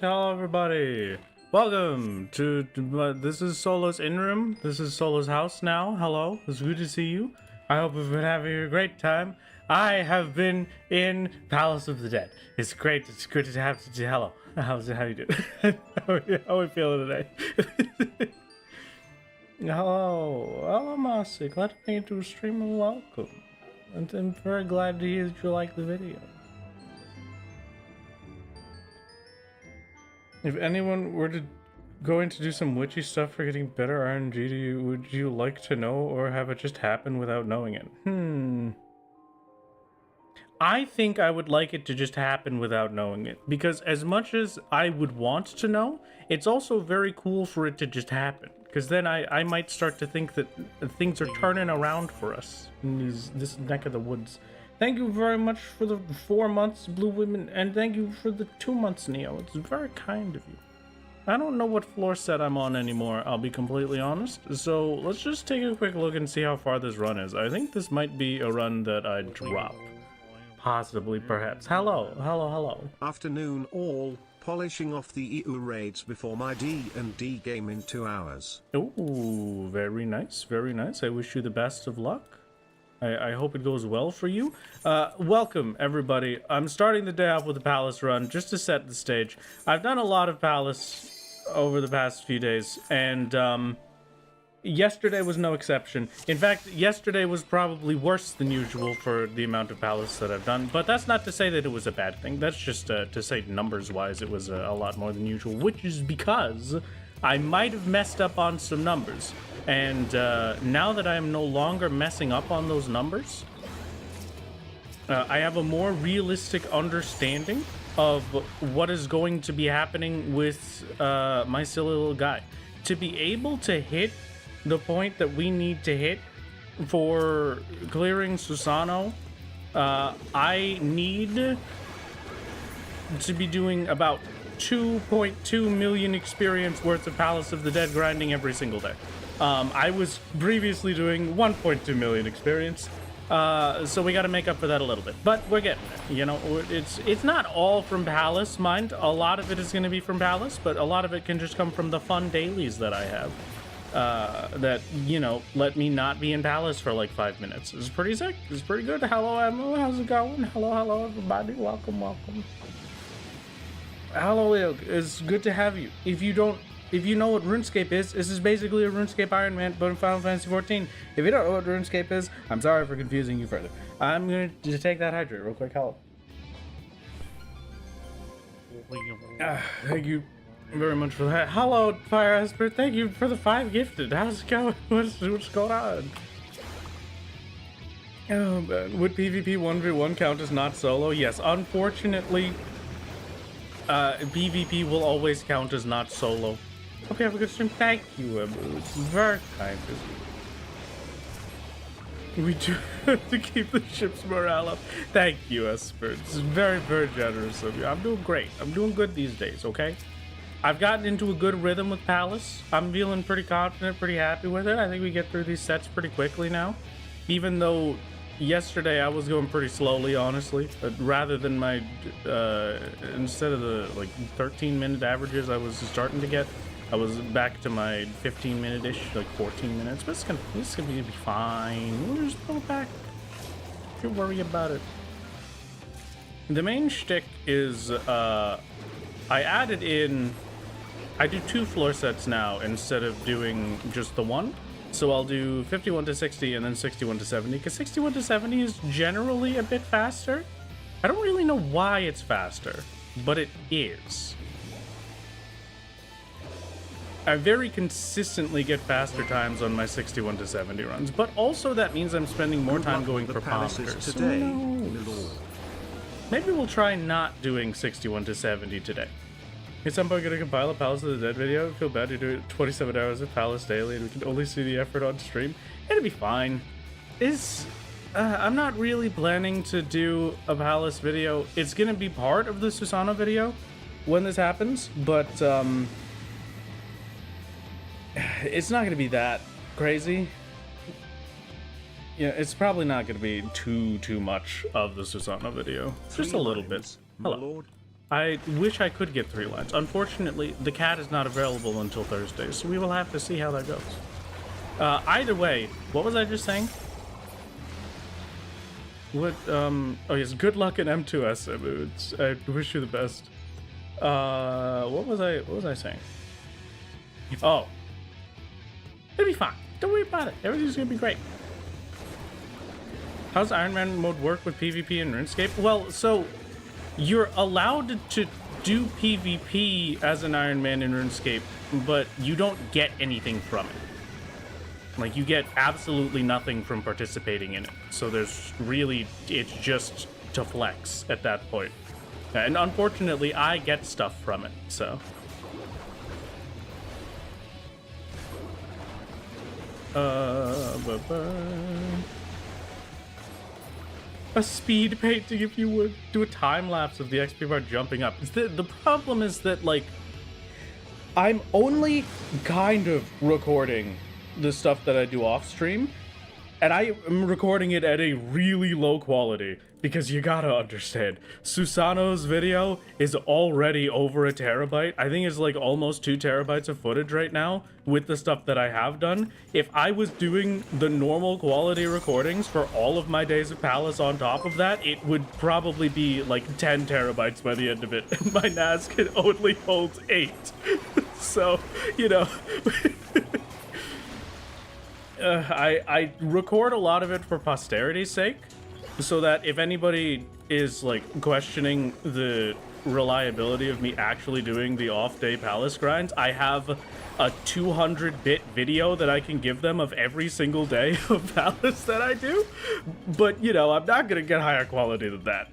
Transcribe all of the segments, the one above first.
Hello everybody, welcome to this is Solo's in-room. This is Solo's house now. Hello, it's good to see you. I hope you've been having a great time. I have been in Palace of the Dead. It's great. It's good to have you. Hello, how you doing? How are we feeling today? Hello Mossy, glad to make it to a stream and welcome. And I'm very glad to hear that you like the video. If anyone were to going to do some witchy stuff for getting better RNG, would you like to know, or have it just happen without knowing it? I think I would like it to just happen without knowing it, because as much as I would want to know, it's also very cool for it to just happen, because then I might start to think that things are turning around for us in this neck of the woods. Thank you very much for the 4 months, Blue Women, and thank you for the 2 months, Neo. It's very kind of you. I don't know what floor set I'm on anymore, I'll be completely honest. So let's just take a quick look and see how far this run is. I think this might be a run that I drop. Possibly, perhaps. Hello. Afternoon all, polishing off the EU raids before my D&D game in 2 hours. Ooh, very nice, very nice. I wish you the best of luck. I hope it goes well for you. Welcome, everybody. I'm starting the day off with a Palace run, just to set the stage. I've done a lot of Palace over the past few days, and yesterday was no exception. In fact, yesterday was probably worse than usual for the amount of Palace that I've done, but that's not to say that it was a bad thing. That's just to say numbers-wise it was a lot more than usual, which is because I might have messed up on some numbers. And now that I am no longer messing up on those numbers, I have a more realistic understanding of what is going to be happening with my silly little guy. To be able to hit the point that we need to hit for clearing Susano, I need to be doing about 2.2 million experience worth of Palace of the Dead grinding every single day. I was previously doing 1.2 million experience, so we got to make up for that a little bit. But we're getting there, you know. It's not all from Palace, mind. A lot of it is going to be from Palace, but a lot of it can just come from the fun dailies that I have. That, you know, let me not be in Palace for like 5 minutes. It's pretty sick. It's pretty good. Hello, Emma. How's it going? Hello, everybody. Welcome. Hello, Ilk. It's good to have you. If you know what RuneScape is, this is basically a RuneScape Iron Man, but in Final Fantasy 14. If you don't know what RuneScape is, I'm sorry for confusing you further. I'm going to take that hydrate real quick. Hello. Thank you very much for that. Hello, Fire Esper. Thank you for the 5 gifted. How's it going? What's going on? Oh, man. Would PvP 1v1 count as not solo? Yes, unfortunately, PvP will always count as not solo. Hope you have a good stream. Thank you, Emma. It's very kind of you. We do have to keep the ship's morale up. Thank you, Esper. It's very, very generous of you. I'm doing great. I'm doing good these days, okay? I've gotten into a good rhythm with Palace. I'm feeling pretty confident, pretty happy with it. I think we get through these sets pretty quickly now. Even though yesterday I was going pretty slowly, honestly. But rather than my, instead of the like 13-minute averages I was starting to get, I was back to my 15-minute-ish, like 14 minutes. But it's gonna be fine. We'll just go back. Don't worry about it. The main shtick is, I added in, I do 2 floor sets now instead of doing just the one. So I'll do 51 to 60 and then 61 to 70, because 61 to 70 is generally a bit faster. I don't really know why it's faster, but it is. I very consistently get faster times on my 61 to 70 runs, but also that means I'm spending more time going for parameters. Today, Maybe we'll try not doing 61 to 70 today. At some point, gonna compile a Palace of the Dead video. I feel bad to do it 27 hours of Palace daily, and we can only see the effort on stream. It'll be fine. I'm not really planning to do a Palace video. It's gonna be part of the Susano video when this happens, but it's not gonna be that crazy. Yeah, it's probably not gonna be too much of the Susano video. Just a little bit. Hello. I wish I could get 3 lines. Unfortunately, the cat is not available until Thursday, so we will have to see how that goes. Either way, what was I just saying? What, oh yes, good luck in M2S, I wish you the best. What was I saying? Oh. It'll be fine. Don't worry about it. Everything's gonna be great. How's Iron Man mode work with PvP and RuneScape? Well, so you're allowed to do PvP as an Iron Man in RuneScape, but you don't get anything from it. Like, you get absolutely nothing from participating in it. So there's really, it's just to flex at that point. And unfortunately, I get stuff from it, so. A speed painting, if you would. Do a time lapse of the XP bar jumping up. The problem is that, like, I'm only kind of recording the stuff that I do off stream, and I am recording it at a really low quality, because you gotta understand, Susano's video is already over a terabyte. I think it's like almost 2 terabytes of footage right now with the stuff that I have done. If I was doing the normal quality recordings for all of my Days of Palace on top of that, it would probably be like 10 terabytes by the end of it, and my NAS can only hold 8. So, you know. I record a lot of it for posterity's sake, so that if anybody is like questioning the reliability of me actually doing the off-day Palace grinds, I have a 200-bit video that I can give them of every single day of Palace that I do. But, you know, I'm not gonna get higher quality than that.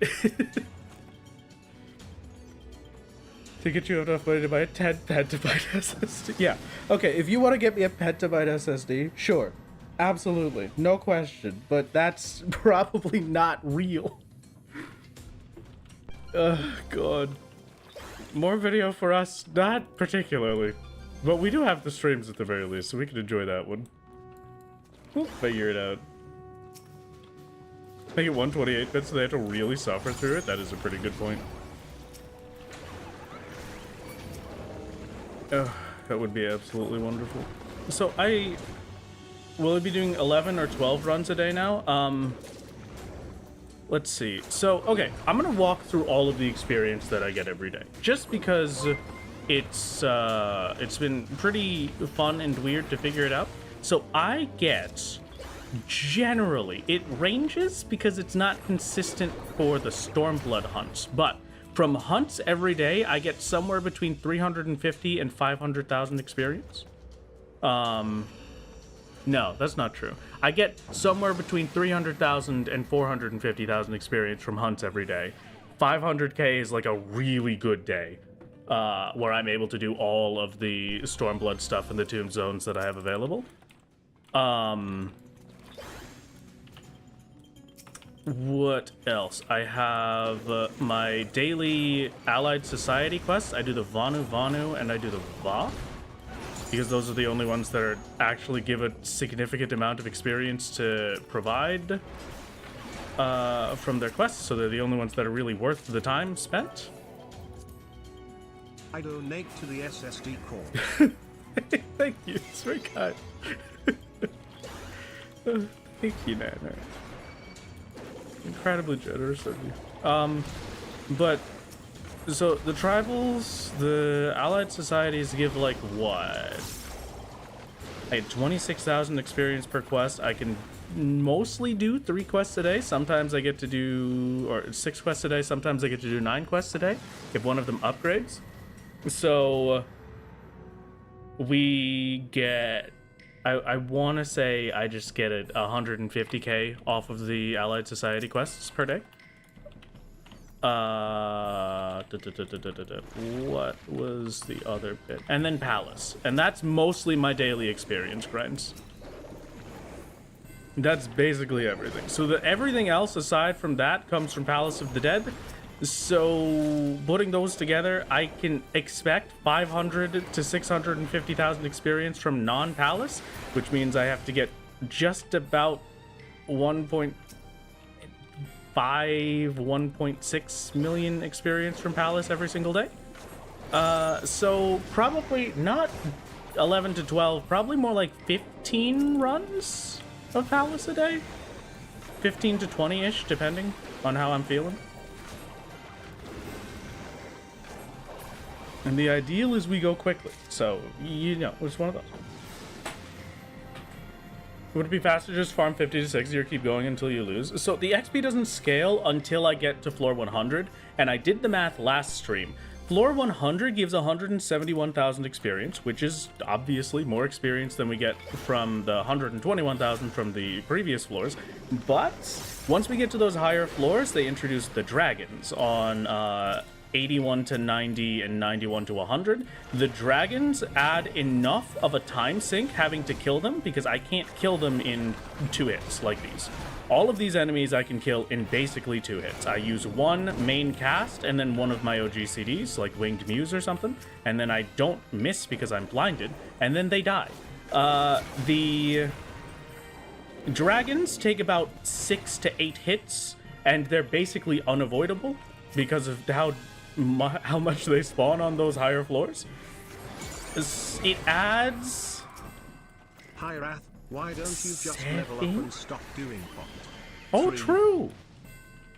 To get you enough money to buy a 10 petabyte SSD. Yeah. Okay, if you want to get me a petabyte SSD, sure. Absolutely. No question. But that's probably not real. God. More video for us? Not particularly. But we do have the streams at the very least, so we can enjoy that one. We'll figure it out. Make it 128 bits so they have to really suffer through it? That is a pretty good point. That would be absolutely wonderful. So will I be doing 11 or 12 runs a day now? Let's see. So, okay, I'm gonna walk through all of the experience that I get every day, just because it's been pretty fun and weird to figure it out. So I get, generally, it ranges because it's not consistent for the Stormblood hunts, but from hunts every day, I get somewhere between 350 and 500,000 experience. No, that's not true. I get somewhere between 300,000 and 450,000 experience from hunts every day. 500k is like a really good day, where I'm able to do all of the Stormblood stuff in the tomb zones that I have available. What else? I have my daily Allied Society quests. I do the Vanu, and I do the Va, because those are the only ones that actually give a significant amount of experience to provide from their quests, so they're the only ones that are really worth the time spent. I donate to the SSD core. Thank you, it's very kind. Thank you, Nana. Incredibly generous of you. But so the tribals, the Allied Societies give like what? I had 26,000 experience per quest. I can mostly do 3 quests a day. Sometimes I get to do, or 6 quests a day. Sometimes I get to do 9 quests a day if one of them upgrades. So we get... I want to say I just get it 150k off of the Allied Society quests per day. What was the other bit? And then Palace. And that's mostly my daily experience grinds. That's basically everything. So everything else aside from that comes from Palace of the Dead. So putting those together, I can expect 500 to 650,000 experience from non-Palace, which means I have to get just about 1.6 million experience from Palace every single day. So probably not 11 to 12, probably more like 15 runs of Palace a day. 15 to 20-ish, depending on how I'm feeling. And the ideal is we go quickly. So, you know, it's one of those. Would it be faster to just farm 50 to 60 or keep going until you lose? So the XP doesn't scale until I get to floor 100. And I did the math last stream. Floor 100 gives 171,000 experience, which is obviously more experience than we get from the 121,000 from the previous floors. But once we get to those higher floors, they introduce the dragons on 81 to 90 and 91 to 100. The dragons add enough of a time sink having to kill them because I can't kill them in 2 hits like these. All of these enemies I can kill in basically 2 hits. I use one main cast and then one of my OG CDs, like Winged Muse or something, and then I don't miss because I'm blinded, and then they die. The dragons take about 6 to 8 hits, and they're basically unavoidable because of how much they spawn on those higher floors. It adds... Hi Wrath, why don't you just level up and stop doing pot? Oh, true!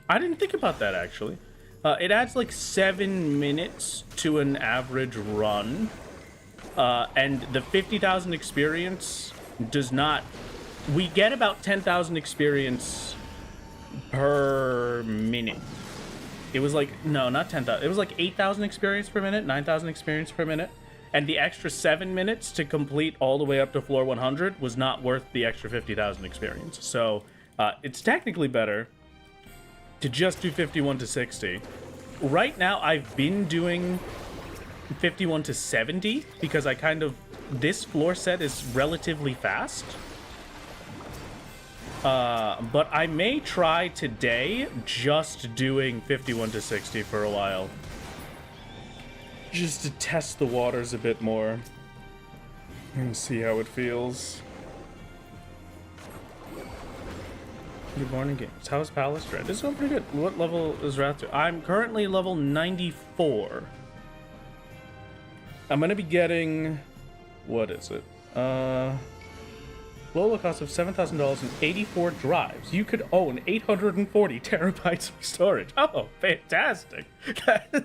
I didn't think about that, actually. It adds like 7 minutes to an average run. And the 50,000 experience does not... We get about 10,000 experience per minute. It was like, no, not 10,000. It was like 8,000 experience per minute, 9,000 experience per minute. And the extra 7 minutes to complete all the way up to floor 100 was not worth the extra 50,000 experience. So it's technically better to just do 51 to 60. Right now, I've been doing 51 to 70 because I kind of... This floor set is relatively fast. But I may try today just doing 51 to 60 for a while. Just to test the waters a bit more. And see how it feels. Good morning, games. How's Palace Dread? It's going pretty good. What level is Wrath to? I'm currently level 94. I'm gonna be getting... What is it? Low cost of $7,000 and 84 drives. You could own 840 terabytes of storage. Oh, fantastic.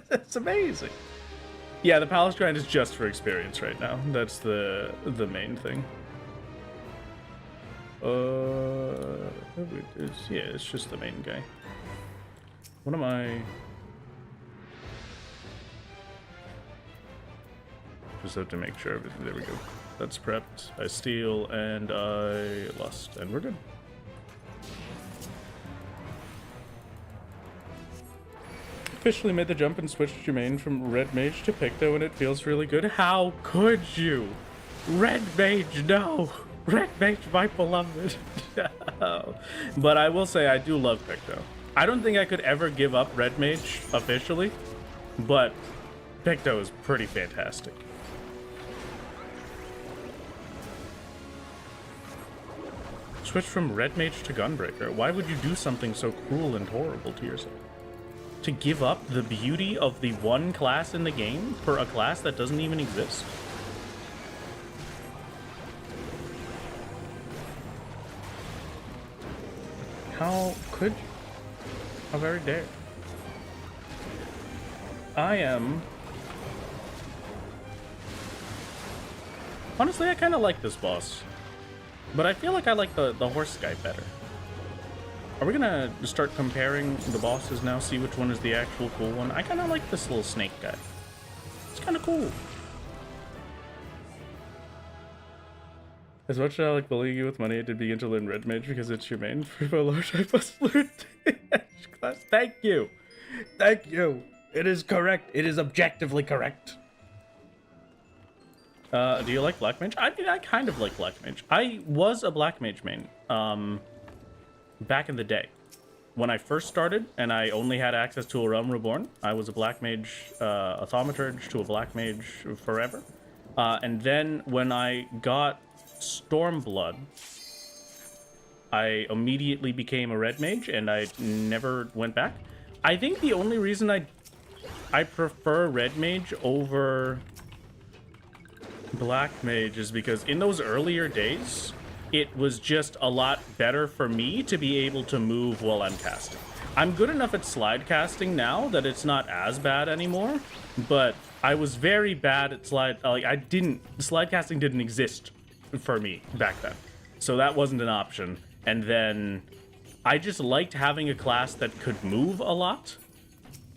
That's amazing. Yeah, the Palace Grind is just for experience right now. That's the main thing. It's just the main guy. What am I... Just have to make sure everything... There we go. That's prepped. I steal and I lust, and we're good. Officially made the jump and switched your main from Red Mage to Picto, and it feels really good. How could you? Red Mage, no! Red Mage, my beloved. No. But I will say I do love Picto. I don't think I could ever give up Red Mage officially, but Picto is pretty fantastic. Switch from Red Mage to Gunbreaker. Why would you do something so cruel and horrible to yourself? To give up the beauty of the one class in the game for a class that doesn't even exist? How could you? How very dare. I am... Honestly, I kind of like this boss. But I feel like I like the horse guy better. Are we gonna start comparing the bosses now, see which one is the actual cool one? I kind of like this little snake guy. It's kind of cool. As much as I like bullying you with money, I did begin to learn Red Mage because it's your main. For a large, I must learn class. Thank you. Thank you. It is correct. It is objectively correct. Do you like Black Mage? I mean, I kind of like Black Mage. I was a Black Mage main, back in the day. When I first started, and I only had access to a Realm Reborn, I was a Black Mage, a Thaumaturge to a Black Mage forever. And then when I got Stormblood, I immediately became a Red Mage, and I never went back. I think the only reason I prefer Red Mage over Black Mage is because in those earlier days, it was just a lot better for me to be able to move while I'm casting. I'm good enough at slide casting now that it's not as bad anymore, but I was very bad at slide casting didn't exist for me back then. So that wasn't an option. And then I just liked having a class that could move a lot,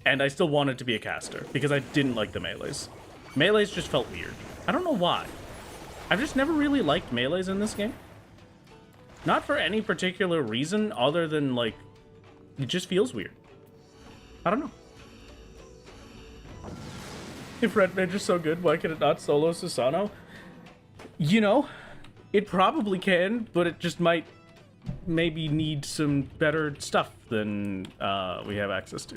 and I still wanted to be a caster because I didn't like the melees. Melees just felt weird. I don't know why. I've just never really liked melees in this game. Not for any particular reason other than, like, it just feels weird. I don't know. If Red Mage is so good, why can it not solo Susano? You know, it probably can, but it just might maybe need some better stuff than we have access to.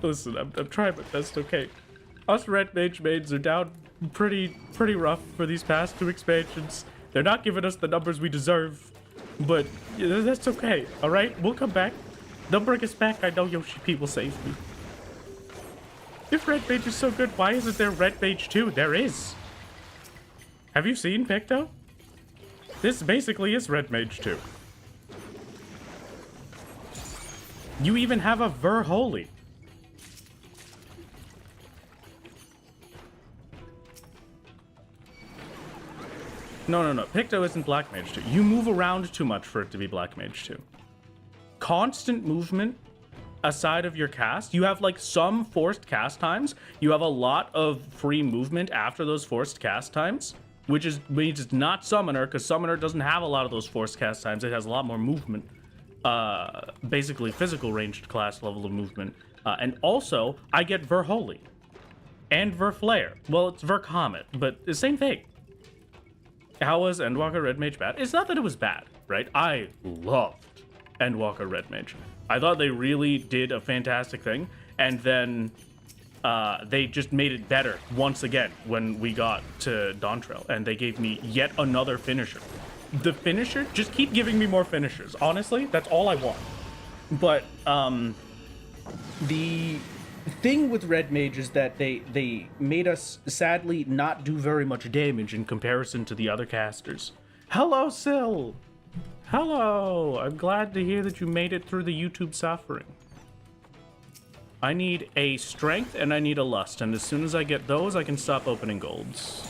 Listen, I'm trying my best, okay? Us Red Mage mains are down pretty rough for these past 2 expansions. They're not giving us the numbers we deserve, but that's okay, alright? We'll come back. They'll bring us back. I know Yoshi P will save me. If Red Mage is so good, why isn't there Red Mage 2? There is. Have you seen Picto? This basically is Red Mage 2. You even have a Verholy. No. Picto isn't Black Mage 2. You move around too much for it to be Black Mage 2. Constant movement aside of your cast. You have, like, some forced cast times. You have a lot of free movement after those forced cast times, which means it's not Summoner, because Summoner doesn't have a lot of those forced cast times. It has a lot more movement. Basically, physical ranged class level of movement. And also, I get Verholy. And Verflare. Well, it's Vercomet, but the same thing. How was Endwalker Red Mage bad? It's not that it was bad, right? I loved Endwalker Red Mage. I thought they really did a fantastic thing, and then they just made it better once again when we got to Dawntrail, and they gave me yet another finisher. The finisher, just keep giving me more finishers. Honestly, that's all I want. But the thing with Red Mage is that they made us sadly not do very much damage in comparison to the other casters. Hello, Syl! Hello! I'm glad to hear that you made it through the YouTube suffering. I need a strength and I need a lust, and as soon as I get those, I can stop opening golds.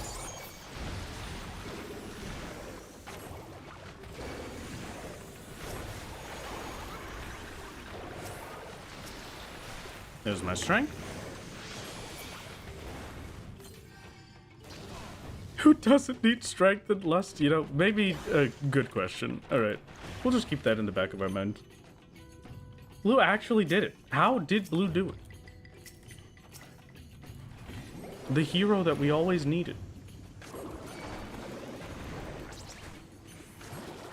There's my strength. Who doesn't need strength and lust? You know, maybe a good question. Alright, we'll just keep that in the back of our mind. Blue actually did it. How did Blue do it? The hero that we always needed.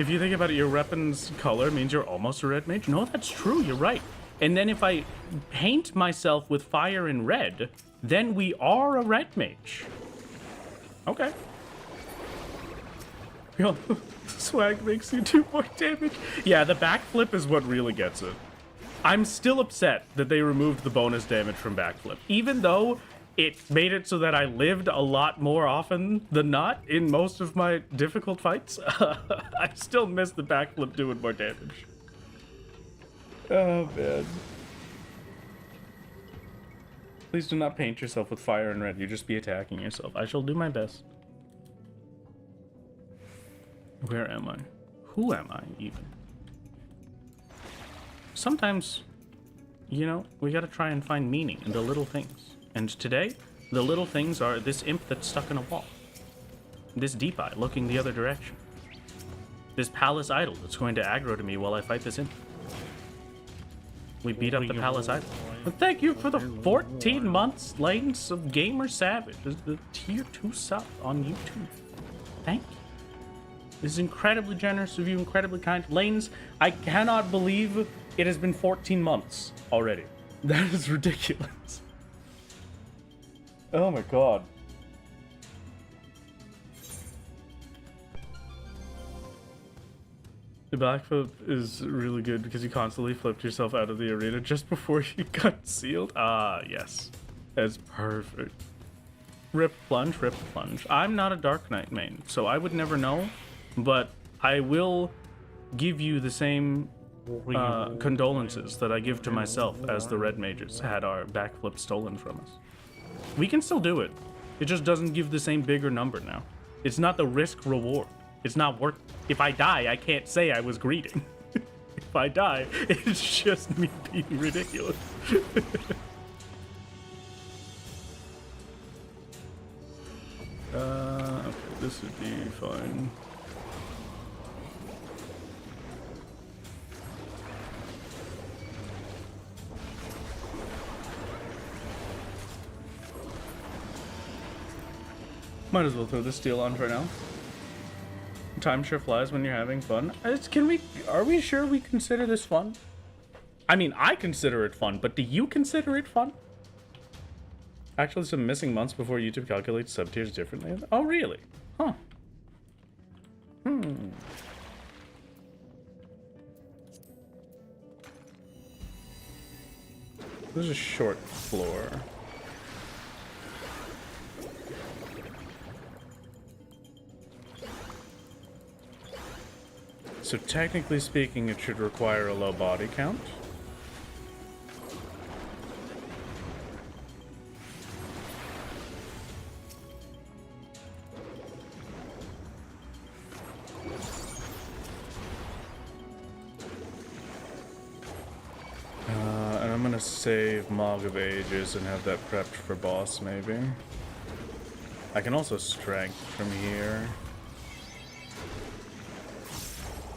If you think about it, your weapon's color means you're almost a Red Mage. No, that's true, you're right. And then if I paint myself with fire and red, then we are a Red Mage. Okay. Swag makes you do more damage. Yeah, the backflip is what really gets it. I'm still upset that they removed the bonus damage from backflip, even though it made it so that I lived a lot more often than not in most of my difficult fights. I still miss the backflip doing more damage. Oh, man. Please do not paint yourself with fire and red. You just be attacking yourself. I shall do my best. Where am I? Who am I, even? Sometimes, you know, we gotta try and find meaning in the little things. And today, the little things are this imp that's stuck in a wall. This deep eye looking the other direction. This palace idol that's going to aggro to me while I fight this imp. We beat up the palace idol. But thank you for the 14 months, Lanes of Gamer Savage. The tier 2 sub on YouTube. Thank you. This is incredibly generous of you, incredibly kind. Lanes, I cannot believe it has been 14 months already. That is ridiculous. Oh my god. The backflip is really good because you constantly flipped yourself out of the arena just before you got sealed. Ah, yes. That's perfect. Rip plunge, rip plunge. I'm not a Dark Knight main, so I would never know, but I will give you the same condolences that I give to myself as the Red Mages had our backflip stolen from us. We can still do it. It just doesn't give the same bigger number now. It's not the risk reward. It's not worth. If I die, I can't say I was greeting. If I die, it's just me being ridiculous. Okay, this would be fine. Might as well throw the steel on for now. Time sure flies when you're having fun. Are we sure we consider this fun? I mean, I consider it fun, but do you consider it fun? Actually, some missing months before YouTube calculates sub-tiers differently. Oh, really? Huh. This is a short floor. So technically speaking, it should require a low body count. And I'm gonna save Mog of Ages and have that prepped for boss, maybe. I can also strength from here.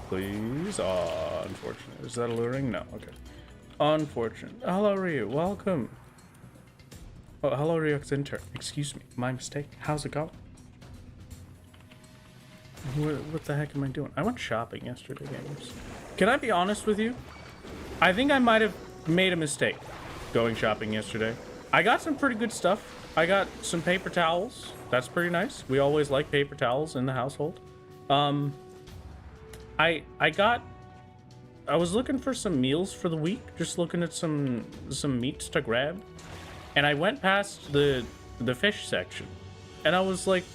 Please. Oh, unfortunate. Is that alluring? No. Okay. Unfortunate. Hello, Ryu. Welcome. Oh, hello, Ryuk's intern. Excuse me. My mistake. How's it going? What the heck am I doing? I went shopping yesterday, games. Can I be honest with you? I think I might have made a mistake going shopping yesterday. I got some pretty good stuff. I got some paper towels. That's pretty nice. We always like paper towels in the household. I was looking for some meals for the week, just looking at some meats to grab, and I went past the fish section, and I was like,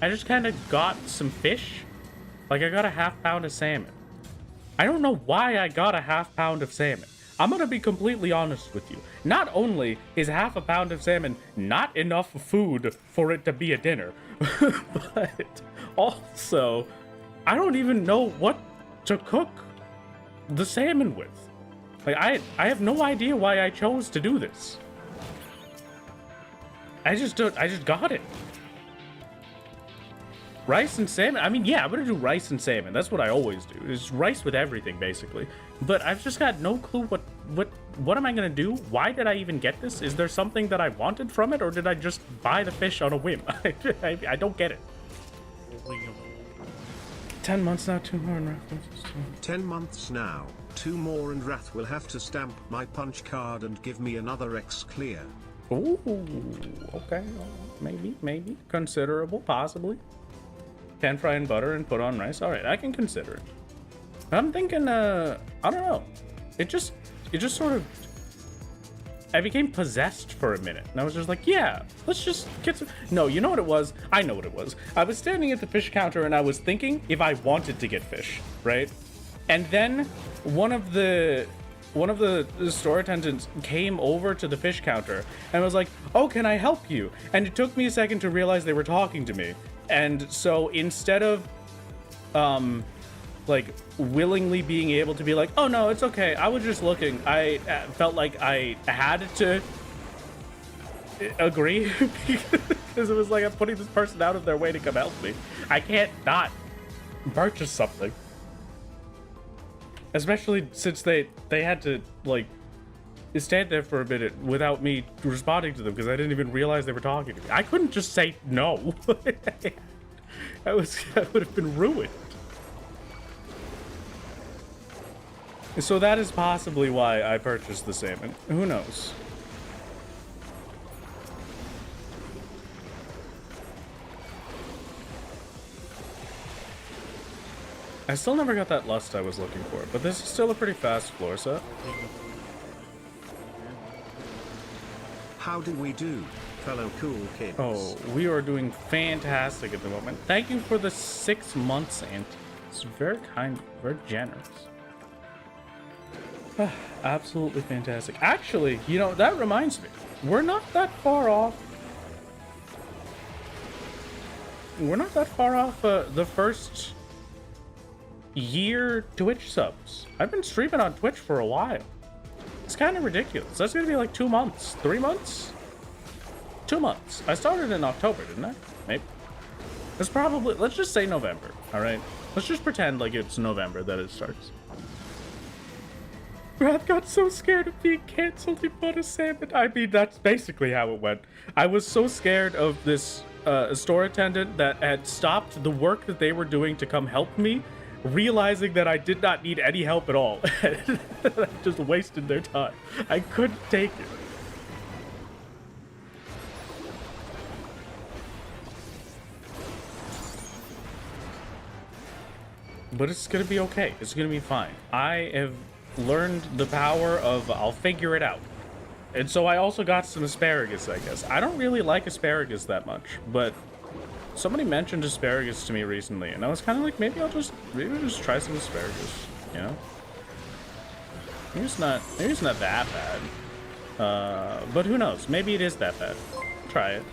I just kind of got some fish. Like, I got a half pound of salmon. I don't know why I got a half pound of salmon. I'm gonna be completely honest with you. Not only is half a pound of salmon not enough food for it to be a dinner, but also, I don't even know what to cook the salmon with. Like, I have no idea why I chose to do this. I just got it. Rice and salmon? I mean, yeah, I'm gonna do rice and salmon. That's what I always do. It's rice with everything, basically. But I've just got no clue what am I gonna do? Why did I even get this? Is there something that I wanted from it, or did I just buy the fish on a whim? I don't get it. 10 months now, 2 more in references. 10 months now, 2 more and Wrath will have to stamp my punch card and give me another X clear. Ooh, okay. Maybe. Considerable, possibly. Pan fry in butter and put on rice. Alright, I can consider it. I'm thinking, I don't know. It just sort of... I became possessed for a minute, and I was just like, yeah, let's just get some... No, you know what it was? I know what it was. I was standing at the fish counter, and I was thinking if I wanted to get fish, right? And then one of the store attendants came over to the fish counter and was like, oh, can I help you? And it took me a second to realize they were talking to me. And so instead of, like, willingly being able to be like, oh no, it's okay, I was just looking, I felt like I had to agree because it was like I'm putting this person out of their way to come help me. I can't not purchase something, especially since they had to like stand there for a minute without me responding to them because I didn't even realize they were talking to me. I couldn't just say no. I would have been ruined. So that is possibly why I purchased the salmon. Who knows? I still never got that lust I was looking for, but this is still a pretty fast floor set. How do we do, fellow cool kids? Oh, we are doing fantastic at the moment. Thank you for the 6 months, Auntie. It's very kind, very generous. Absolutely fantastic. Actually, you know, that reminds me. We're not that far off. We're not that far off the first year Twitch subs. I've been streaming on Twitch for a while. It's kind of ridiculous. That's gonna be like 2 months, 3 months, 2 months. I started in October, didn't I? Maybe. It's probably, let's just say November. All right. Let's just pretend like it's November that it starts. Brad got so scared of being canceled he bought a salmon. I mean, that's basically how it went. I was so scared of this store attendant that had stopped the work that they were doing to come help me, realizing that I did not need any help at all. I just wasted their time. I couldn't take it. But it's gonna be okay. It's gonna be fine. I have learned the power of I'll figure it out. And so I also got some asparagus, I guess. I don't really like asparagus that much, but somebody mentioned asparagus to me recently, and I was kind of like, maybe I'll just try some asparagus, you know? Maybe it's not that bad. But who knows? Maybe it is that bad. Try it.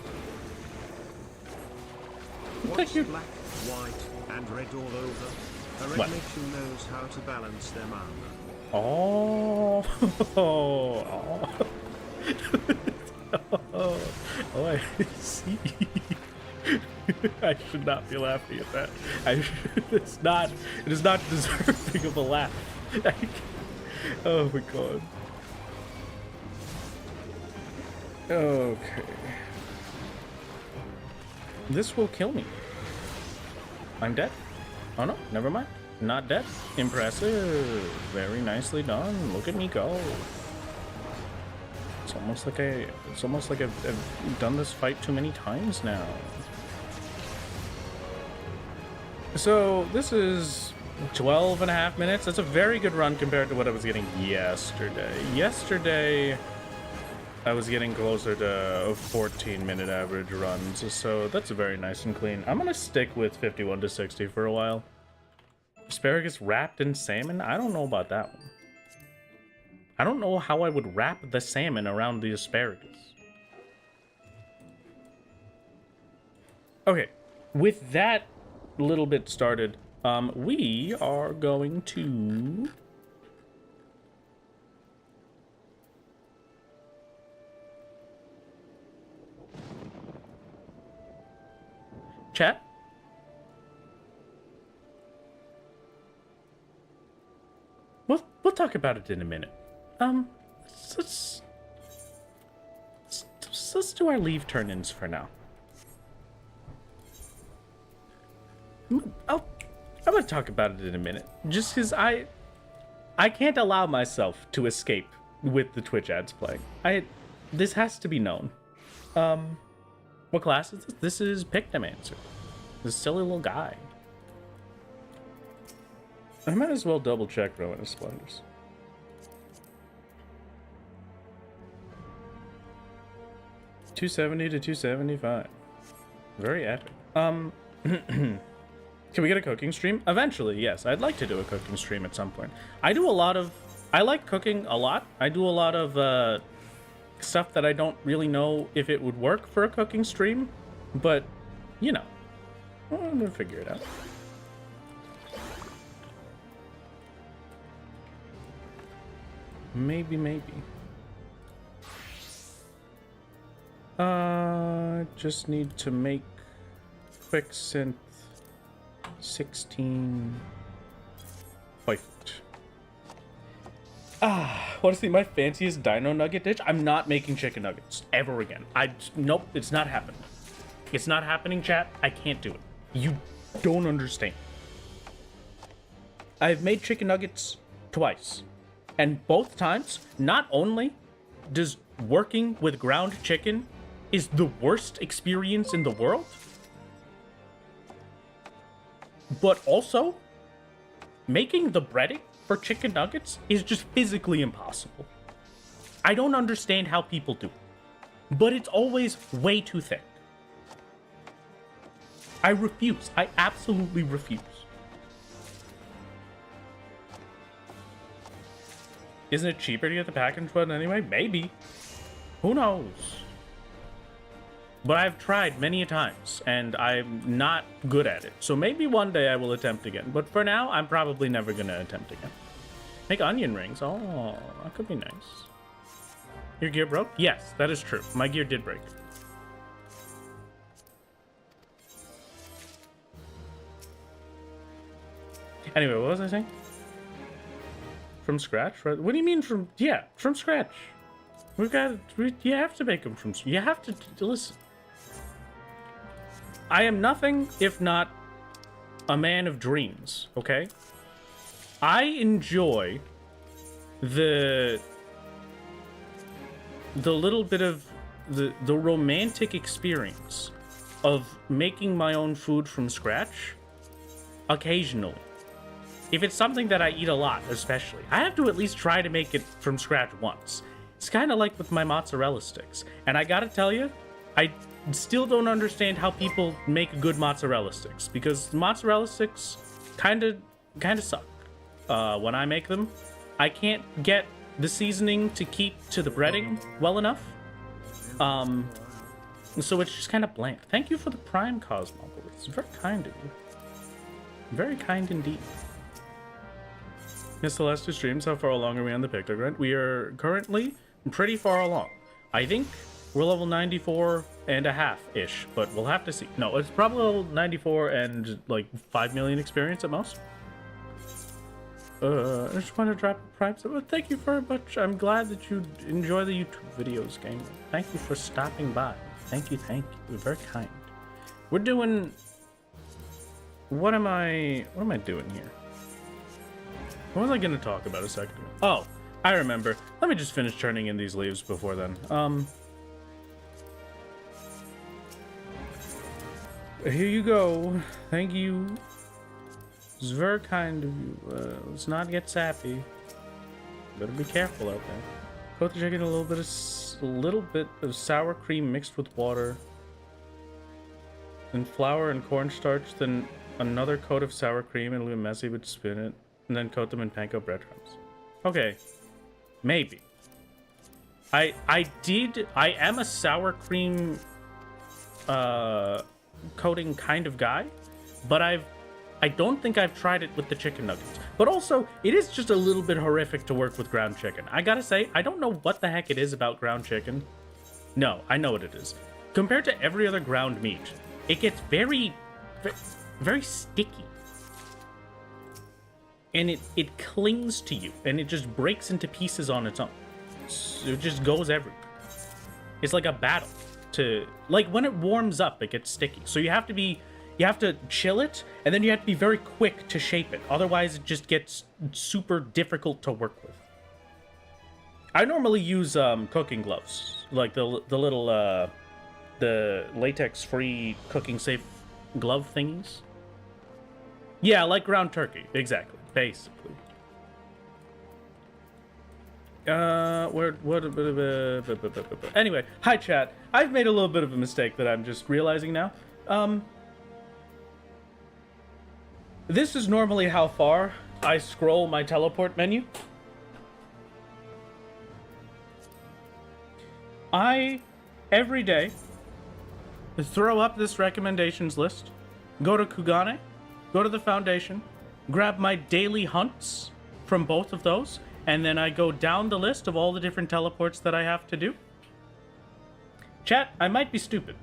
What's black, white, and red all over? A red makes you knows how to balance them out. Oh, oh, I see. I should not be laughing at that. It is not deserving of a laugh. Oh my god. Okay. This will kill me. I'm dead. Oh no, never mind. Not dead. Impressive. Very nicely done. Look at me go. It's almost like I've done this fight too many times now. So this is 12.5 minutes. That's a very good run compared to what I was getting yesterday. Yesterday, I was getting closer to a 14-minute average runs. So that's very nice and clean. I'm gonna stick with 51 to 60 for a while. Asparagus wrapped in salmon? I don't know about that one. I don't know how I would wrap the salmon around the asparagus. Okay, with that little bit started, we are going to... Chat? We'll talk about it in a minute. Let's do our leave turn-ins for now. I'm gonna talk about it in a minute. Just because I can't allow myself to escape with the Twitch ads playing. This has to be known. What class is this? This is Pictomancer. This silly little guy. I might as well double check Rowan Splendors. $270 to $275. Very epic. Can we get a cooking stream? Eventually, yes. I'd like to do a cooking stream at some point. I like cooking a lot. I do a lot of stuff that I don't really know if it would work for a cooking stream, but you know, I'm gonna figure it out. Maybe. Just need to make quick synth 16. Perfect. Honestly, my fanciest dino nugget dish. I'm not making chicken nuggets ever again. Nope, it's not happening. It's not happening, chat. I can't do it. You don't understand. I've made chicken nuggets twice, and both times, not only does working with ground chicken is the worst experience in the world, but also making the breading for chicken nuggets is just physically impossible. I don't understand how people do it, but it's always way too thick. I refuse. I absolutely refuse. Isn't it cheaper to get the packaged one anyway? Maybe. Who knows? But I've tried many a times, and I'm not good at it. So maybe one day I will attempt again. But for now, I'm probably never going to attempt again. Make onion rings. Oh, that could be nice. Your gear broke? Yes, that is true. My gear did break. Anyway, what was I saying? From scratch, right? What do you mean from... Yeah, from scratch. You have to make them from... You have to... Listen. I am nothing if not a man of dreams, okay? I enjoy the little bit of the romantic experience of making my own food from scratch occasionally. If it's something that I eat a lot, especially, I have to at least try to make it from scratch once. It's kind of like with my mozzarella sticks. And I gotta tell you, I still don't understand how people make good mozzarella sticks, because mozzarella sticks kind of suck when I make them. I can't get the seasoning to keep to the breading well enough. So it's just kind of bland. Thank you for the Prime Cosmo. It's very kind of you. Very kind indeed. Miss Celeste streams. How far along are we on the pictograph? We are currently pretty far along. I think we're level 94 and a half-ish, but we'll have to see. No, it's probably level 94 and like 5 million experience at most. I just want to drop a Prime sub. Well, thank you very much. I'm glad that you enjoy the YouTube videos, gamer. Thank you for stopping by. Thank you, thank you. You're very kind. We're doing... What am I doing here? What was I going to talk about a second ago? Oh, I remember. Let me just finish turning in these leaves before then. Here you go. Thank you. It's very kind of you. Let's not get sappy. Better be careful out there. Coat the chicken in a little bit of sour cream mixed with water. Then flour and cornstarch. Then another coat of sour cream and a little messy, but spin it. And then coat them in panko breadcrumbs. Okay. Maybe. I am a sour cream coating kind of guy, but I don't think I've tried it with the chicken nuggets. But also, it is just a little bit horrific to work with ground chicken. I gotta say, I don't know what the heck it is about ground chicken. No, I know what it is. Compared to every other ground meat, it gets very, very sticky. And it clings to you, and it just breaks into pieces on its own. It just goes everywhere. It's like a battle to... Like, when it warms up, it gets sticky. So you have to chill it, and then you have to be very quick to shape it. Otherwise, it just gets super difficult to work with. I normally use cooking gloves. Like the little, the latex-free cooking-safe glove thingies. Yeah, like ground turkey. Exactly. Basically. Anyway, hi chat. I've made a little bit of a mistake that I'm just realizing now. This is normally how far I scroll my teleport menu. I, every day, throw up this recommendations list, go to Kugane, go to the Foundation, grab my daily hunts from both of those, and then I go down the list of all the different teleports that I have to do. Chat, I might be stupid.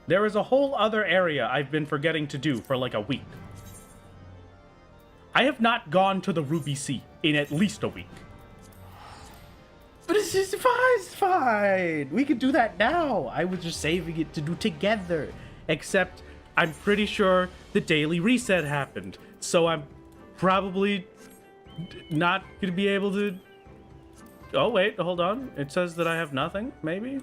There is a whole other area I've been forgetting to do for like a week. I have not gone to the Ruby Sea in at least a week. But it's fine, it's fine. We can do that now. I was just saving it to do together. Except I'm pretty sure the daily reset happened. So I'm probably not going to be able to... Oh, wait, hold on. It says that I have nothing, maybe?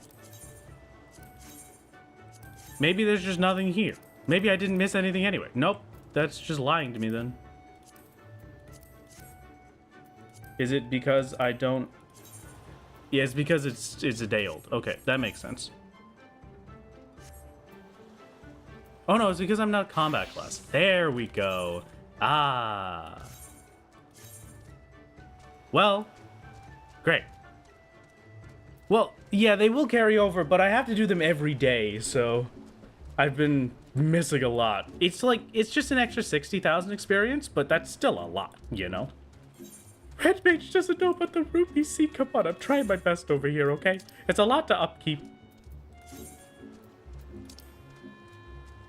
Maybe there's just nothing here. Maybe I didn't miss anything anyway. Nope, that's just lying to me then. Is it because I don't... Yeah, it's because it's a day old. Okay, that makes sense. Oh no, it's because I'm not combat class. There we go. Ah. Well, great. Well, yeah, they will carry over, but I have to do them every day, so I've been missing a lot. It's like, it's just an extra 60,000 experience, but that's still a lot, you know? Red Mage doesn't know about the Ruby Sea. Come on, I'm trying my best over here, okay? It's a lot to upkeep.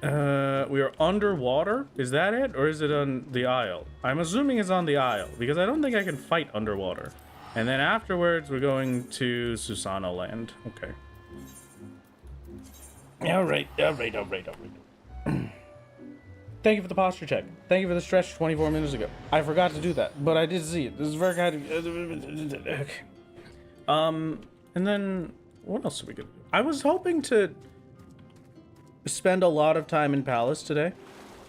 We are underwater? Is that it? Or is it on the Isle? I'm assuming it's on the Isle, because I don't think I can fight underwater. And then afterwards, we're going to Susano Land. Okay. Alright. Thank you for the posture check. Thank you for the stretch 24 minutes ago. I forgot to do that, but I did see it. This is very kind of... Okay. And then, what else are we gonna do? I was hoping to spend a lot of time in Palace today.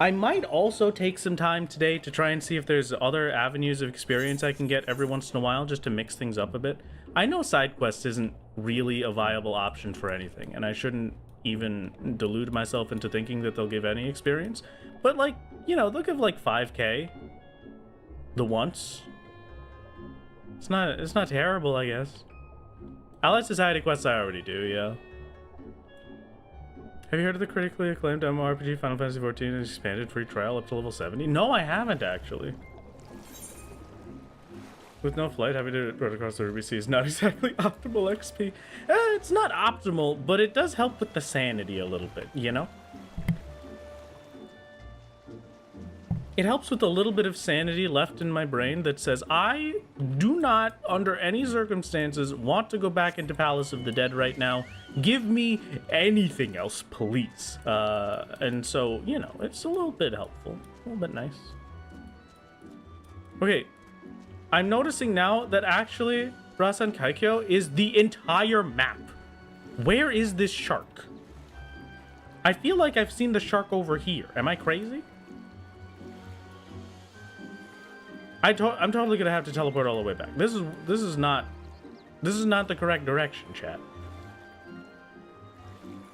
I might also take some time today to try and see if there's other avenues of experience I can get every once in a while, just to mix things up a bit. I know side quest isn't really a viable option for anything, and I shouldn't even delude myself into thinking that they'll give any experience. But like, you know, they'll give like 5k the once. It's not terrible, I guess. Allied Society quests I already do, yeah. Have you heard of the critically acclaimed MMORPG Final Fantasy XIV and expanded free trial up to level 70? No, I haven't actually. With no flight, having to run across the Ruby Sea is not exactly optimal XP. It's not optimal, but it does help with the sanity a little bit, you know? It helps with a little bit of sanity left in my brain that says, I do not, under any circumstances, want to go back into Palace of the Dead right now. Give me anything else, please. And so, you know, it's a little bit helpful. A little bit nice. Okay. I'm noticing now that actually Rasen Kaikyo is the entire map. Where is this shark? I feel like I've seen the shark over here. Am I crazy? I'm totally gonna have to teleport all the way back. This is not the correct direction, chat.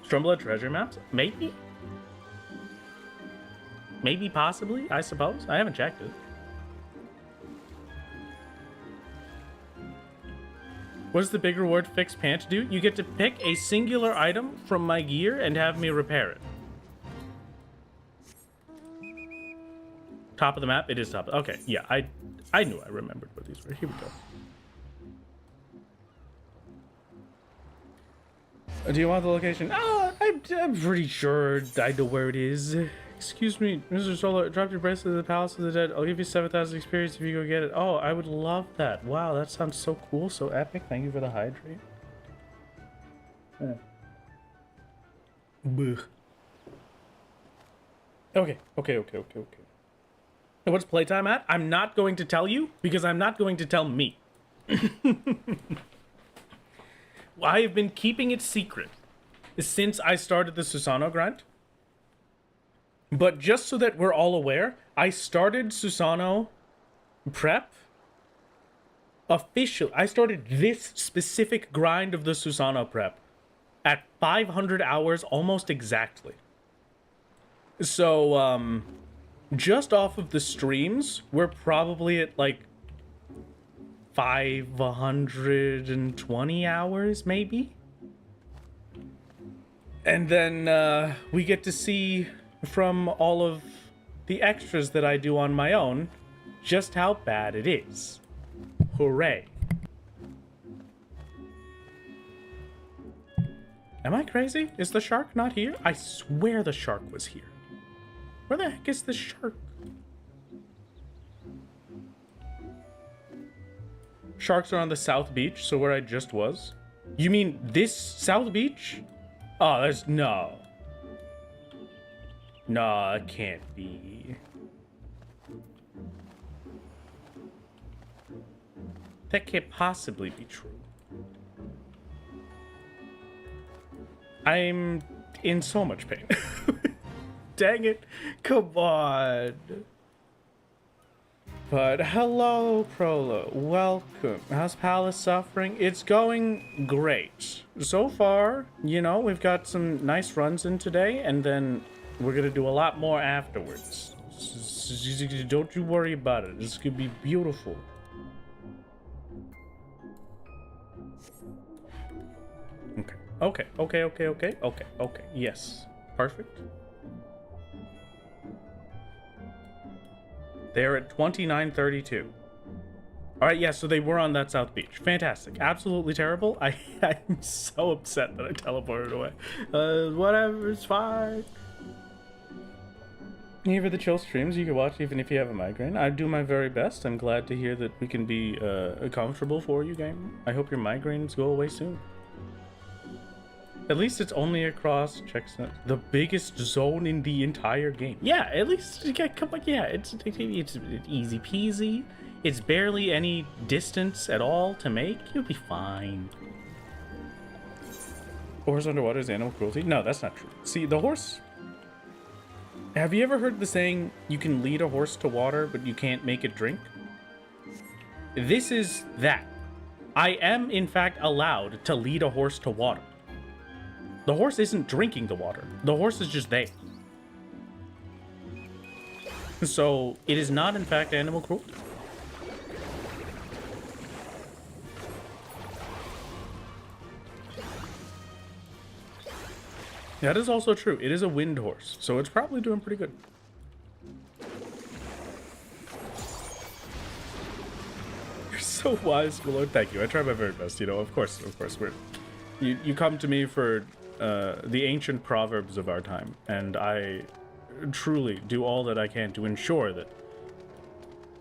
Stormblood treasure maps? Maybe? Maybe, possibly, I suppose. I haven't checked it. What does the big reward fixed pant do? You get to pick a singular item from my gear and have me repair it. Top of the map? It is top. Okay, yeah, I knew I remembered what these were. Here we go. Do you want the location? Oh, I'm pretty sure I know where it is. Excuse me, Mr. Solar, drop your bracelet in the Palace of the Dead. I'll give you 7,000 experience if you go get it. Oh, I would love that. Wow, that sounds so cool, so epic. Thank you for the hydrate. Okay. And what's playtime at? I'm not going to tell you because I'm not going to tell me. I have been keeping it secret since I started the Susano grind. But just so that we're all aware, I started Susano prep officially. I started this specific grind of the Susano prep at 500 hours almost exactly. So, just off of the streams, we're probably at like 520 hours, maybe? And then we get to see from all of the extras that I do on my own just how bad it is. Hooray. Am I crazy? Is the shark not here? I swear the shark was here. Where the heck is the shark? Sharks are on the South Beach, so where I just was. You mean this South Beach? Oh, there's no. No, it can't be. That can't possibly be true. I'm in so much pain. Dang it. Come on. But hello, Prolo. Welcome. How's Palace suffering? It's going great. So far, you know, we've got some nice runs in today, and then we're going to do a lot more afterwards. Don't you worry about it. This could be beautiful. Okay. Yes. Perfect. They're at 29:32. All right, yeah, so they were on that South Beach. Fantastic. Absolutely terrible. I'm so upset that I teleported away. Whatever, it's fine. Here for the chill streams you can watch even if you have a migraine. I do my very best. I'm glad to hear that we can be comfortable for you, game. I hope your migraines go away soon. At least it's only across the biggest zone in the entire game. Yeah, at least come on. Yeah, it's easy peasy. It's barely any distance at all to make. You'll be fine. Horse underwater is animal cruelty? No, that's not true. See, the horse. Have you ever heard the saying, you can lead a horse to water, but you can't make it drink? This is that. I am, in fact, allowed to lead a horse to water. The horse isn't drinking the water. The horse is just there. So, it is not, in fact, animal cruelty. That is also true. It is a wind horse, so it's probably doing pretty good. You're so wise, my lord. Thank you. I try my very best. You know, of course, you come to me for the ancient proverbs of our time, and I truly do all that I can to ensure that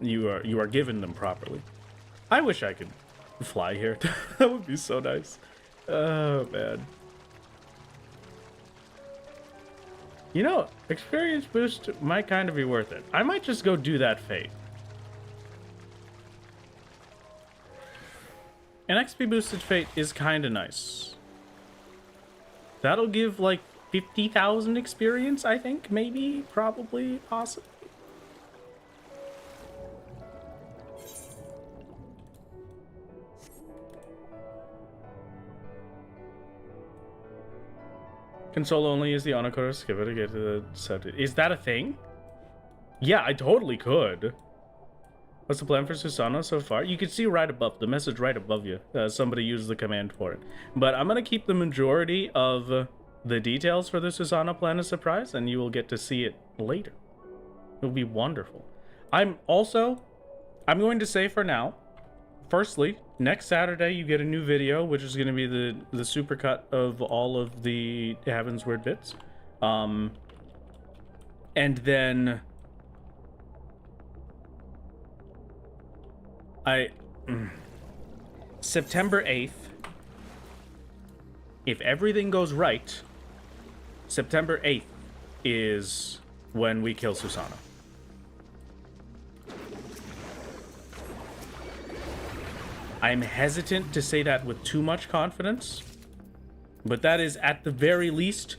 you are given them properly. I wish I could fly here. That would be so nice. Oh man. You know, experience boost might kind of be worth it. I might just go do that fate. An XP boosted fate is kind of nice. That'll give like 50,000 experience, I think. Maybe, probably, possibly. Console only is the unauthorized skipper to get to the set. Is that a thing? Yeah, I totally could. What's the plan for Susanna so far? You can see right above, the message right above you. Somebody used the command for it. But I'm going to keep the majority of the details for the Susanna plan a surprise, and you will get to see it later. It'll be wonderful. I'm going to say for now, firstly, next Saturday you get a new video, which is going to be the supercut of all of the Heavensward bits. And then September 8th, if everything goes right, September 8th is when we kill Susanna. I'm hesitant to say that with too much confidence, but that is at the very least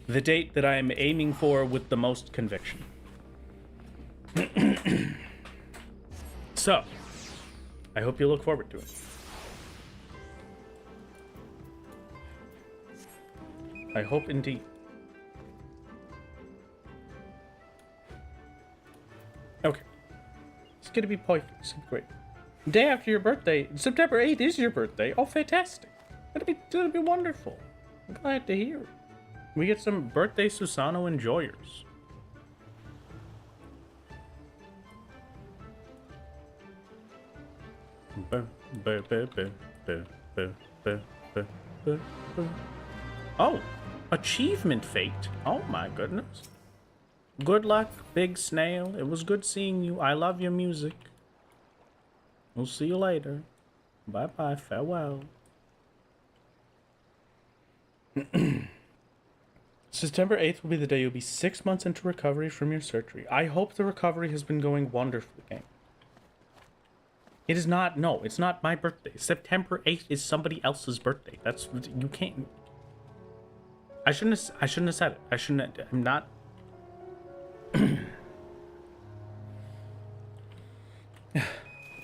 the date that I am aiming for with the most conviction. So, I hope you look forward to it. I hope indeed. Okay. It's gonna be perfect. It's great. Day after your birthday, September 8th is your birthday. Oh, fantastic. That'll be wonderful. I'm glad to hear it. We get some birthday Susano enjoyers. Oh, achievement fate. Oh my goodness. Good luck, big snail. It was good seeing you. I love your music. We'll see you later. Bye-bye. Farewell. September 8th will be the day you'll be 6 months into recovery from your surgery. I hope the recovery has been going wonderfully, gang. It is not, no, it's not my birthday. September 8th is somebody else's birthday. That's, you can't. I shouldn't have said it. I shouldn't have, I'm not.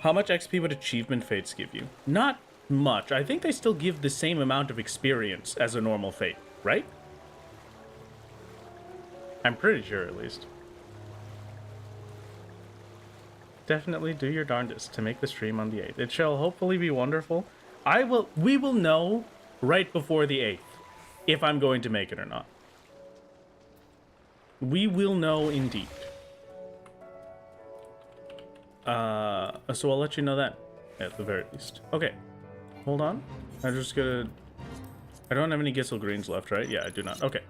How much XP would achievement fates give you? Not much. I think they still give the same amount of experience as a normal fate, right? I'm pretty sure, at least. Definitely do your darndest to make the stream on the 8th. It shall hopefully be wonderful. We will know right before the 8th if I'm going to make it or not. We will know indeed. So I'll let you know that at the very least. Okay, hold on. I'm just gonna. I don't have any Gissel greens left, right? Yeah, I do not. Okay.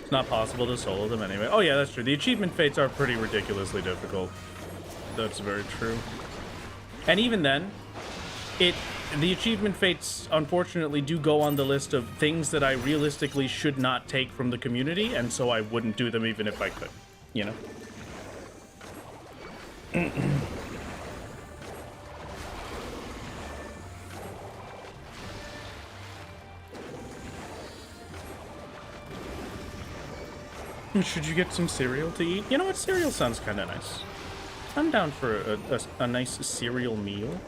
It's not possible to solo them anyway. Oh yeah, that's true. The achievement fates are pretty ridiculously difficult. That's very true. And even then, the achievement fates unfortunately do go on the list of things that I realistically should not take from the community, and so I wouldn't do them even if I could, you know? Should you get some cereal to eat? You know what? Cereal sounds kind of nice. I'm down for a nice cereal meal.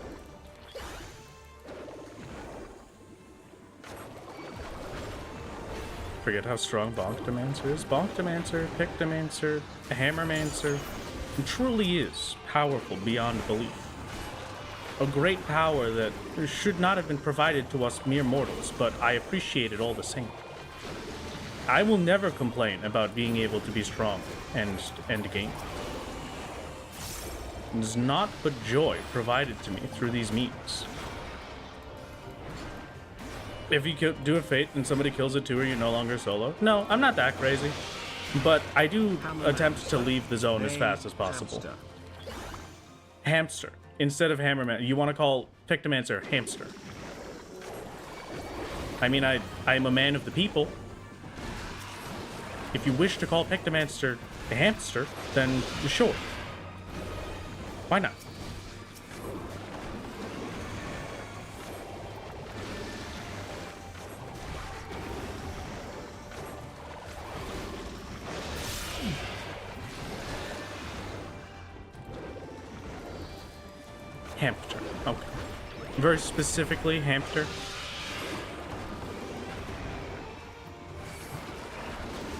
Forget how strong Bonktomancer is. Bonktomancer, Pictomancer, Hammermancer, it truly is powerful beyond belief. A great power that should not have been provided to us mere mortals, but I appreciate it all the same. I will never complain about being able to be strong and game. It is not but joy provided to me through these means. If you do a fate and somebody kills it too, are you no longer solo? No, I'm not that crazy. But I do attempt to leave the zone as fast as possible. Hamster. Instead of Hammerman. You want to call Pictomancer Hamster. I mean, I'm a man of the people. If you wish to call Pictomancer a hamster, then sure. Why not? Hamster. Okay. Very specifically, hamster.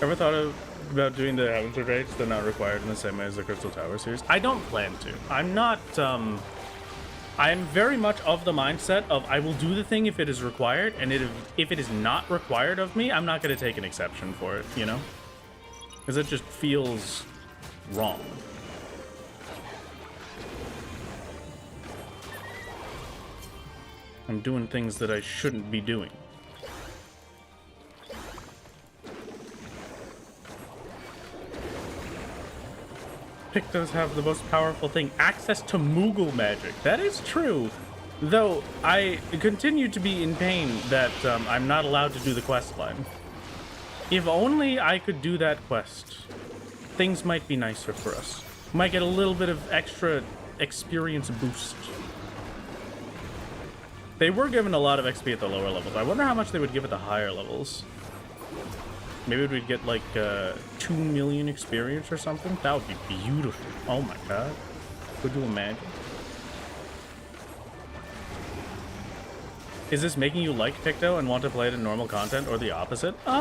Ever thought about doing the Heavens raids? They're not required in the same way as the Crystal Tower series. I don't plan to. I'm not, I'm very much of the mindset of I will do the thing if it is required, and if it is not required of me, I'm not going to take an exception for it, you know? Because it just feels wrong. I'm doing things that I shouldn't be doing. Pictos have the most powerful thing, access to Moogle magic. That is true. Though, I continue to be in pain that I'm not allowed to do the quest line. If only I could do that quest, things might be nicer for us. Might get a little bit of extra experience boost. They were given a lot of XP at the lower levels. I wonder how much they would give at the higher levels. Maybe we'd get like 2 million experience or something. That would be beautiful. Oh my god. Could you imagine? Is this making you like Picto and want to play it in normal content, or the opposite? I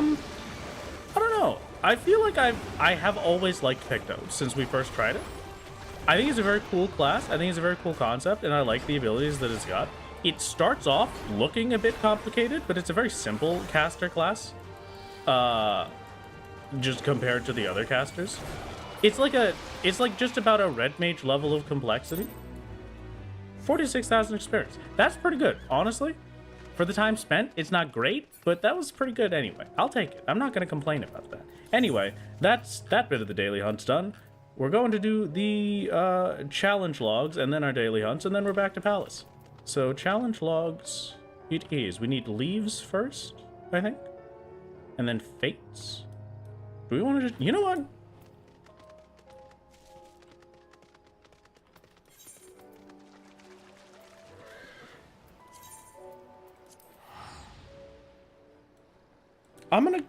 don't know. I feel like I have always liked Picto since we first tried it. I think it's a very cool class. I think it's a very cool concept, and I like the abilities that it's got. It starts off looking a bit complicated, but it's a very simple caster class. Just compared to the other casters. It's like just about a red mage level of complexity. 46,000 experience. That's pretty good, honestly. For the time spent, it's not great, but that was pretty good anyway. I'll take it. I'm not going to complain about that. Anyway, that's that bit of the daily hunt's done. We're going to do the challenge logs and then our daily hunts, and then we're back to Palace. So challenge logs it is. We need leaves first, I think. And then fates. Do we want to just... You know what? I'm gonna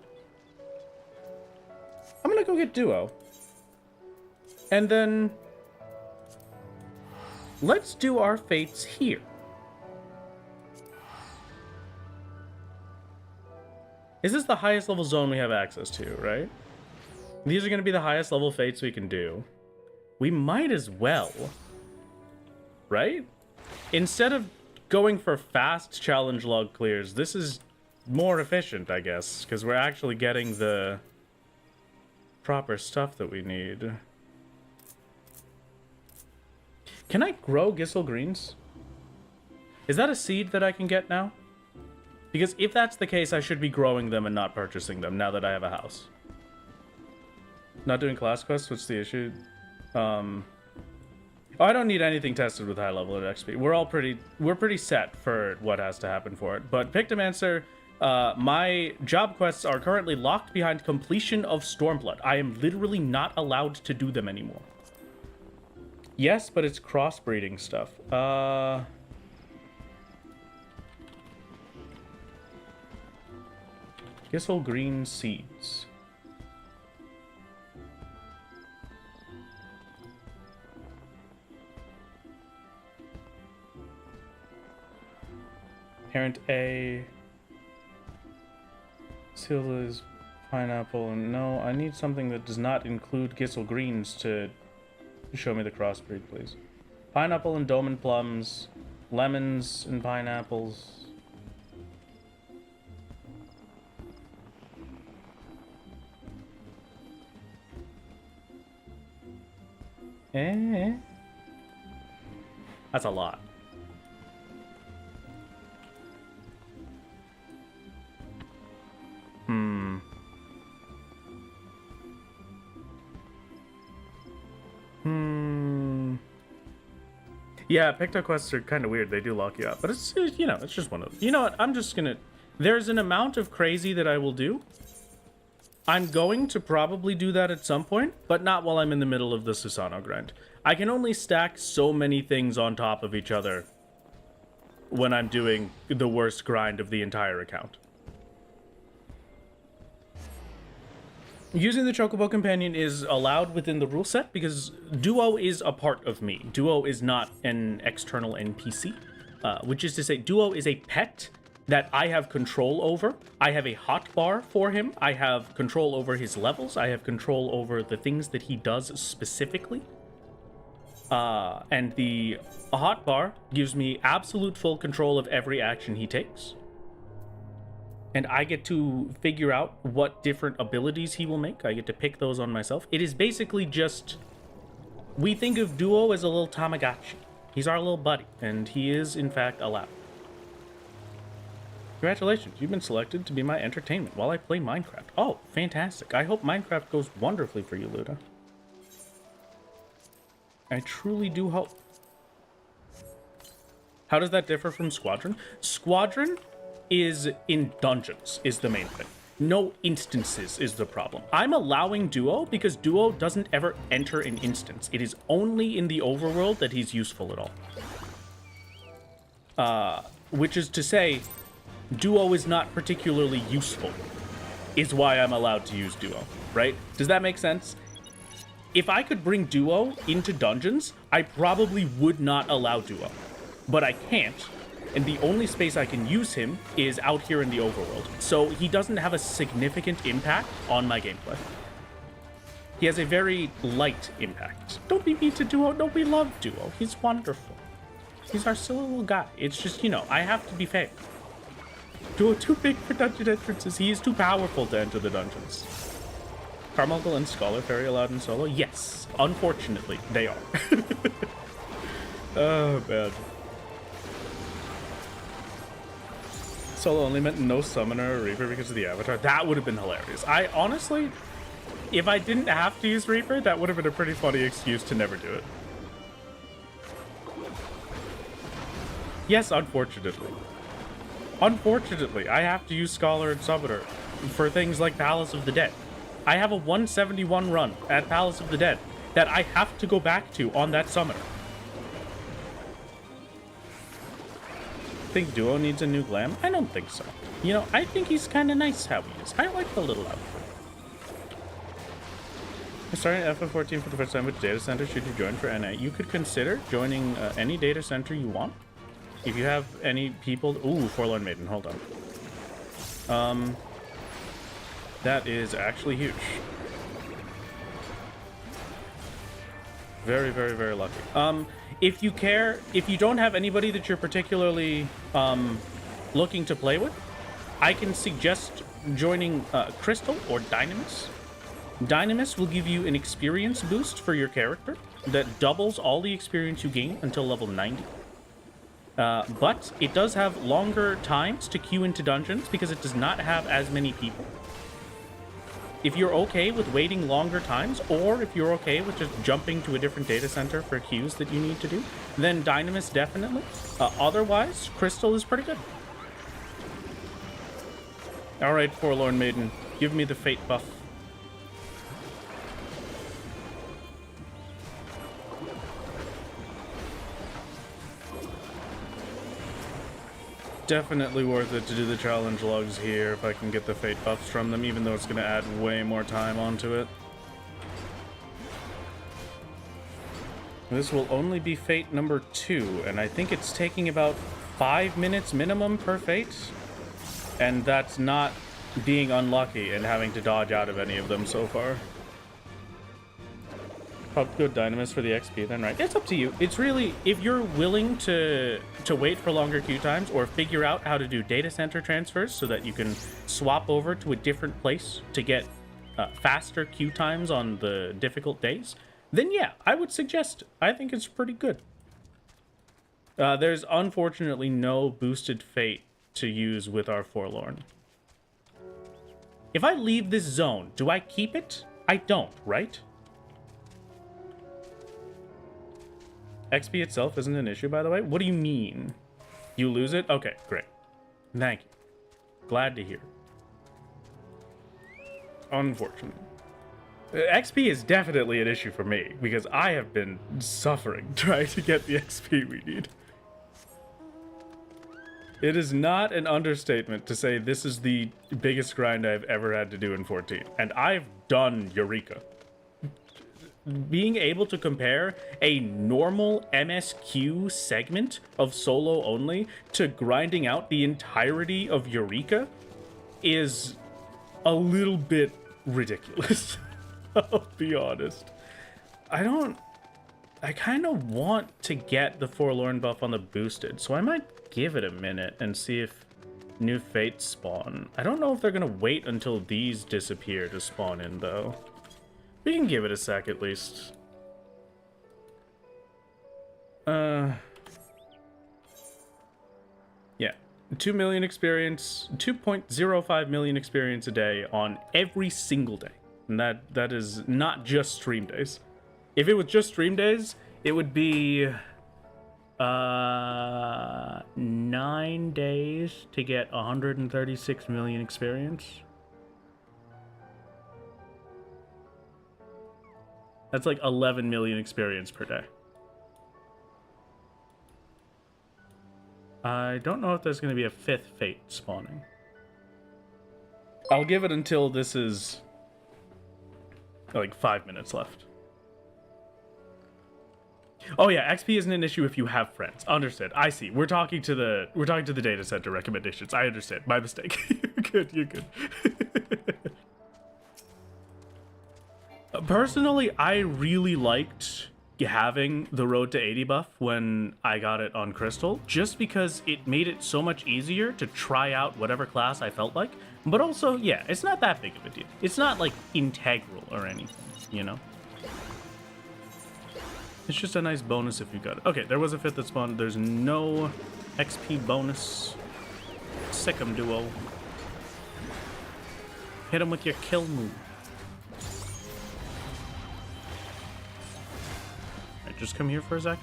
go get Duo. And then let's do our fates here. Is this the highest level zone we have access to, right? These are going to be the highest level fates we can do. We might as well, right? Instead of going for fast challenge log clears, this is more efficient, I guess, because we're actually getting the proper stuff that we need. Can I grow Gissel Greens? Is that a seed that I can get now? Because if that's the case, I should be growing them and not purchasing them now that I have a house. Not doing class quests? What's the issue? Oh, I don't need anything tested with high level of XP. We're pretty set for what has to happen for it. But Pictomancer, my job quests are currently locked behind completion of Stormblood. I am literally not allowed to do them anymore. Yes, but it's crossbreeding stuff. Gissel Green seeds. Parent A. Seal is pineapple. No, I need something that does not include Gissel Greens to show me the crossbreed, please. Pineapple and Doman plums. Lemons and pineapples. That's a lot. Yeah, Picto quests are kind of weird. They do lock you up, but it's, you know, it's just one of them. You know what? I'm just gonna... There's an amount of crazy that I will do. I'm going to probably do that at some point, but not while I'm in the middle of the Susano grind. I can only stack so many things on top of each other when I'm doing the worst grind of the entire account. Using the Chocobo Companion is allowed within the rule set because Duo is a part of me. Duo is not an external NPC, which is to say Duo is a pet that I have control over. I have a hotbar for him. I have control over his levels. I have control over the things that he does specifically. And the hotbar gives me absolute full control of every action he takes. And I get to figure out what different abilities he will make. I get to pick those on myself. It is basically just... We think of Duo as a little Tamagotchi. He's our little buddy, and he is, in fact, allowed. Congratulations, you've been selected to be my entertainment while I play Minecraft. Oh, fantastic. I hope Minecraft goes wonderfully for you, Luda. I truly do hope. How does that differ from Squadron? Squadron is in dungeons, is the main thing. No instances is the problem. I'm allowing Duo because Duo doesn't ever enter an instance. It is only in the overworld that he's useful at all. Which is to say, Duo is not particularly useful, is why I'm allowed to use Duo, right? Does that make sense? If I could bring Duo into dungeons, I probably would not allow Duo. But I can't, and the only space I can use him is out here in the overworld. So he doesn't have a significant impact on my gameplay. He has a very light impact. Don't be mean to Duo. No, we love Duo. He's wonderful. He's our silly little guy. It's just, you know, I have to be fair. Duo too big for dungeon entrances. He is too powerful to enter the dungeons. Carmuncle and Scholar Fairy allowed in solo? Yes. Unfortunately, they are. Oh, man. Solo only meant no summoner or reaper because of the avatar. That would have been hilarious. I honestly, if I didn't have to use reaper, that would have been a pretty funny excuse to never do it. Yes, unfortunately. Unfortunately, I have to use Scholar and Summoner for things like Palace of the Dead. I have a 171 run at Palace of the Dead that I have to go back to on that Summoner. Think Duo needs a new glam? I don't think so. You know, I think he's kind of nice how he is. I like the little outfit. Starting FF14 for the first time, which data center should you join for NA? You could consider joining any data center you want. If you have any people... Ooh, Forlorn Maiden, hold on. That is actually huge. Very, very, very lucky. If you care, if you don't have anybody that you're particularly looking to play with, I can suggest joining Crystal or Dynamis. Dynamis will give you an experience boost for your character that doubles all the experience you gain until level 90. But it does have longer times to queue into dungeons because it does not have as many people. If you're okay with waiting longer times, or if you're okay with just jumping to a different data center for queues that you need to do, then Dynamis definitely. Otherwise, Crystal is pretty good. Alright, Forlorn Maiden, give me the Fate buff. Definitely worth it to do the challenge logs here if I can get the Fate buffs from them, even though it's going to add way more time onto it. This will only be Fate number 2, and I think it's taking about 5 minutes minimum per Fate. And that's not being unlucky and having to dodge out of any of them so far. Probably go Dynamis for the XP then, right? It's up to you. It's really, if you're willing to wait for longer queue times or figure out how to do data center transfers so that you can swap over to a different place to get faster queue times on the difficult days, then yeah, I would suggest it. I think it's pretty good. There's unfortunately no boosted Fate to use with our Forlorn. If I leave this zone, do I keep it? I don't, right? XP itself isn't an issue, by the way. What do you mean? You lose it? Okay, great. Thank you. Glad to hear. Unfortunate. XP is definitely an issue for me, because I have been suffering trying to get the XP we need. It is not an understatement to say this is the biggest grind I've ever had to do in 14. And I've done Eureka. Being able to compare a normal MSQ segment of solo only to grinding out the entirety of Eureka is a little bit ridiculous. I'll be honest. I kind of want to get the Forlorn buff on the boosted, so I might give it a minute and see if new fates spawn. I don't know if they're gonna wait until these disappear to spawn in, though. We can give it a sec at least. Yeah. 2 million experience, 2.05 million experience a day on every single day. And that is not just stream days. If it was just stream days, it would be 9 days to get 136 million experience. That's like 11 million experience per day. I don't know if there's going to be a 5th fate spawning. I'll give it until this is like 5 minutes left. Oh yeah, XP isn't an issue if you have friends. Understood. I see. We're talking to the data center recommendations. I understand. My mistake. You're good. Personally, I really liked having the Road to 80 buff when I got it on Crystal, just because it made it so much easier to try out whatever class I felt like. But also, yeah, it's not that big of a deal. It's not like integral or anything, you know? It's just a nice bonus if you got it. Okay, there was a 5th that spawned. There's no XP bonus. Sick 'em, duo. Hit him with your kill move. Alright, just come here for a sec.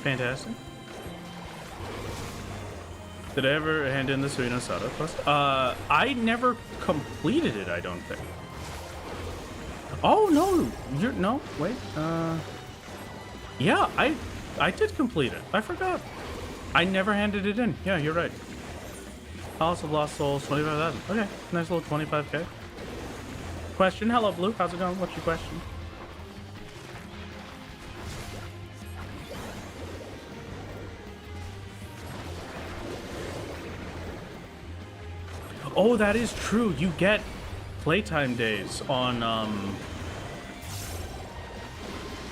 Fantastic. Did I ever hand in the Suino Sada quest? I never completed it, I don't think. Oh, no. No, wait. Yeah, I did complete it. I forgot. I never handed it in. Yeah, you're right. Palace of Lost Souls, 25,000. Okay, nice little 25k. Question. Hello, Blue. How's it going? What's your question? Oh, that is true. You get playtime days on,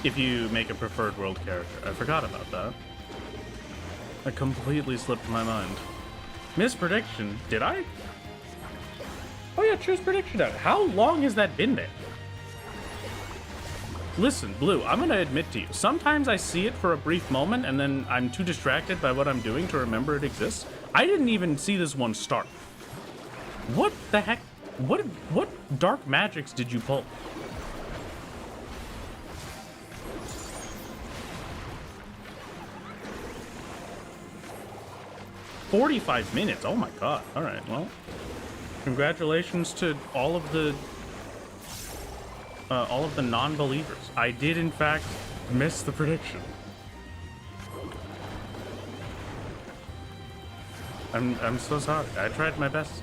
if you make a preferred world character. I forgot about that. That completely slipped my mind. Misprediction. Did I? Oh yeah, choose prediction out. How long has that been there? Listen, Blue, I'm gonna admit to you, sometimes I see it for a brief moment and then I'm too distracted by what I'm doing to remember it exists. I didn't even see this one start. What the heck? What dark magics did you pull? $45 minutes. Oh my god. All right. Well, congratulations to all of the non-believers. I did in fact miss the prediction. I'm so sorry. I tried my best.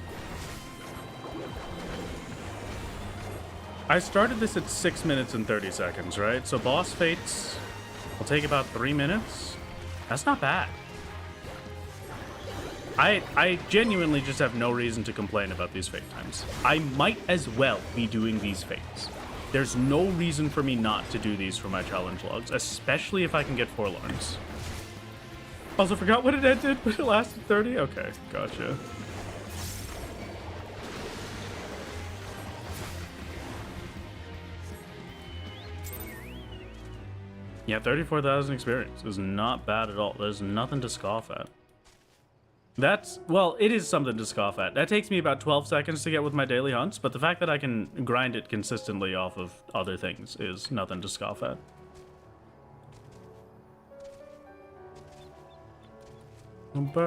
I started this at 6 minutes and 30 seconds, right? So boss fates will take about 3 minutes. That's not bad. I genuinely just have no reason to complain about these fate times. I might as well be doing these fates. There's no reason for me not to do these for my challenge logs, especially if I can get forlorns. Also forgot what it ended, but it lasted 30? Okay, gotcha. Yeah, 34,000 experience is not bad at all. There's nothing to scoff at. That's, well, it is something to scoff at. That takes me about 12 seconds to get with my daily hunts, but the fact that I can grind it consistently off of other things is nothing to scoff at. What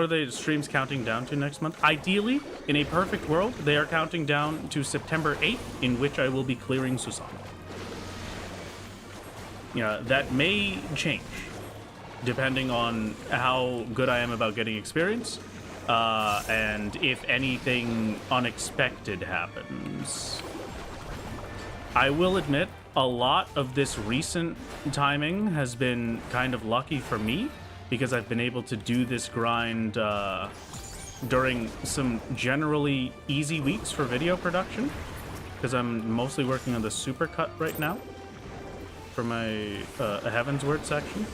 are the streams counting down to next month? Ideally, in a perfect world, they are counting down to September 8th, in which I will be clearing Susano. Yeah, that may change, depending on how good I am about getting experience, and if anything unexpected happens. I will admit, a lot of this recent timing has been kind of lucky for me, because I've been able to do this grind during some generally easy weeks for video production, because I'm mostly working on the supercut right now for my Heaven's Word section.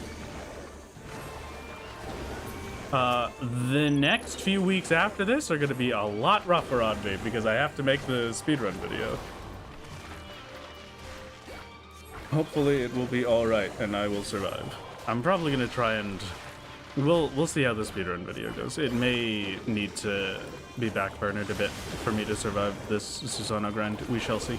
The next few weeks after this are going to be a lot rougher on me, because I have to make the speedrun video. Hopefully it will be alright and I will survive. I'm probably going to try and... We'll see how the speedrun video goes. It may need to be backburnered a bit for me to survive this Susano grind. We shall see.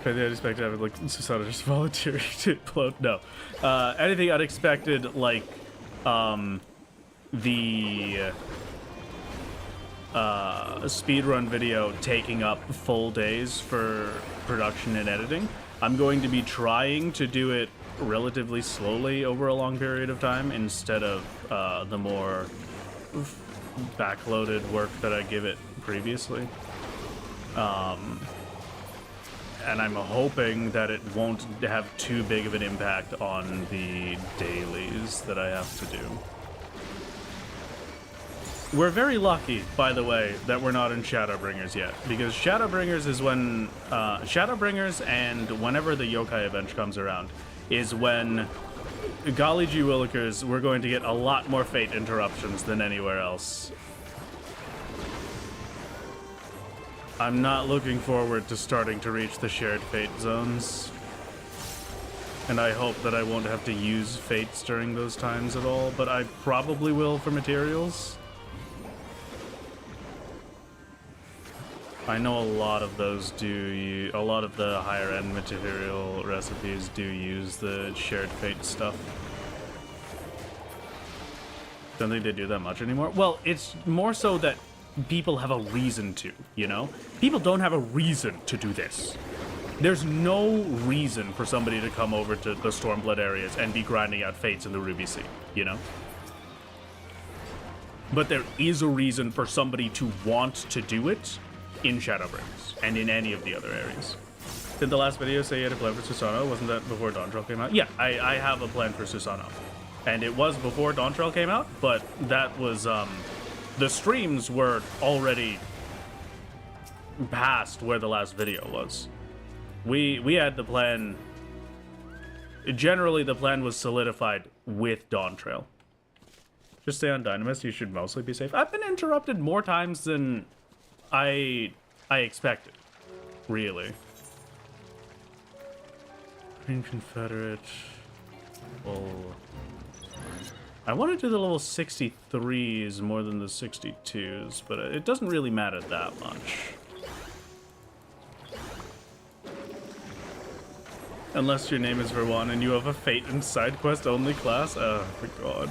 I didn't expect to have it like Susano just volunteering to upload. No. Anything unexpected like the speedrun video taking up full days for production and editing. I'm going to be trying to do it relatively slowly over a long period of time instead of the more backloaded work that I give it previously. And I'm hoping that it won't have too big of an impact on the dailies that I have to do. We're very lucky, by the way, that we're not in Shadowbringers yet, because Shadowbringers is when Shadowbringers and whenever the yokai event comes around is when, golly gee willikers, we're going to get a lot more fate interruptions than anywhere else. I'm not looking forward to starting to reach the shared fate zones. And I hope that I won't have to use fates during those times at all, but I probably will for materials. I know a lot of those a lot of the higher end material recipes do use the shared fate stuff. Don't think they do that much anymore. Well, it's more so that people have a reason to, you know? People don't have a reason to do this. There's no reason for somebody to come over to the Stormblood areas and be grinding out fates in the Ruby Sea, you know? But there is a reason for somebody to want to do it in Shadowbringers and in any of the other areas. Did the last video say you had a plan for Susano? Wasn't that before Dawntrail came out? Yeah, I have a plan for Susano. And it was before Dawntrail came out, but that was, the streams were already past where the last video was. We had the plan, generally the plan was solidified with Dawntrail. Just stay on Dynamis, you should mostly be safe. I've been interrupted more times than I expected, really. Green Confederate. Well, I want to do the level 63s more than the 62s, but it doesn't really matter that much. Unless your name is Verwan and you have a Fate and side quest only class. Oh my god,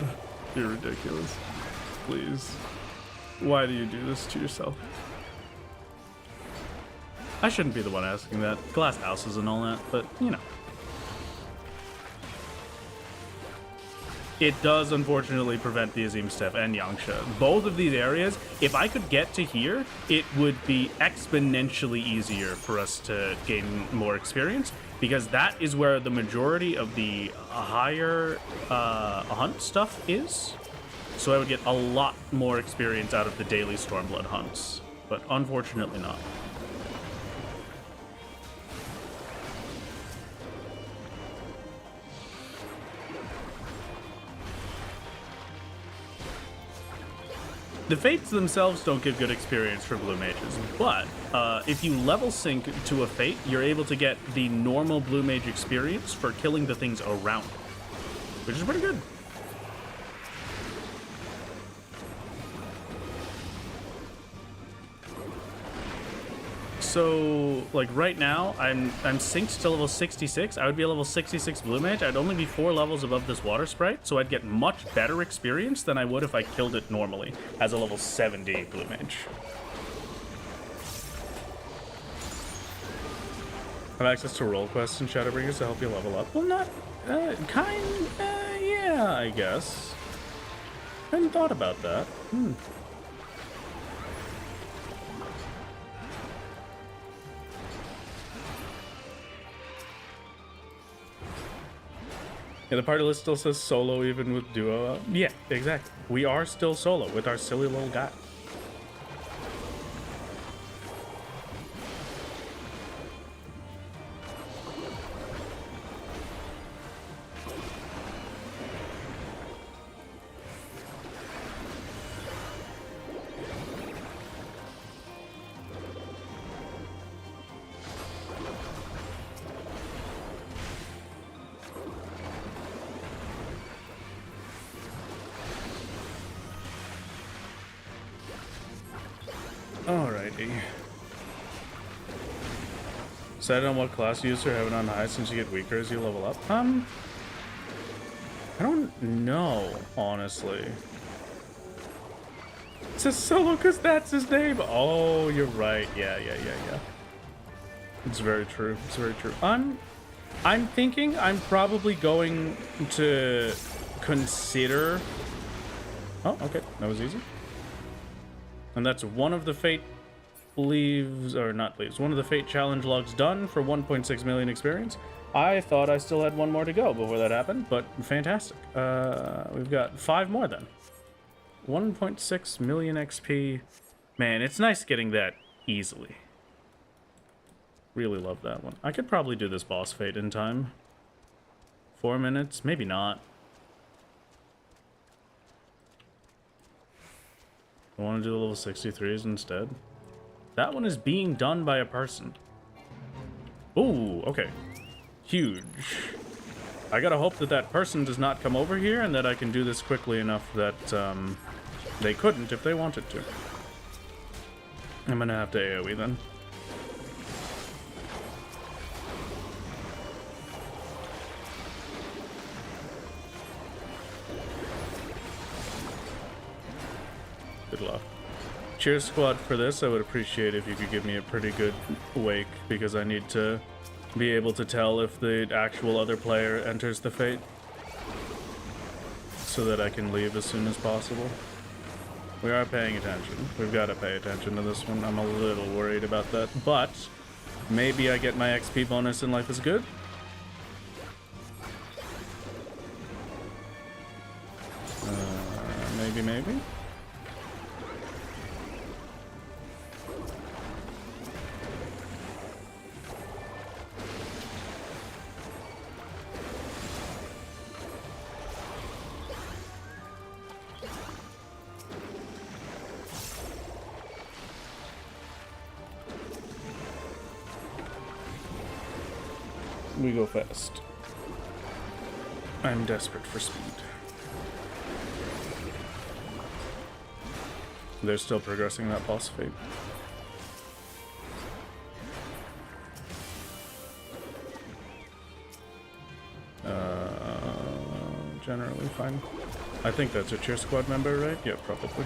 you're ridiculous. Please. Why do you do this to yourself? I shouldn't be the one asking that. Glass houses and all that, but, you know. It does, unfortunately, prevent the Azim Steppe and Yangsha. Both of these areas, if I could get to here, it would be exponentially easier for us to gain more experience, because that is where the majority of the higher hunt stuff is. So I would get a lot more experience out of the daily Stormblood hunts, but unfortunately not. The Fates themselves don't give good experience for Blue Mages, but if you level sync to a Fate, you're able to get the normal Blue Mage experience for killing the things around it, which is pretty good. So, like right now, I'm synced to level 66. I would be a level 66 Blue Mage. I'd only be 4 levels above this Water Sprite, so I'd get much better experience than I would if I killed it normally as a level 70 Blue Mage. Have access to role quests and Shadowbringers to help you level up? Well, not, yeah, I guess. Hadn't thought about that. Yeah, the party list still says solo even with duo. Yeah, exactly. We are still solo with our silly little guy. Alrighty. Decide on what class you use or have it on high since you get weaker as you level up. I don't know, honestly. It says solo because that's his name. Oh, you're right. Yeah. It's very true. It's very true. I'm thinking I'm probably going to consider. Oh, okay. That was easy. And that's one of the Fate leaves, or not leaves, one of the Fate challenge logs done for 1.6 million experience. I thought I still had one more to go before that happened, but fantastic. We've got 5 more then. 1.6 million XP. Man, it's nice getting that easily. Really love that one. I could probably do this boss Fate in time. 4 minutes, maybe not. I want to do the level 63s instead. That one is being done by a person. Ooh, okay. Huge. I gotta hope that that person does not come over here and that I can do this quickly enough that they couldn't if they wanted to. I'm gonna have to AoE then. Good luck. Cheers, squad, for this. I would appreciate if you could give me a pretty good wake, because I need to be able to tell if the actual other player enters the fate, so that I can leave as soon as possible. We are paying attention. We've got to pay attention to this one. I'm a little worried about that, but maybe I get my XP bonus and life is good. Maybe. We go fast. I'm desperate for speed. They're still progressing that boss fate. Generally fine. I think that's a cheer squad member, right? Yeah, probably.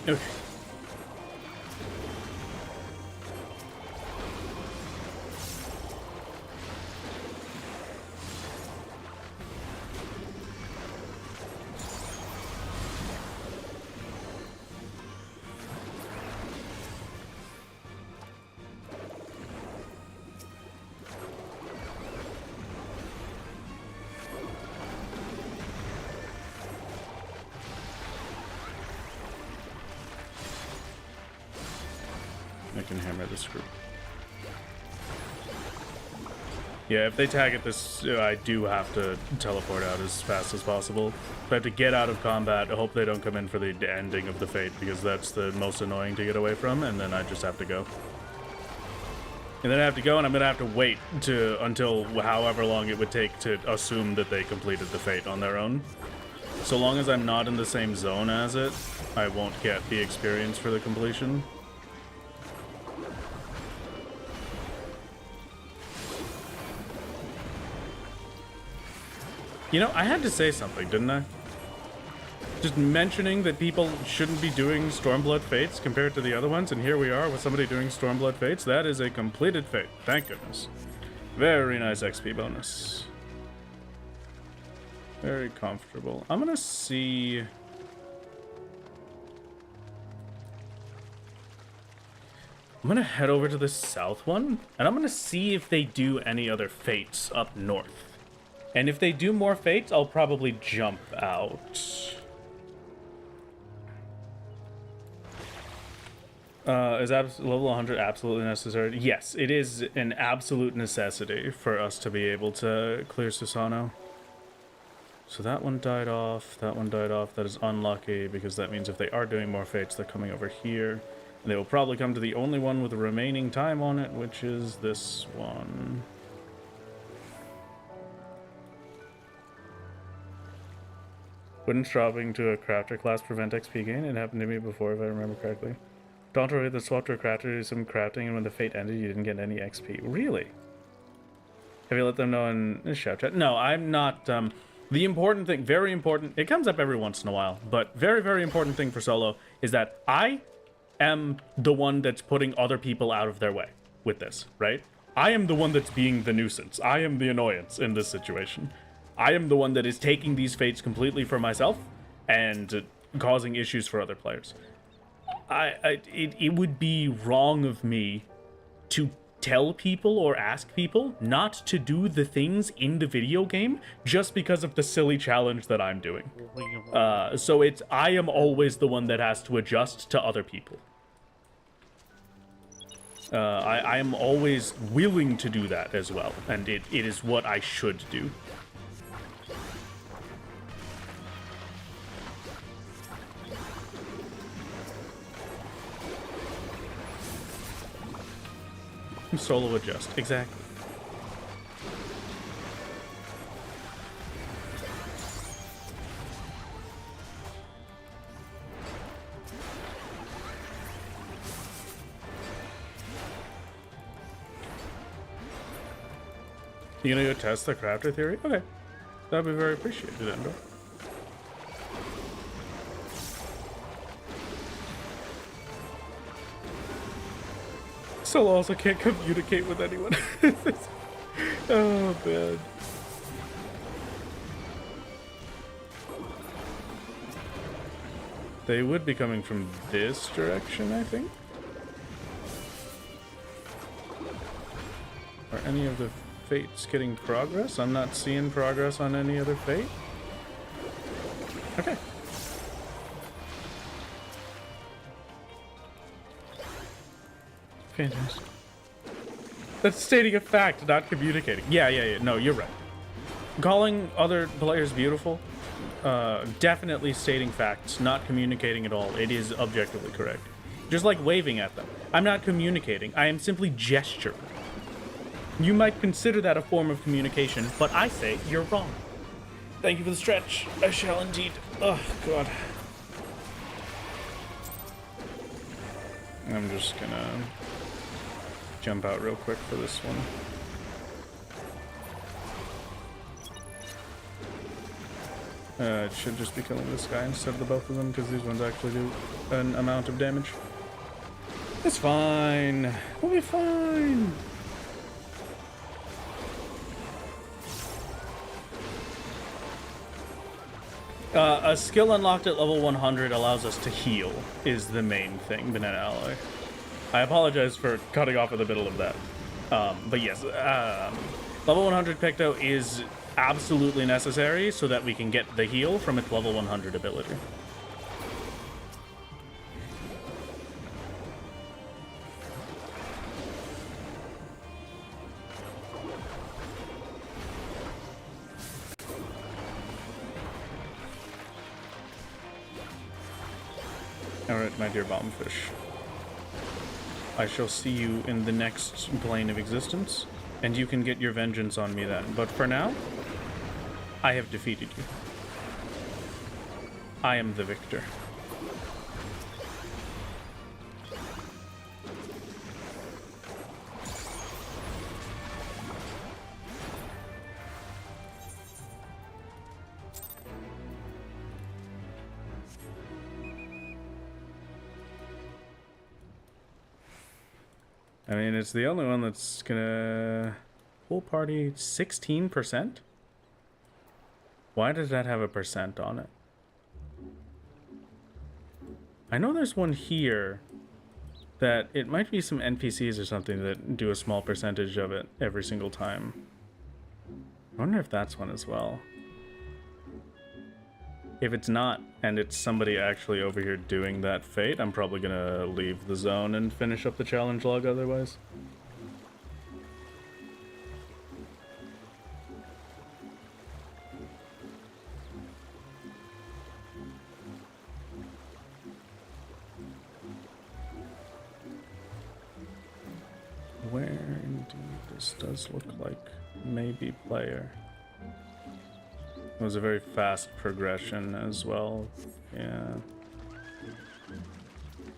Okay. I can hammer this group. Yeah, if they tag at this, I do have to teleport out as fast as possible. If I have to get out of combat, I hope they don't come in for the ending of the fate, because that's the most annoying to get away from, and then I just have to go. And then I have to go, and I'm going to have to wait until however long it would take to assume that they completed the fate on their own. So long as I'm not in the same zone as it, I won't get the experience for the completion. You know, I had to say something, didn't I? Just mentioning that people shouldn't be doing Stormblood Fates compared to the other ones, and here we are with somebody doing Stormblood Fates. That is a completed fate. Thank goodness. Very nice XP bonus. Very comfortable. I'm gonna see... I'm gonna head over to the south one, and I'm gonna see if they do any other fates up north. And if they do more fates, I'll probably jump out. Is level 100 absolutely necessary? Yes, it is an absolute necessity for us to be able to clear Susano. So that one died off, that one died off. That is unlucky, because that means if they are doing more fates, they're coming over here. And they will probably come to the only one with remaining time on it, which is this one. Wouldn't dropping to a crafter class prevent XP gain? It happened to me before, if I remember correctly. Don't worry, the swap to a crafter to do some crafting, and when the fate ended, you didn't get any XP. Really? Have you let them know in shout chat? No, I'm not. The important thing, very important, it comes up every once in a while, but very, very important thing for solo is that I am the one that's putting other people out of their way with this, right? I am the one that's being the nuisance. I am the annoyance in this situation. I am the one that is taking these fates completely for myself and causing issues for other players. It would be wrong of me to tell people or ask people not to do the things in the video game just because of the silly challenge that I'm doing. So I am always the one that has to adjust to other people. I am always willing to do that as well, and it is what I should do. Solo adjust, exactly. You gonna go test the crafter theory? Okay. That'd be very appreciated, Endo. Solo also can't communicate with anyone. Oh, man. They would be coming from this direction, I think. Are any of the fates getting progress? I'm not seeing progress on any other fate. Okay. Fantastic. That's stating a fact, not communicating. Yeah. No, you're right. Calling other players beautiful, definitely stating facts, not communicating at all. It is objectively correct. Just like waving at them. I'm not communicating. I am simply gesturing. You might consider that a form of communication, but I say you're wrong. Thank you for the stretch. I shall indeed. Oh, God. I'm just gonna jump out real quick for this one. It should just be killing this guy instead of the both of them, because these ones actually do an amount of damage. It's fine. We'll be fine. A skill unlocked at level 100 allows us to heal, is the main thing, Banana Ally. I apologize for cutting off in the middle of that. But yes, level 100 Picto is absolutely necessary so that we can get the heal from its level 100 ability. Alright, my dear bombfish. I shall see you in the next plane of existence, and you can get your vengeance on me then. But for now, I have defeated you. I am the victor. I mean, it's the only one that's gonna... Full party 16%? Why does that have a percent on it? I know there's one here that it might be some NPCs or something that do a small percentage of it every single time. I wonder if that's one as well. If it's not, and it's somebody actually over here doing that fate, I'm probably gonna leave the zone and finish up the challenge log otherwise. Where indeed this does look like maybe player. It was a very fast progression as well. Yeah.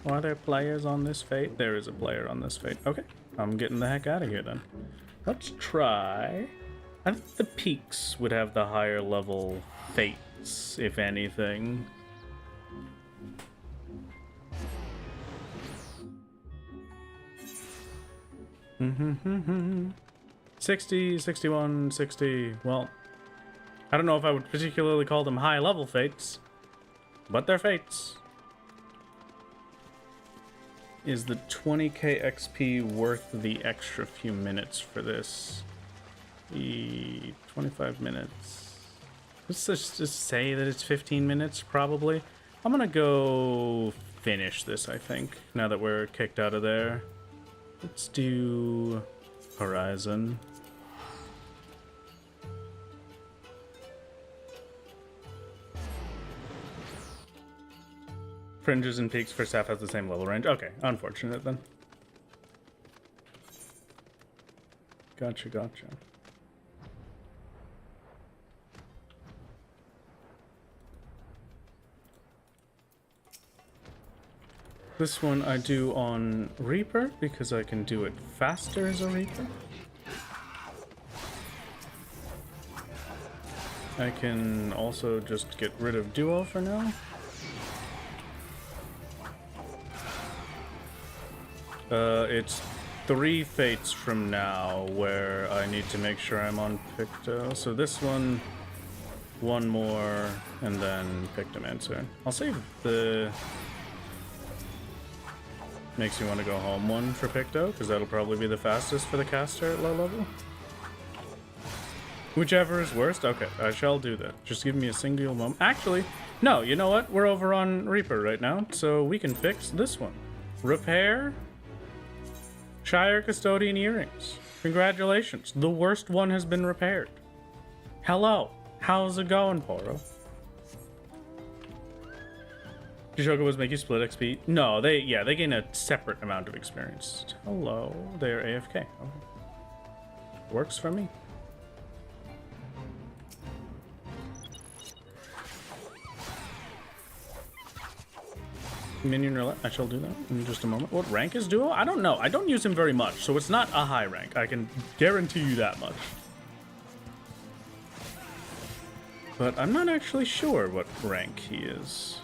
Are there players on this fate? There is a player on this fate. Okay, I'm getting the heck out of here then. Let's try. I think the peaks would have the higher level fates, if anything. Mm-hmm. 60, 61, 60. Well, I don't know if I would particularly call them high-level fates, but they're fates. Is the 20k XP worth the extra few minutes for this? 25 minutes. Let's just say that it's 15 minutes, probably. I'm gonna go finish this, I think, now that we're kicked out of there. Let's do Horizon. Fringes and peaks for staff has the same level range. Okay, unfortunate then. Gotcha, gotcha. This one I do on Reaper because I can do it faster as a Reaper. I can also just get rid of Duo for now. It's 3 fates from now where I need to make sure I'm on Picto. So this one more, and then Pictomancer. I'll save the makes you want to go home one for Picto, because that'll probably be the fastest for the caster at low level. Whichever is worst. Okay, I shall do that. Just give me a single moment. Actually, no, you know what? We're over on Reaper right now, so we can fix this one. Repair Shire Custodian Earrings. Congratulations. The worst one has been repaired. Hello. How's it going, Poro? Do Chocobos make you split XP? No, they gain a separate amount of experience. Hello. They're AFK. Okay. Works for me. Minion roulette, I shall do that in just a moment. What rank is Duo? I don't know. I don't use him very much, so it's not a high rank. I can guarantee you that much. But I'm not actually sure what rank he is.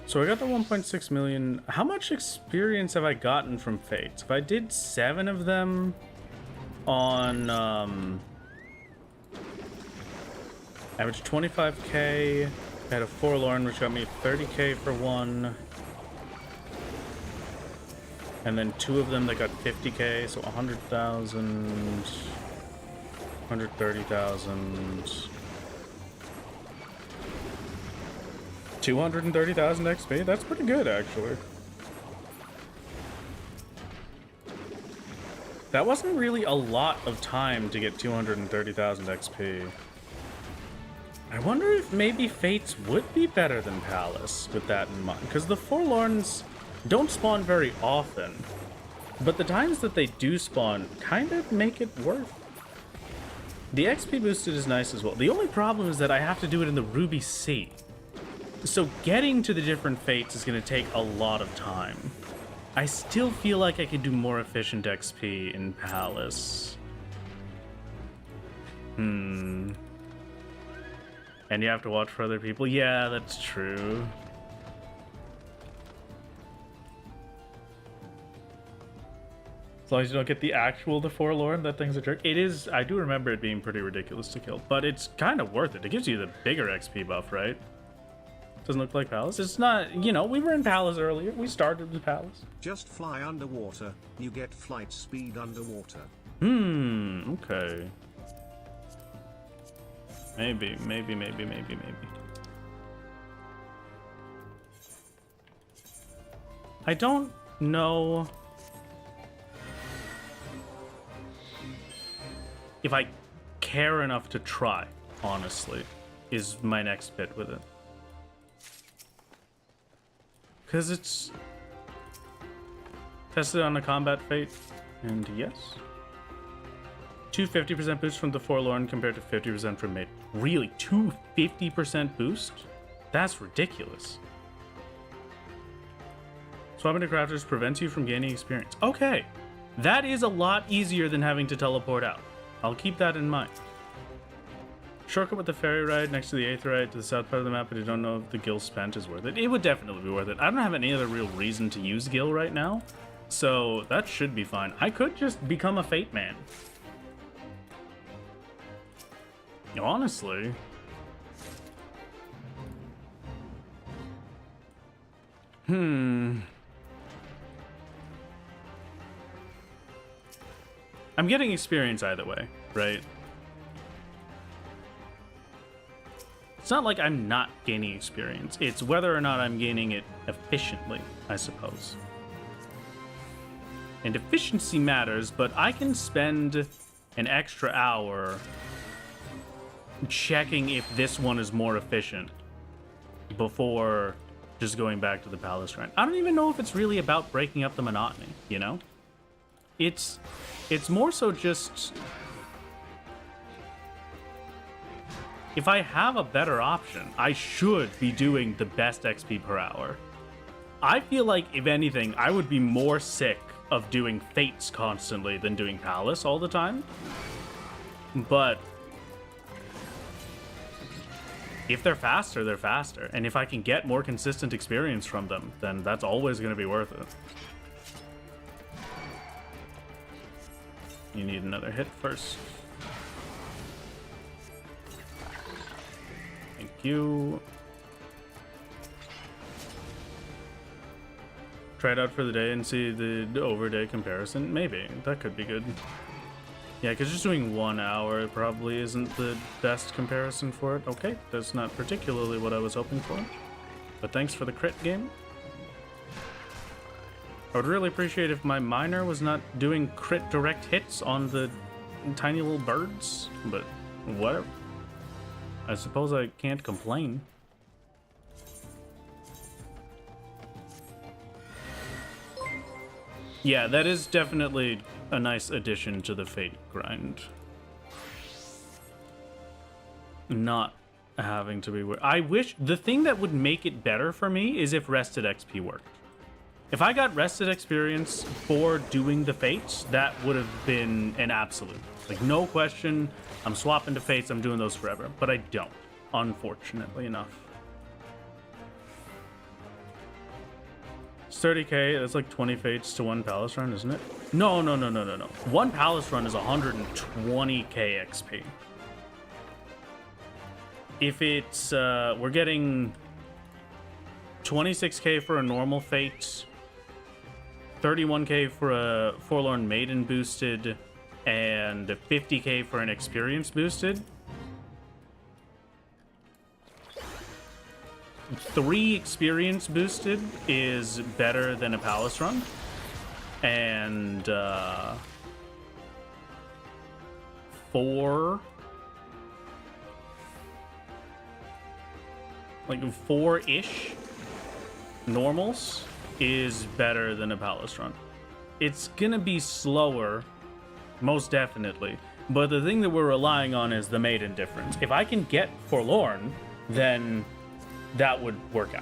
So I got the 1.6 million. How much experience have I gotten from Fates? If I did 7 of them on average 25k, I had a Forlorn which got me 30k for one, and then 2 of them that got 50k, so 100,000, 130,000. 230,000 XP? That's pretty good, actually. That wasn't really a lot of time to get 230,000 XP. I wonder if maybe Fates would be better than Palace with that in mind, because the Forlorns don't spawn very often, but the times that they do spawn kind of make it worth. The XP boosted is nice as well. The only problem is that I have to do it in the Ruby Sea. So getting to the different fates is going to take a lot of time. I still feel like I could do more efficient XP in Palace. And you have to watch for other people? Yeah, that's true. As long as you don't get the actual the Forlorn, that thing's a jerk. It is, I do remember it being pretty ridiculous to kill, but it's kind of worth it. It gives you the bigger XP buff, right? Doesn't look like Palace. It's not, you know, we were in Palace earlier. We started with Palace. Just fly underwater. You get flight speed underwater. Okay. Maybe. I don't know if I care enough to try, honestly, is my next bit with it. Because it's tested on a combat fate, and yes. 250% boost from the Forlorn compared to 50% from Mate. Really? 250% boost? That's ridiculous. Swapping to crafters prevents you from gaining experience. Okay, that is a lot easier than having to teleport out. I'll keep that in mind. Shortcut with the ferry ride next to the Aetheryte to the south part of the map, but I don't know if the Gil spent is worth it. It would definitely be worth it. I don't have any other real reason to use Gil right now, so that should be fine. I could just become a Fate Man. Honestly. I'm getting experience either way, right? It's not like I'm not gaining experience. It's whether or not I'm gaining it efficiently, I suppose. And efficiency matters, but I can spend an extra hour checking if this one is more efficient before just going back to the palace shrine. I don't even know if it's really about breaking up the monotony, you know? It's more so just if I have a better option, I should be doing the best XP per hour. I feel like, if anything, I would be more sick of doing Fates constantly than doing Palace all the time. But if they're faster, they're faster. And if I can get more consistent experience from them, then that's always going to be worth it. You need another hit first. Thank you. Try it out for the day and see the overday comparison. Maybe. That could be good. Yeah, because just doing 1 hour probably isn't the best comparison for it. Okay, that's not particularly what I was hoping for. But thanks for the crit game. I would really appreciate if my miner was not doing crit direct hits on the tiny little birds. But whatever. I suppose I can't complain. Yeah, that is definitely a nice addition to the Fate grind. Not having to be... I wish... The thing that would make it better for me is if rested XP worked. If I got rested experience for doing the Fates, that would have been an absolute. Like, no question, I'm swapping to Fates, I'm doing those forever. But I don't, unfortunately enough. 30k, that's like 20 Fates to 1 Palace run, isn't it? No. 1 Palace run is 120k XP. If it's, we're getting 26k for a normal Fate, 31k for a Forlorn Maiden boosted, and 50k for an Experience boosted. 3 experience boosted is better than a palace run, and 4-ish normals is better than a palace run. It's gonna be slower, most definitely, but the thing that we're relying on is the maiden difference. If I can get Forlorn, then that would work out.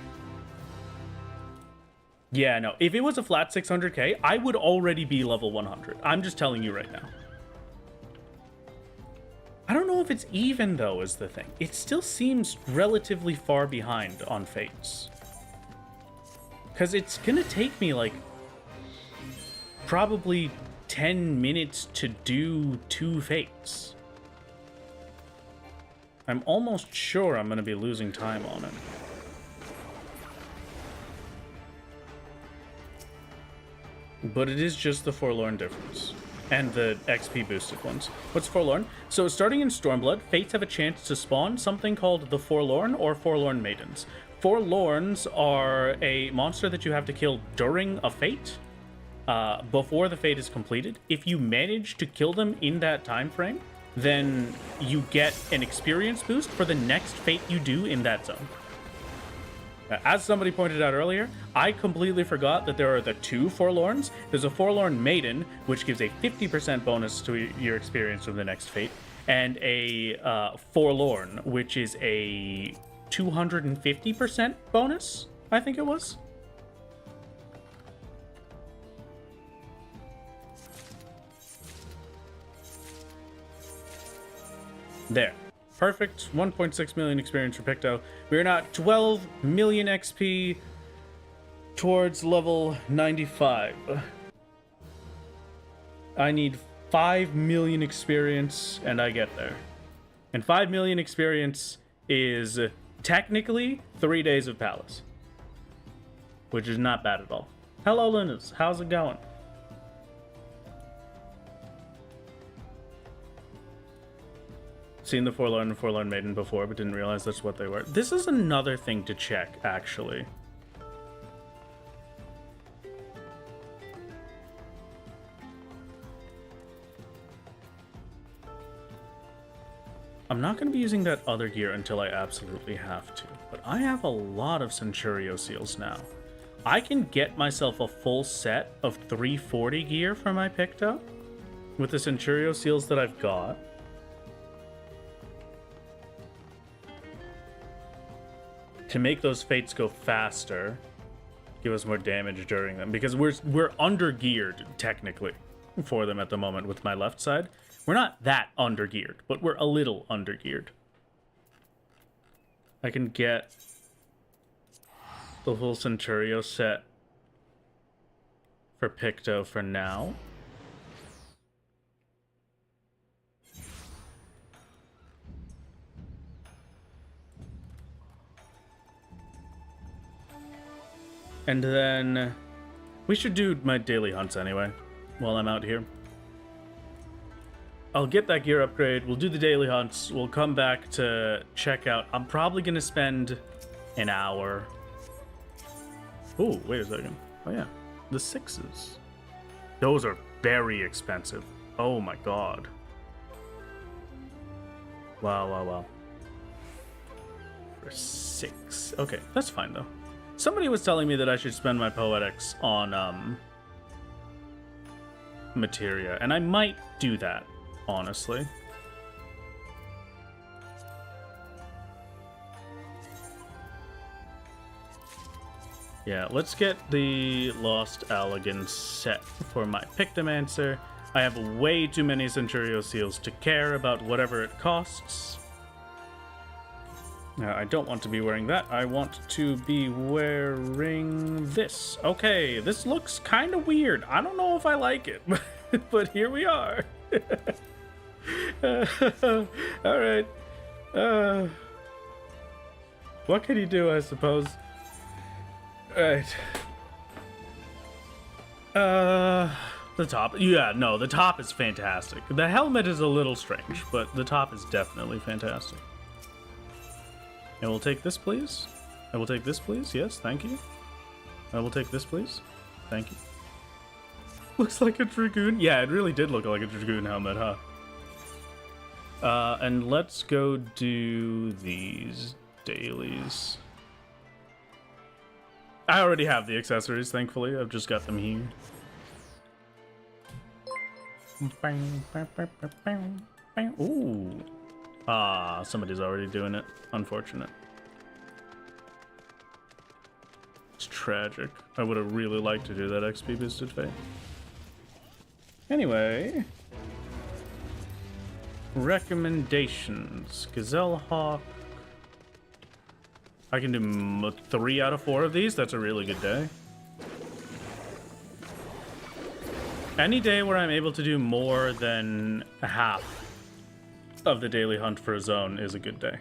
Yeah, no. If it was a flat 600k, I would already be level 100. I'm just telling you right now. I don't know if it's even, though, is the thing. It still seems relatively far behind on Fates. Because it's gonna take me, like, probably 10 minutes to do 2 Fates. I'm almost sure I'm gonna be losing time on it. But it is just the Forlorn difference. And the XP boosted ones. What's Forlorn? So starting in Stormblood, Fates have a chance to spawn something called the Forlorn or Forlorn Maidens. Forlorns are a monster that you have to kill during a Fate, before the Fate is completed. If you manage to kill them in that time frame, then you get an experience boost for the next Fate you do in that zone. As somebody pointed out earlier, I completely forgot that there are the 2 Forlorns. There's a Forlorn Maiden, which gives a 50% bonus to your experience from the next Fate, and a Forlorn, which is a 250% bonus, I think it was. There. Perfect. 1.6 million experience for Picto. We're not 12 million XP towards level 95. I need 5 million experience and I get there. And 5 million experience is technically 3 days of Palace, which is not bad at all. Hello, Lunas. How's it going? Seen the Forlorn and Forlorn Maiden before, but didn't realize that's what they were. This is another thing to check, actually. I'm not going to be using that other gear until I absolutely have to, but I have a lot of Centurio seals now. I can get myself a full set of 340 gear for my Picto with the Centurio seals that I've got. To make those fates go faster, give us more damage during them, because we're under geared technically for them at the moment with my left side. We're not that under geared, but we're a little under geared. I can get the full Centurio set for Picto for now. And then we should do my daily hunts anyway while I'm out here. I'll get that gear upgrade, we'll do the daily hunts, we'll come back to check out. I'm probably going to spend an hour. Oh, wait a second. Oh yeah, the 6s. Those are very expensive. Oh my god. Wow. For 6. Okay, that's fine though. Somebody was telling me that I should spend my poetics on materia, and I might do that, honestly. Yeah, let's get the Lost Allegan set for my Pictomancer. I have way too many Centurio seals to care about whatever it costs. I don't want to be wearing that. I want to be wearing this. Okay, this looks kind of weird. I don't know if I like it, but here we are. All right. What can you do, I suppose? All right. The top. Yeah, no, the top is fantastic. The helmet is a little strange, but the top is definitely fantastic. I will take this, please. I will take this, please. Yes, thank you. I will take this, please. Thank you. Looks like a Dragoon. Yeah, it really did look like a Dragoon helmet, huh? And let's go do these dailies. I already have the accessories, thankfully. I've just got them here. Ooh. Ah, somebody's already doing it. Unfortunate. It's tragic. I would have really liked to do that XP boosted fate. Anyway. Recommendations. Gazelle Hawk. I can do 3 out of 4 of these. That's a really good day. Any day where I'm able to do more than half of the daily hunt for a zone is a good day.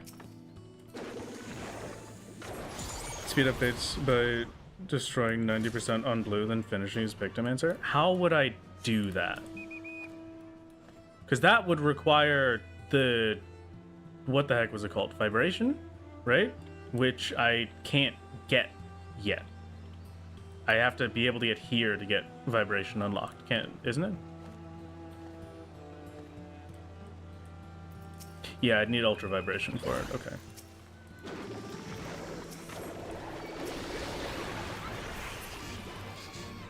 Speed up fates by destroying 90% on blue, then finishing his Pictomancer. How would I do that? Because that would require the... What the heck was it called? Vibration? Right? Which I can't get yet. I have to be able to get here to get vibration unlocked. Isn't it? Yeah, I'd need ultra vibration for it. Okay.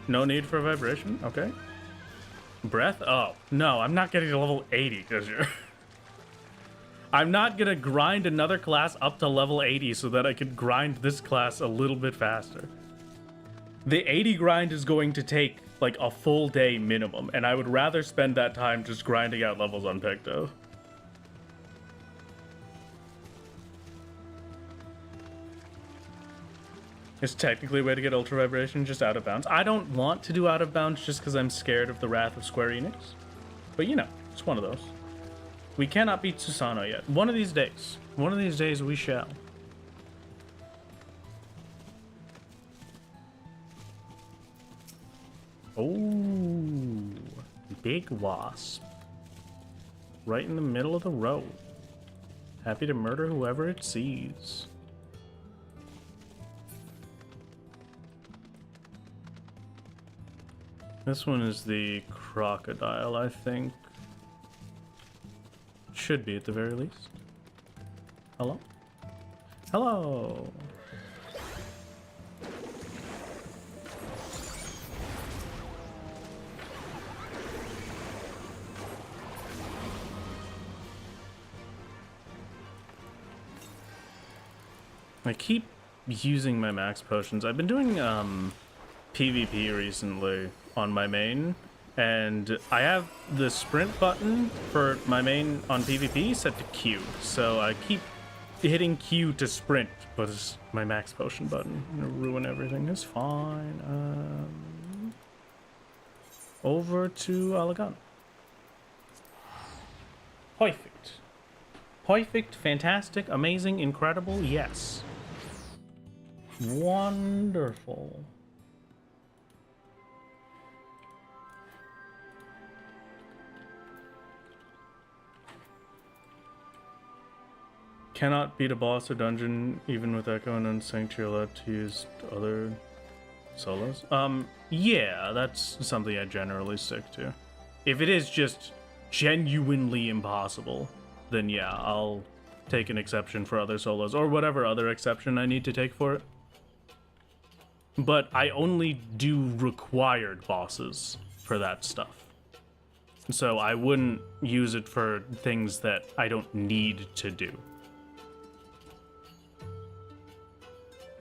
No need for vibration? Okay. Breath? Oh, no, I'm not getting to level 80 this year. I'm not gonna grind another class up to level 80 so that I can grind this class a little bit faster. The 80 grind is going to take like a full day minimum, and I would rather spend that time just grinding out levels on Picto. Is technically a way to get ultra vibration just out of bounds. I don't want to do out of bounds just because I'm scared of the wrath of Square Enix. But you know, it's one of those. We cannot beat Susano yet. One of these days we shall. Oh, big wasp. Right in the middle of the road. Happy to murder whoever it sees. This one is the crocodile, I think. Should be at the very least. Hello? Hello! I keep using my max potions. I've been doing PvP recently on my main, and I have the sprint button for my main on PvP set to Q, so I keep hitting Q to sprint, but it's my max potion button. I'm gonna ruin everything. It's fine. Over to Alagan. Perfect. Perfect, fantastic, amazing, incredible, yes. Wonderful. Cannot beat a boss or dungeon even with Echo and Unsanctuary allowed to use other solos. Yeah, that's something I generally stick to. If it is just genuinely impossible, then yeah, I'll take an exception for other solos or whatever other exception I need to take for it. But I only do required bosses for that stuff. So I wouldn't use it for things that I don't need to do.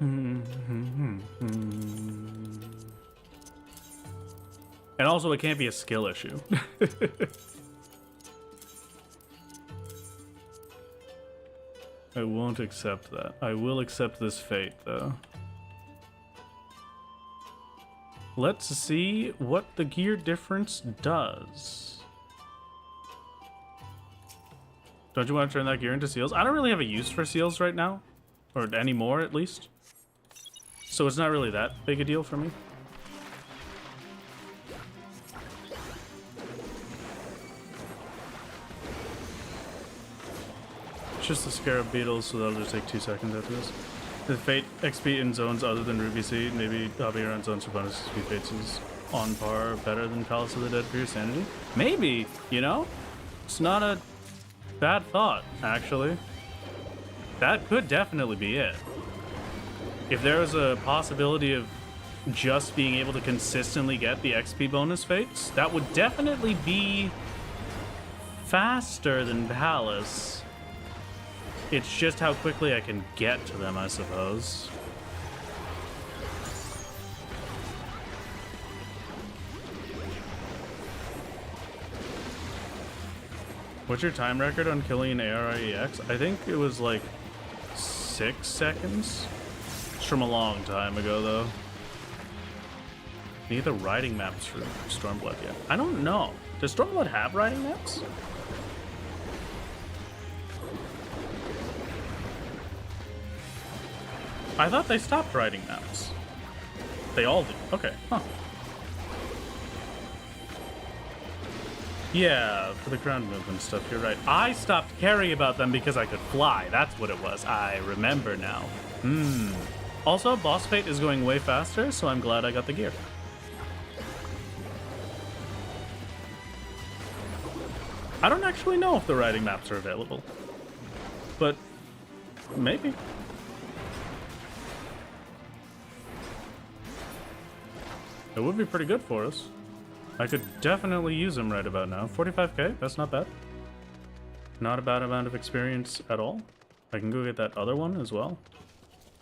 And also, it can't be a skill issue. I won't accept that. I will accept this fate, though. Let's see what the gear difference does. Don't you want to turn that gear into seals? I don't really have a use for seals right now. Or anymore, at least. So it's not really that big a deal for me. It's just the scarab beetles, so that'll just take 2 seconds after this. The Fate XP in zones other than Ruby C, maybe hopping around zones for bonus XP Fates is on par, better than Palace of the Dead for your sanity. Maybe, you know? It's not a bad thought, actually. That could definitely be it. If there was a possibility of just being able to consistently get the XP bonus Fates, that would definitely be faster than Palace. It's just how quickly I can get to them, I suppose. What's your time record on killing an ARIEX? I think it was like 6 seconds. It's from a long time ago, though. Need the riding maps for Stormblood yet? I don't know. Does Stormblood have riding maps? I thought they stopped writing maps. They all do. Okay, huh. Yeah, for the ground movement stuff, you're right. I stopped caring about them because I could fly. That's what it was. I remember now. Also, boss fate is going way faster, so I'm glad I got the gear. I don't actually know if the riding maps are available. But maybe. It would be pretty good for us. I could definitely use them right about now. 45k, that's not bad. Not a bad amount of experience at all. I can go get that other one as well.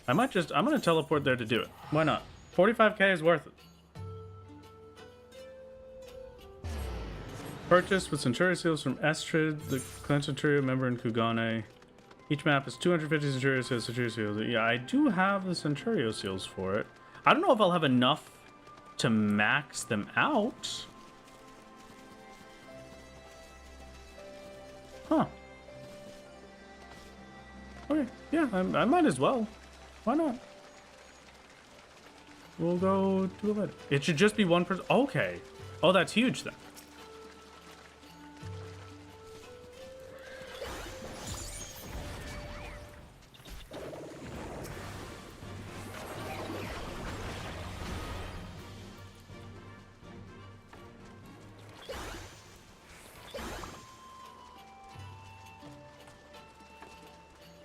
I'm gonna teleport there to do it. Why not? 45k is worth it. Purchased with Centuria seals from Estrid, the Clan Centuria member in Kugane. Each map is 250 Centuria seals. Yeah, I do have the Centuria seals for it. I don't know if I'll have enough to max them out. Huh. Okay, yeah, I might as well. Why not? We'll go do it later. It should just be one person. Okay. Oh, that's huge then.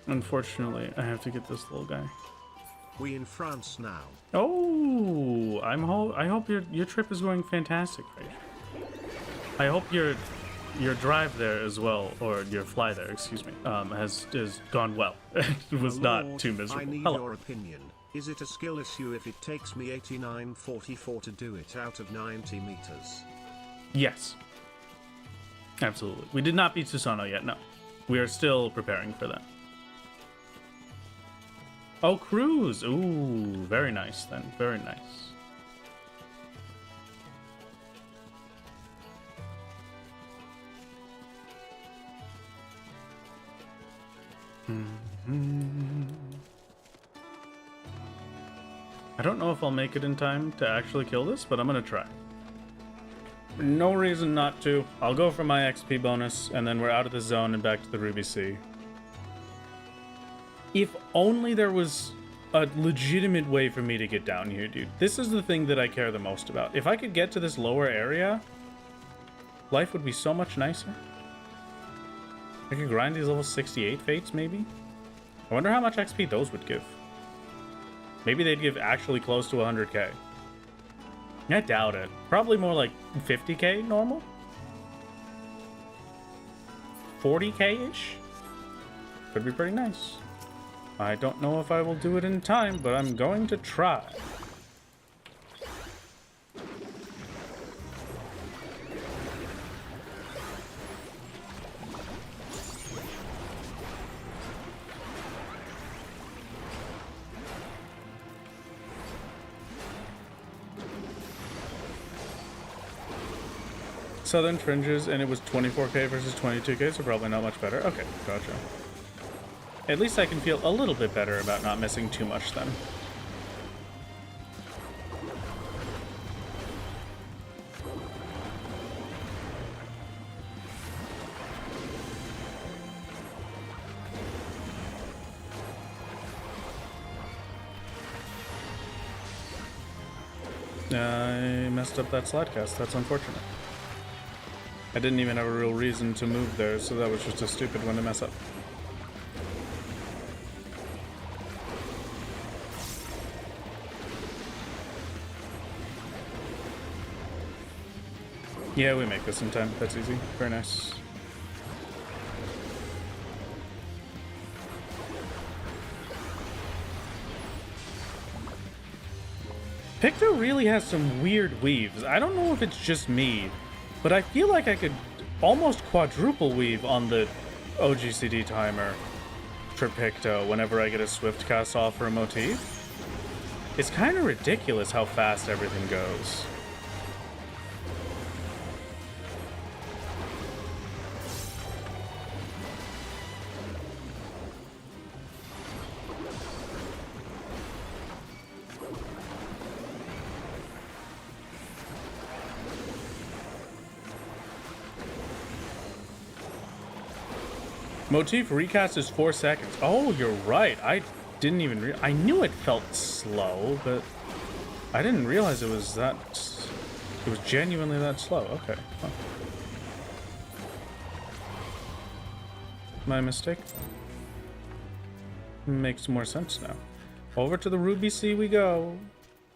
Unfortunately, I have to get this little guy. We in France now. Oh, I hope your trip is going fantastic, right? I hope your drive there as well, or your fly there, excuse me, has gone well. It was not too miserable. I need Hello. your opinion. Is it a skill issue if it takes me 89:44 to do it out of 90 meters? Yes. Absolutely. We did not beat Susano yet, no. We are still preparing for that. Oh, cruise! Ooh, very nice then. Very nice. I don't know if I'll make it in time to actually kill this, but I'm gonna try. No reason not to. I'll go for my XP bonus, and then we're out of the zone and back to the Ruby Sea. If only there was a legitimate way for me to get down here, dude. This is the thing that I care the most about. If I could get to this lower area, life would be so much nicer. I could grind these level 68 fates, maybe? I wonder how much XP those would give. Maybe they'd give actually close to 100k. I doubt it. Probably more like 50k normal? 40k-ish? Could be pretty nice. I don't know if I will do it in time, but I'm going to try. Southern Fringes, and it was 24k versus 22k, so probably not much better. Okay, gotcha. At least I can feel a little bit better about not missing too much then. I messed up that slide cast. That's unfortunate. I didn't even have a real reason to move there, so that was just a stupid one to mess up. Yeah, we make this in time. That's easy. Very nice. Picto really has some weird weaves. I don't know if it's just me, but I feel like I could almost quadruple weave on the OGCD timer for Picto whenever I get a swift cast off for a motif. It's kind of ridiculous how fast everything goes. Motif recast is 4 seconds. Oh, you're right. I didn't even I knew it felt slow, but I didn't realize it was that. It was genuinely that slow. Okay. Huh. My mistake. Makes more sense now. Over to the Ruby Sea we go.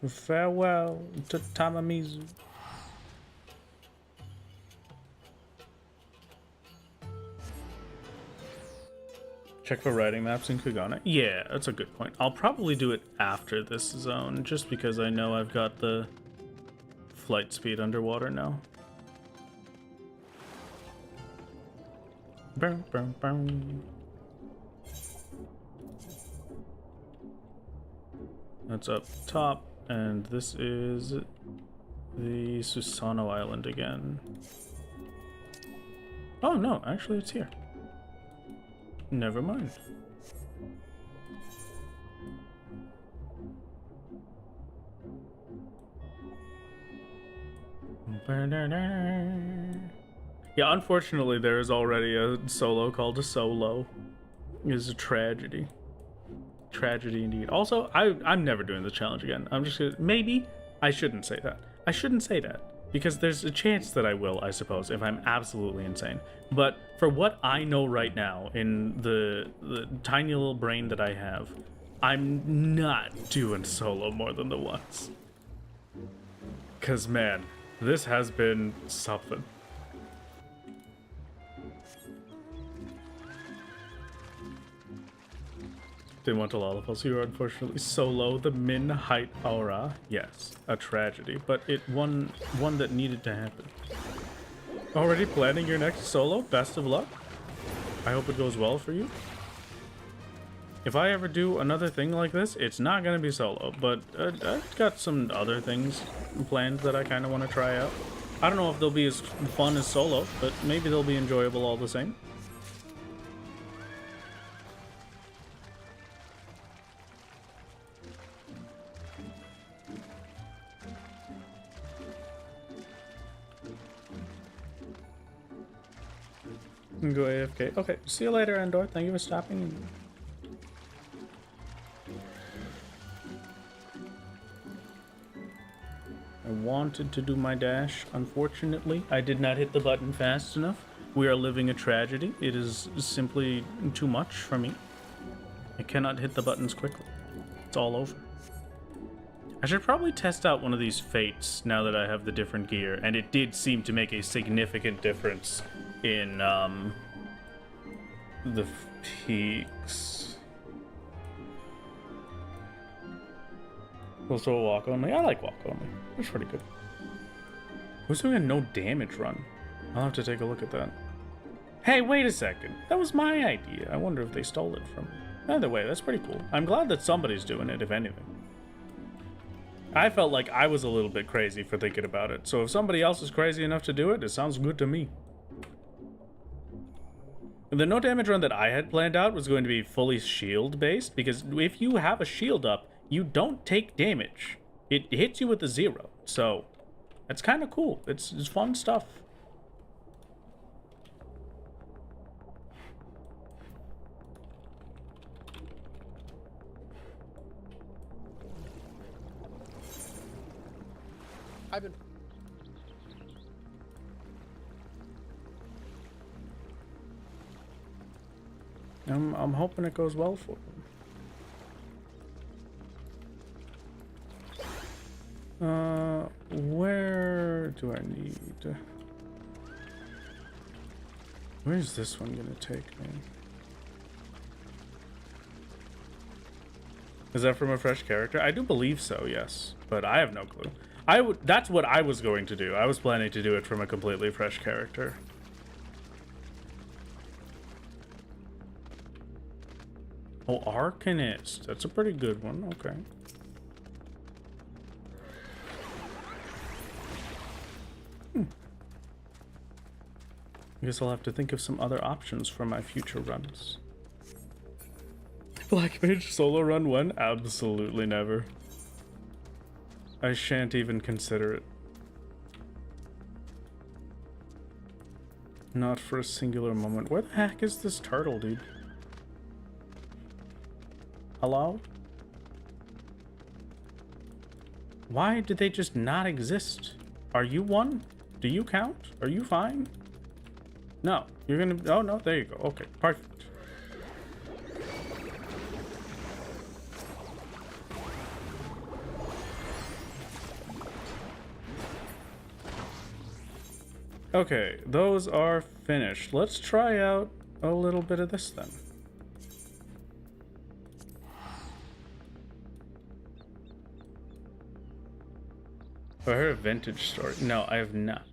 Farewell to Tamamizu. Check for riding maps in Kagane. Yeah, that's a good point. I'll probably do it after this zone, just because I know I've got the flight speed underwater now. Boom, boom, boom. That's up top, and this is the Susano Island again. Oh no, actually it's here. Never mind. Yeah, unfortunately there is already a solo called a solo. It is a tragedy. Tragedy indeed. Also, I'm never doing this challenge again. I'm just gonna, maybe I shouldn't say that. I shouldn't say that. Because there's a chance that I will, I suppose, if I'm absolutely insane. But for what I know right now, in the tiny little brain that I have, I'm not doing solo more than the once. Because, man, this has been something. Didn't want to lollipop. You are unfortunately solo. The min height aura. Yes, a tragedy, but one that needed to happen. Already planning your next solo? Best of luck. I hope it goes well for you. If I ever do another thing like this, it's not going to be solo, but I've got some other things planned that I kind of want to try out. I don't know if they'll be as fun as solo, but maybe they'll be enjoyable all the same. Go AFK. Okay, see you later, Endor. Thank you for stopping. I wanted to do my dash. Unfortunately, I did not hit the button fast enough. We are living a tragedy. It is simply too much for me. I cannot hit the buttons quickly. It's all over. I should probably test out one of these fates now that I have the different gear, and it did seem to make a significant difference in the peaks. Also a walk only. I like walk only. That's pretty good. Who's doing a no damage run? I'll have to take a look at that. Hey, wait a second. That was my idea. I wonder if they stole it from me. Either way, that's pretty cool. I'm glad that somebody's doing it, if anything. I felt like I was a little bit crazy for thinking about it, so if somebody else is crazy enough to do it, it sounds good to me. The no damage run that I had planned out was going to be fully shield based, because if you have a shield up, you don't take damage. It hits you with a 0, so it's kind of cool. It's fun stuff. I've been. I'm hoping it goes well for them. Where do I need? Where's this one gonna take me? Is that from a fresh character? I do believe so, yes, but I have no clue. That's what I was going to do. I was planning to do it from a completely fresh character. Oh, Arcanist. That's a pretty good one. Okay. I guess I'll have to think of some other options for my future runs. Black Mage solo run 1? Absolutely never. I shan't even consider it. Not for a singular moment. Where the heck is this turtle, dude? Hello? Why did they just not exist? Are you one? Do you count? Are you fine? No. You're gonna... Oh, no. There you go. Okay. Perfect. Okay. Those are finished. Let's try out a little bit of this then. Have I heard a vintage story? No, I have not.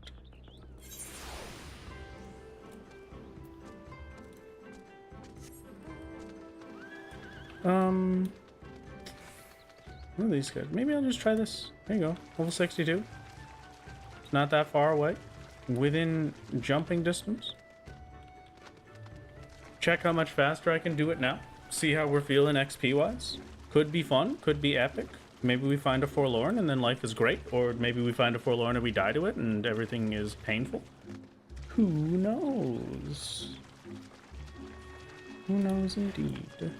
What are these guys? Maybe I'll just try this. There you go. Level 62. It's not that far away. Within jumping distance. Check how much faster I can do it now. See how we're feeling XP-wise. Could be fun. Could be epic. Maybe we find a forlorn and then life is great. Or maybe we find a forlorn and we die to it and everything is painful. Who knows? Who knows indeed?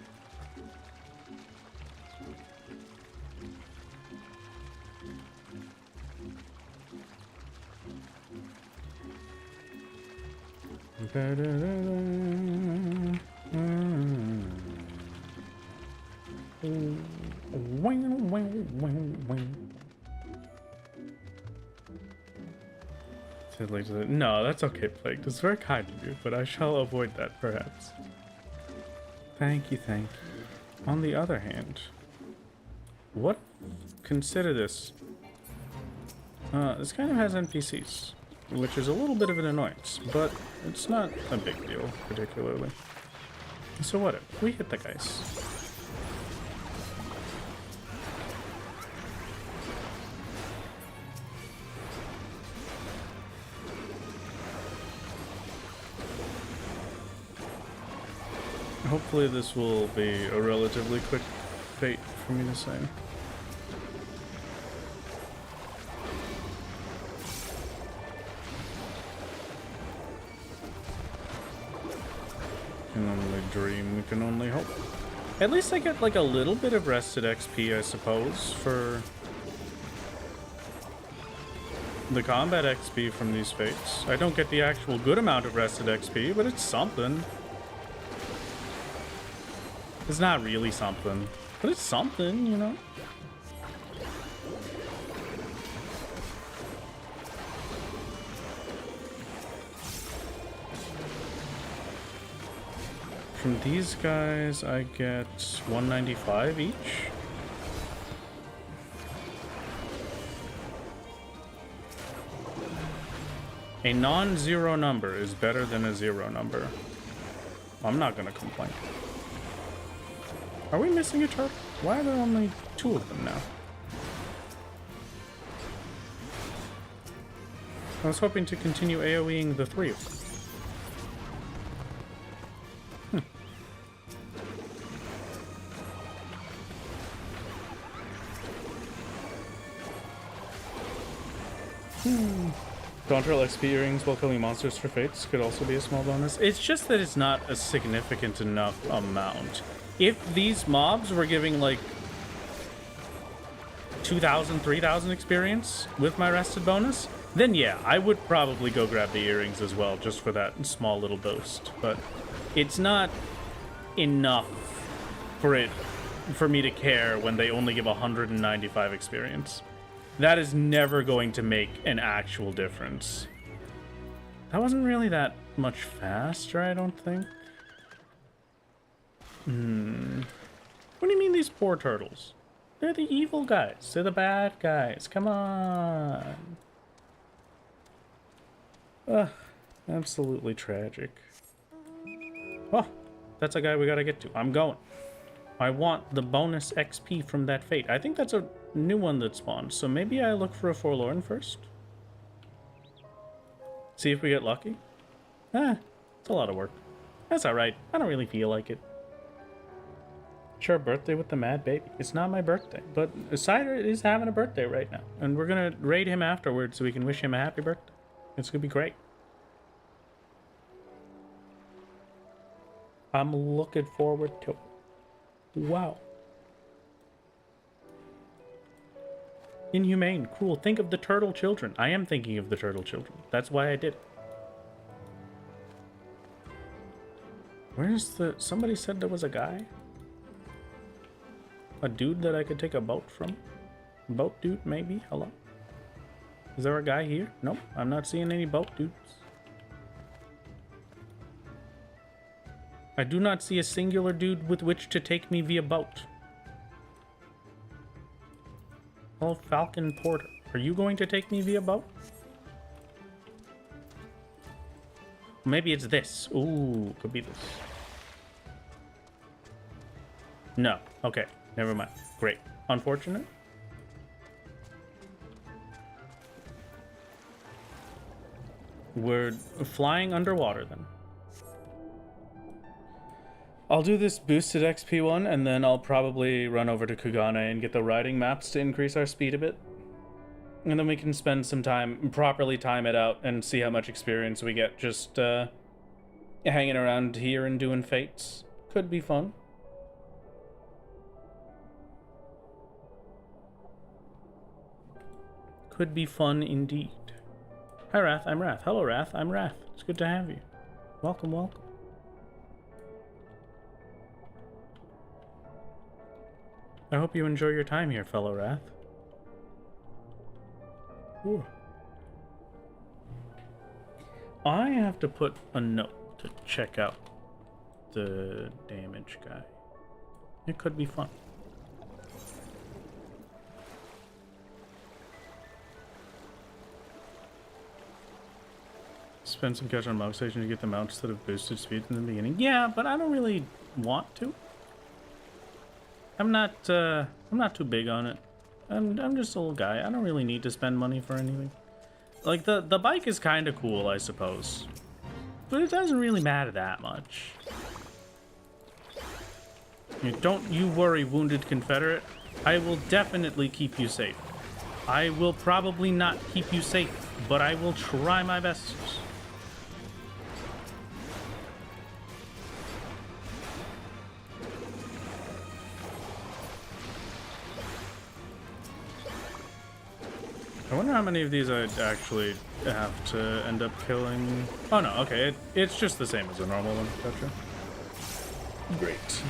No, that's okay, Plagued. It's very kind of you, but I shall avoid that, perhaps. Thank you, thank you. On the other hand, what? Consider this. This kind of has NPCs, which is a little bit of an annoyance, but it's not a big deal, particularly. So what if we hit the guys? Hopefully this will be a relatively quick fate for me to say. Can only dream, we can only hope. At least I get like a little bit of rested XP, I suppose, for the combat XP from these fates. I don't get the actual good amount of rested XP, but it's something. It's not really something, but it's something, you know? From these guys, I get 195 each. A non-zero number is better than a zero number. I'm not gonna complain. Are we missing a turtle? Why are there only 2 of them now? I was hoping to continue AoEing the 3 of them. Dawntrail XP earrings while killing monsters for fates could also be a small bonus. It's just that it's not a significant enough amount. If these mobs were giving like 2,000, 3,000 experience with my rested bonus, then yeah, I would probably go grab the earrings as well, just for that small little boost. But it's not enough for me to care when they only give 195 experience. That is never going to make an actual difference. That wasn't really that much faster, I don't think. What do you mean these poor turtles? They're the evil guys. They're the bad guys. Come on. Ugh, absolutely tragic. Oh, that's a guy we gotta get to. I'm going. I want the bonus XP from that fate. I think that's a new one that spawned, so maybe I look for a forlorn first. See if we get lucky. It's a lot of work. That's alright. I don't really feel like it. Share a birthday with the mad baby. It's not my birthday, but Cider is having a birthday right now, and we're gonna raid him afterwards so we can wish him a happy birthday. It's gonna be great. I'm looking forward to it. Wow. Inhumane, cruel. Think of the turtle children. I am thinking of the turtle children. That's why I did it. Where's the... Somebody said there was a guy? A dude that I could take a boat from? Boat dude, maybe? Hello? Is there a guy here? Nope, I'm not seeing any boat dudes. I do not see a singular dude with which to take me via boat. Oh, Falcon Porter. Are you going to take me via boat? Maybe it's this. Ooh, could be this. No. Okay. Never mind. Great. Unfortunate. We're flying underwater then. I'll do this boosted XP one, and then I'll probably run over to Kugane and get the riding maps to increase our speed a bit. And then we can spend some time, properly time it out, and see how much experience we get just hanging around here and doing fates. Could be fun. Could be fun indeed. Hi, Wrath. I'm Wrath. Hello, Wrath. I'm Wrath. It's good to have you. Welcome, welcome. I hope you enjoy your time here, fellow Wrath. Ooh. I have to put a note to check out the damage guy. It could be fun. Spend some cash on mount station to get the mounts that have boosted speed in the beginning. Yeah, but I don't really want to. I'm not too big on it. I'm just a little guy. I don't really need to spend money for anything. Like the bike is kind of cool, I suppose, but it doesn't really matter that much. Don't you worry, wounded Confederate. I will definitely keep you safe. I will probably not keep you safe, but I will try my best. I wonder how many of these I'd actually have to end up killing. Oh no, okay, it's just the same as a normal one. Gotcha. Great.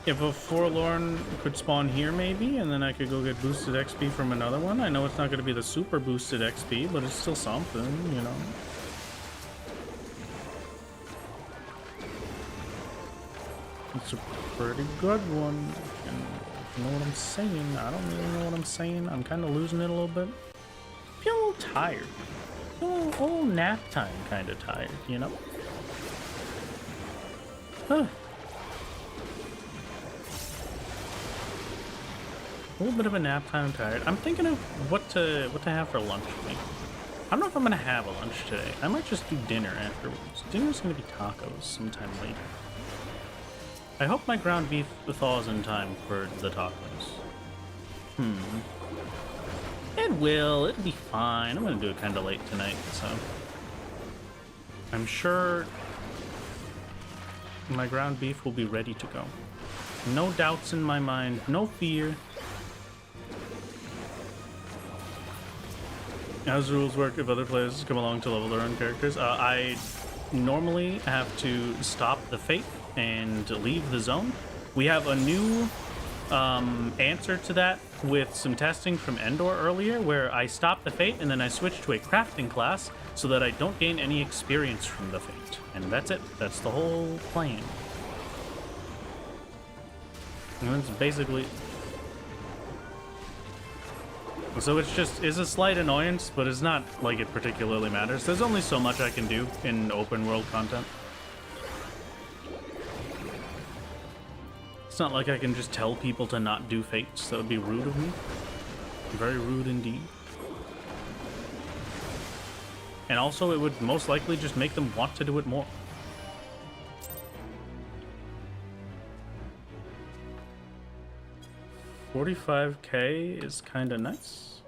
If a Forlorn could spawn here maybe, and then I could go get boosted XP from another one. I know it's not going to be the super boosted XP, but it's still something, you know. It's a pretty good one. You know what I'm saying? I don't really know what I'm saying. I'm kind of losing it a little bit. I feel a little tired. I feel a little nap time kind of tired, you know? Huh. A little bit of a nap time tired. I'm thinking of what to have for lunch maybe. I don't know if I'm gonna have a lunch today. I might just do dinner afterwards. Dinner's gonna be tacos sometime later. I hope my ground beef thaws in time for the tacos. It will. It'll be fine. I'm gonna do it kind of late tonight, so I'm sure my ground beef will be ready to go. No doubts in my mind. No fear. How does the rules work if other players come along to level their own characters? I normally have to stop the fate and leave the zone. We have a new answer to that with some testing from Endor earlier, where I stopped the fate and then I switched to a crafting class so that I don't gain any experience from the fate. And that's it. That's the whole plan. And that's basically... So it's a slight annoyance, but it's not like it particularly matters. There's only so much I can do in open world content. It's not like I can just tell people to not do fates. That would be rude of me. Very rude indeed. And also, it would most likely just make them want to do it more. $45K is kind of nice.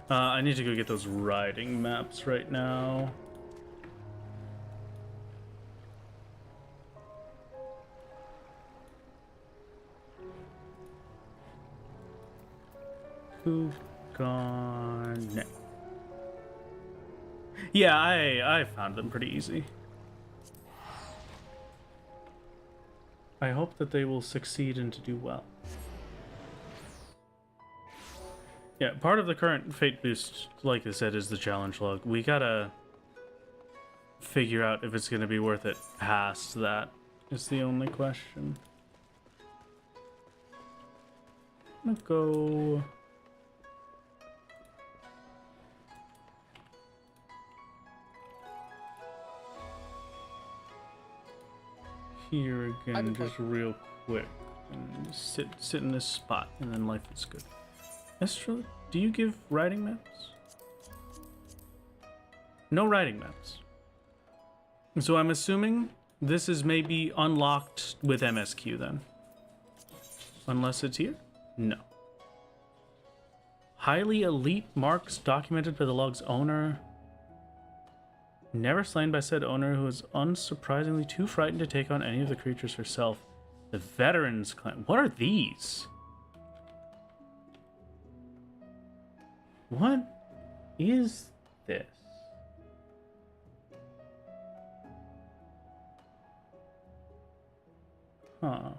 I need to go get those riding maps right now. Who's gone? Yeah, I found them pretty easy. I hope that they will succeed and to do well. Yeah, part of the current fate boost, like I said, is the challenge log. We gotta figure out if it's gonna be worth it past that, is the only question. I'm gonna go... here again, just real quick. And sit in this spot, and then life is good. Estral, do you give riding maps? No riding maps. So I'm assuming this is maybe unlocked with MSQ then. Unless it's here? No. Highly elite marks documented by the log's owner. Never slain by said owner, who is unsurprisingly too frightened to take on any of the creatures herself. The Veterans Clan. What are these? What is this? Huh.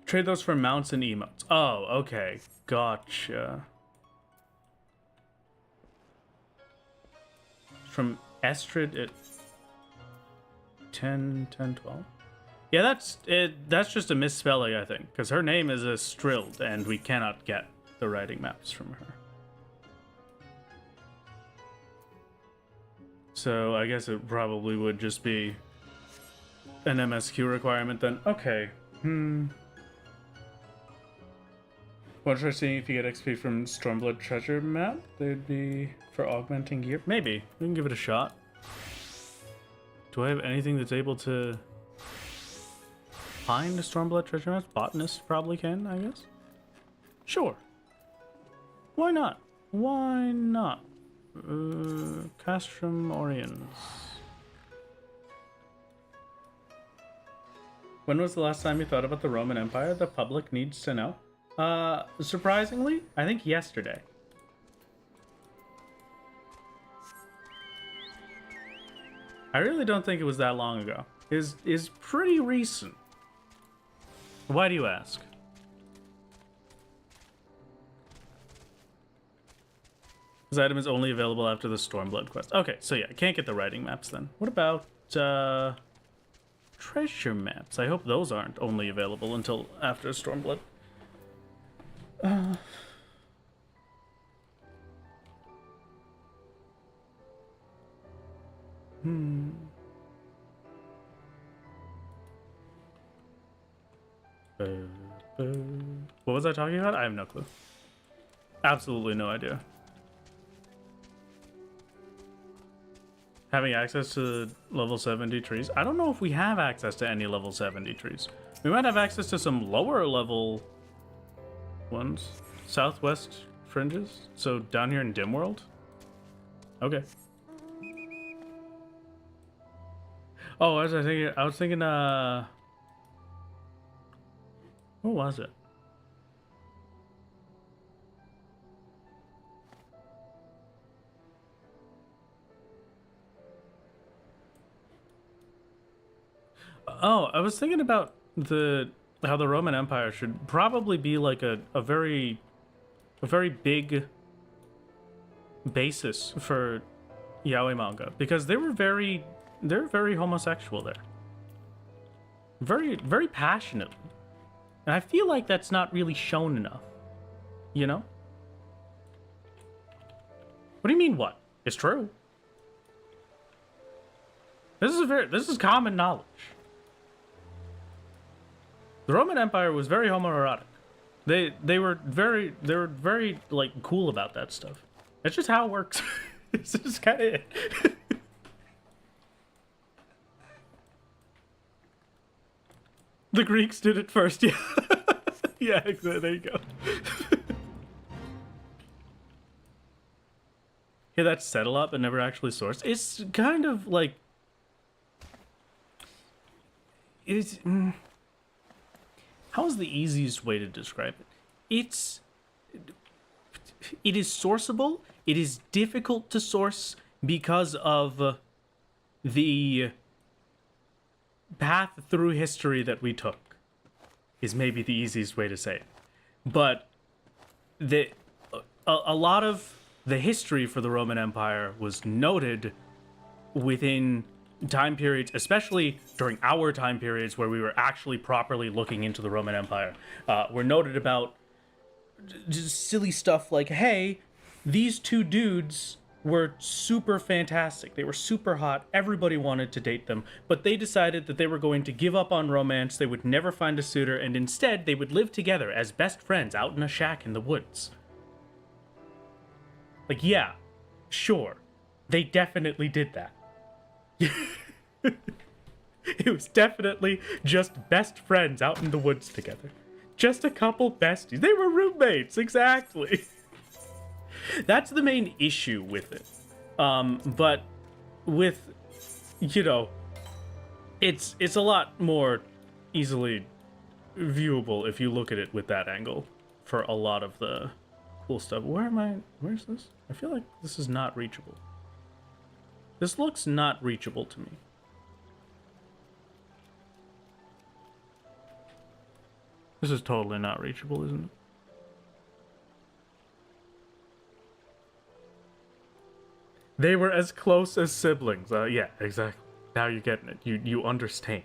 Trade those for mounts and emotes. Oh, okay. Gotcha. From Estrid at 10, 12? Yeah, that's it. That's just a misspelling, I think, because her name is Estrilled, and we cannot get the writing maps from her. So I guess it probably would just be an MSQ requirement then. Okay. Want to try seeing if you get XP from Stormblood treasure map? They'd be for augmenting gear. Maybe. We can give it a shot. Do I have anything that's able to find Stormblood treasure maps? Botanist probably can, I guess. Sure. Why not? Why not? Castrum Oriens. When was the last time you thought about the Roman Empire? The public needs to know. Surprisingly, I think yesterday. I really don't think it was that long ago. Is pretty recent. Why do you ask? This item is only available after the Stormblood quest. Okay, so yeah, I can't get the writing maps then. What about treasure maps? I hope those aren't only available until after Stormblood. What was I talking about? I have no clue. Absolutely no idea. Having access to level 70 trees. I don't know if we have access to any level 70 trees. We might have access to some lower level ones. Southwest fringes. So down here in Dimworld. Okay. Oh, I was thinking, what was it? Oh, I was thinking about how the Roman Empire should probably be like a very big basis for yaoi manga, because they're very homosexual there. Very passionate. And I feel like that's not really shown enough. You know? What do you mean what? It's true. This is common knowledge. The Roman Empire was very homoerotic. They were very like cool about that stuff. That's just how it works. It's just kind of it. The Greeks did it first, yeah. Yeah, exactly. There you go. Yeah, that's settle up but never actually sourced. It's kind of like how is the easiest way to describe it? It is sourceable. It is difficult to source because of the path through history that we took, is maybe the easiest way to say it. But a lot of the history for the Roman Empire was noted within time periods, especially during our time periods where we were actually properly looking into the Roman Empire. Were noted about just silly stuff like, hey, these two dudes were super fantastic. They were super hot. Everybody wanted to date them, but they decided that they were going to give up on romance. They would never find a suitor, and instead they would live together as best friends out in a shack in the woods. Like, yeah, sure. They definitely did that. It was definitely just best friends out in the woods together. Just a couple besties. They were roommates, exactly. That's the main issue with it. But with, you know, it's a lot more easily viewable if you look at it with that angle for a lot of the cool stuff. Where am I? Where's this? I feel like this is not reachable. This looks not reachable to me. This is totally not reachable, isn't it? They were as close as siblings. Yeah, exactly. Now you're getting it. You understand.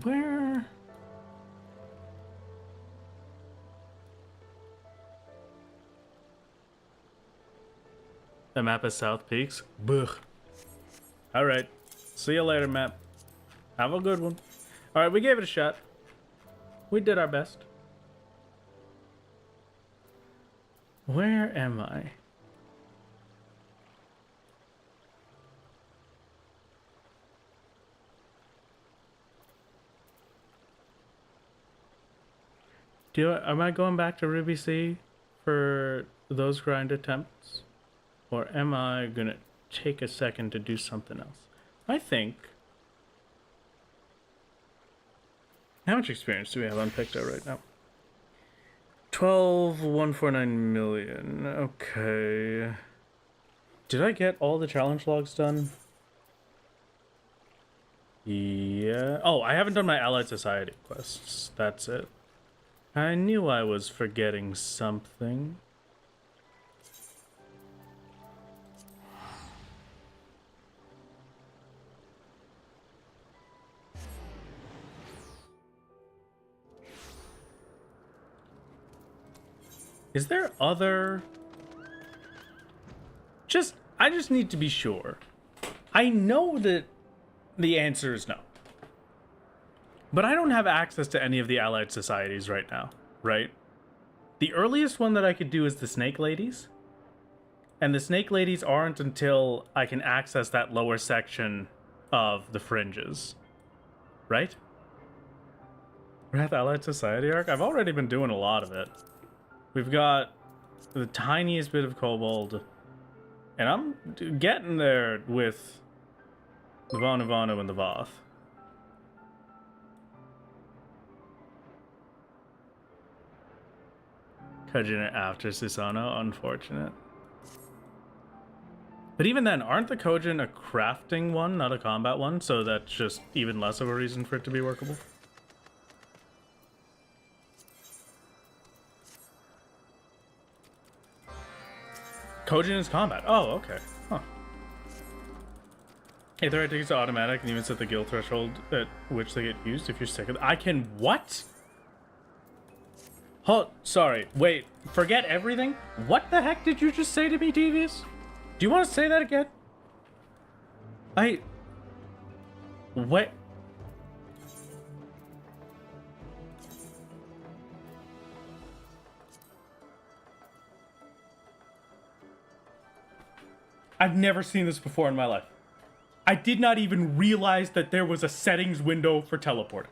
Where? The map is South Peaks? Blech. Alright. See you later, map. Have a good one. Alright, we gave it a shot. We did our best. Where am I? Am I going back to Ruby C for those grind attempts? Or am I gonna take a second to do something else? I think... How much experience do we have on Picto right now? 12,149 million. Okay. Did I get all the challenge logs done? Yeah. Oh, I haven't done my Allied Society quests. That's it. I knew I was forgetting something. Is there other... I just need to be sure. I know that the answer is no. But I don't have access to any of the allied societies right now, right? The earliest one that I could do is the Snake Ladies. And the Snake Ladies aren't until I can access that lower section of the Fringes. Right? Wrath Allied Society arc? I've already been doing a lot of it. We've got the tiniest bit of kobold. And I'm getting there with the Vanu and the Voth. Kajin after Susano, unfortunate. But even then, aren't the Kojin a crafting one, not a combat one? So that's just even less of a reason for it to be workable. Kojin is combat. Oh, okay. Huh. Hey, the right tickets are automatic and even set the guild threshold at which they get used if you're sick of it. I can what? Oh, sorry. Wait. Forget everything? What the heck did you just say to me, Devious? Do you want to say that again? What? I've never seen this before in my life. I did not even realize that there was a settings window for teleporting.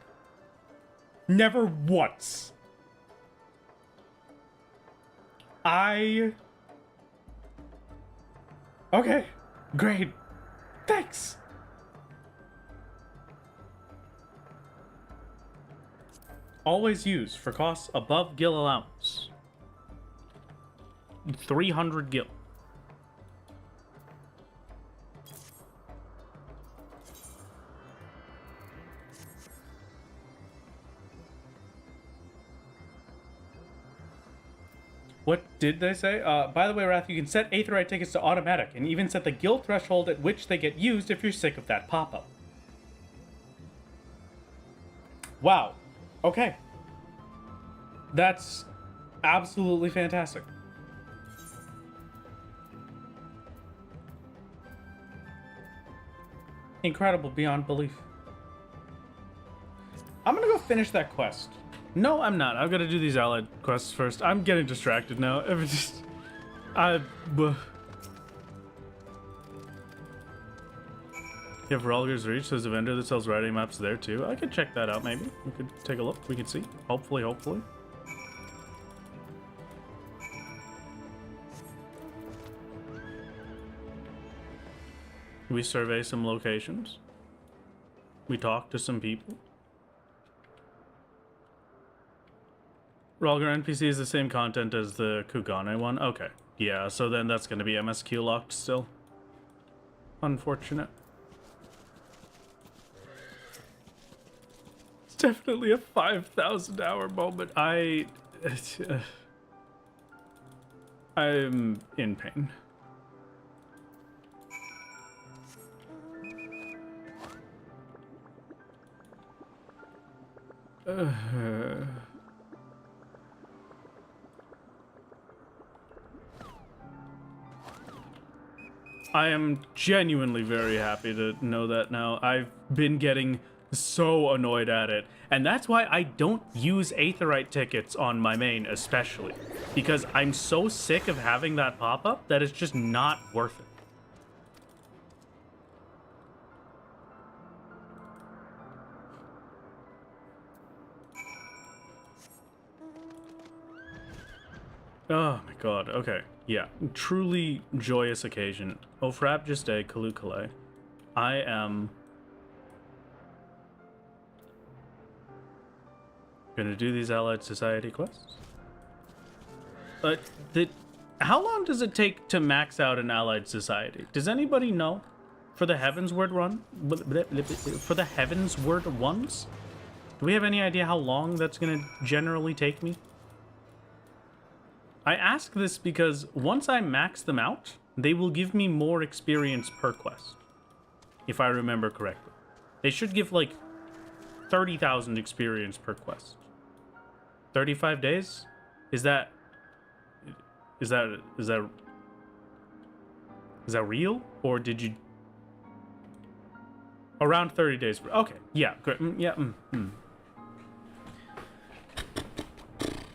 Never once. Okay, great. Thanks. Always use for costs above gil allowance. 300 gil. What did they say? By the way, Wrath, you can set Aetheryte tickets to automatic and even set the guild threshold at which they get used if you're sick of that pop-up. Wow. Okay. That's absolutely fantastic. Incredible beyond belief. I'm gonna go finish that quest. No, I'm not. I've got to do these allied quests first. I'm getting distracted now. If Verolger's Reach, there's a vendor that sells writing maps there too. I could check that out maybe. We could take a look. We could see. Hopefully. We survey some locations. We talk to some people. Rolger NPC is the same content as the Kugane one? Okay. Yeah, so then that's going to be MSQ locked still. Unfortunate. It's definitely a 5,000 hour moment. I'm in pain. I am genuinely very happy to know that now. I've been getting so annoyed at it. And that's why I don't use Aetheryte tickets on my main, especially. Because I'm so sick of having that pop-up that it's just not worth it. Oh my god, okay. Yeah, truly joyous occasion. Oh, frap just a Kalukale. I am gonna do these Allied Society quests. But how long does it take to max out an Allied Society? Does anybody know? For the Heavensward run? For the Heavensward ones? Do we have any idea how long that's gonna generally take me? I ask this because once I max them out, they will give me more experience per quest. If I remember correctly. They should give like 30,000 experience per quest. 35 days? Is that real? Or did you... Around 30 days. Okay, yeah, great.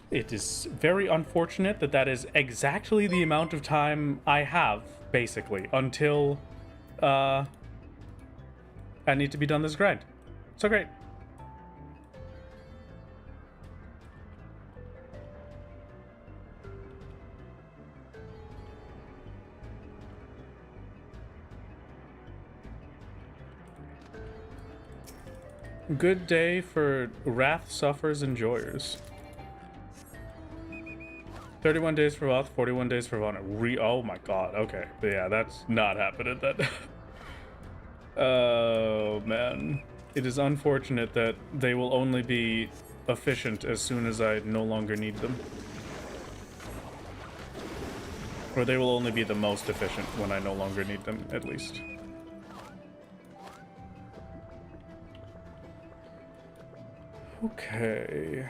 It is very unfortunate that that is exactly the amount of time I have, basically, until I need to be done this grind. So great. Good day for Wrath Suffers Enjoyers. 31 days for Wealth, 41 days for Honor. Oh my god, okay. Yeah, that's not happening then. Oh, man. It is unfortunate that they will only be efficient as soon as I no longer need them. Or they will only be the most efficient when I no longer need them, at least. Okay.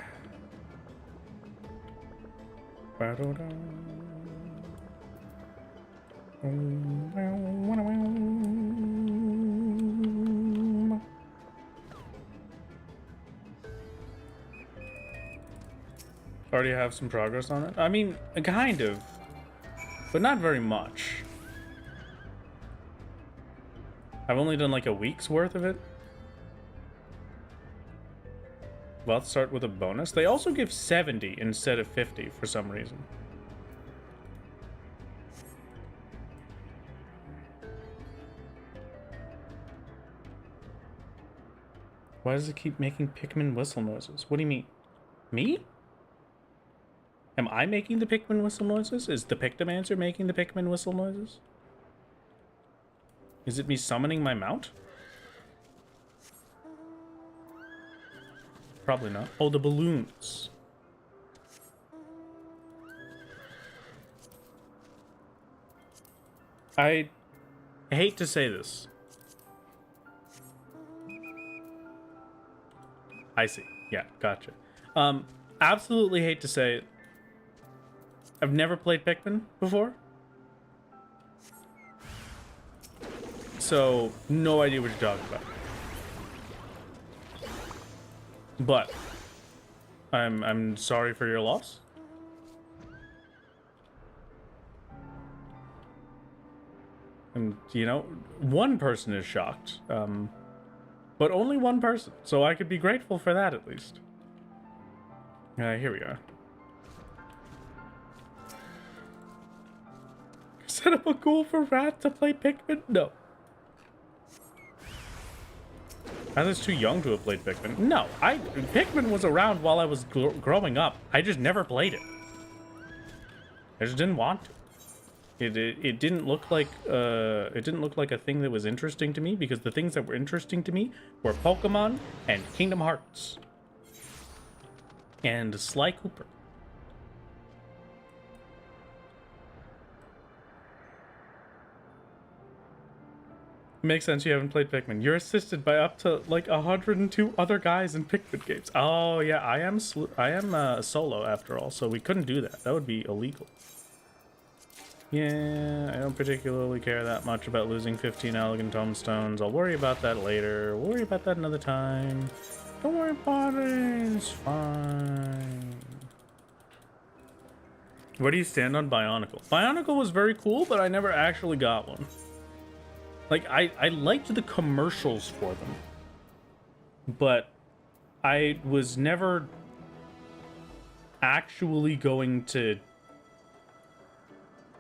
Already have some progress on it? I mean, kind of, but not very much. I've only done like a week's worth of it. Wealth start with a bonus. They also give 70 instead of 50 for some reason. Why does it keep making Pikmin whistle noises? What do you mean? Me? Am I making the Pikmin whistle noises? Is the Pictomancer making the Pikmin whistle noises? Is it me summoning my mount? Probably not. Oh, the balloons. I hate to say this. I see. Yeah, gotcha. Absolutely hate to say it. I've never played Pikmin before. So, no idea what you're talking about. But I'm sorry for your loss. And you know, one person is shocked, but only one person. So I could be grateful for that at least. Here we are. Set up a goal for Rat to play Pikmin? No. I was too young to have played Pikmin. No, Pikmin was around while I was growing up. I just never played it. I just didn't want to. It didn't look like a thing that was interesting to me, because the things that were interesting to me were Pokemon and Kingdom Hearts and Sly Cooper. Makes sense you haven't played Pikmin. You're assisted by up to like 102 other guys in Pikmin games. Oh yeah, I am solo after all, so we couldn't do that. That would be illegal. Yeah, I don't particularly care that much about losing 15 elegant tomestones. I'll worry about that later. We'll worry about that another time. Don't worry about it. It's fine. Where do you stand on Bionicle? Bionicle was very cool, but I never actually got one. Like, I liked the commercials for them, but I was never actually going to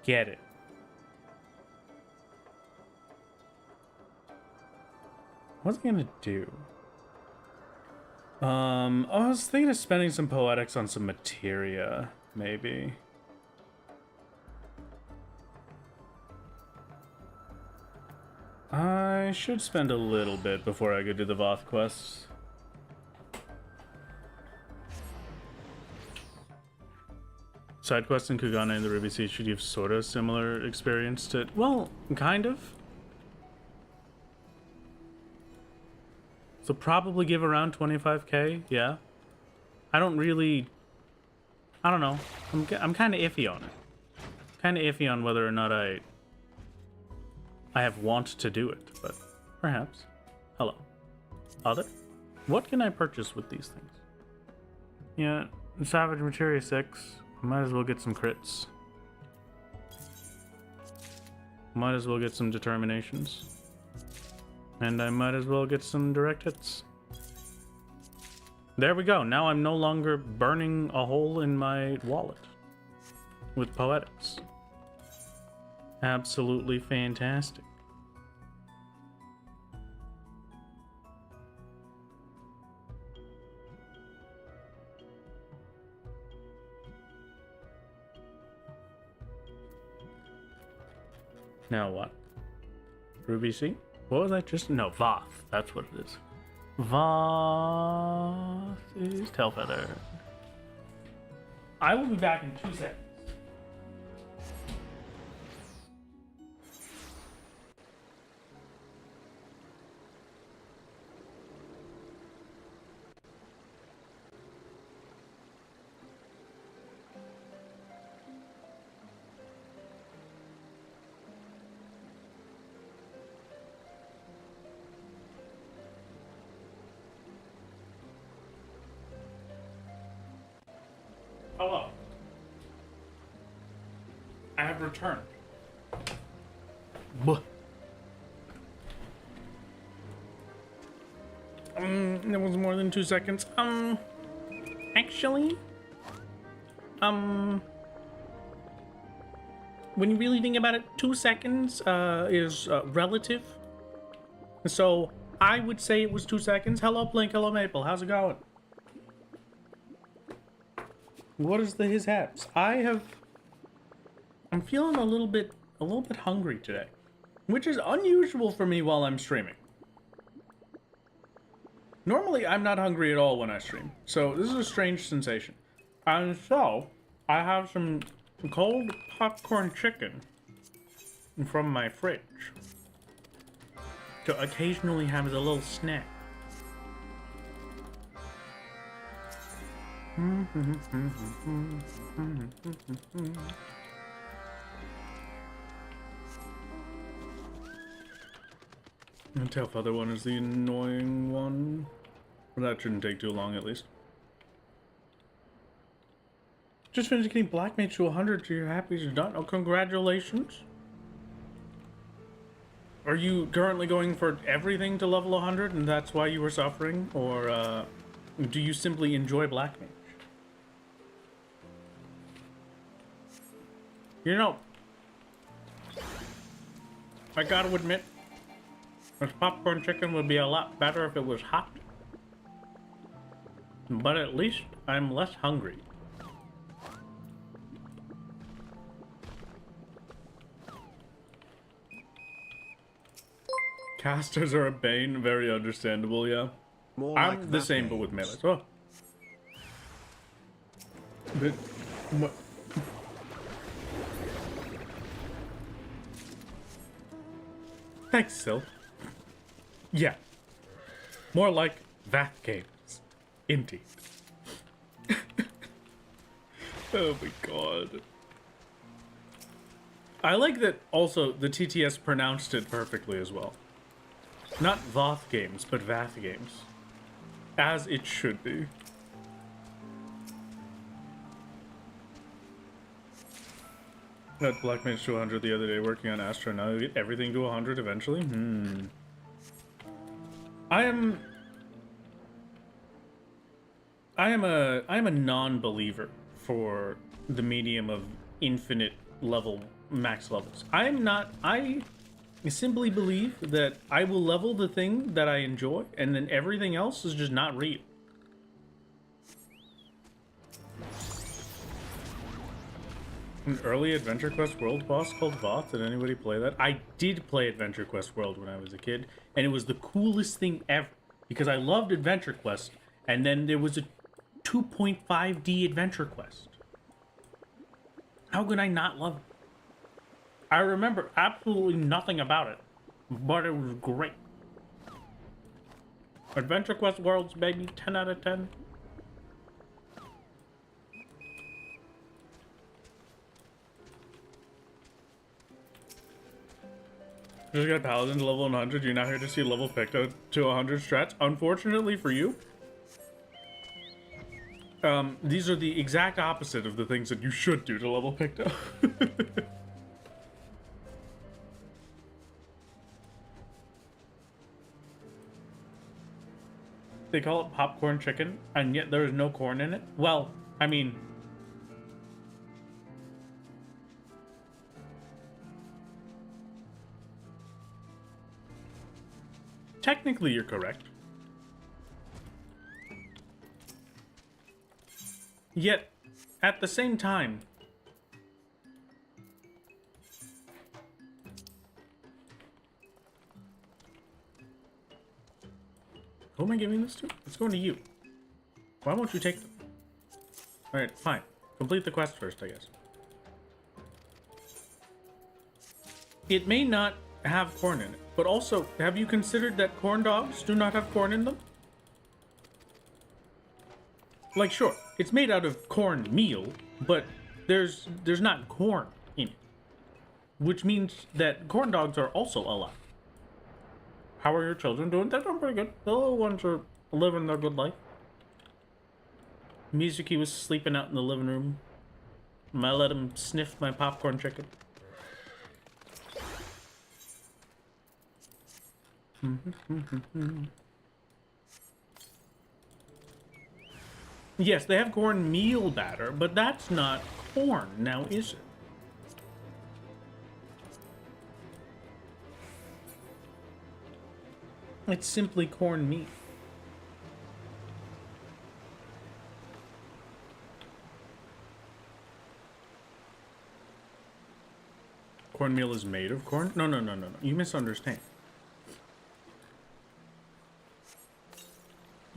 get it. What's it gonna do? I was thinking of spending some poetics on some materia, maybe. I should spend a little bit before I go do the Voth quests. Side quests in Kugane and the Ruby Sea should give sort of similar experience to... Well, kind of. So probably give around 25k, yeah. I don't really... I don't know. I'm kind of iffy on it. Kind of iffy on whether or not I have want to do it, but perhaps. Hello. Other? What can I purchase with these things? Yeah, Savage Materia 6. Might as well get some crits. Might as well get some determinations. And I might as well get some direct hits. There we go. Now I'm no longer burning a hole in my wallet with poetics. Absolutely fantastic. Now what? Ruby Sea? What was I just? No, Voth. That's what it is. Voth is Tailfeather. I will be back in 2 seconds. Hello. I have returned. Buh. That was more than 2 seconds. Actually, when you really think about it, 2 seconds is relative. So I would say it was 2 seconds. Hello, Blink. Hello, Maple. How's it going? What is his haps? I'm feeling a little bit hungry today, which is unusual for me while I'm streaming. Normally, I'm not hungry at all when I stream, so this is a strange sensation. And so, I have some cold popcorn chicken from my fridge to occasionally have as a little snack. The Tailfeather one is the annoying one. Well, that shouldn't take too long, at least. Just finished getting Black Mage to 100, so you're happy you're done? Oh, congratulations. Are you currently going for everything to level 100, and that's why you were suffering? Or, do you simply enjoy Black Mage? You know, I gotta admit, This popcorn chicken would be a lot better if it was hot. But at least I'm less hungry. Casters are a bane, very understandable, yeah. More I'm like the same, but with melee. Oh. But, thanks, Sil. Yeah. More like that games. Indeed. Oh my god. I like that also the TTS pronounced it perfectly as well. Not Voth games, but Vath games. As it should be. Got Black Mage to 100 the other day working on Astro. Now you get everything to 100 eventually? I am a non-believer for the medium of infinite level max levels. I simply believe that I will level the thing that I enjoy and then everything else is just not real. An early Adventure Quest World boss called Voth. Did anybody play that? I did play Adventure Quest World when I was a kid, and it was the coolest thing ever because I loved Adventure Quest, and then there was a 2.5D Adventure Quest. How could I not love it? I remember absolutely nothing about it, but it was great. Adventure Quest Worlds, baby, 10 out of 10. Just got Paladin to level 100. You're now here to see level picked out to 100 strats. Unfortunately for you, these are the exact opposite of the things that you should do to level picked up. They call it popcorn chicken, and yet there is no corn in it? Well, I mean... technically, you're correct. Yet, at the same time... who am I giving this to? It's going to you. Why won't you take them? Alright, fine. Complete the quest first, I guess. It may not have corn in it, but also, have you considered that corn dogs do not have corn in them? Like, sure, it's made out of corn meal, but there's not corn in it. Which means that corn dogs are also alive. How are your children doing? They're doing pretty good. The little ones are living their good life. Mizuki was sleeping out in the living room. I let him sniff my popcorn chicken. Yes, they have corn meal batter, but that's not corn, now is it? It's simply corn meat. Cornmeal is made of corn? No. You misunderstand.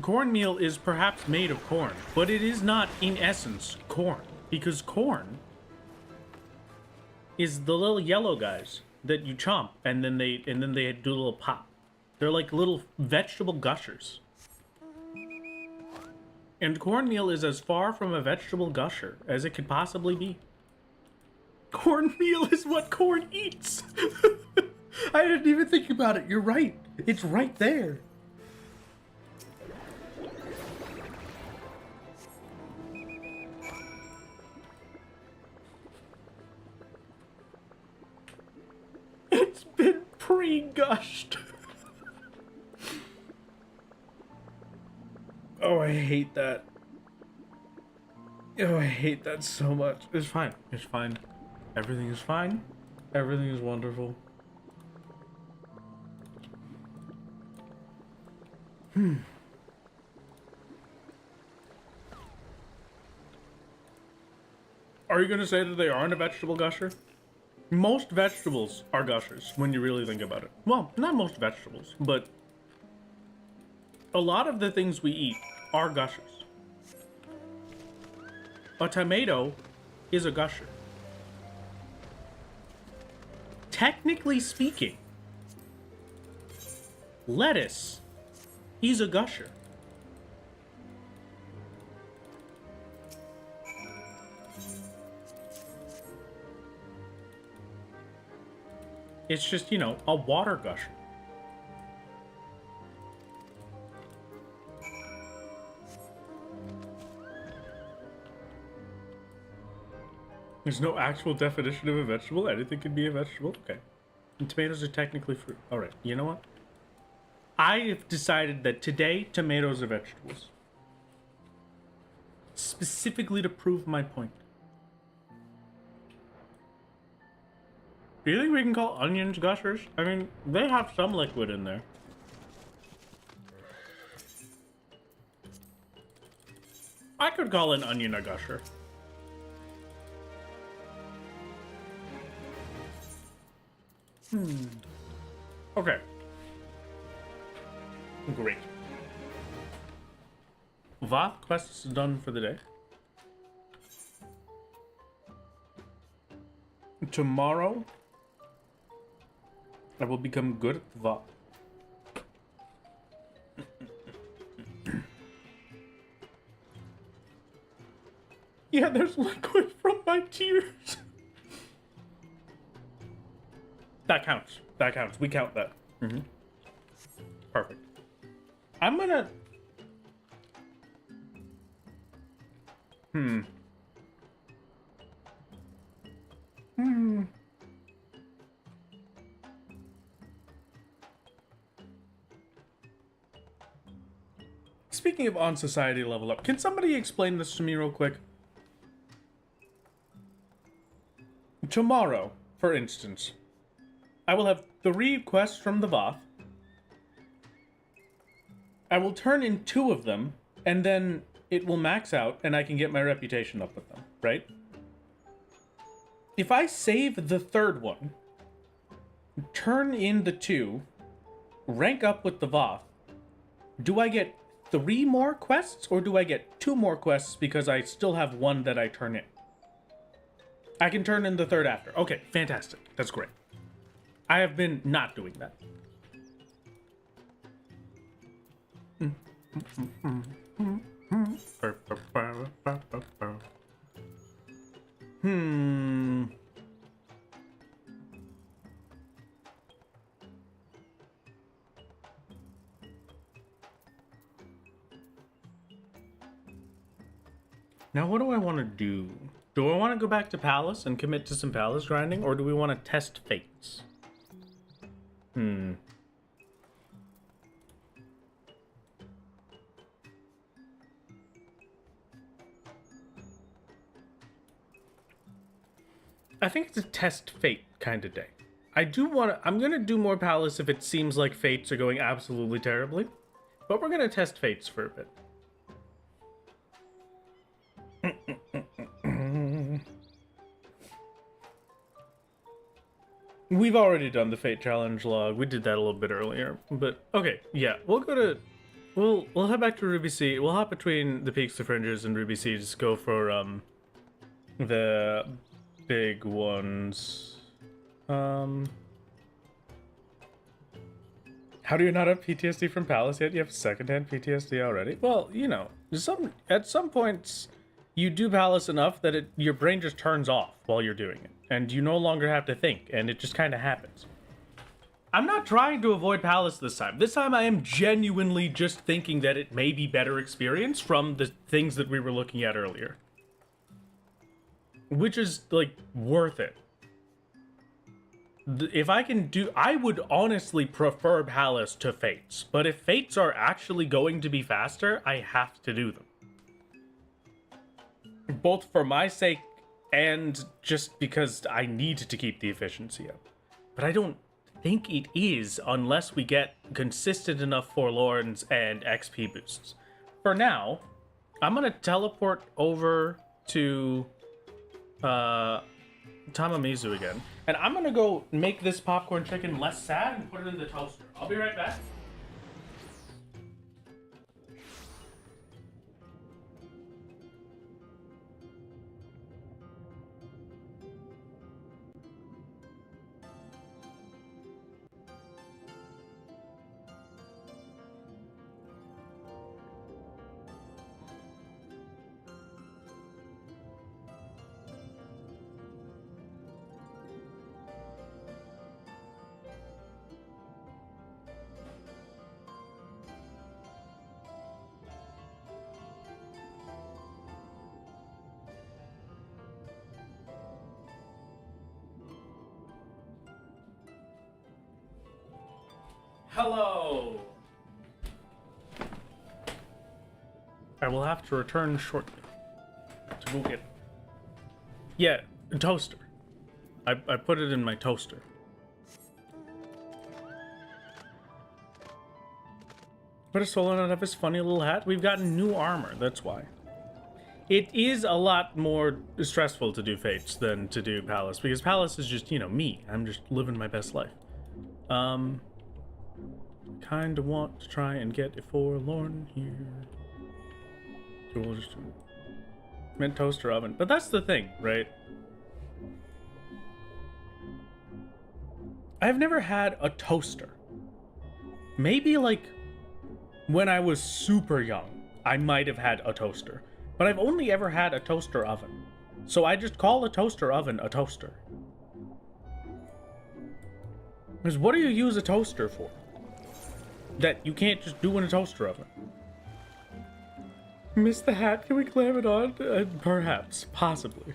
Cornmeal is perhaps made of corn, but it is not in essence corn, because corn is the little yellow guys that you chomp and then they do a little pop. They're like little vegetable gushers. And cornmeal is as far from a vegetable gusher as it could possibly be. Cornmeal is what corn eats. I didn't even think about it. You're right. It's right there. It's been pre-gushed. Oh, I hate that. Oh, I hate that so much. It's fine. It's fine. Everything is fine. Everything is wonderful. Are you going to say that they aren't a vegetable gusher? Most vegetables are gushers when you really think about it. Well, not most vegetables, but a lot of the things we eat are gushers. A tomato is a gusher. Technically speaking, lettuce is a gusher. It's just, you know, a water gusher. There's no actual definition of a vegetable. Anything can be a vegetable. Okay. And tomatoes are technically fruit. All right. You know what? I've decided that today, tomatoes are vegetables. Specifically to prove my point. Do you think we can call onions gushers? I mean, they have some liquid in there. I could call an onion a gusher. Okay. Great. Vath quest is done for the day. Tomorrow, I will become good at the Vath. Yeah, there's liquid from my tears. That counts. That counts. We count that. Perfect. I'm gonna... Speaking of on society level up, can somebody explain this to me real quick? Tomorrow, for instance, I will have 3 quests from the Vath. I will turn in 2 of them, and then it will max out, and I can get my reputation up with them, right? If I save the 3rd one, turn in the 2, rank up with the Vath, do I get 3 more quests, or do I get 2 more quests because I still have 1 that I turn in? I can turn in the 3rd after. Okay, fantastic. That's great. I have been not doing that. Now, what do I want to do? Do I want to go back to Palace and commit to some Palace grinding, or do we want to test Fates? I think it's a test Fate kind of day. I'm gonna do more Palace if it seems like Fates are going absolutely terribly, but we're gonna test Fates for a bit. We've already done the Fate Challenge log. We did that a little bit earlier, but okay, yeah, we'll head back to Ruby C. We'll hop between the Peaks, the Fringes, and Ruby C. Just go for the big ones. How do you not have PTSD from Palace yet? You have secondhand PTSD already? Well, you know, at some points you do Palace enough that your brain just turns off while you're doing it, and you no longer have to think, and it just kind of happens. I'm not trying to avoid Palace this time. This time I am genuinely just thinking that it may be better experience from the things that we were looking at earlier. Which is, like, worth it. If I can do... I would honestly prefer Palace to Fates, but if Fates are actually going to be faster, I have to do them. Both for my sake and just because I need to keep the efficiency up. But I don't think it is, unless we get consistent enough forlorns and XP boosts. For now, I'm gonna teleport over to Tamamizu again, and I'm gonna go make this popcorn chicken less sad and put it in the toaster. I'll be right back. Hello! I will have to return shortly to go get... Yeah, a toaster. I put it in my toaster. Put a soul out of his funny little hat. We've gotten new armor, that's why. It is a lot more stressful to do Fates than to do Palace, because Palace is just, you know, me. I'm just living my best life. Kinda want to try and get a forlorn here. So we'll just mint toaster oven. But that's the thing, right? I've never had a toaster. Maybe like when I was super young, I might have had a toaster. But I've only ever had a toaster oven. So I just call a toaster oven a toaster. Because what do you use a toaster for? That you can't just do in a toaster oven. Miss the hat, can we clam it on? Perhaps, possibly.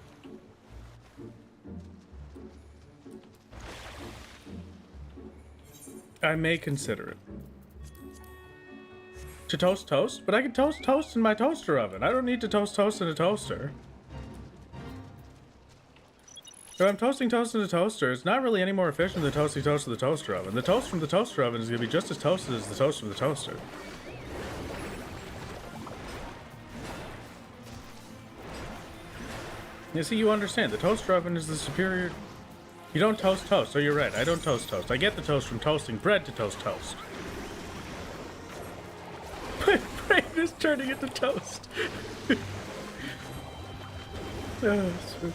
I may consider it. To toast toast? But I can toast toast in my toaster oven. I don't need to toast toast in a toaster. If I'm toasting toast in a toaster, it's not really any more efficient than toasting toast in the toaster oven. The toast from the toaster oven is going to be just as toasted as the toast from the toaster. You see, you understand. The toaster oven is the superior... You don't toast toast. Oh, you're right. I don't toast toast. I get the toast from toasting bread to toast toast. My brain is turning into toast. Oh, sweet.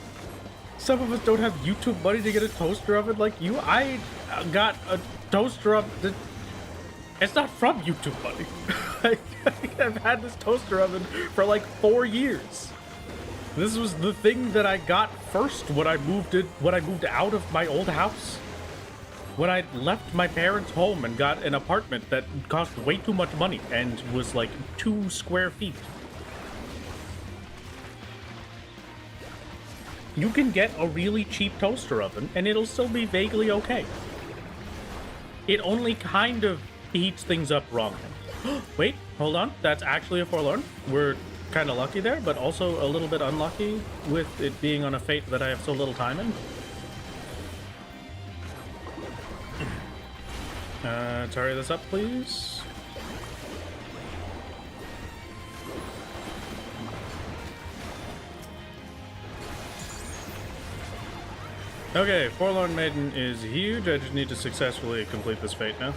Some of us don't have YouTube money to get a toaster oven like you. I got a toaster oven. It's not from YouTube money. I've had this toaster oven for like 4 years. This was the thing that I got first when I moved out of my old house. When I left my parents' home and got an apartment that cost way too much money and was like 2 square feet. You can get a really cheap toaster oven, and it'll still be vaguely okay. It only kind of heats things up wrong. Wait, hold on. That's actually a forlorn. We're kind of lucky there, but also a little bit unlucky with it being on a fate that I have so little time in. Let's hurry this up, please. Okay, Forlorn Maiden is huge. I just need to successfully complete this fate now.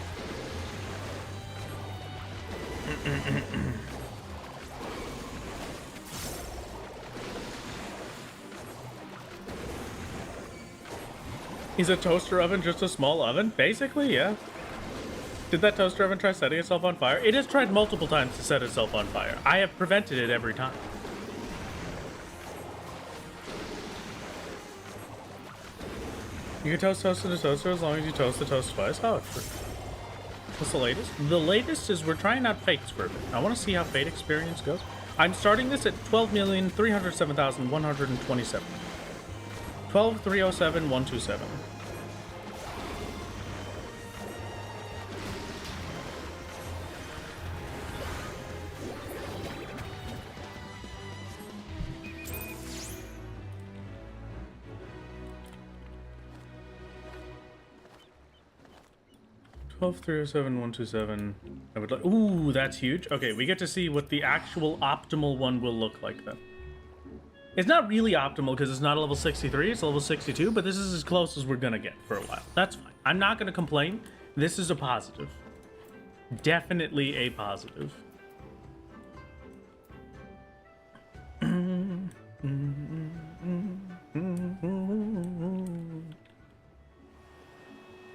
Is a toaster oven just a small oven? Basically, yeah. Did that toaster oven try setting itself on fire? It has tried multiple times to set itself on fire. I have prevented it every time. You can toast in a toaster as long as you toast the toast twice. Oh, true. What's the latest? The latest is we're trying out Fates for a bit. I want to see how Fate experience goes. I'm starting this at 12,307,127. 12,307,127. 12307127. I would like. Ooh, that's huge. Okay, we get to see what the actual optimal one will look like then. It's not really optimal because it's not a level 63, it's a level 62, but this is as close as we're gonna get for a while. That's fine. I'm not gonna complain. This is a positive. Definitely a positive.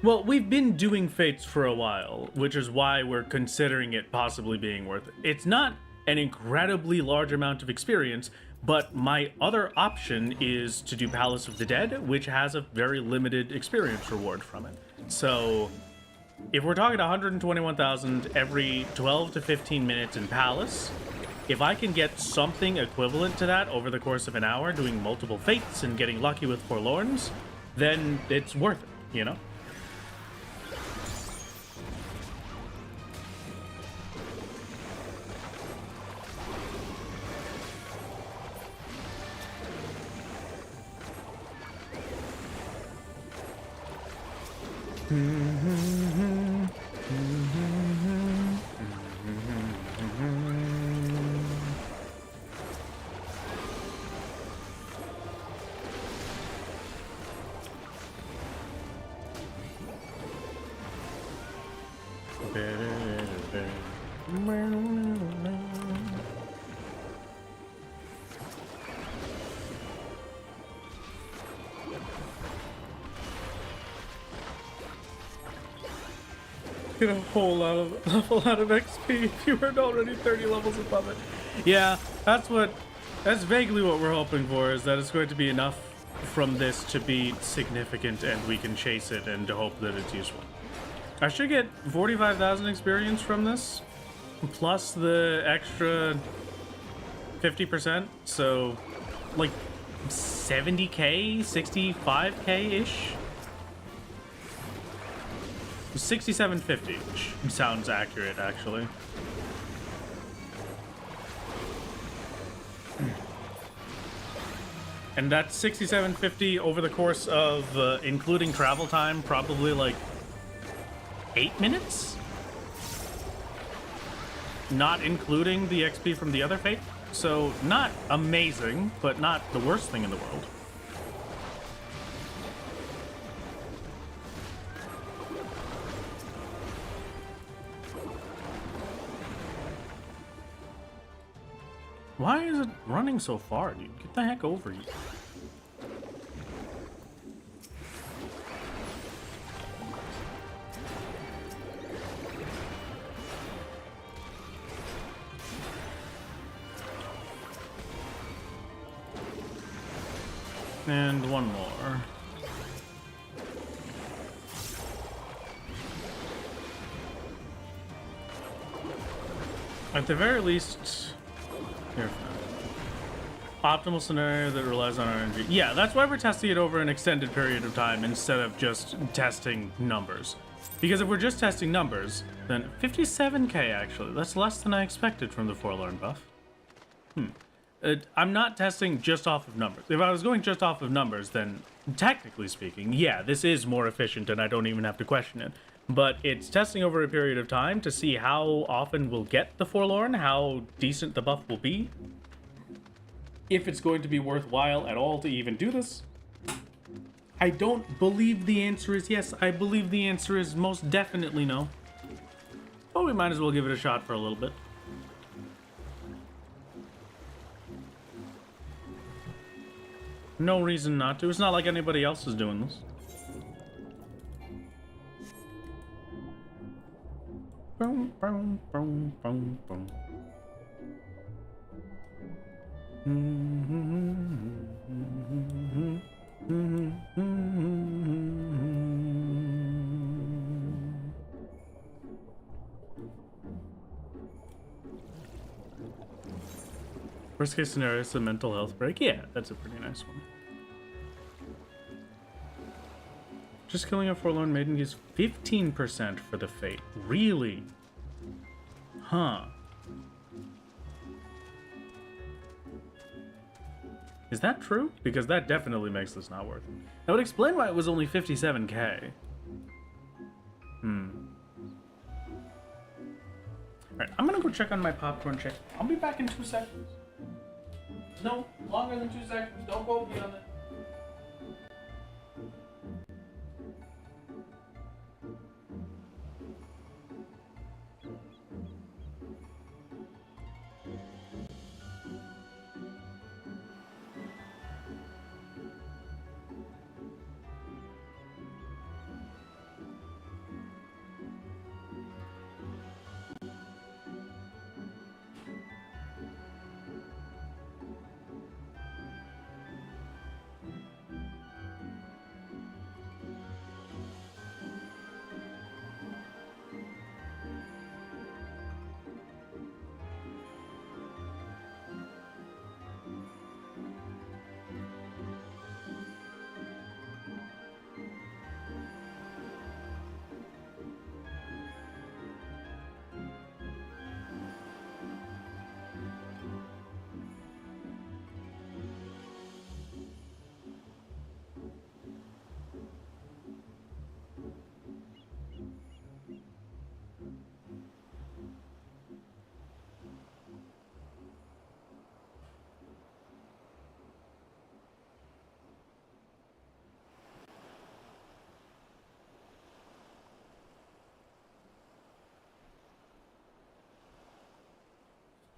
Well, we've been doing fates for a while, which is why we're considering it possibly being worth it. It's not an incredibly large amount of experience, but my other option is to do Palace of the Dead, which has a very limited experience reward from it. So if we're talking 121,000 every 12 to 15 minutes in Palace, if I can get something equivalent to that over the course of an hour, doing multiple fates and getting lucky with Forlorns, then it's worth it, you know? Get a whole lot of XP if you weren't already 30 levels above it. Yeah, that's vaguely what we're hoping for, is that it's going to be enough from this to be significant and we can chase it and hope that it's useful. I should get 45,000 experience from this, plus the extra 50%, so like 70k, 65k-ish? 6750 sounds accurate, actually. And that's 6750 over the course of, including travel time, probably like 8 minutes? Not including the XP from the other fate. So not amazing, but not the worst thing in the world. Why is it running so far, dude? Get the heck over here. And one more. At the very least... Here. Optimal scenario that relies on RNG. Yeah, that's why we're testing it over an extended period of time instead of just testing numbers. Because if we're just testing numbers, then 57k actually. That's less than I expected from the Forlorn buff. I'm not testing just off of numbers. If I was going just off of numbers, then technically speaking, yeah, this is more efficient and I don't even have to question it. But it's testing over a period of time to see how often we'll get the Forlorn, how decent the buff will be. If it's going to be worthwhile at all to even do this. I don't believe the answer is yes. I believe the answer is most definitely no. But we might as well give it a shot for a little bit. No reason not to. It's not like anybody else is doing this. Boom, boom, boom, boom, boom. Worst case scenario is a mental health break. Yeah, that's a pretty nice one. Just killing a Forlorn Maiden gives 15% for the fate. Really? Huh. Is that true? Because that definitely makes this not worth it. That would explain why it was only 57k. Alright, I'm gonna go check on my popcorn chick. I'll be back in 2 seconds. No, longer than 2 seconds. Don't quote me on it.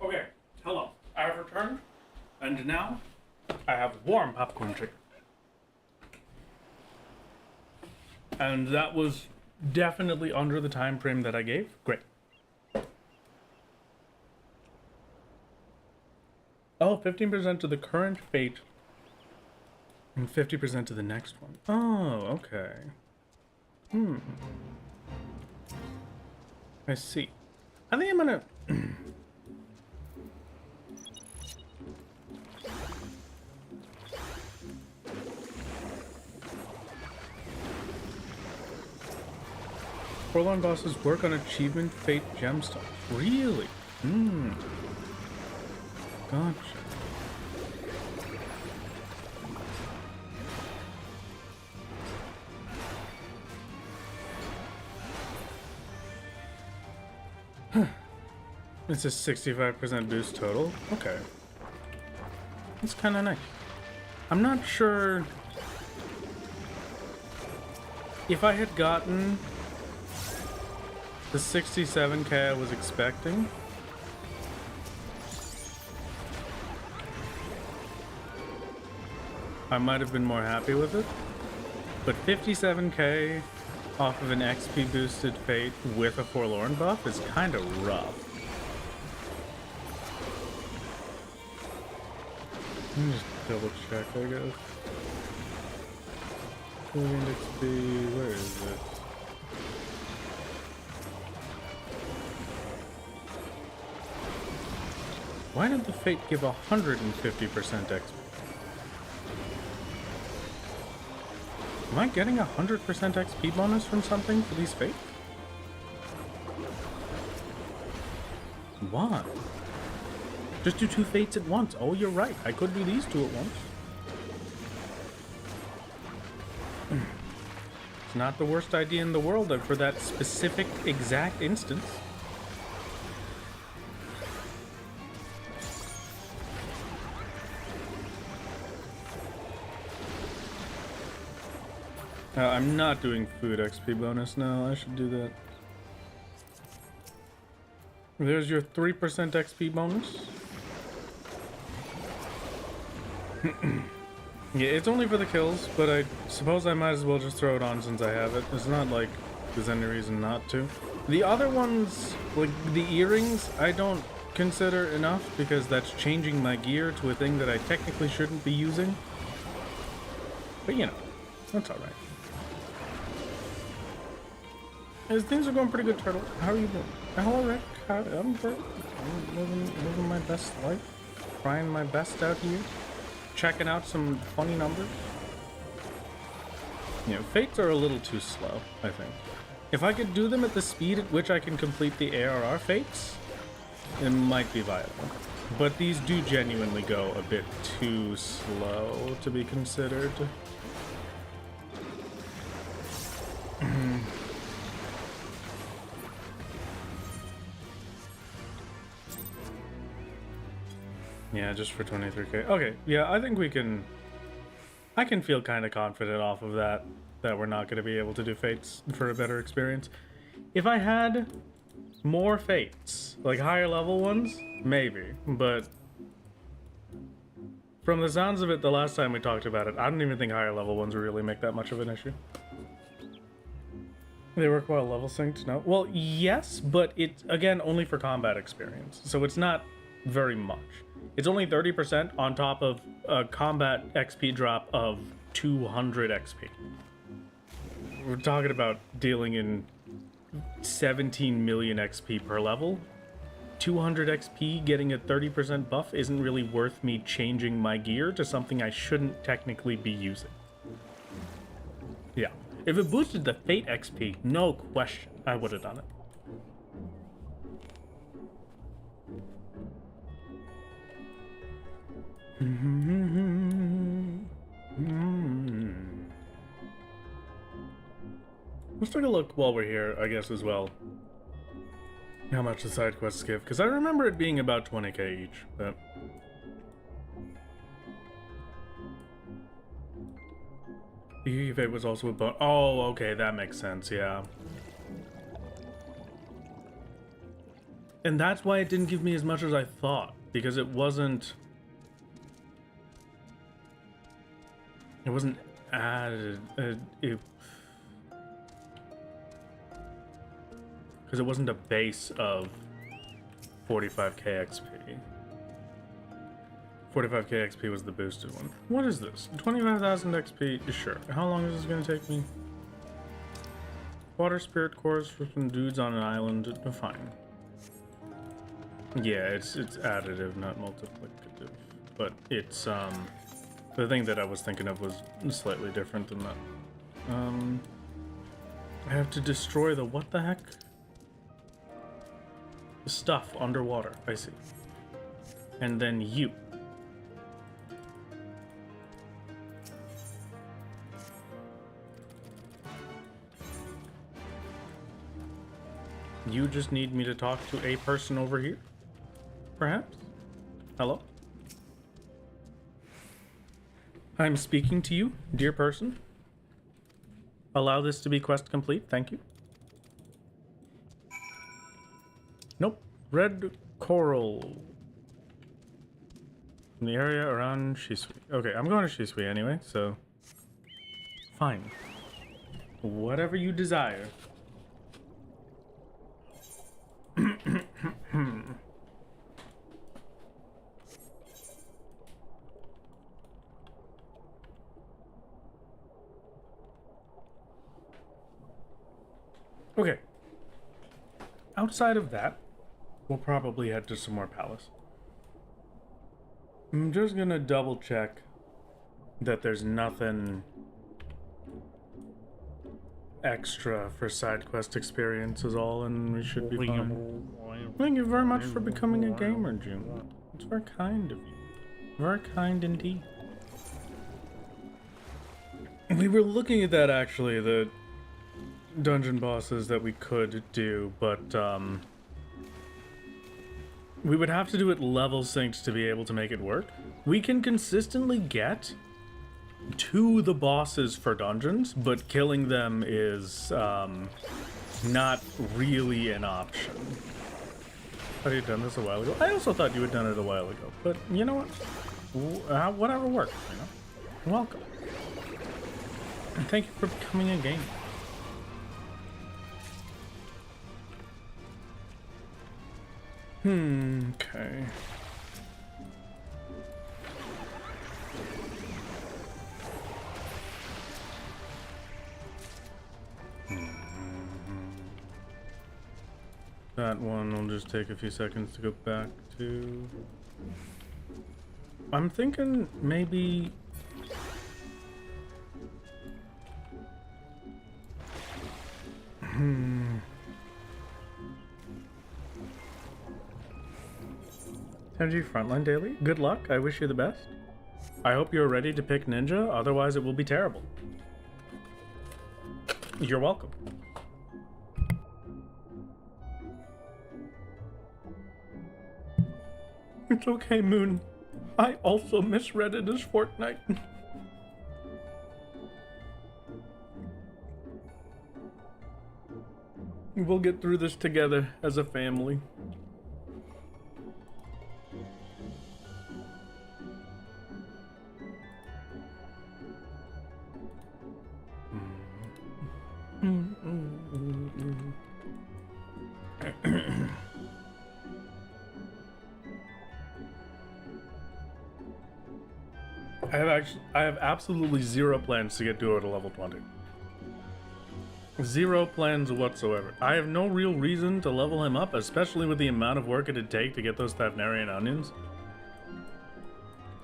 Okay, hello. I have returned, and now I have warm popcorn chicken. And that was definitely under the time frame that I gave. Great. Oh, 15% to the current fate and 50% to the next one. Oh, okay. I see. I think I'm gonna... Forlorn bosses work on achievement fate gemstone. Really? Gotcha. It's a 65% boost total. Okay. That's kind of nice. I'm not sure if I had gotten the 67k I was expecting. I might have been more happy with it. But 57k off of an XP boosted fate with a forlorn buff is kind of rough. Let me just double check, I guess. Index B, where is it? Why did the fate give 150% XP? Am I getting 100% XP bonus from something for these fates? Why? Just do 2 fates at once. Oh, you're right. I could do these 2 at once. It's not the worst idea in the world for that specific exact instance. I'm not doing food XP bonus now. I should do that. There's your 3% XP bonus. Yeah, it's only for the kills, but I suppose I might as well just throw it on since I have it. It's not like there's any reason not to. The other ones, like the earrings, I don't consider enough because that's changing my gear to a thing that I technically shouldn't be using. But you know, that's alright. Things are going pretty good, Turtle. How are you doing? Hello, Rick. I'm good. I'm living my best life. Trying my best out here. Checking out some funny numbers. You know, fates are a little too slow, I think. If I could do them at the speed at which I can complete the ARR fates, it might be viable. But these do genuinely go a bit too slow to be considered. Yeah, just for 23k. Okay, yeah, I think we can... I can feel kind of confident off of that we're not going to be able to do fates for a better experience. If I had more fates, like higher level ones, maybe, but from the sounds of it, the last time we talked about it, I don't even think higher level ones really make that much of an issue. They work well level synced? No? Well, yes, but it's, again, only for combat experience, so it's not very much. It's only 30% on top of a combat XP drop of 200 XP. We're talking about dealing in 17 million XP per level. 200 XP getting a 30% buff isn't really worth me changing my gear to something I shouldn't technically be using. Yeah. If it boosted the Fate XP, no question, I would have done it. Let's take a look while we're here, I guess, as well. How much the side quests give, because I remember it being about 20k each, but... The Fate was also a bonus. Oh, okay, that makes sense, yeah. And that's why it didn't give me as much as I thought, because it wasn't... It wasn't added... Because it wasn't a base of 45k XP. 45k XP was the boosted one. What is this? 25,000 XP? Sure. How long is this going to take me? Water spirit cores for some dudes on an island. Fine. Yeah, it's additive, not multiplicative. But it's, the thing that I was thinking of was slightly different than that. I have to destroy the what the heck? The stuff underwater, I see. And then you. You just need me to talk to a person over here? Perhaps? Hello? I'm speaking to you, dear person. Allow this to be quest complete, thank you. Nope. Red coral. In the area around Shisui. Okay, I'm going to Shisui anyway, so... Fine. Whatever you desire. Okay. Outside of that, we'll probably head to some more palace. I'm just gonna double check that there's nothing extra for side quest experience is all, and we should be fine. Thank you very much for becoming a gamer, June. It's very kind of you. Very kind indeed. We were looking at that actually, the dungeon bosses that we could do, but we would have to do it level synced to be able to make it work. We can consistently get to the bosses for dungeons, but killing them is not really an option. Thought you'd done this a while ago. I also thought you had done it a while ago, but you know what? Whatever works, you know? You're welcome. And thank you for becoming a gamer. Okay. That one will just take a few seconds to go back to. I'm thinking maybe... Tenji Frontline Daily, good luck, I wish you the best. I hope you're ready to pick Ninja, otherwise it will be terrible. You're welcome. It's okay, Moon. I also misread it as Fortnite. We'll get through this together as a family. I have absolutely zero plans to get Duo to level 20. Zero plans whatsoever. I have no real reason to level him up, especially with the amount of work it'd take to get those Thavnarian onions.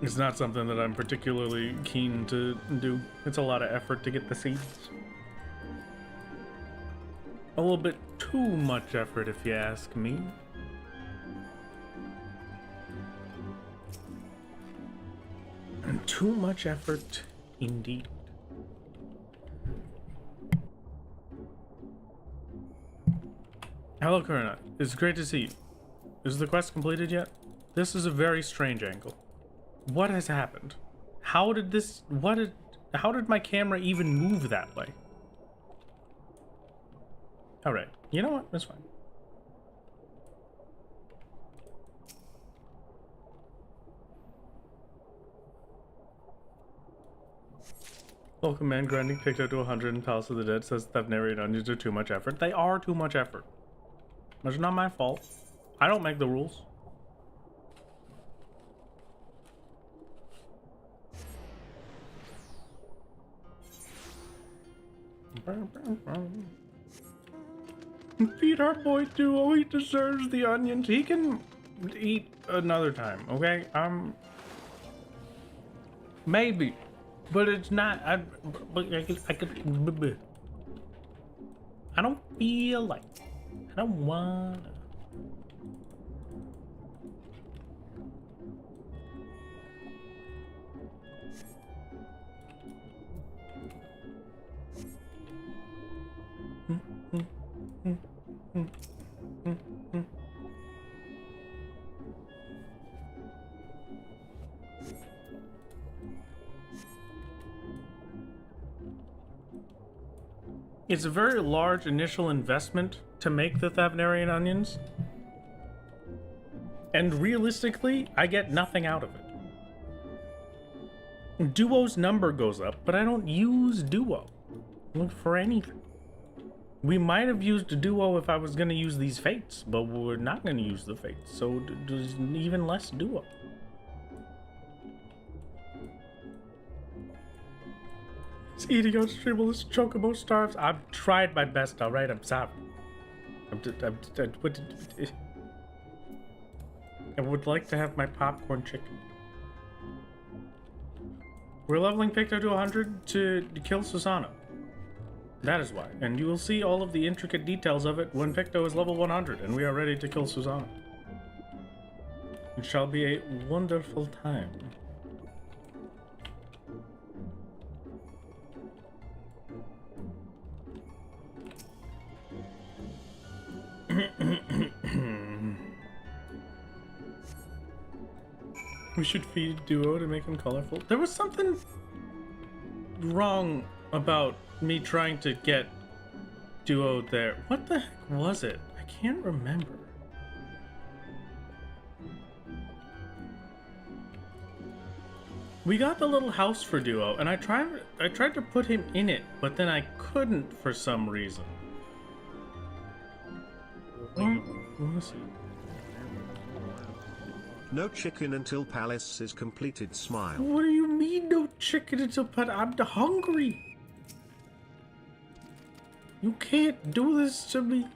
It's not something that I'm particularly keen to do. It's a lot of effort to get the seeds. A little bit too much effort, if you ask me. Too much effort, indeed. Hello, Kurna. It's great to see you. Is the quest completed yet? This is a very strange angle. What has happened? How did my camera even move that way? Alright, you know what? That's fine. Welcome man, grinding picked out to 100 in Palace of the Dead says Thavnarian onions are too much effort. They are too much effort. It's not my fault. I don't make the rules. Feed our boy Duo. He deserves the onions. He can eat another time, okay? Maybe. But it's not. I don't feel like. I don't wanna. It's a very large initial investment to make the Thavnarian onions. And realistically, I get nothing out of it. Duo's number goes up, but I don't use Duo for anything. We might have used Duo if I was going to use these fates, but we're not going to use the fates, so there's even less Duo. It's eating out streamless chocobo starves. I've tried my best, alright? I'm sorry. I would like to have my popcorn chicken. We're leveling Picto to 100 to kill Susano. That is why. And you will see all of the intricate details of it when Picto is level 100 and we are ready to kill Susano. It shall be a wonderful time. We should feed Duo to make him colorful. There was something wrong about me trying to get Duo there. What the heck was it? I can't remember. We got the little house for Duo, and I tried to put him in it, but then I couldn't for some reason. Let's see. No chicken until palace is completed. Smile. What do you mean no chicken until I'm hungry? You can't do this to me.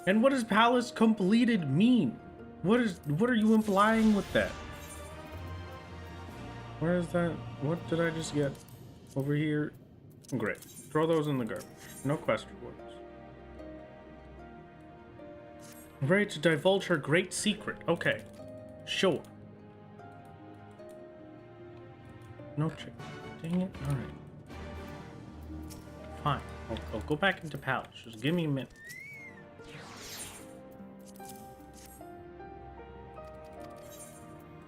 And what does palace completed mean? What are you implying with that? Where is that? What did I just get? Over here. Great. Throw those in the garbage. No question words. Ready to divulge her great secret. Okay. Sure. No chicken. Dang it. Alright. Fine. I'll go back into palace. Just give me a minute.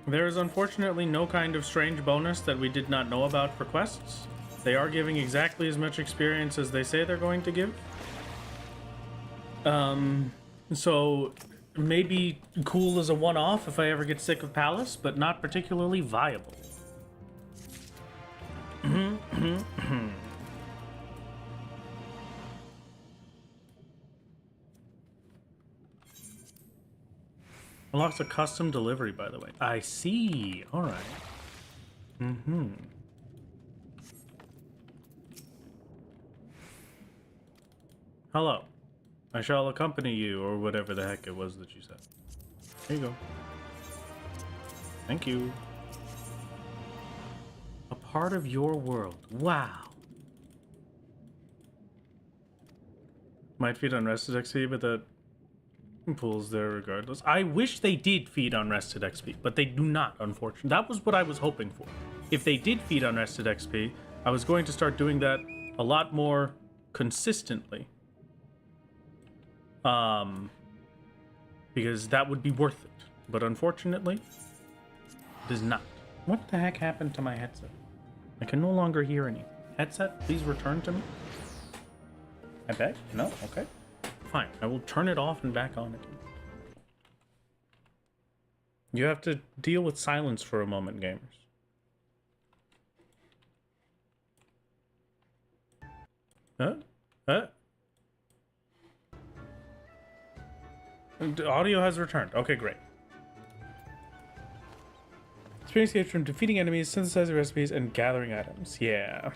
There is unfortunately no kind of strange bonus that we did not know about for quests. They are giving exactly as much experience as they say they're going to give. So maybe cool as a one-off if I ever get sick of Palace, but not particularly viable. Unlocks a custom delivery, by the way. I see. All right. Hello. I shall accompany you, or whatever the heck it was that you said. There you go. Thank you. A part of your world. Wow. Might feed on rested XP, but that pulls there regardless. I wish they did feed on rested XP, but they do not, unfortunately. That was what I was hoping for. If they did feed on rested XP, I was going to start doing that a lot more consistently. Because that would be worth it. But unfortunately, it is not. What the heck happened to my headset? I can no longer hear anything. Headset, please return to me. I beg? No? Okay. Fine. I will turn it off and back on again. You have to deal with silence for a moment, gamers. The audio has returned. Okay, great. Experience gains from defeating enemies, synthesizing recipes, and gathering items. Yeah.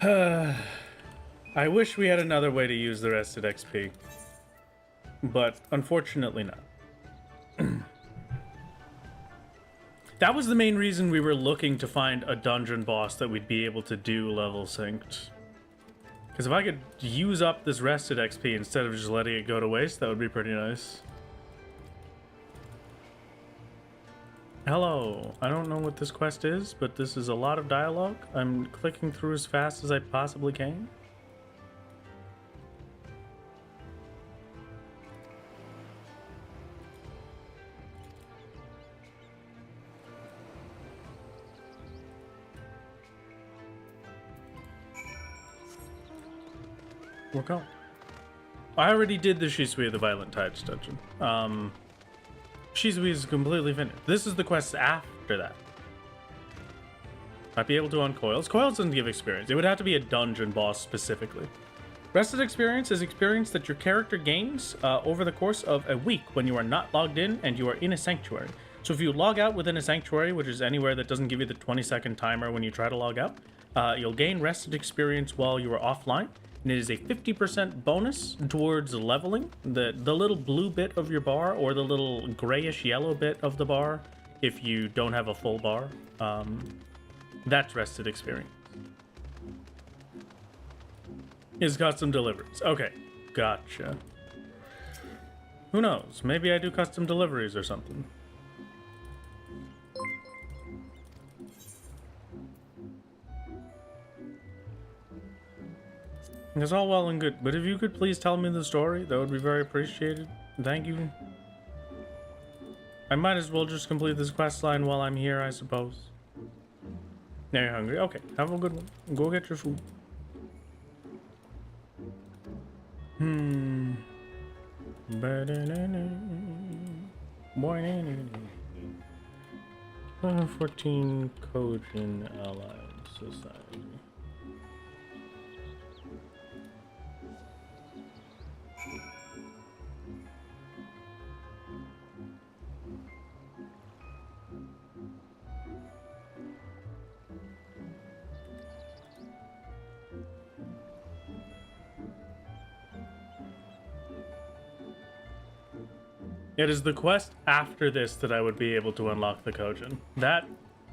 I wish we had another way to use the rested XP. But unfortunately not. That was the main reason we were looking to find a dungeon boss that we'd be able to do level synced. Because if I could use up this rested XP instead of just letting it go to waste, that would be pretty nice. Hello. I don't know what this quest is, but this is a lot of dialogue. I'm clicking through as fast as I possibly can. We're going. I already did the Shisui the Violent Tides dungeon. Shisui is completely finished. This is the quest after that. Might be able to uncoils. Coils doesn't give experience. It would have to be a dungeon boss specifically. Rested experience is experience that your character gains over the course of a week when you are not logged in and you are in a sanctuary. So if you log out within a sanctuary, which is anywhere that doesn't give you the 20-second timer when you try to log out, you'll gain rested experience while you are offline. And it is a 50% bonus towards leveling. The little blue bit of your bar, or the little grayish yellow bit of the bar, if you don't have a full bar, that's rested experience. Is custom deliveries. Okay, gotcha. Who knows? Maybe I do custom deliveries or something. It's all well and good, but if you could please tell me the story, that would be very appreciated. Thank you. I might as well just complete this quest line while I'm here, I suppose. Now you're hungry. Okay, have a good one. Go get your food. 14 Kojin Allied Society. It is the quest after this that I would be able to unlock the Kojin. That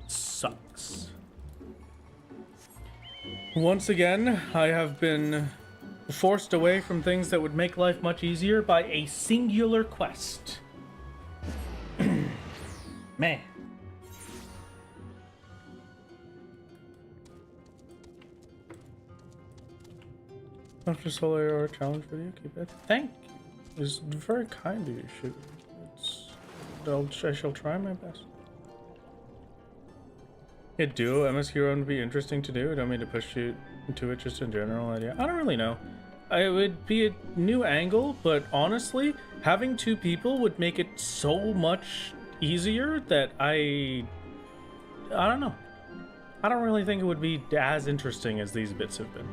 sucks. Once again, I have been forced away from things that would make life much easier by a singular quest. Man. After Solar or challenge video, keep it. Thank you. It's very kind of you, Sugar. It's I shall try my best. Yeah, duo MSQ run would be interesting to do. I don't mean to push you into it, just a general idea. I don't really know. It would be a new angle, but honestly, having two people would make it so much easier that I don't know. I don't really think it would be as interesting as these bits have been.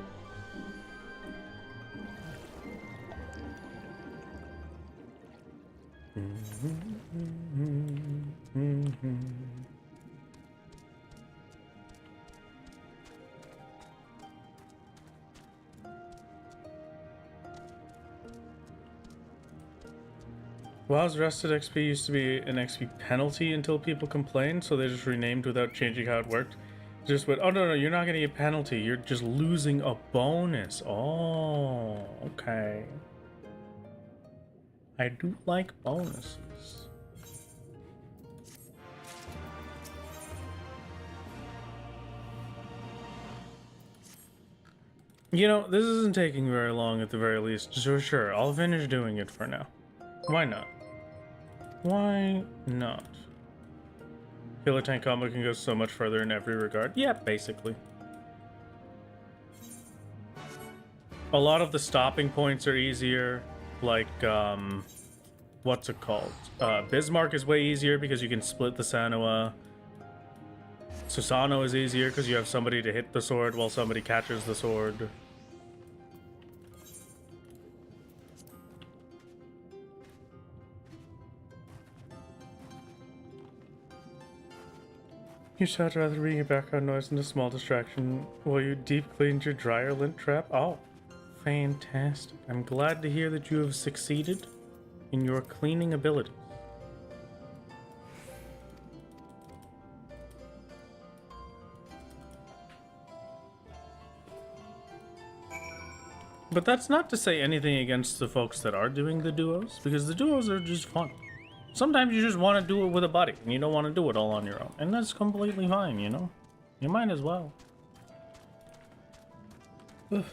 WoW's rested XP used to be an XP penalty until people complained, so they just renamed without changing how it worked. Just went, oh no, you're not getting a penalty, you're just losing a bonus. Oh, okay. I do like bonuses. You know, this isn't taking very long at the very least, so sure, I'll finish doing it for now. Why not? Why not? Healer tank combo can go so much further in every regard. Yeah, basically. A lot of the stopping points are easier. Like, what's it called? Bismarck is way easier because you can split the Sanua. Susano is easier because you have somebody to hit the sword while somebody catches the sword. You should rather being a background noise and a small distraction while you deep cleaned your dryer lint trap. Oh, fantastic. I'm glad to hear that you have succeeded in your cleaning abilities. But that's not to say anything against the folks that are doing the duos, because the duos are just fun. Sometimes you just want to do it with a buddy, and you don't want to do it all on your own. And that's completely fine, you know? You might as well. Ugh.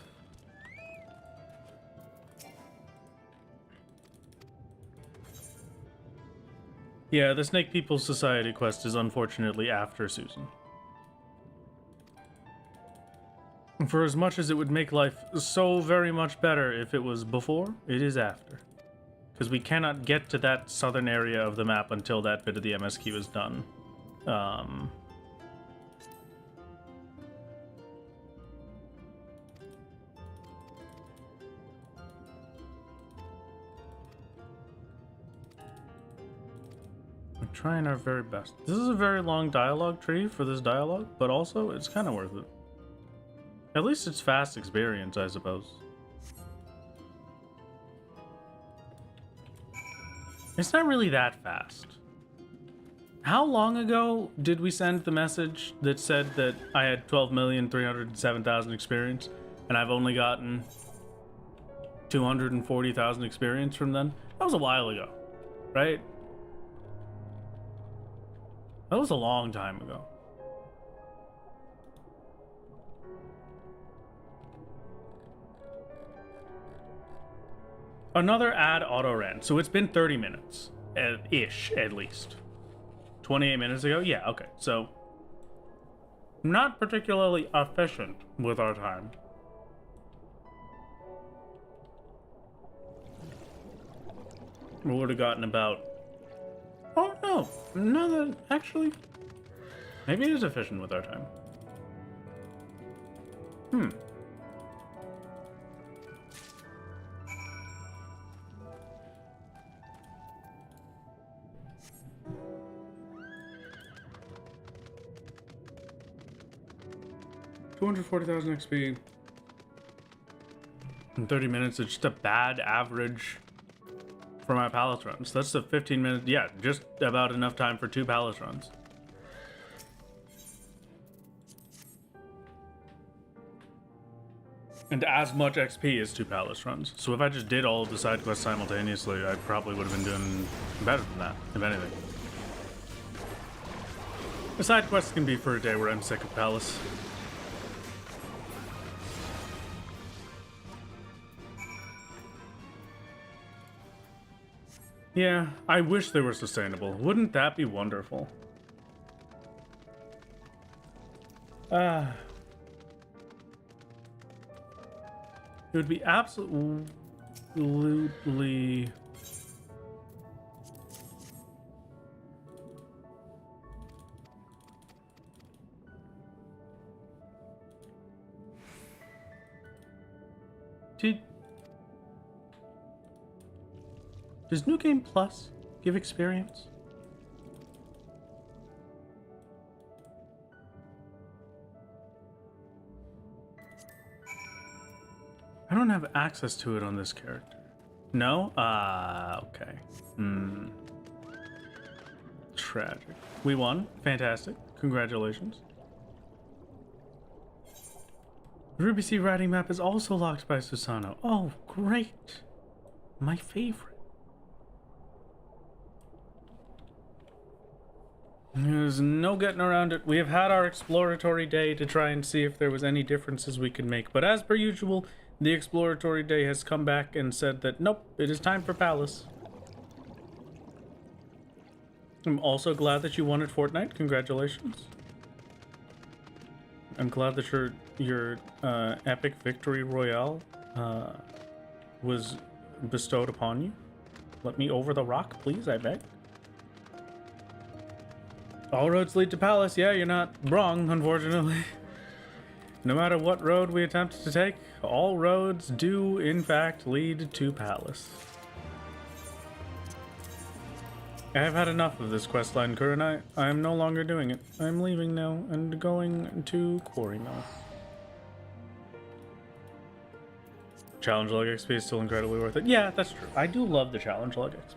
Yeah, the Snake People Society quest is unfortunately after Susan. For as much as it would make life so very much better if it was before, it is after. Because we cannot get to that southern area of the map until that bit of the MSQ is done. I'm trying our very best. This is a very long dialogue tree for this dialogue, but also it's kind of worth it. At least it's fast experience, I suppose. It's not really that fast. How long ago did we send the message that said that I had 12,307,000 experience and I've only gotten 240,000 experience from then? That was a while ago, right? That was a long time ago. Another ad auto ran, so it's been 30 minutes ish at least. 28 minutes ago? Yeah, okay. So not particularly efficient with our time. We would have gotten about, oh no, actually maybe it is efficient with our time. 240,000 XP in 30 minutes. It's just a bad average for my palace runs. That's the 15 minutes. Yeah, just about enough time for 2 palace runs. And as much XP as 2 palace runs. So if I just did all of the side quests simultaneously, I probably would have been doing better than that, if anything. The side quests can be for a day where I'm sick of palace. Yeah, I wish they were sustainable. Wouldn't that be wonderful? It would be absolutely... Does New Game Plus give experience? I don't have access to it on this character. No? Okay. Tragic. We won. Fantastic. Congratulations. The Ruby Sea riding map is also locked by Susano. Oh, great. My favorite. There's no getting around it. We have had our exploratory day to try and see if there was any differences we could make. But as per usual, the exploratory day has come back and said that, nope, it is time for Palace. I'm also glad that you won at Fortnite. Congratulations. I'm glad that your epic victory royale was bestowed upon you. Let me over the rock, please, I beg. All roads lead to Palace. Yeah, you're not wrong, unfortunately. No matter what road we attempt to take, all roads do, in fact, lead to Palace. I have had enough of this questline, Kurenai. I am no longer doing it. I am leaving now and going to Quarry Mill. Challenge log XP is still incredibly worth it. Yeah, that's true. I do love the challenge log XP.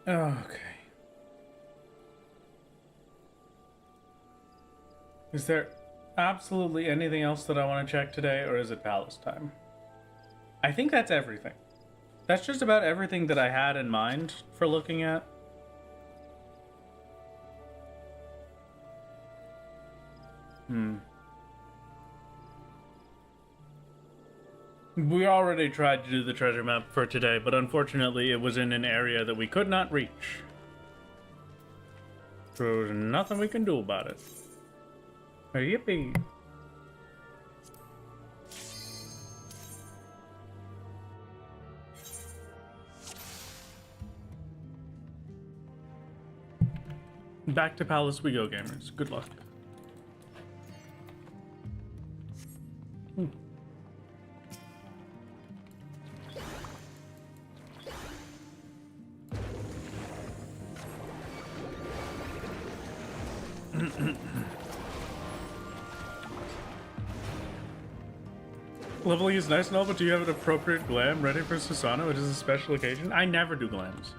Okay. Is there absolutely anything else that I want to check today, or is it Palace time? I think that's everything. That's just about everything that I had in mind for looking at. We already tried to do the treasure map for today, but unfortunately it was in an area that we could not reach. So there's nothing we can do about it. Yippee! Back to Palace we go, gamers. Good luck. Leveling is nice and all, but do you have an appropriate glam ready for Susano? It is a special occasion. I never do glams.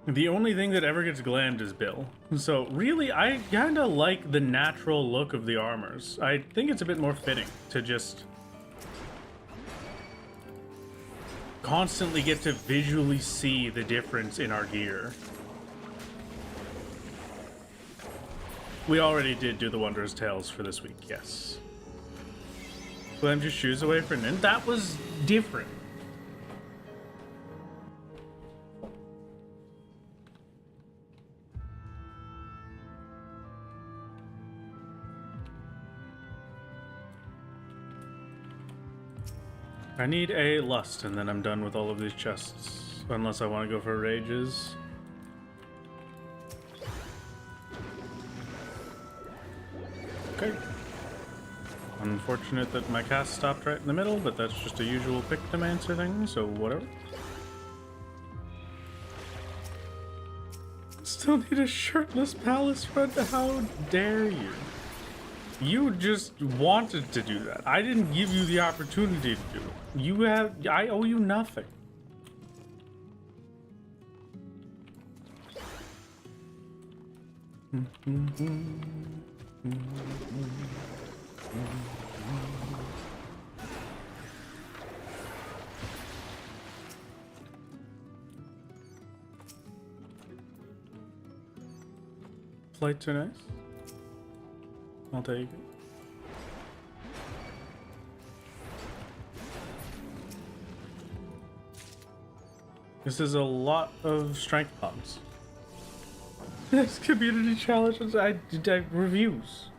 The only thing that ever gets glammed is Bill. So really, I kinda like the natural look of the armors. I think it's a bit more fitting to just constantly get to visually see the difference in our gear. We already did do the Wondrous Tales for this week, yes. Glam just shoes away for Nin. That was different. I need a lust, and then I'm done with all of these chests. Unless I want to go for rages. Okay. Unfortunate that my cast stopped right in the middle, but that's just a usual Pictomancer thing, so whatever. Still need a shirtless palace run. How dare you? You just wanted to do that. I didn't give you the opportunity to do it. You have... I owe you nothing. Flights are nice. I'll take it. This is a lot of strength pods. This community challenges, I reviews.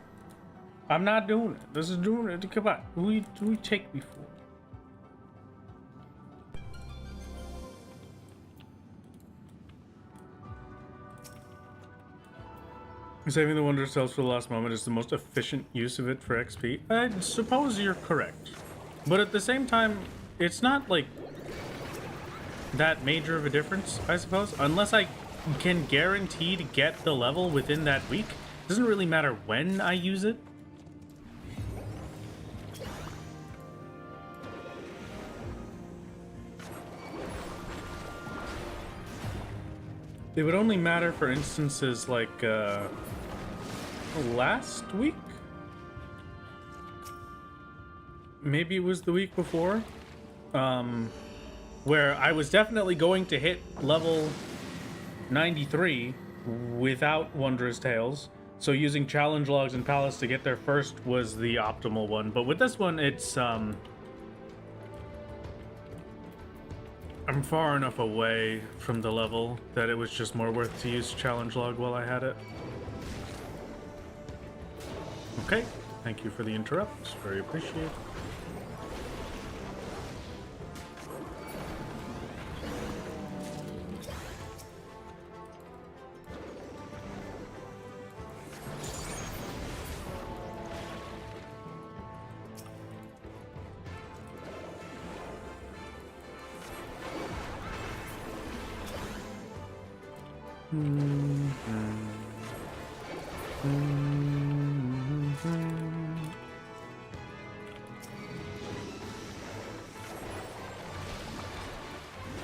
I'm not doing it. This is doing it. Come on, who you take me for? Saving the Wonder Cells for the last moment is the most efficient use of it for XP. I suppose you're correct. But at the same time, it's not like that major of a difference, I suppose. Unless I can guarantee to get the level within that week. It doesn't really matter when I use it. It would only matter for instances like last week? Maybe it was the week before? Where I was definitely going to hit level 93 without Wondrous Tales. So using challenge logs and palace to get there first was the optimal one. But with this one, it's I'm far enough away from the level that it was just more worth to use challenge log while I had it. Okay, thank you for the interrupt. Very appreciated.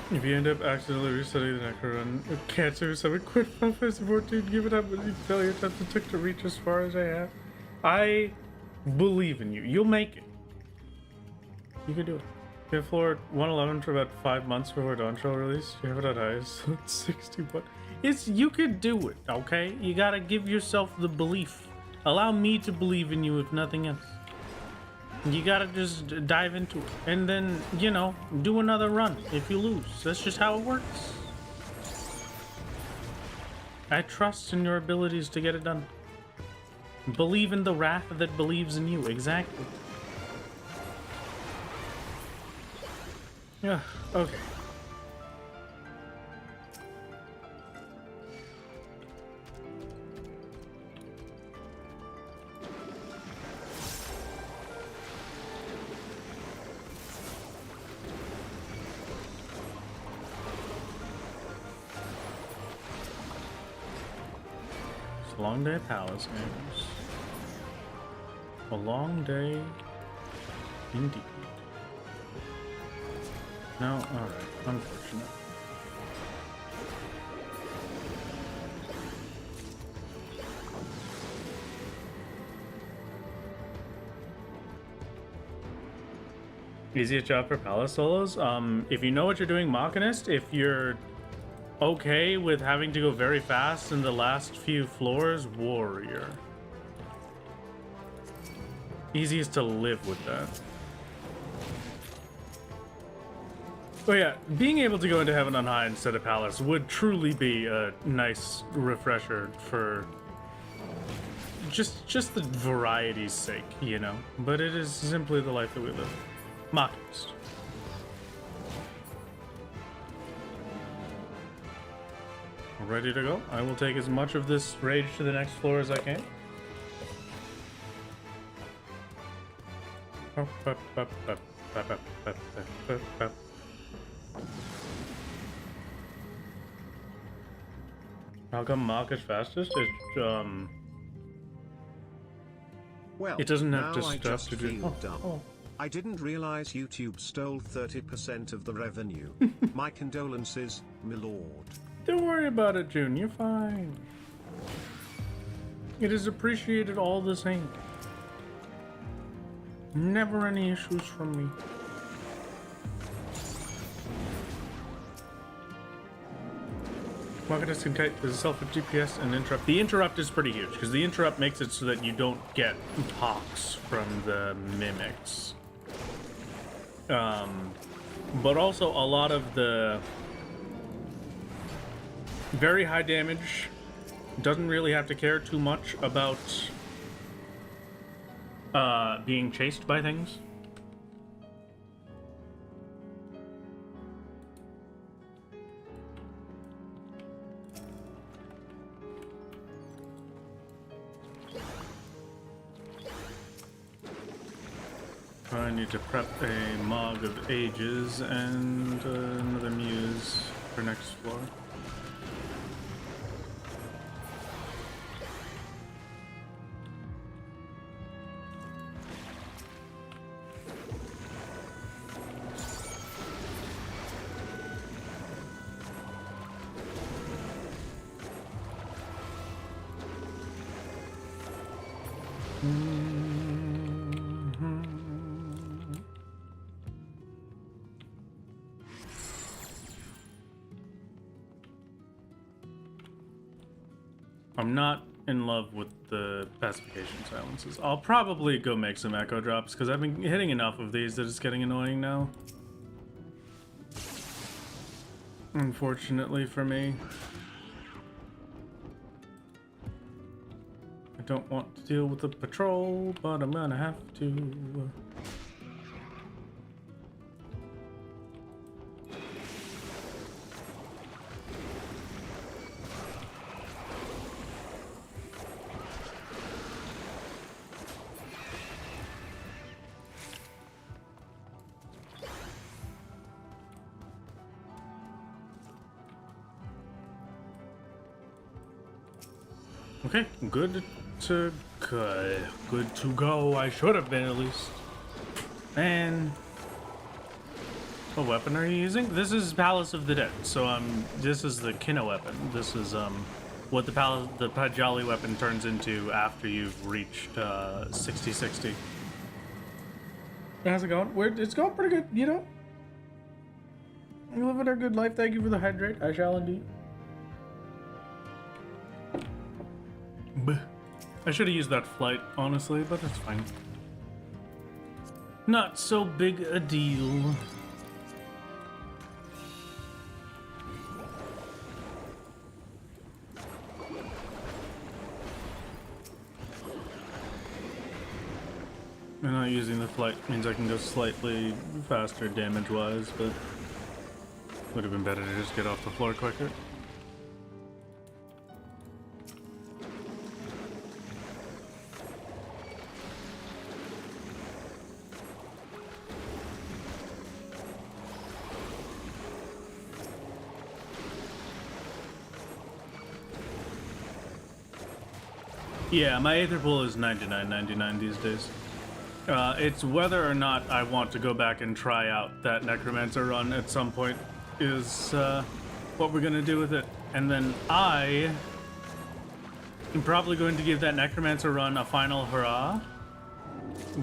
If you end up accidentally resetting the necro run, cancer or something, quit FF14, give it up, and you fail your attempts it took to reach as far as I have. I believe in you. You'll make it. You can do it. You have floor 111 for about 5 months before Dawn Trail release. You have it on highest, so it's 61. You could do it, okay? You gotta give yourself the belief. Allow me to believe in you if nothing else. You gotta just dive into it. And then, you know, do another run if you lose. That's just how it works. I trust in your abilities to get it done. Believe in the wrath that believes in you. Exactly. Yeah, okay. It's a long day at Palace Games. A long day indeed. No, alright, unfortunate. Easiest job for Palace solos? If you know what you're doing, Machinist, if you're okay with having to go very fast in the last few floors, Warrior. Easiest to live with that. Oh yeah, being able to go into Heaven on High instead of Palace would truly be a nice refresher for just the variety's sake, you know? But it is simply the life that we live. Machinist. Ready to go? I will take as much of this rage to the next floor as I can. How come Mach is fastest? Well, it doesn't have now to I stop just to do. feel dumb. I didn't realize YouTube stole 30% of the revenue. My condolences, my lord. Don't worry about it, June. You're fine. It is appreciated all the same. Never any issues from me. Market disconnect. There's a self GPS and interrupt. The interrupt is pretty huge because the interrupt makes it so that you don't get talks from the mimics. But also a lot of the very high damage doesn't really have to care too much about being chased by things. I need to prep a Mog of Ages and another Muse for next floor. I'm not in love with the pacification silences. I'll probably go make some echo drops because I've been hitting enough of these that it's getting annoying now. Unfortunately for me. I don't want to deal with the patrol, but I'm gonna have to. Okay, good to go. I should have been at least. And what weapon are you using? This is Palace of the Dead. So this is the Kina weapon. This is what the Pajali weapon turns into after you've reached 60-60. How's it going? It's going pretty good, you know. We're living our good life. Thank you for the hydrate. I shall indeed. I should have used that flight, honestly, but it's fine. Not so big a deal. And not using the flight means I can go slightly faster damage-wise, but would have been better to just get off the floor quicker. Yeah, my Aether Pool is 99.99 these days. It's whether or not I want to go back and try out that Necromancer run at some point is what we're gonna do with it. And then I am probably going to give that Necromancer run a final hurrah.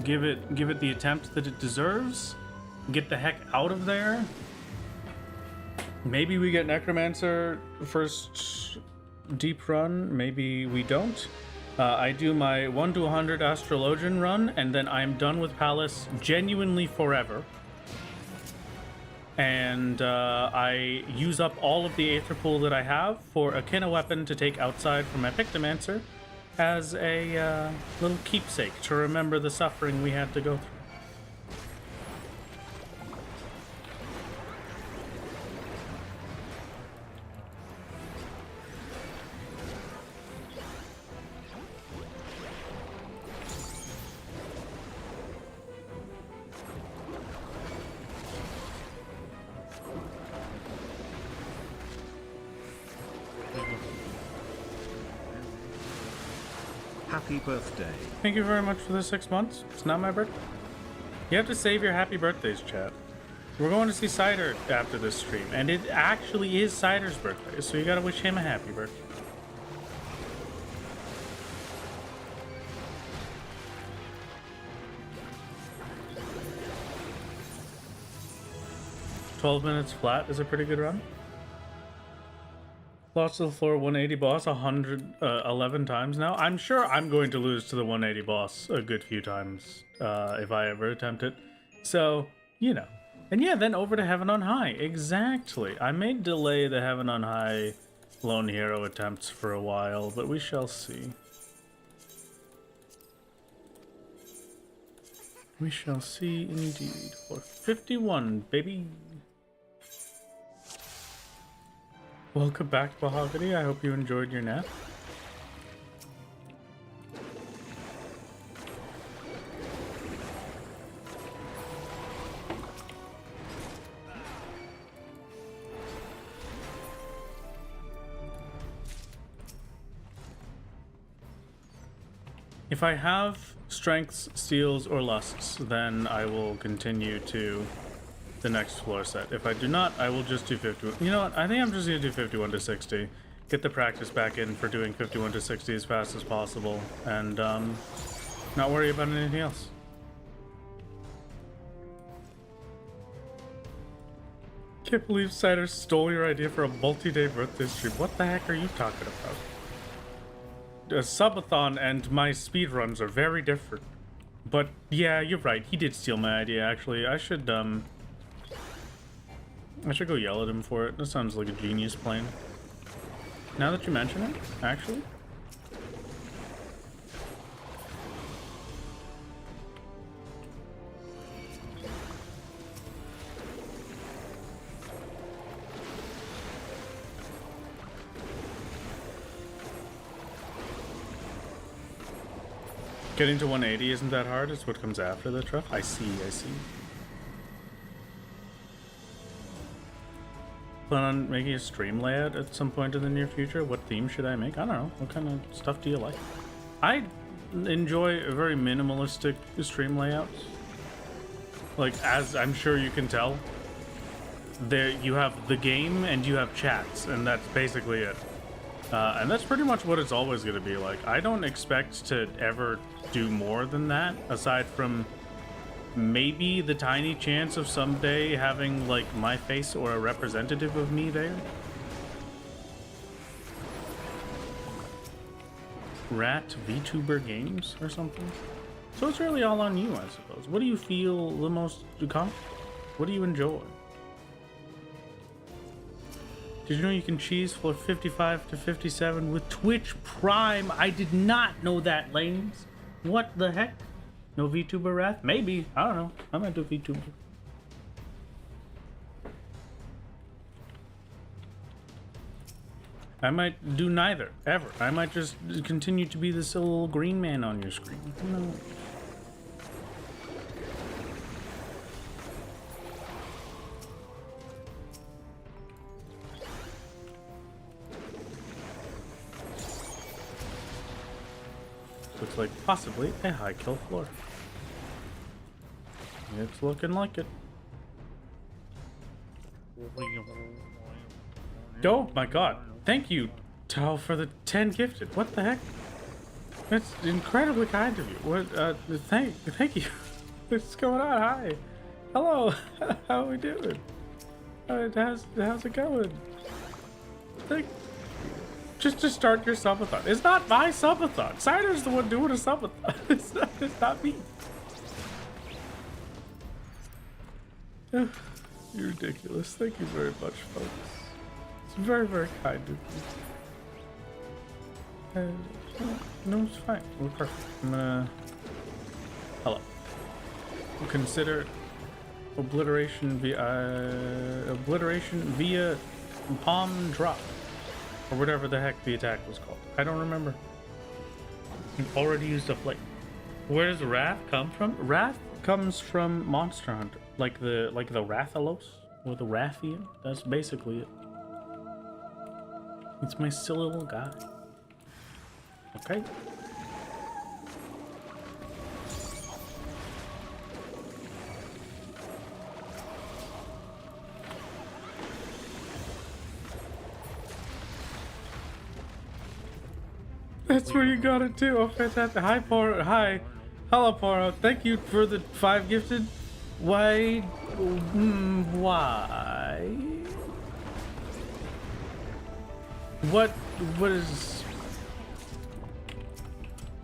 Give it the attempt that it deserves. Get the heck out of there. Maybe we get Necromancer first deep run, maybe we don't. I do my 1 to 100 Astrologian run, and then I'm done with Palace genuinely forever. And I use up all of the Aether Pool that I have for a Kina weapon to take outside from my Pictomancer as a little keepsake to remember the suffering we had to go through. Happy birthday. Thank you very much for the 6 months. It's not my birthday. You have to save your happy birthdays, chat. We're going to see Cider after this stream, and it actually is Cider's birthday, so you gotta wish him a happy birthday. "12 minutes flat" is a pretty good run. Lost to the floor 180 boss 111 times now. I'm sure I'm going to lose to the 180 boss a good few times if I ever attempt it. So, you know. And yeah, then over to Heaven on High. Exactly. I may delay the Heaven on High Lone Hero attempts for a while, but we shall see. We shall see indeed. For 51, baby. Welcome back, Mahogany. I hope you enjoyed your nap. If I have strengths, steals, or lusts, then I will continue to the next floor set. If I do not, I will just do 51. You know what? I think I'm just going to do 51 to 60. Get the practice back in for doing 51 to 60 as fast as possible. And not worry about anything else. Can't believe Cider stole your idea for a multi-day birthday stream. What the heck are you talking about? A subathon and my speedruns are very different. But yeah, you're right. He did steal my idea, actually. I should go yell at him for it. That sounds like a genius plan. Now that you mention it, actually. Getting to 180 isn't that hard. It's what comes after the truck. I see, I see. Plan on making a stream layout at some point in the near future? What theme should I make? I don't know. What kind of stuff do you like? I enjoy a very minimalistic stream layouts. Like, as I'm sure you can tell, there you have the game and you have chats, and that's basically it. And that's pretty much what it's always going to be like. I don't expect to ever do more than that, aside from maybe the tiny chance of someday having, like, my face or a representative of me there. Rat VTuber Games or something. So it's really all on you, I suppose. What do you feel the most comfortable? What do you enjoy? Did you know you can cheese for 55 to 57 with Twitch Prime? I did not know that, Lanes. What the heck? No VTuber Wrath? Maybe. I don't know. I might do VTuber. I might do neither, ever. I might just continue to be this little green man on your screen. Who knows? Looks like possibly a high kill floor. It's looking like it. Oh my god. Thank you, Tao, for the 10 gifted. What the heck? That's incredibly kind of you. What, thank you. What's going on? Hi. Hello. How are we doing? How's it going? Just to start your subathon. It's not my subathon. Cider's the one doing a subathon. It's not me. You're ridiculous. Thank you very much, folks. It's very, very kind of you. No, it's fine. We're perfect. I'm gonna... Hello. We'll consider obliteration via palm drop. Or whatever the heck the attack was called. I don't remember. You've already used a flame. Where does Wrath come from? Wrath comes from Monster Hunter. Like the Rathalos or the Rathian. That's basically it. It's my silly little guy. Okay. That's where you got it too. Oh, fantastic. Hi, Poro. Hi. Hello, Poro. Thank you for the 5 gifted. Why? Why? What is...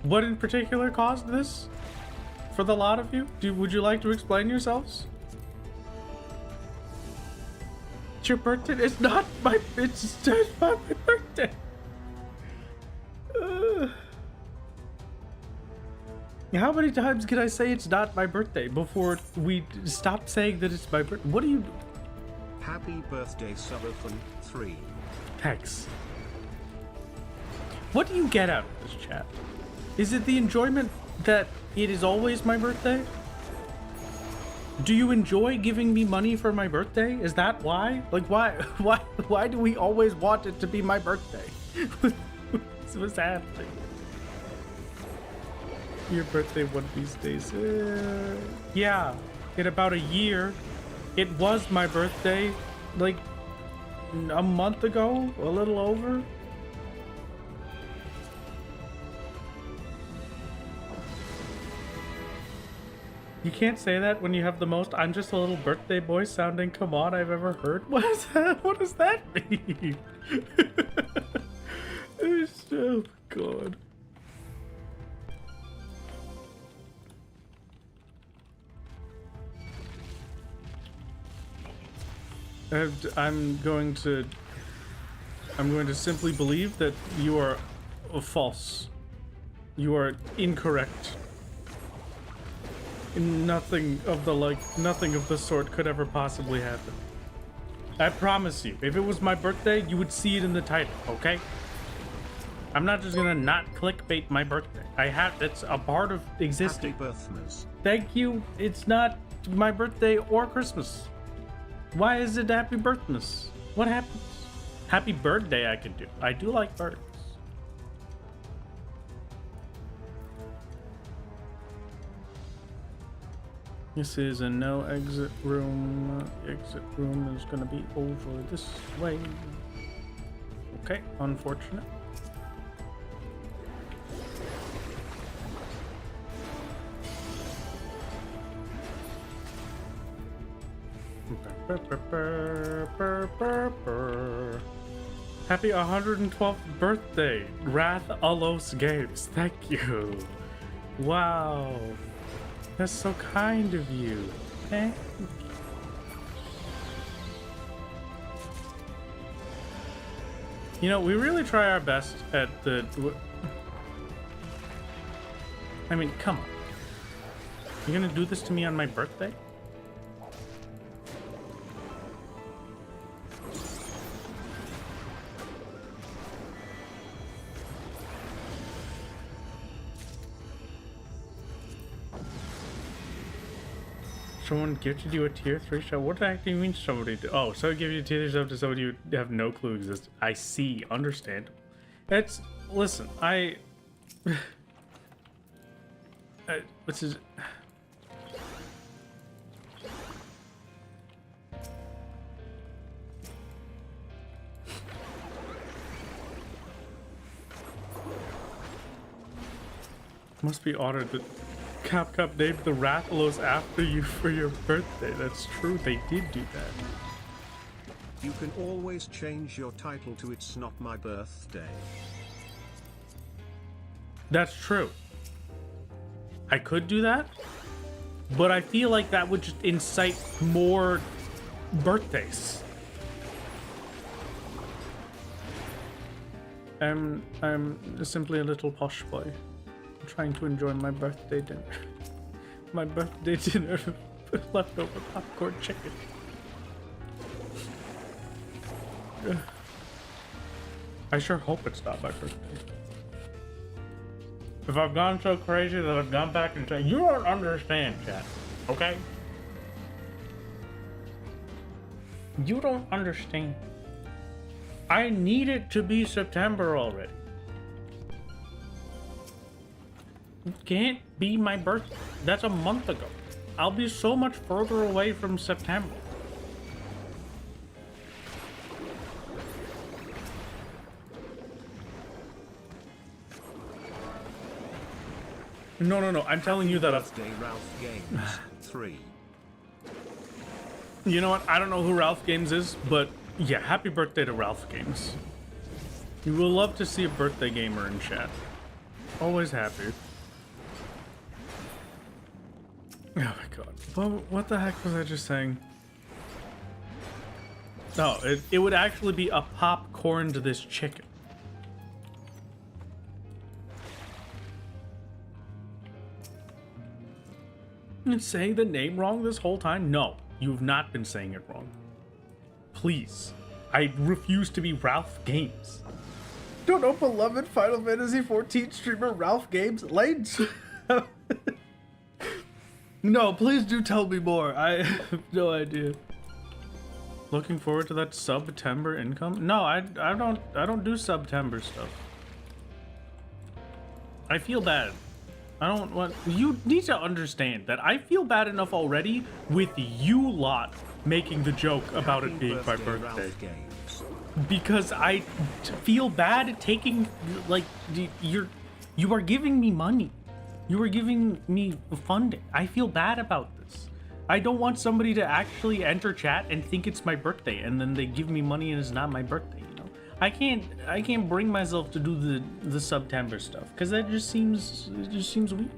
What in particular caused this? For the lot of you? Would you like to explain yourselves? It's your birthday? It's not my birthday. How many times can I say it's not my birthday before we stop saying that it's my birthday? What do you do? Happy birthday, SUGIYAMA 3. Thanks. What do you get out of this chat? Is it the enjoyment that it is always my birthday? Do you enjoy giving me money for my birthday? Is that why? Like, why do we always want it to be my birthday? What's happening? Your birthday one of these days. Yeah, in about a year. It was my birthday, like, a month ago, a little over. You can't say that when you have the most "I'm just a little birthday boy" sounding "come on" I've ever heard. What is that? What does that mean? Oh god. And I'm going to simply believe that you are false. You are incorrect. Nothing of the sort could ever possibly happen. I promise you, if it was my birthday, you would see it in the title, okay? I'm not just gonna not clickbait my birthday. It's a part of existing. Happy birthmas. Thank you. It's not my birthday or Christmas. Why is it happy birthmas? What happens? Happy birthday I can do. I do like birds. This is a no exit room. Exit room is gonna be over this way. Okay, unfortunate. Happy 112th birthday, Wrath Alos Games. Thank you. Wow. That's so kind of you. Thank you. You know, we really try our best at the... I mean, come on. You're gonna do this to me on my birthday? Someone gifted you a tier 3 show? What do you mean somebody do? Oh, so give you a tier 3 show to somebody you have no clue exists. I see. Understand. It's... Listen, what's his... Must be honored that Capcom named the Rathalos after you for your birthday. That's true, they did do that. You can always change your title to "It's Not My Birthday." That's true. I could do that, but I feel like that would just incite more birthdays. I'm simply a little posh boy. I'm trying to enjoy my birthday dinner. My birthday dinner with leftover popcorn chicken. I sure hope it's not my birthday. If I've gone so crazy that I've gone back and said, you don't understand, chat, okay? You don't understand. I need it to be September already. It can't be my birthday. That's a month ago. I'll be so much further away from September. No. I'm telling you that Birthday Ralph Games 3. You know what? I don't know who Ralph Games is, but yeah, happy birthday to Ralph Games. You will love to see a birthday gamer in chat. Always happy. Oh my god. What the heck was I just saying? No, it would actually be a popcorn to this chicken. Been saying the name wrong this whole time? No, you've not been saying it wrong. Please. I refuse to be Ralph Games. Don't know beloved Final Fantasy 14 streamer Ralph Games Lanes. No, please do tell me more. I have no idea. Looking forward to that September income? No, I don't do September stuff. I feel bad. I don't want you need to understand that I feel bad enough already with you lot making the joke about it being my birthday. Because I feel bad taking, like, you are giving me money. You are giving me funding. I feel bad about this. I don't want somebody to actually enter chat and think it's my birthday and then they give me money and it's not my birthday, you know? I can't bring myself to do the September stuff because that just seems weird.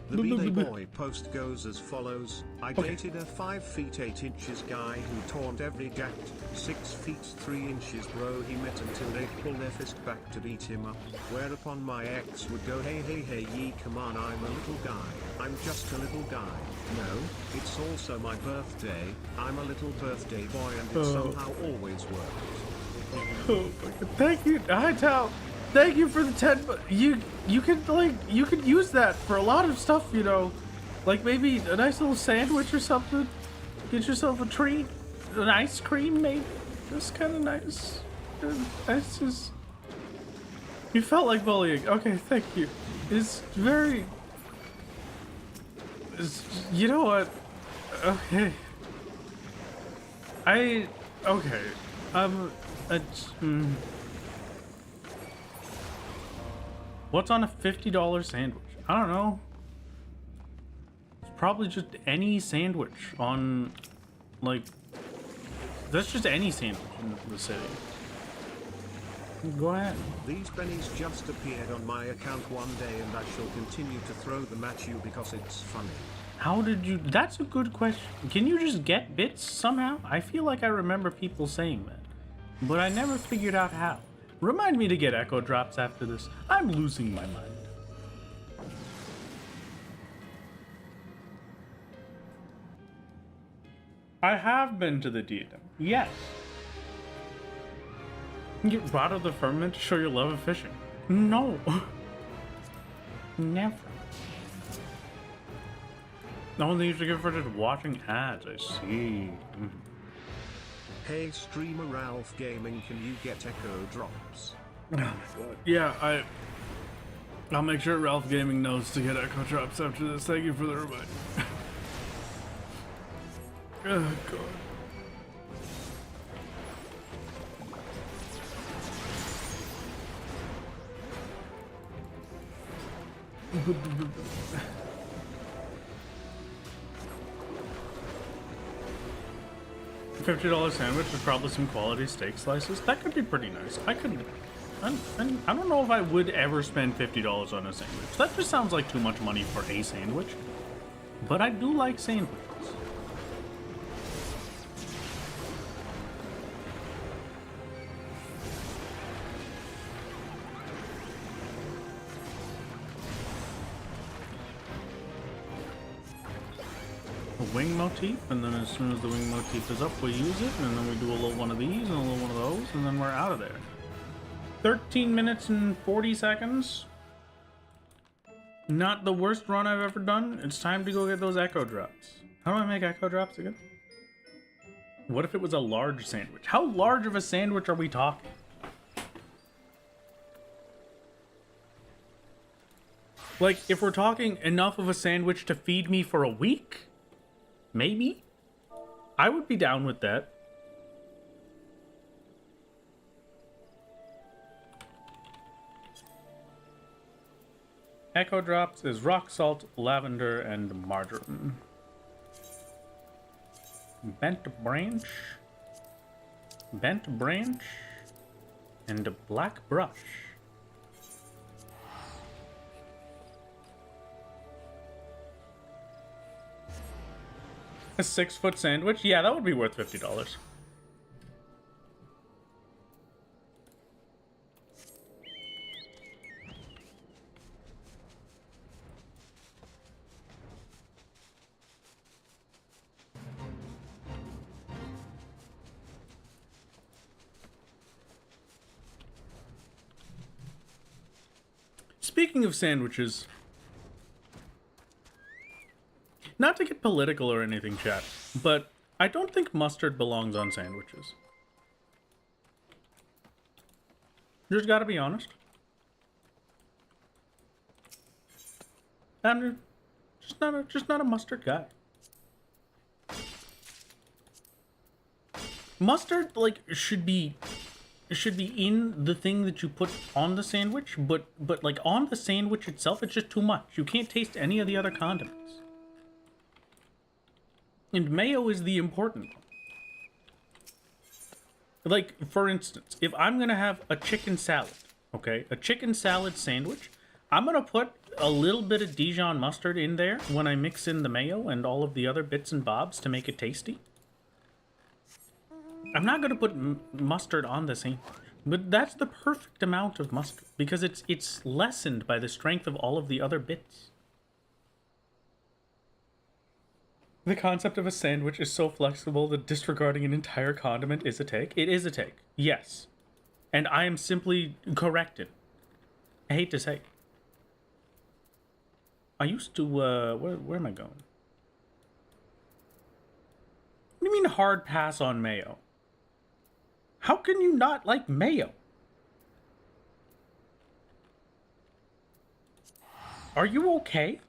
The B-Day Boy post goes as follows. I dated a 5 feet 8 inches guy who taunt every jacked 6 feet 3 inches bro he met until they pull their fist back to beat him up. Whereupon my ex would go hey hey hey ye come on I'm a little guy. I'm just a little guy. No, it's also my birthday. I'm a little birthday boy and it somehow always worked. Thank you, Hightown. Thank you for the 10. You could use that for a lot of stuff, you know, like maybe a nice little sandwich or something. Get yourself a treat, an ice cream, maybe. That's kind of nice. That's just. You felt like bullying. Okay, thank you. It's very. You know what? Okay. Okay. What's on a $50 sandwich? I don't know. It's probably just any sandwich on, like, that's just any sandwich in the city. Go ahead. These pennies just appeared on my account one day and I shall continue to throw them at you because it's funny. How did you? That's a good question. Can you just get bits somehow? I feel like I remember people saying that, but I never figured out how. Remind me to get echo drops after this. I'm losing my mind. I have been to the Diadem. Yes. You get rod of the firmament to show your love of fishing. No. Never. No one used to give for just watching ads. I see. Hey streamer Ralph Gaming, can you get echo drops? Oh my god. Yeah, I'll make sure Ralph Gaming knows to get echo drops after this. Thank you for the reminder. Oh god. $50 sandwich with probably some quality steak slices. That could be pretty nice. I don't know if I would ever spend $50 on a sandwich. That just sounds like too much money for a sandwich. But I do like sandwiches. A wing motif, and then as soon as the wing motif is up, we use it, and then we do a little one of these and a little one of those, and then we're out of there. 13 minutes and 40 seconds. Not the worst run I've ever done. It's time to go get those echo drops. How do I make echo drops again? What if it was a large sandwich? How large of a sandwich are we talking? Like, if we're talking enough of a sandwich to feed me for a week? Maybe? I would be down with that. Echo drops is rock salt, lavender, and marjoram. Bent branch. Bent branch. And a black brush. A 6-foot sandwich? Yeah, that would be worth $50. Speaking of sandwiches, not to get political or anything, chat, but I don't think mustard belongs on sandwiches. Just gotta be honest. I'm just not a mustard guy. Mustard, like, should be in the thing that you put on the sandwich, but like on the sandwich itself, it's just too much. You can't taste any of the other condiments. And mayo is the important one. Like, for instance, if I'm gonna have a chicken salad, okay, a chicken salad sandwich, I'm gonna put a little bit of Dijon mustard in there when I mix in the mayo and all of the other bits and bobs to make it tasty. I'm not gonna put mustard on the sandwich, but that's the perfect amount of mustard because it's lessened by the strength of all of the other bits. The concept of a sandwich is so flexible that disregarding an entire condiment is a take. It is a take, yes. And I am simply corrected. I hate to say it. I used to, where am I going? What do you mean hard pass on mayo? How can you not like mayo? Are you okay?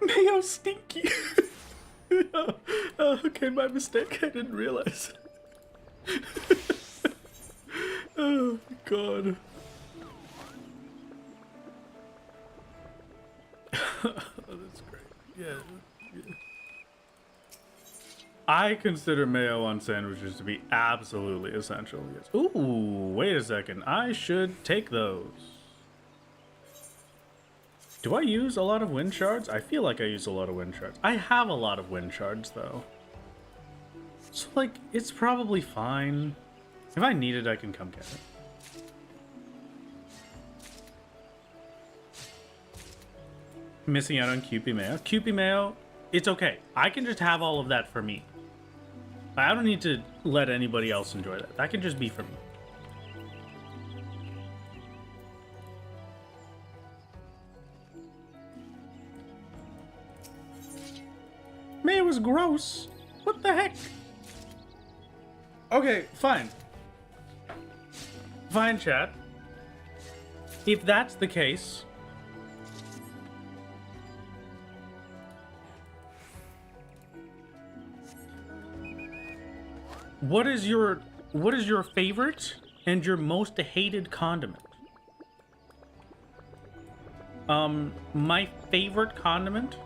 Mayo stinky. Okay, my mistake. I didn't realize. Oh, God. Oh, that's great. Yeah. I consider mayo on sandwiches to be absolutely essential. Yes. Ooh, wait a second. I should take those. Do I use a lot of wind shards? I feel like I use a lot of wind shards. I have a lot of wind shards, though. So, like, it's probably fine. If I need it, I can come get it. Missing out on Kewpie mayo. Kewpie mayo, it's okay. I can just have all of that for me. I don't need to let anybody else enjoy that. That can just be for me. Mayo was gross. What the heck? Okay, fine. Fine, chat. If that's the case, what is your favorite and your most hated condiment? My favorite condiment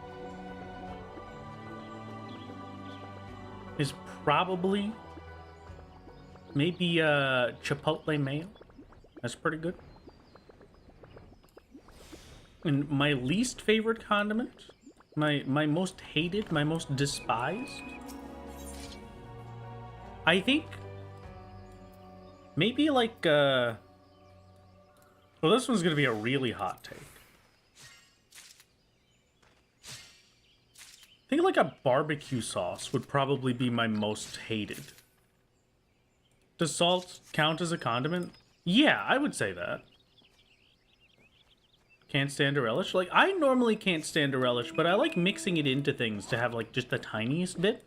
is probably maybe chipotle mayo. That's pretty good. And my least favorite condiment, my most hated, my most despised, I think maybe like well, this one's gonna be a really hot take. I think like a barbecue sauce would probably be my most hated. Does salt count as a condiment? Yeah, I would say that. Can't stand a relish? Like, I normally can't stand a relish, but I like mixing it into things to have like just the tiniest bit.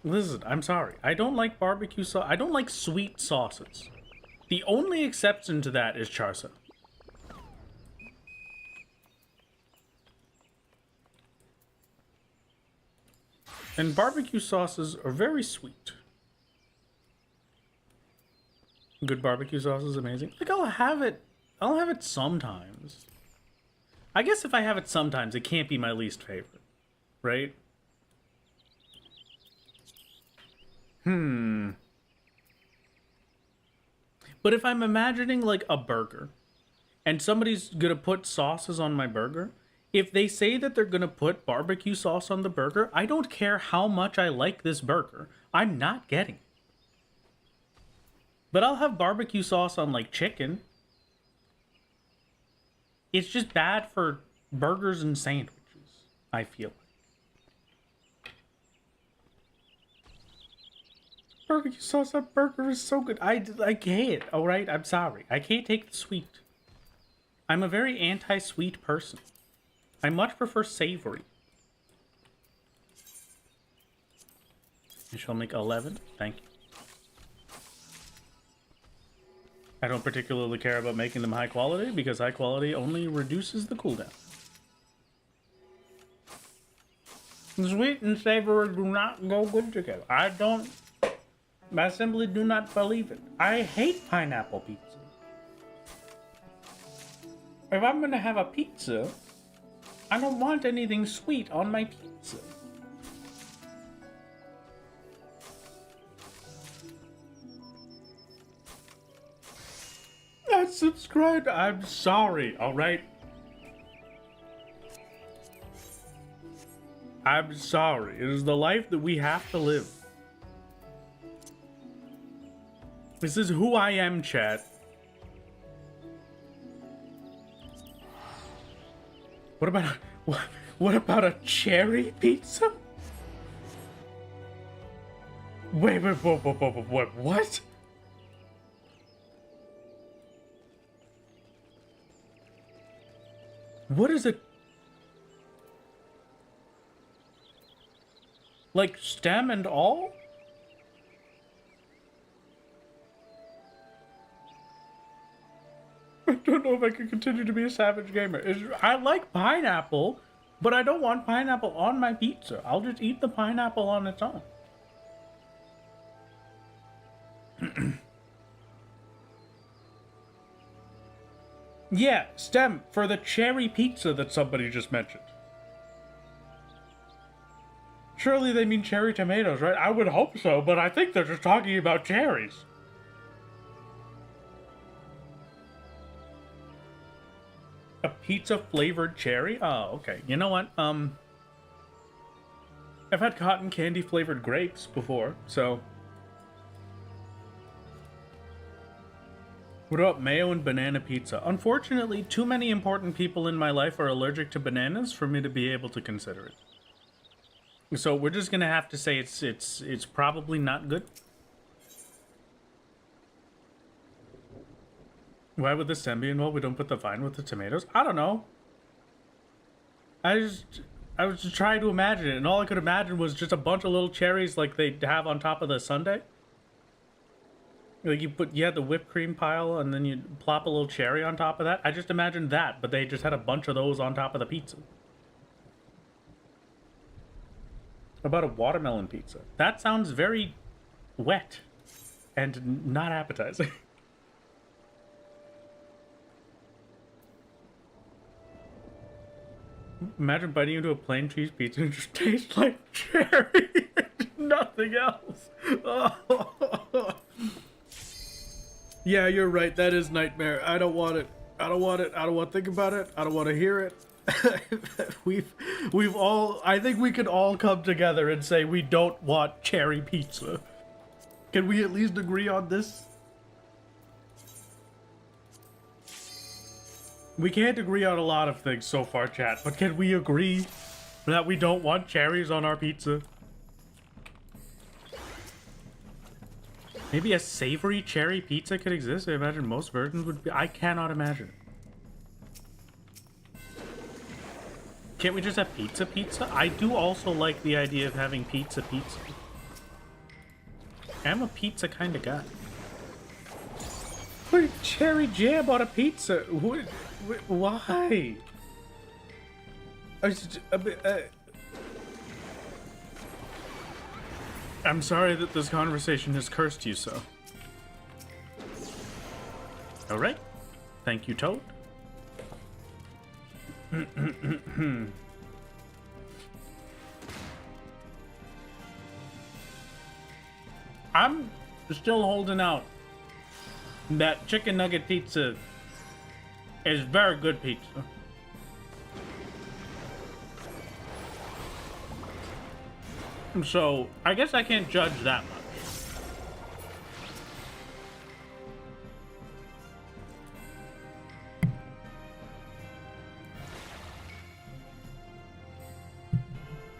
Listen, I'm sorry. I don't like barbecue sauce. I don't like sweet sauces. The only exception to that is charsa. And barbecue sauces are very sweet. Good barbecue sauce is amazing. Like, I'll have it sometimes. I guess if I have it sometimes, it can't be my least favorite, right? But if I'm imagining like a burger and somebody's gonna put sauces on my burger, if they say that they're gonna put barbecue sauce on the burger, I don't care how much I like this burger, I'm not getting it. But I'll have barbecue sauce on like chicken. It's just bad for burgers and sandwiches, I feel. Barbecue sauce on burger is so good. I can't, alright? I'm sorry. I can't take the sweet. I'm a very anti-sweet person. I much prefer savory. I shall make 11. Thank you. I don't particularly care about making them high quality because high quality only reduces the cooldown. Sweet and savory do not go good together. I simply do not believe it. I hate pineapple pizza. If I'm gonna have a pizza, I don't want anything sweet on my pizza. Not subscribed. I'm sorry, alright? I'm sorry. It is the life that we have to live. This is who I am, chat. What about a cherry pizza? Wait, what? What is it? Like stem and all? I don't know if I can continue to be a savage gamer. I like pineapple, but I don't want pineapple on my pizza. I'll just eat the pineapple on its own. Yeah, stem for the cherry pizza that somebody just mentioned. Surely they mean cherry tomatoes, right? I would hope so, but I think they're just talking about cherries. A pizza flavored cherry? Oh, okay. You know what? I've had cotton candy flavored grapes before, so. What about mayo and banana pizza? Unfortunately, too many important people in my life are allergic to bananas for me to be able to consider it. So we're just gonna have to say it's probably not good. Why would the stem be involved? We don't put the vine with the tomatoes? I don't know. I was just trying to imagine it, and all I could imagine was just a bunch of little cherries like they have on top of the sundae. Like you had the whipped cream pile, and then you plop a little cherry on top of that. I just imagined that, but they just had a bunch of those on top of the pizza. About a watermelon pizza. That sounds very wet and not appetizing. Imagine biting into a plain cheese pizza and it just tastes like cherry and nothing else. Oh. Yeah, you're right. That is nightmare. I don't want it. I don't want it. I don't want to think about it. I don't want to hear it. We've all, I think we could all come together and say we don't want cherry pizza. Can we at least agree on this? We can't agree on a lot of things so far, chat, but can we agree that we don't want cherries on our pizza? Maybe a savory cherry pizza could exist. I imagine most versions would be. I cannot imagine it. Can't we just have pizza? I do also like the idea of having pizza. I'm a pizza kind of guy. Put cherry jam on a pizza. Why? I'm sorry that this conversation has cursed you so. Alright. Thank you, Toad. I'm still holding out. That chicken nugget pizza is very good pizza. So, I guess I can't judge that much.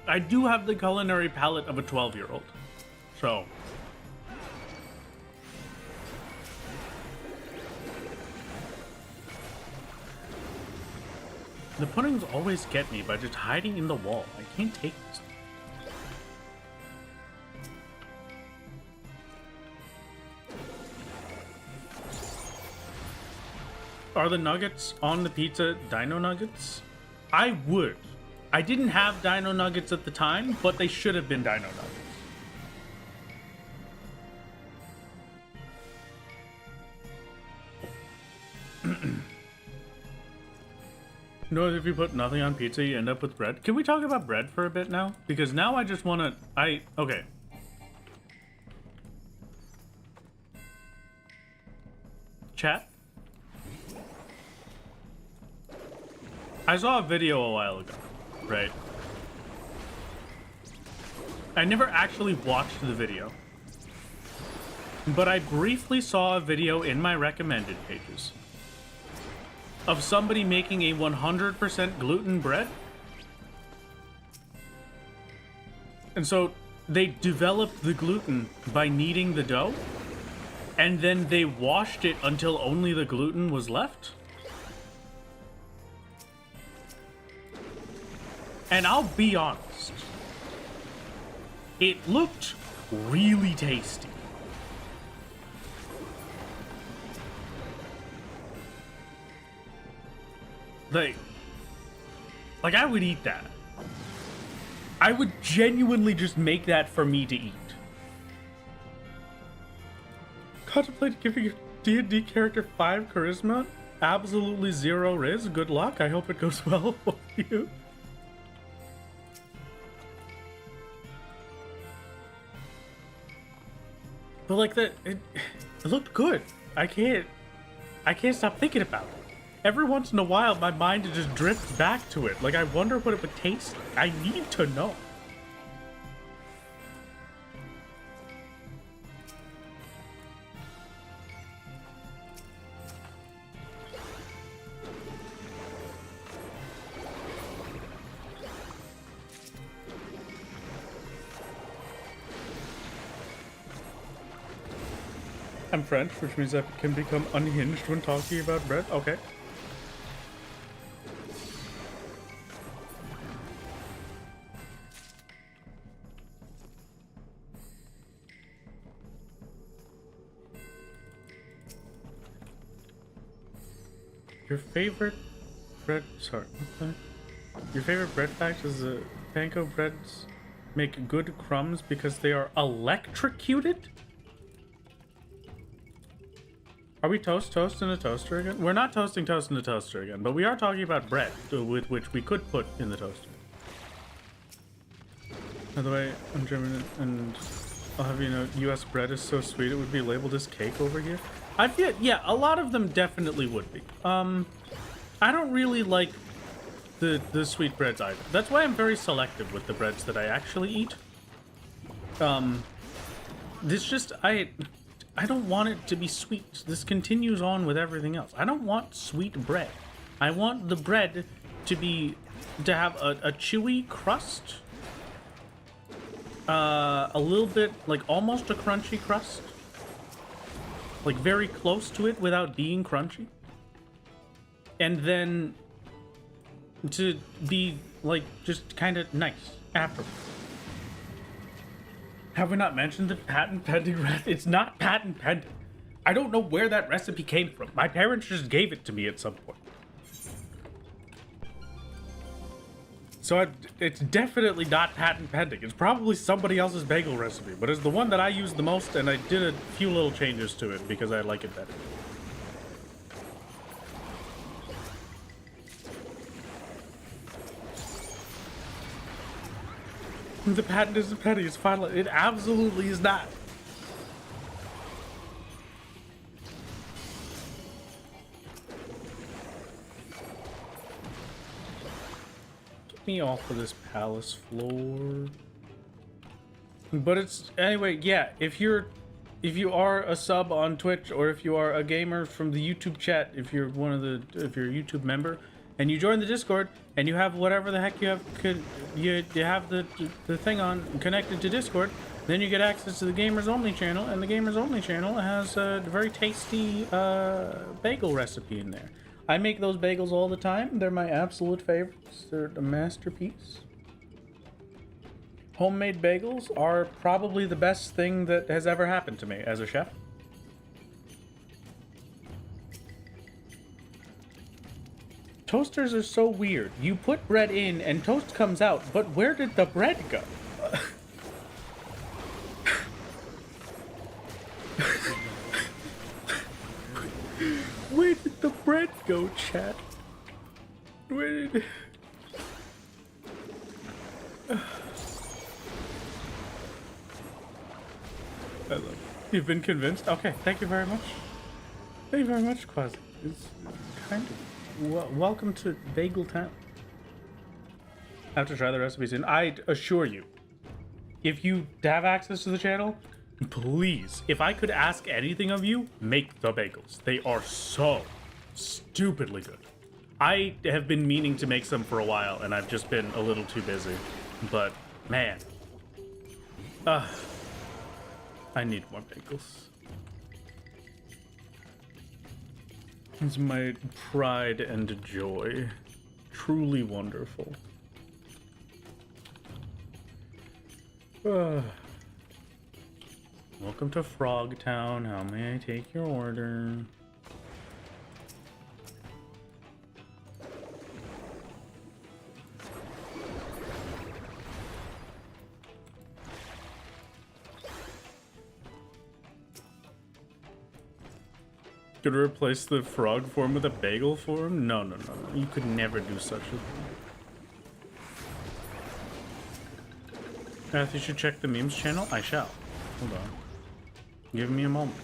I do have the culinary palate of a 12-year-old. So... the puddings always get me by just hiding in the wall. I can't take this. Are the nuggets on the pizza dino nuggets? I would. I didn't have dino nuggets at the time, but they should have been dino nuggets. Notice if you put nothing on pizza, you end up with bread. Can we talk about bread for a bit now? Because now I just want to... okay. Chat? I saw a video a while ago, right? I never actually watched the video. But I briefly saw a video in my recommended pages of somebody making a 100% gluten bread. And so they developed the gluten by kneading the dough, and then they washed it until only the gluten was left. And I'll be honest, it looked really tasty. Like I would eat that. I would genuinely just make that for me to eat. Contemplate giving your D&D character 5 charisma, absolutely 0 riz. Good luck. I hope it goes well for you. But like that, it looked good. I can't stop thinking about it. Every once in a while, my mind just drifts back to it. Like, I wonder what it would taste like. I need to know. I'm French, which means I can become unhinged when talking about bread. Okay. Your favorite bread... sorry. Okay. Your favorite bread fact is the panko breads make good crumbs because they are electrocuted? Are we toast in a toaster again? We're not toasting toast in a toaster again, but we are talking about bread, with which we could put in the toaster. By the way, I'm German, and I'll have you know, US bread is so sweet it would be labeled as cake over here. I feel, yeah, a lot of them definitely would be. I don't really like the sweet breads either. That's why I'm very selective with the breads that I actually eat. This just, I don't want it to be sweet. This continues on with everything else. I don't want sweet bread. I want the bread to have a chewy crust. A little bit, like almost a crunchy crust. Like very close to it without being crunchy. And then to be like just kind of nice afterwards. Have we not mentioned the patent pending recipe? It's not patent pending. I don't know where that recipe came from. My parents just gave it to me at some point. So it's definitely not patent pending. It's probably somebody else's bagel recipe, but it's the one that I use the most, and I did a few little changes to it because I like it better. The patent isn't petty, it's final. It absolutely is not. Get me off of this palace floor. But it's anyway, yeah, if you are a sub on Twitch, or if you are a gamer from the YouTube chat, if you're a YouTube member and you join the Discord and you have whatever the heck you have, you have the thing on connected to Discord, then you get access to the Gamers Only channel, and the Gamers Only channel has a very tasty bagel recipe in there. I make those bagels all the time. They're my absolute favorites. They're a masterpiece. Homemade bagels are probably the best thing that has ever happened to me as a chef. Toasters are so weird. You put bread in and toast comes out, but where did the bread go? Where did the bread go, chat? Where did... I love it. You've been convinced? Okay, thank you very much. Thank you very much, Quasi. It's kind of... welcome to Bagel Town. I have to try the recipe soon. I assure you, if you have access to the channel, please, if I could ask anything of you, make the bagels. They are so stupidly good. I have been meaning to make some for a while, and I've just been a little too busy. But, man. I need more bagels. It's my pride and joy. Truly wonderful. Welcome to Frog Town. How may I take your order? Could replace the frog form with a bagel form? No, no, no, no. You could never do such a thing. Beth, you should check the memes channel. I shall. Hold on. Give me a moment.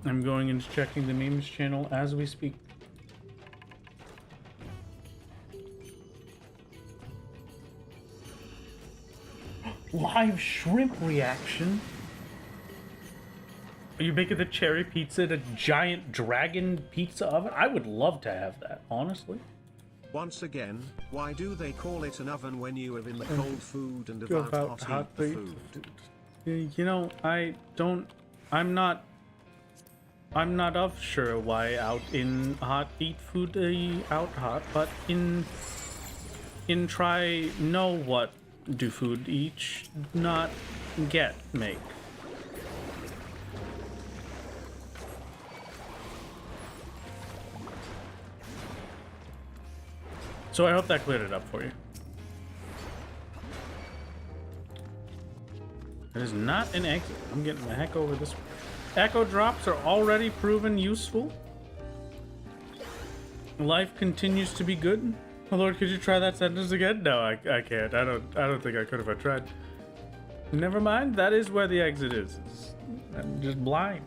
I'm going into checking the memes channel as we speak. Live shrimp reaction. Are you making the cherry pizza in a giant dragon pizza oven? I would love to have that, honestly. Once again, why do they call it an oven when you are in the cold food and about hot eat the food? You know, I'm not of sure why out in hot eat food out hot, but in try know what do food each not get make. So I hope that cleared it up for you. It is not an exit. I'm getting the heck over this one. Echo drops are already proven useful. Life continues to be good. Oh Lord, could you try that sentence again? No, I can't. I don't think I could if I tried. Never mind. That is where the exit is. I'm just blind.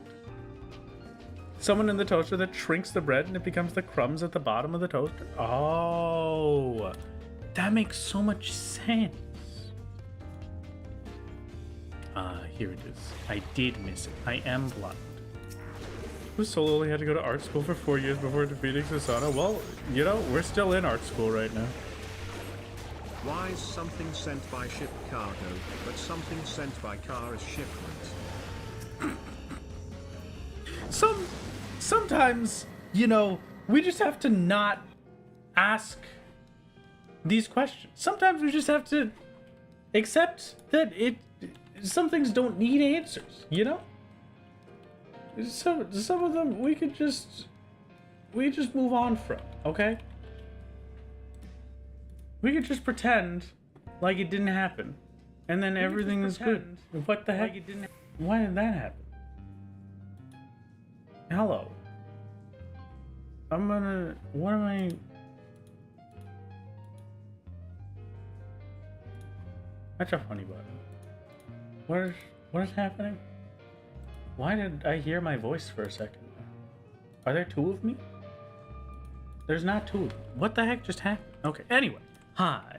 Someone in the toaster that shrinks the bread and it becomes the crumbs at the bottom of the toaster. Oh, that makes so much sense. Here it is. I did miss it. I am blind. Solo only had to go to art school for 4 years before defeating Susanna. Well, you know, we're still in art school right now. Why is something sent by ship cargo, but something sent by car is shipment? Sometimes, you know, we just have to not ask these questions. Sometimes we just have to accept that some things don't need answers, you know? Some of them we just move on from, okay? We could just pretend like it didn't happen, and then everything is good. What the heck? Why did that happen? Hello. what am I? That's a funny button. What is happening? Why did I hear my voice for a second? Are there two of me? There's not two of me. What the heck just happened? Okay, anyway. Hi.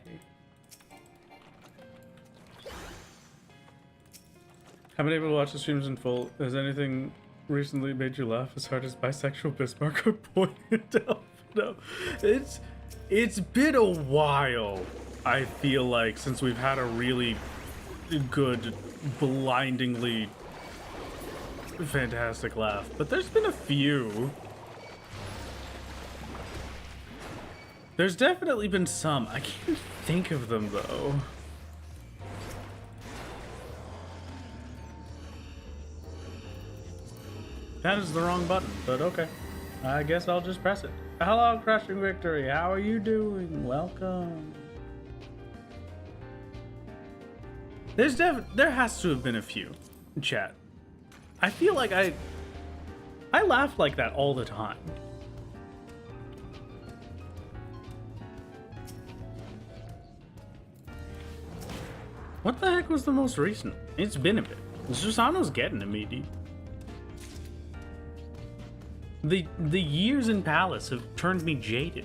Haven't been able to watch the streams in full. Has anything recently made you laugh as hard as bisexual Bismarck or pointed out? No. It's been a while, I feel like, since we've had a really good, blindingly fantastic laugh. But there's been a few. There's definitely been some. I can't think of them, though. That is the wrong button, but okay. I guess I'll just press it. Hello, Crushing Victory. How are you doing? Welcome. There has to have been a few, chat. I feel like I laugh like that all the time. What the heck was the most recent? It's been a bit. Susano's getting to me, dude. The years in Palace have turned me jaded.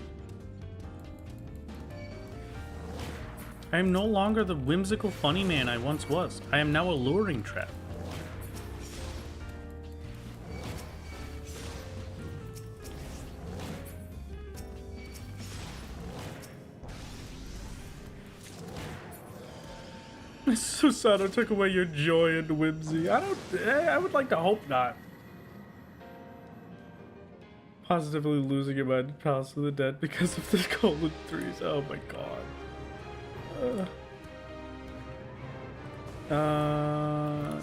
I am no longer the whimsical funny man I once was. I am now a luring trap. Susano took away your joy and whimsy. I would like to hope not. Positively losing your mind in Palace of the Dead because of the colon threes. Oh my god.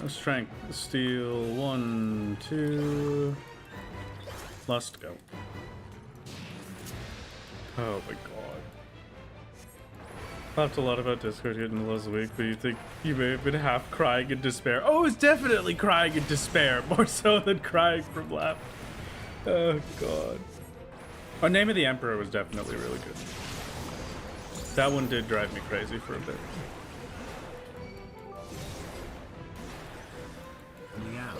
Strength, steel, 1, 2. Lust, go. Oh my god. Laughed a lot about Discord here in the last week, but you think you may have been half crying in despair. Oh, it's definitely crying in despair, more so than crying from laughter. Oh god. Our Name of the Emperor was definitely really good. That one did drive me crazy for a bit. Meow.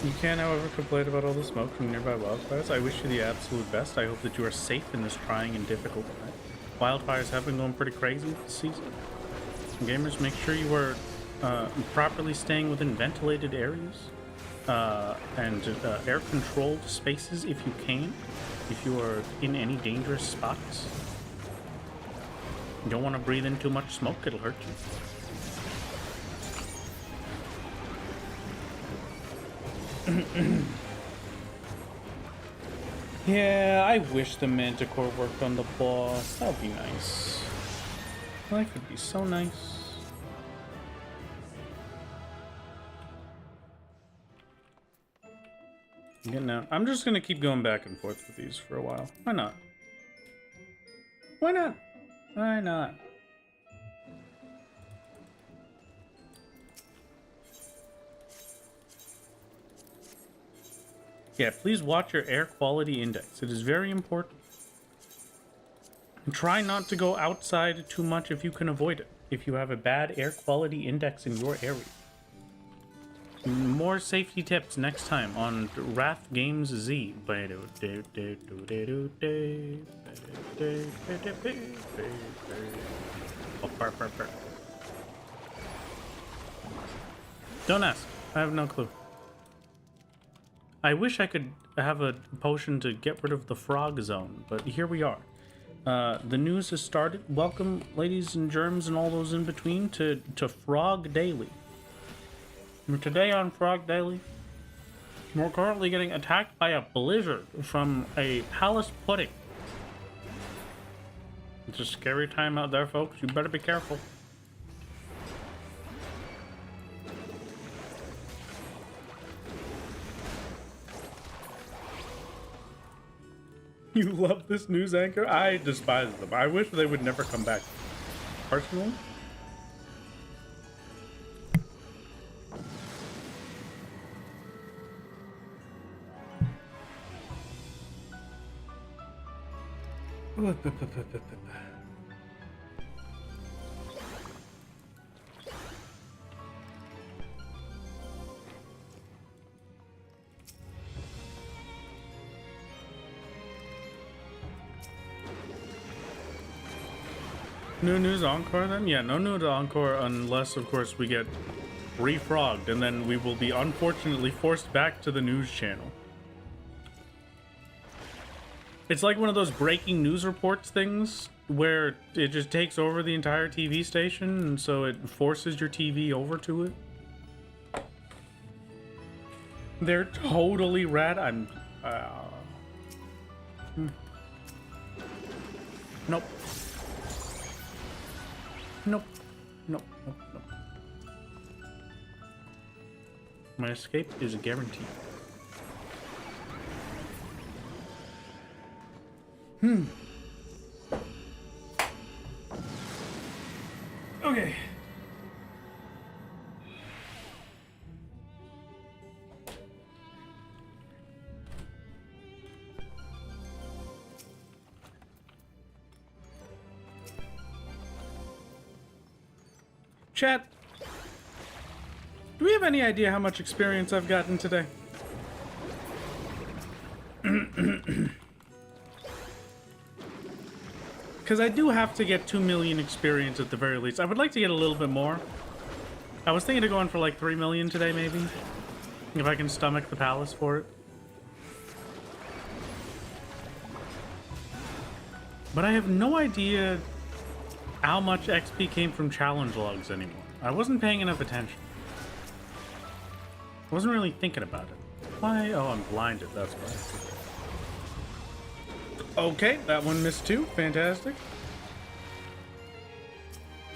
You can, however, complain about all the smoke from nearby wildfires. I wish you the absolute best. I hope that you are safe in this trying and difficult time. Wildfires have been going pretty crazy this season. Gamers, make sure you are properly staying within ventilated areas and air-controlled spaces if you can, if you are in any dangerous spots. You don't want to breathe in too much smoke, it'll hurt you. Yeah, I wish the Manticore worked on the boss. That would be nice. That could be so nice. Getting out. I'm just gonna keep going back and forth with these for a while. Why not? Why not? Why not? Yeah, please watch your air quality index. It is very important. And try not to go outside too much if you can avoid it. If you have a bad air quality index in your area. More safety tips next time on Wrath Games Z. Don't ask. I have no clue. I wish I could have a potion to get rid of the frog zone, but here we are. The news has started. Welcome, ladies and germs and all those in between, to Frog Daily. Today on Frog Daily, we're currently getting attacked by a blizzard from a palace pudding. It's a scary time out there, folks. You better be careful. You love this news anchor? I despise them. I wish they would never come back. Personally? No news encore then? Yeah, no news encore unless, of course, we get refrogged, and then we will be unfortunately forced back to the news channel. It's like one of those breaking news reports things where it just takes over the entire TV station, and so it forces your TV over to it. They're totally rad. Nope. Nope. Nope. Nope. Nope. My escape is guaranteed. Okay. Chat, do we have any idea how much experience I've gotten today? Because I do have to get 2 million experience at the very least. I would like to get a little bit more. I was thinking of going for like 3 million today, maybe. If I can stomach the palace for it. But I have no idea how much XP came from challenge logs anymore. I wasn't paying enough attention. I wasn't really thinking about it. Why? Oh, I'm blinded, that's why. Okay, that one missed too. Fantastic.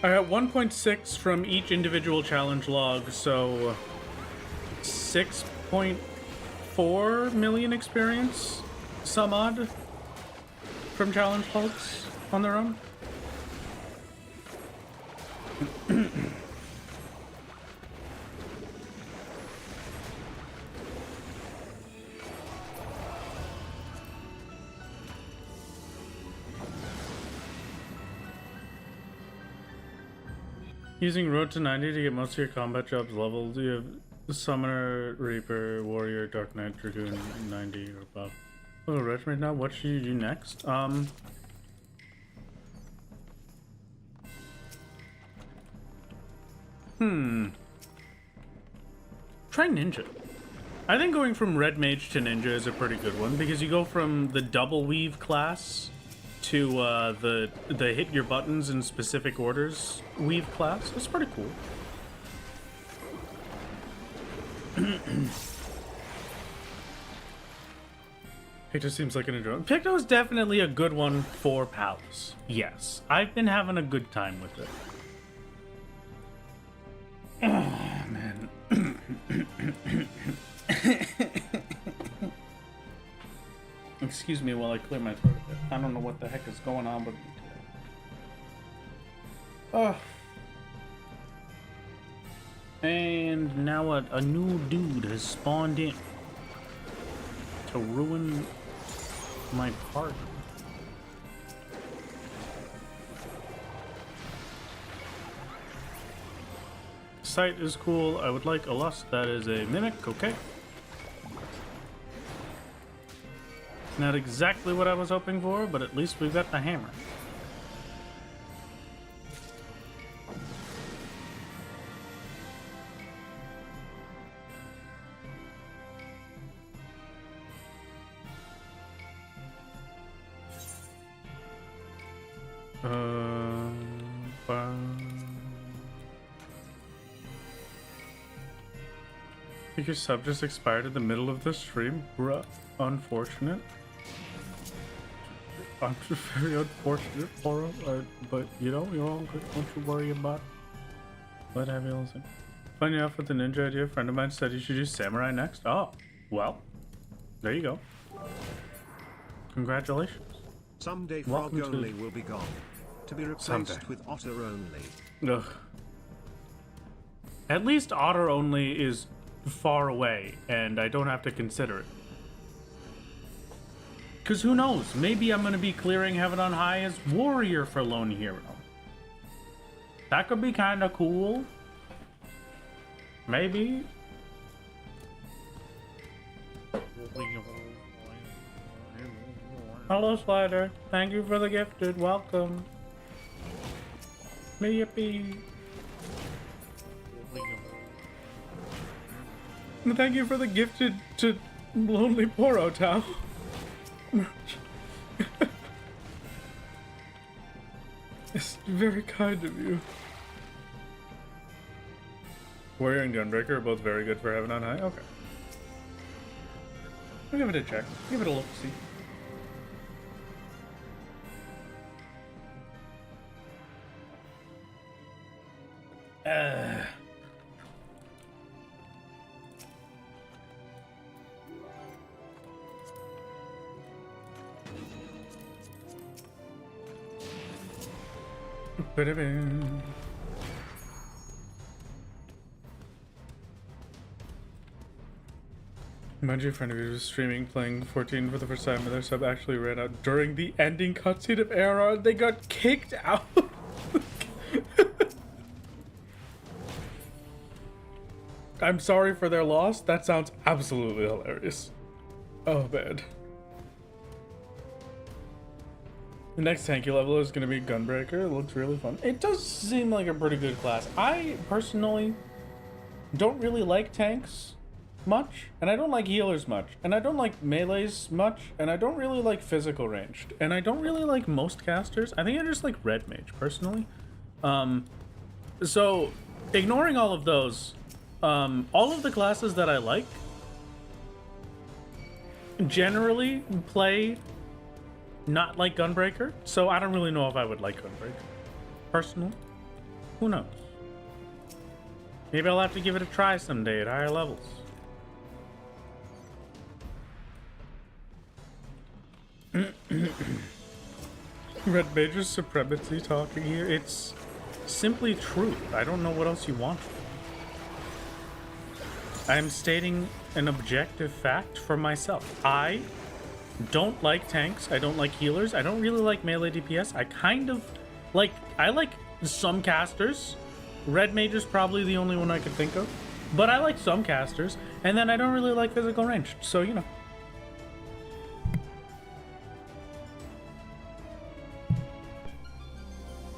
I got 1.6 from each individual challenge log, so 6.4 million experience, some odd, from challenge logs on their own. Using Road to 90 to get most of your combat jobs leveled, you have Summoner, Reaper, Warrior, Dark Knight, Dragoon, 90 or above. Oh, Regiment now? What should you do next? Try Ninja. I think going from Red Mage to Ninja is a pretty good one, because you go from the double weave class to the hit your buttons in specific orders weave class. It's pretty cool. Picto seems like an enjoyment. Picto is definitely a good one for pals. Yes, I've been having a good time with it. Oh, man. Excuse me while I clear my throat a bit. I don't know what the heck is going on with me today. Oh. And now a new dude has spawned in to ruin my party. Sight is cool. I would like a lust. That is a mimic. Okay. Not exactly what I was hoping for, but at least we've got the hammer. I think your sub just expired in the middle of the stream. Bruh. Unfortunate. I'm just very unfortunate for him, but you know, you're all good. Don't you worry about it. What have you listen? Funny enough, with the ninja idea, a friend of mine said you should do samurai next. Oh, well, there you go. Congratulations. Someday frog only will be gone, to be replaced with otter only. Ugh. At least otter only is far away, and I don't have to consider it. Because who knows? Maybe I'm going to be clearing Heaven on High as Warrior for Lone Hero. That could be kind of cool. Maybe. Hello, Slider. Thank you for the gifted. Welcome. Me yippee. Thank you for the gifted to Lonely Poro Tao. It's very kind of you. Warrior and Gunbreaker are both very good for Heaven on High. Okay. I'll give it a check. Give it a look-see. Imagine a friend of yours was streaming playing 14 for the first time and their sub actually ran out during the ending cutscene of Era and they got kicked out. I'm sorry for their loss. That sounds absolutely hilarious. Oh man. The next tanky level is going to be Gunbreaker. It looks really fun. It does seem like a pretty good class. I personally don't really like tanks much, and I don't like healers much, and I don't like melees much, and I don't really like physical ranged, and I don't really like most casters. I think I just like red mage personally. So ignoring all of those, all of the classes that I like generally play not like Gunbreaker, so I don't really know if I would like Gunbreaker personally. Who knows? Maybe I'll have to give it a try someday at higher levels. Red Major's supremacy talking here. It's simply truth. I don't know what else you want. I am stating an objective fact for myself. I don't like tanks. I don't like healers. I don't really like melee DPS. I kind of like, I like some casters. Red Mage is probably the only one I could think of. But I like some casters. And then I don't really like physical ranged. So, you know.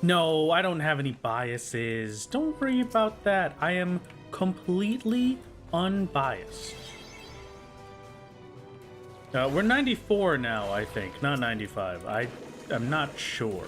No, I don't have any biases. Don't worry about that. I am completely unbiased. We're 94 now, I think, not 95. I'm not sure.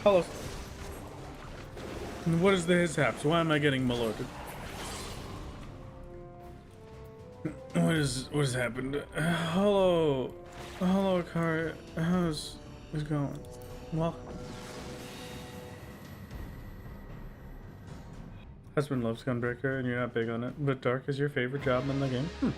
Hello. What is the hishaps? Why am I getting malorted? What has happened? Hello, Car. How's it going? Welcome. Husband loves Gunbreaker, and you're not big on it, but Dark is your favorite job in the game. Okay.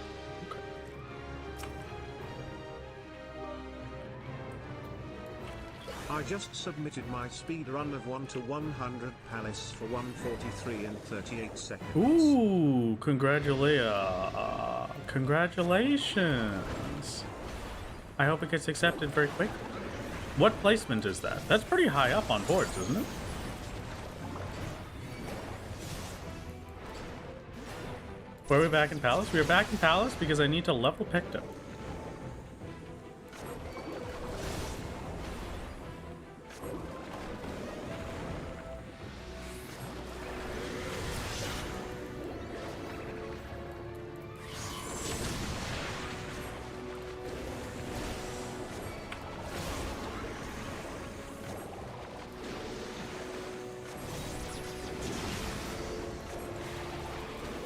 I just submitted my speed run of 1 to 100 Palace for 1:43 and 38 seconds. Ooh, congratulations. I hope it gets accepted very quickly. What placement is that? That's pretty high up on boards, isn't it? Were we back in Palace? We are back in Palace because I need to level Picto.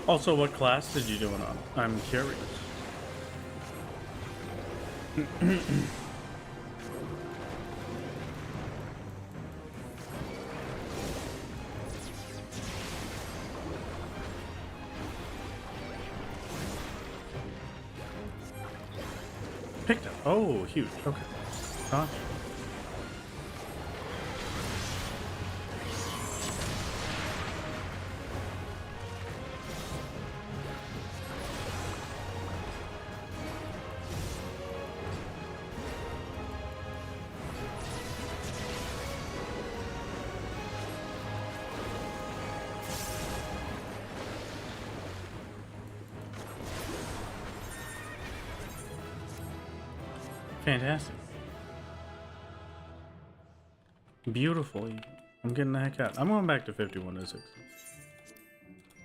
Also, what class did you do it on? I'm curious. Picked up. Oh, huge. Okay. Gotcha. Fantastic. Beautiful. I'm getting the heck out. I'm going back to 51 to 60.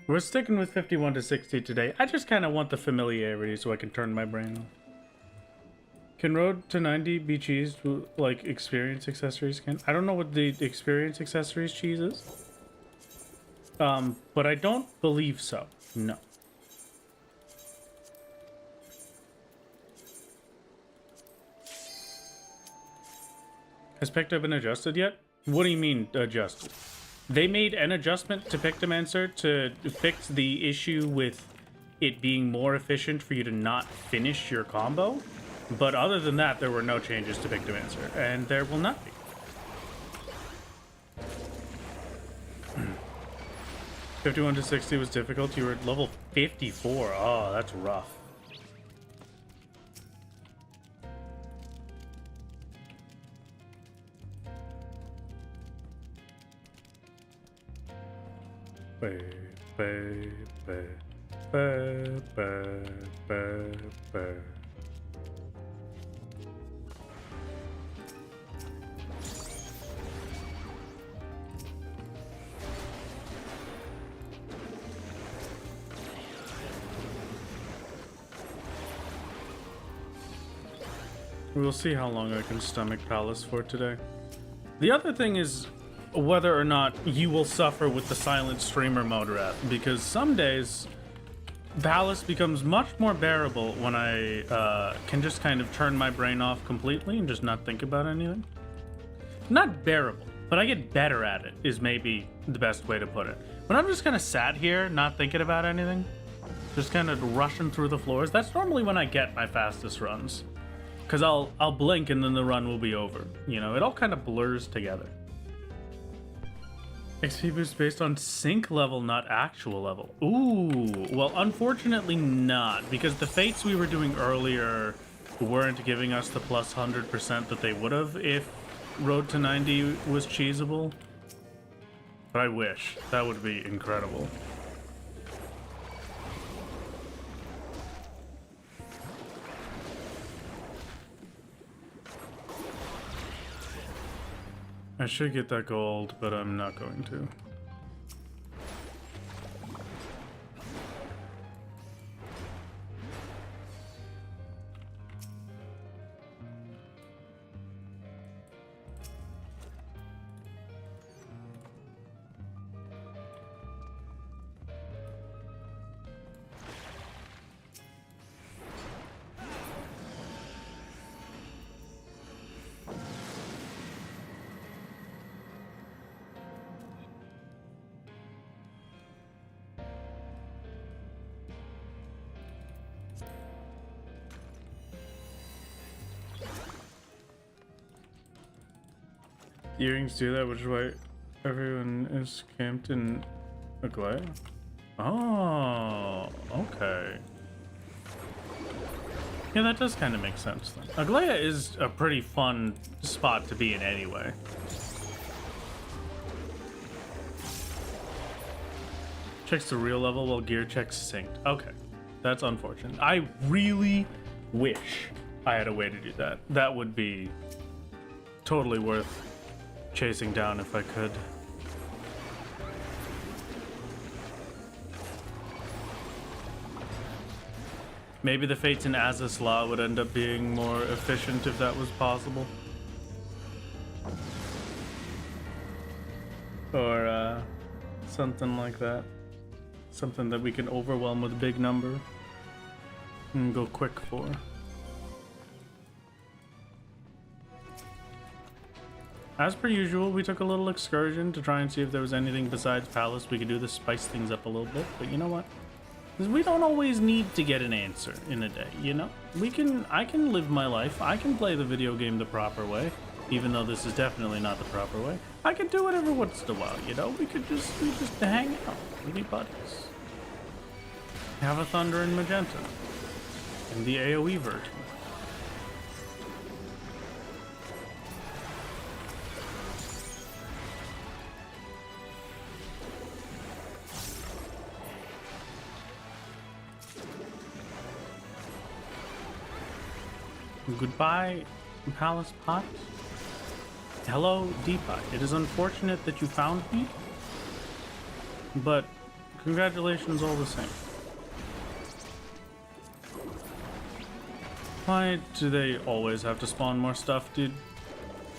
We're sticking with 51 to 60 today. I just kind of want the familiarity so I can turn my brain off. Can Road to 90 be cheesed with, like, experience accessories can? I don't know what the experience accessories cheese is. But I don't believe so. No. Has Picta been adjusted yet? What do you mean adjusted? They made an adjustment to Pictomancer to fix the issue with it being more efficient for you to not finish your combo. But other than that, there were no changes to Pictomancer, and there will not be. Hmm. 51 to 60 was difficult. You were at level 54. Oh, that's rough. We'll see how long I can stomach Palace for today. The other thing is whether or not you will suffer with the silent streamer mode rep, because some days Palace becomes much more bearable when I can just kind of turn my brain off completely and just not think about anything. Not bearable, but I get better at it is maybe the best way to put it. When I'm just kind of sat here not thinking about anything, just kind of rushing through the floors, that's normally when I get my fastest runs. Because I'll blink and then the run will be over. You know, it all kind of blurs together. XP boost based on sync level, not actual level. Ooh, well, unfortunately not, because the fates we were doing earlier weren't giving us the plus 100% that they would have if Road to 90 was cheesable. But I wish. That would be incredible. I should get that gold, but I'm not going to. Earrings do that, which is why everyone is camped in Aglaya? Oh, okay. Yeah, that does kind of make sense then. Aglaya is a pretty fun spot to be in anyway. Checks the real level while gear checks synced. Okay, that's unfortunate. I really wish I had a way to do that. That would be totally worth chasing down if I could. Maybe the fates in Azaz Law would end up being more efficient if that was possible. Or something like that. Something that we can overwhelm with a big number and go quick for. As per usual, we took a little excursion to try and see if there was anything besides Palace we could do to spice things up a little bit, but you know what? 'Cause we don't always need to get an answer in a day, you know? I can live my life. I can play the video game the proper way, even though this is definitely not the proper way. I can do it every once in a while, you know? We just hang out. We be buddies. Have a Thunder and Magenta. In the AoE version. Goodbye, Palace Pot. Hello, Deepak. It is unfortunate that you found me, but congratulations all the same. Why do they always have to spawn more stuff, dude?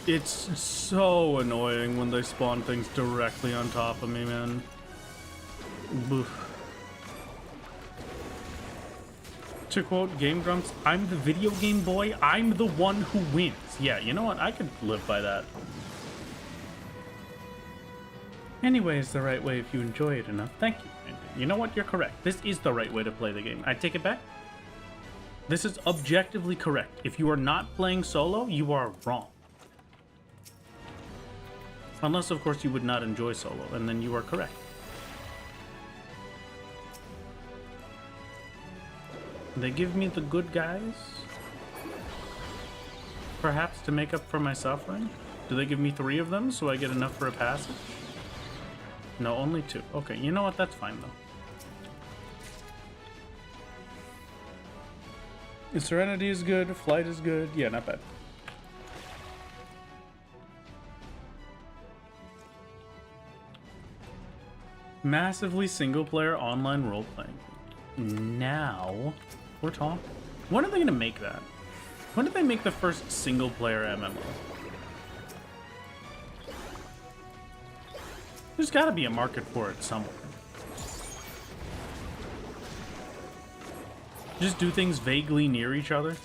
It's so annoying when they spawn things directly on top of me, man. Boof. To quote Game Grumps, I'm the video game boy, I'm the one who wins. Yeah, you know what? I could live by that. Anyway, it's the right way if you enjoy it enough. Thank you. And you know what? You're correct. This is the right way to play the game. I take it back. This is objectively correct. If you are not playing solo, you are wrong. Unless, of course, you would not enjoy solo, and then you are correct. They give me the good guys, perhaps to make up for my suffering. Do they give me 3 of them so I get enough for a passage? No, only 2. Okay, you know what? That's fine though. Serenity is good, Flight is good. Yeah, not bad. Massively single-player online role-playing. Now we're talking. When are they gonna make that? When did they make the first single-player MMO? There's gotta be a market for it somewhere. Just do things vaguely near each other.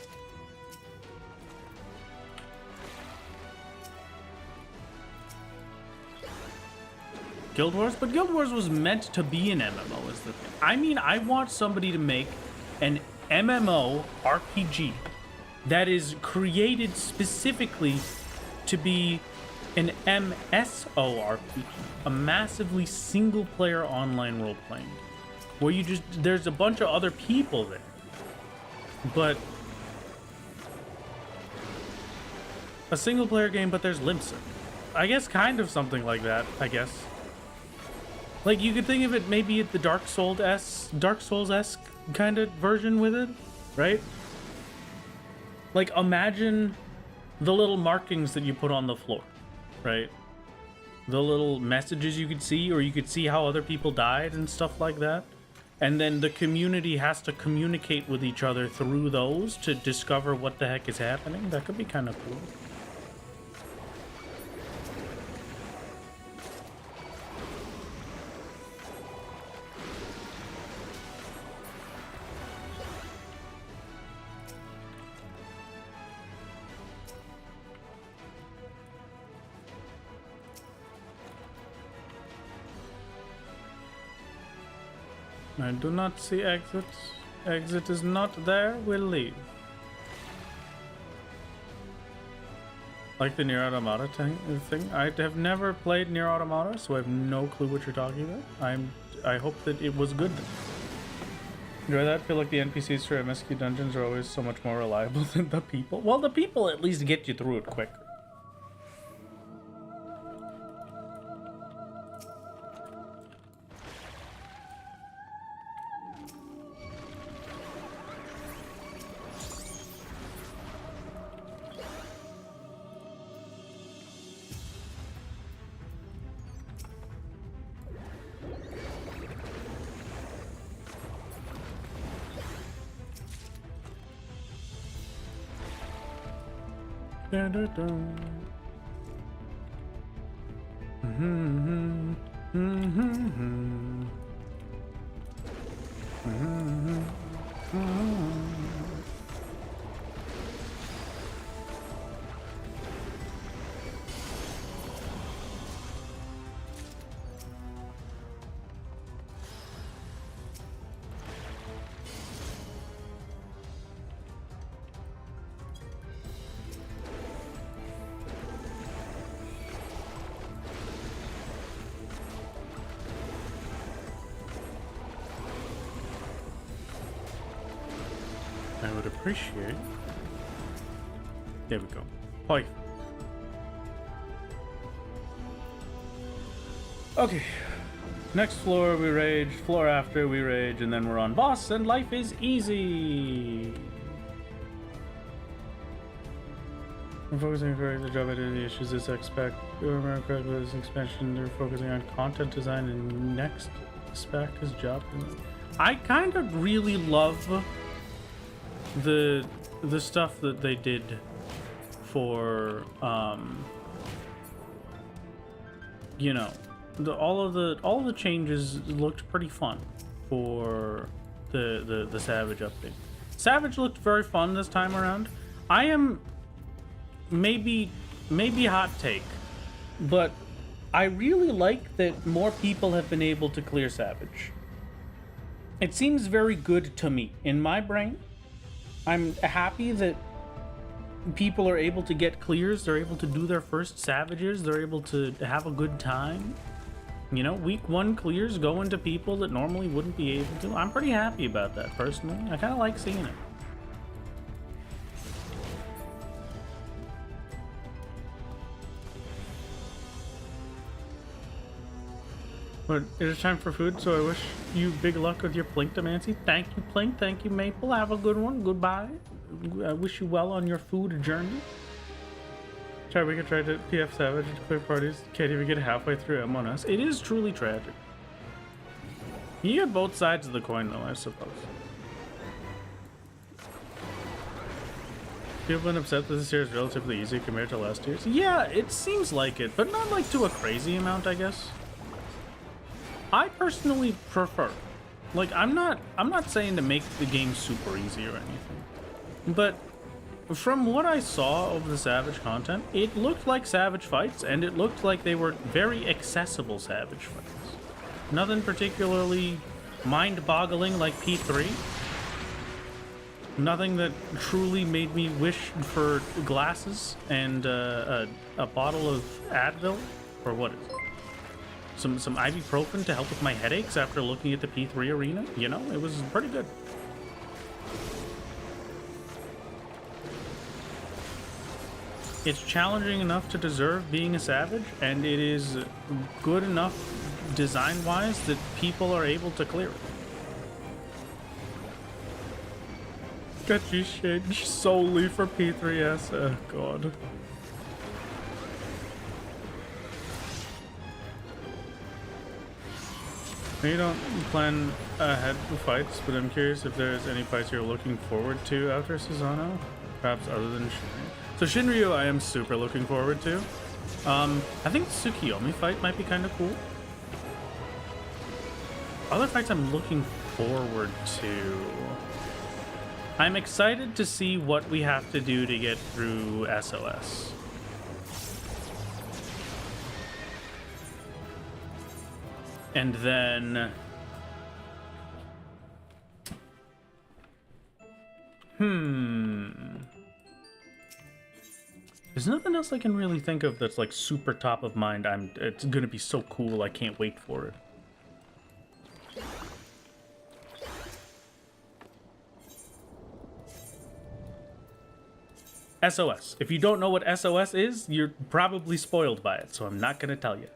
Guild Wars? But Guild Wars was meant to be an MMO is the thing. I mean, I want somebody to make an MMO RPG that is created specifically to be an MSORPG, a massively single-player online role-playing, where you just, there's a bunch of other people there, but a single-player game, but there's Limsa. I guess kind of something like that, I guess. Like, you could think of it maybe at the Dark Souls-esque kind of version with it, right? Like, imagine the little markings that you put on the floor, right? The little messages you could see, or you could see how other people died and stuff like that. And then the community has to communicate with each other through those to discover what the heck is happening. That could be kind of cool. I do not see exit. Exit is not there. We'll leave. Like the Nier Automata thing. I have never played Nier Automata, so I have no clue what you're talking about. I hope that it was good. Enjoy that. Feel like the NPCs for MSQ dungeons are always so much more reliable than the people. Well, the people at least get you through it quicker. appreciate. There we go. Hoi. Okay. Next floor we rage, floor after we rage, and then we're on boss, and life is easy. We're focusing on correcting the job identity issues this expect. Remember correctly, this expansion, they're focusing on content design, and next spec is job. I kind of really love the stuff that they did for you know, all of the changes looked pretty fun for the Savage update. Savage looked very fun this time around. I am maybe hot take, but I really like that more people have been able to clear Savage. It seems very good to me. In my brain, I'm happy that people are able to get clears, they're able to do their first Savages, they're able to have a good time. You know, week 1 clears going to people that normally wouldn't be able to. I'm pretty happy about that, personally. I kind of like seeing it. But it is time for food, so I wish you big luck with your Plinktomancy. Thank you, Plink. Thank you, Maple. Have a good one. Goodbye. I wish you well on your food journey. We could try to PF Savage to clear parties. Can't even get halfway through M1S. It is truly tragic. You get both sides of the coin, though, I suppose. People have been upset that this year is relatively easy compared to last year's. Yeah, it seems like it, but not like to a crazy amount, I guess. I personally prefer. Like, I'm not saying to make the game super easy or anything, but from what I saw of the Savage content, it looked like Savage fights, and it looked like they were very accessible Savage fights. Nothing particularly mind-boggling like P3. Nothing that truly made me wish for glasses and a bottle of Advil, or what is it? Some ibuprofen to help with my headaches after looking at the P3 arena. You know, it was pretty good. It's challenging enough to deserve being a Savage, and it is good enough design-wise that people are able to clear it. Got you changed solely for P3S. Oh, God. You don't plan ahead for fights, but I'm curious if there's any fights you're looking forward to after Susanoo, perhaps other than Shinryu. So Shinryu, I am super looking forward to. I think the Tsukiyomi fight might be kind of cool. Other fights I'm looking forward to. I'm excited to see what we have to do to get through SOS. And then... There's nothing else I can really think of that's like super top of mind. It's gonna be so cool, I can't wait for it. SOS. If you don't know what SOS is, you're probably spoiled by it, so I'm not gonna tell you.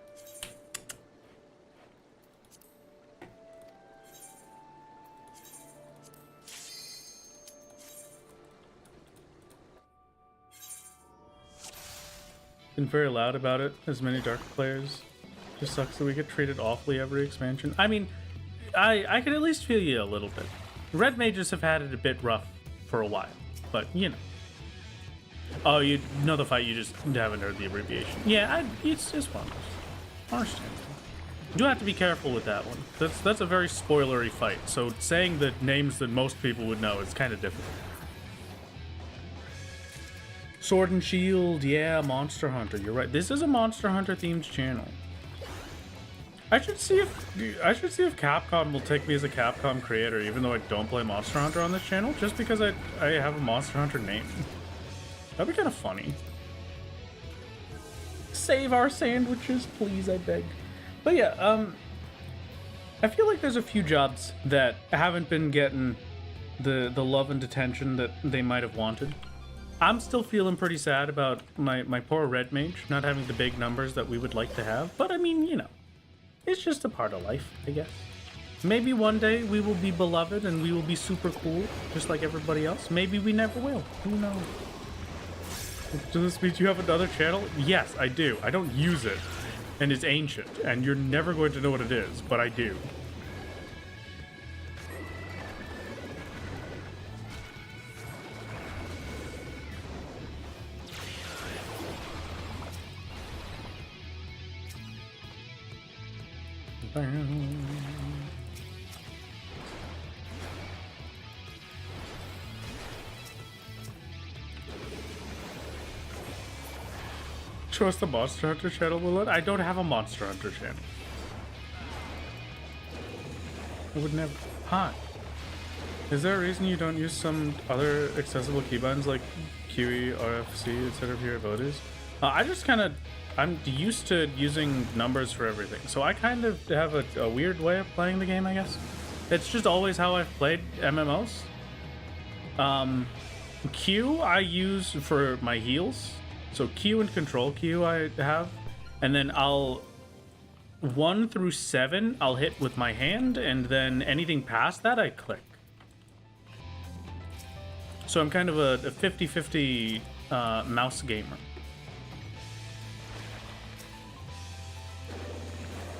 Been very loud about it, as many Dark players. Just sucks that we get treated awfully every expansion. I mean, I can at least feel you a little bit. Red mages have had it a bit rough for a while, but you know. Oh, you know the fight, you just haven't heard the abbreviation. Yeah, it's one of those. Understandable. You do have to be careful with that one. That's a very spoilery fight, so saying the names that most people would know is kind of difficult. Sword and Shield, yeah, Monster Hunter. You're right. This is a Monster Hunter themed channel. I should see if Capcom will take me as a Capcom creator, even though I don't play Monster Hunter on this channel, just because I have a Monster Hunter name. That'd be kind of funny. Save our sandwiches, please, I beg. But yeah, I feel like there's a few jobs that haven't been getting the love and attention that they might have wanted. I'm still feeling pretty sad about my poor red mage not having the big numbers that we would like to have, but I mean, you know, it's just a part of life, I guess. Maybe one day we will be beloved and we will be super cool, just like everybody else. Maybe we never will. Who knows? Does this mean you have another channel? Yes, I do. I don't use it, and it's ancient, and you're never going to know what it is, but I do. Show us the Monster Hunter channel, will it? I don't have a Monster Hunter channel. I would never. Hi. Is there a reason you don't use some other accessible keybinds like QE, RFC, etc. for your abilities? I just kind of, I'm used to using numbers for everything. So I kind of have a weird way of playing the game, I guess. It's just always how I've played MMOs. Q I use for my heals. So Q and control Q I have. And then I'll 1 through 7 I'll hit with my hand, and then anything past that I click. So I'm kind of a 50-50 mouse gamer.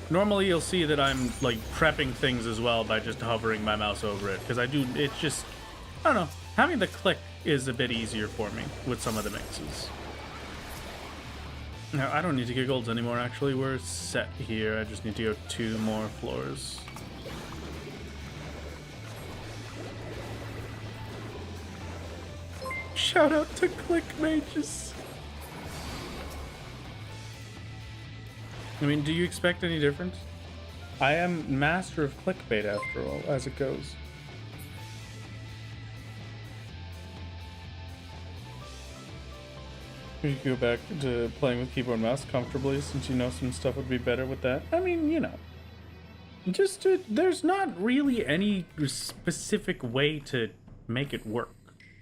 Normally you'll see that I'm like prepping things as well by just hovering my mouse over it, because I do, it's just, I don't know, having the click is a bit easier for me with some of the mixes. Now, I don't need to get golds anymore, actually. We're set here. I just need to go 2 more floors. Shout out to Click Mages. I mean, do you expect any difference? I am master of clickbait after all, as it goes. You go back to playing with keyboard and mouse comfortably, since you know some stuff would be better with that. I mean, you know, just there's not really any specific way to make it work.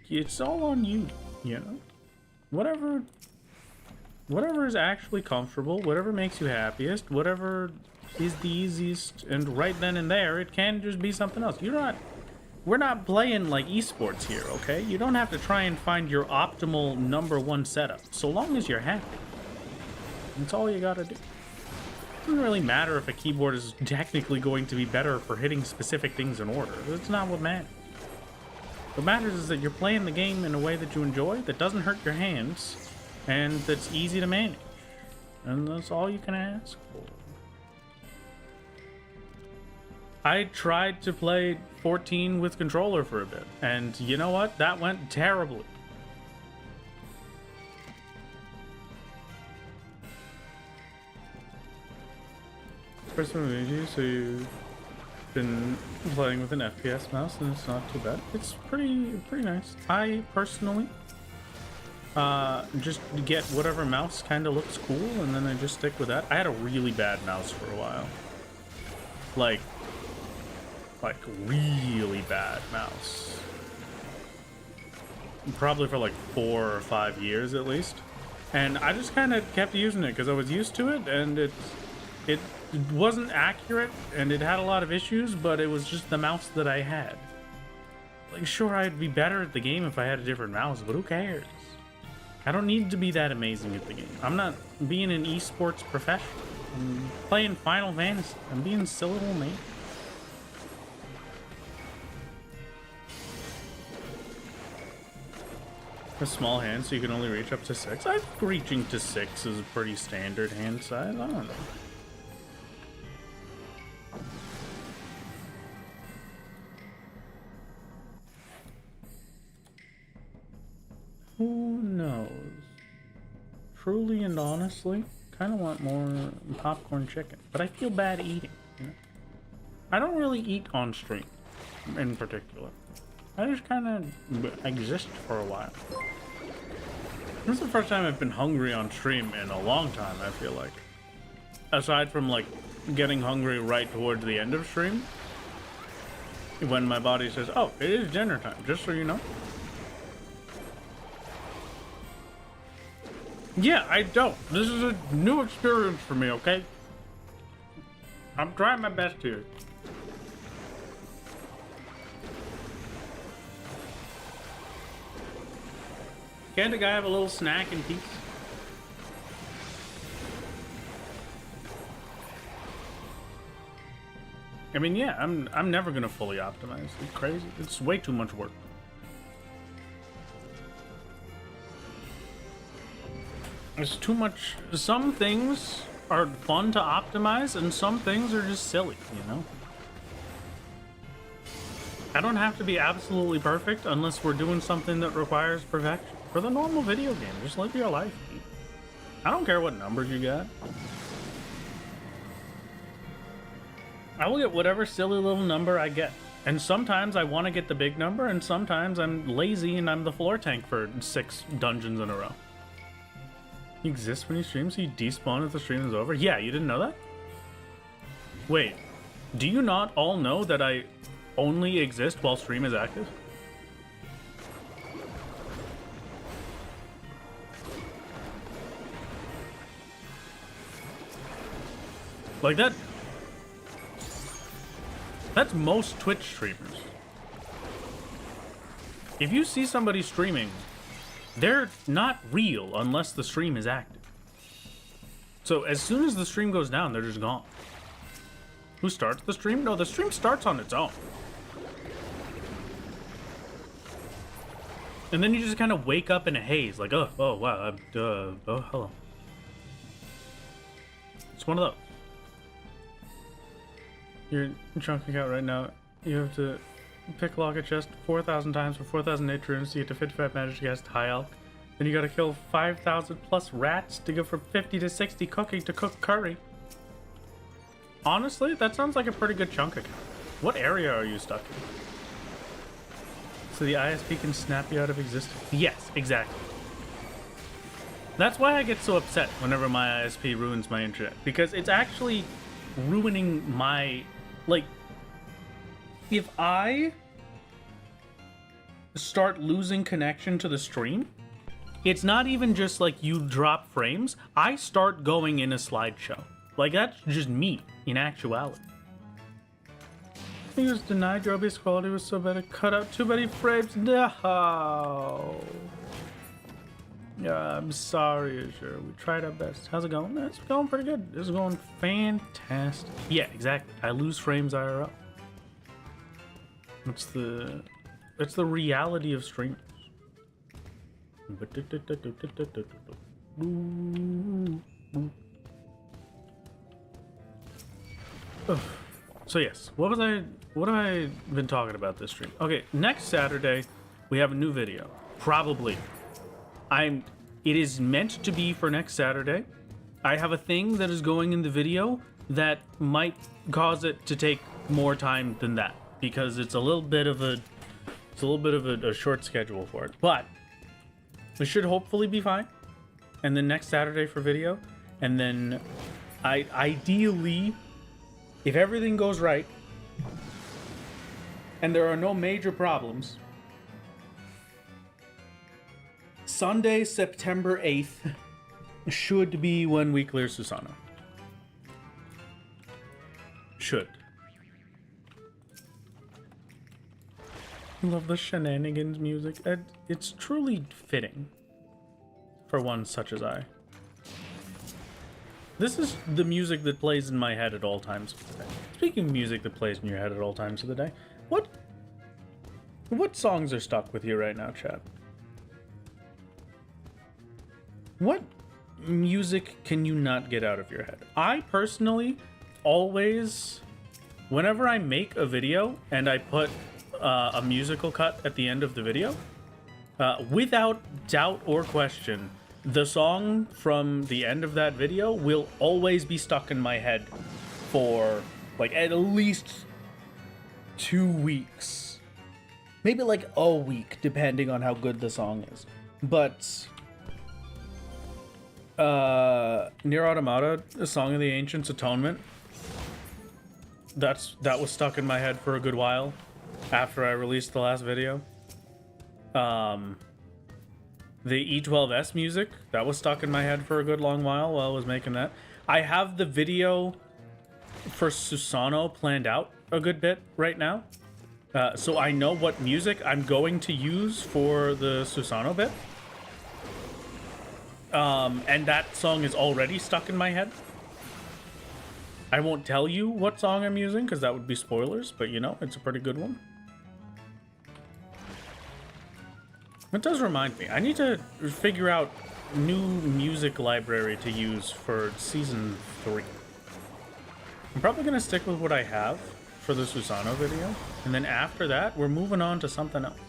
It's all on you, you know. Whatever is actually comfortable, whatever makes you happiest, whatever is the easiest, and right then and there, it can just be something else. We're not playing like esports here, okay? You don't have to try and find your optimal #1 setup, so long as you're happy. That's all you gotta do. It doesn't really matter if a keyboard is technically going to be better for hitting specific things in order. That's not what matters. What matters is that you're playing the game in a way that you enjoy, that doesn't hurt your hands, and that's easy to manage. And that's all you can ask for. I tried to play 14 with controller for a bit, and you know what? That went terribly. First one with you, so you've been playing with an FPS mouse, and it's not too bad. It's pretty nice. I personally just get whatever mouse kind of looks cool, and then I just stick with that. I had a really bad mouse for a while. Like really bad mouse. Probably for like 4 or 5 years at least. And I just kind of kept using it because I was used to it, and it wasn't accurate, and it had a lot of issues, but it was just the mouse that I had. Like, sure, I'd be better at the game if I had a different mouse, but who cares? I don't need to be that amazing at the game. I'm not being an esports professional. I'm playing Final Fantasy. I'm being silly little me. A small hand, so you can only reach up to 6. I think reaching to 6 is a pretty standard hand size. I don't know. Who knows? Truly and honestly, kind of want more popcorn chicken, but I feel bad eating. You know? I don't really eat on stream, in particular. I just kind of exist for a while. This is the first time I've been hungry on stream in a long time, I feel like. Aside from, like, getting hungry right towards the end of stream. when my body says, oh, it is dinner time, just so you know. Yeah, I don't. This is a new experience for me, okay? I'm trying my best here. Can't the guy have a little snack in peace? I mean, yeah, I'm never gonna fully optimize. It's crazy. It's way too much work. It's too much. Some things are fun to optimize, and some things are just silly, you know? I don't have to be absolutely perfect unless we're doing something that requires perfection. For the normal video game, just live your life. I don't care what numbers you got. I will get whatever silly little number I get. And sometimes I want to get the big number, and sometimes I'm lazy and I'm the floor tank for 6 dungeons in a row. He exists when you stream, so you despawn if the stream is over? Yeah, you didn't know that? Wait, do you not all know that I only exist while stream is active? Like that... That's most Twitch streamers. If you see somebody streaming, they're not real unless the stream is active. So as soon as the stream goes down, they're just gone. Who starts the stream? No, the stream starts on its own. And then you just kind of wake up in a haze, like, oh wow, oh, hello. It's one of those. Your chunk account right now, you have to pick lock a chest 4,000 times for 4,008 runes to get to 55 magic to cast high elk. Then you gotta kill 5,000 plus rats to go from 50 to 60 cooking to cook curry. Honestly, that sounds like a pretty good chunk account. What area are you stuck in? So the ISP can snap you out of existence? Yes, exactly. That's why I get so upset whenever my ISP ruins my internet, because it's actually ruining my... Like, if I start losing connection to the stream, it's not even just like you drop frames. I start going in a slideshow. Like, that's just me in actuality. He was denied your OBS quality was so bad it cut out too many frames. No. Yeah, I'm sorry, Azure. We tried our best. How's it going? It's going pretty good. It's going fantastic. Yeah, exactly. I lose frames IRL. It's the reality of streamers. So yes, what have I been talking about this stream? Okay, next Saturday we have a new video. Probably. It is meant to be for next Saturday. I have a thing that is going in the video that might cause it to take more time than that, because it's a little bit of a short schedule for it. But we should hopefully be fine. And then next Saturday for video, and then ideally, if everything goes right and there are no major problems, Sunday, September 8th should be when we clear Susano. Should. I love the shenanigans music. It's truly fitting for one such as I. This is the music that plays in my head at all times of the day. Speaking of music that plays in your head at all times of the day, what songs are stuck with you right now, chat? What music can you not get out of your head? I personally always, whenever I make a video and I put a musical cut at the end of the video, without doubt or question, the song from the end of that video will always be stuck in my head for like at least 2 weeks. Maybe like a week, depending on how good the song is. But Nier Automata, A Song of the Ancients Atonement, that was stuck in my head for a good while. after I released the last video. The E12S music, that was stuck in my head for a good long while I was making that. I have the video for Susanoo planned out a good bit right now. So I know what music I'm going to use for the Susanoo bit. And that song is already stuck in my head. I won't tell you what song I'm using because that would be spoilers, but you know, it's a pretty good one. It does remind me, I need to figure out new music library to use for season 3. I'm probably going to stick with what I have for the Susanoo video, and then after that, we're moving on to something else.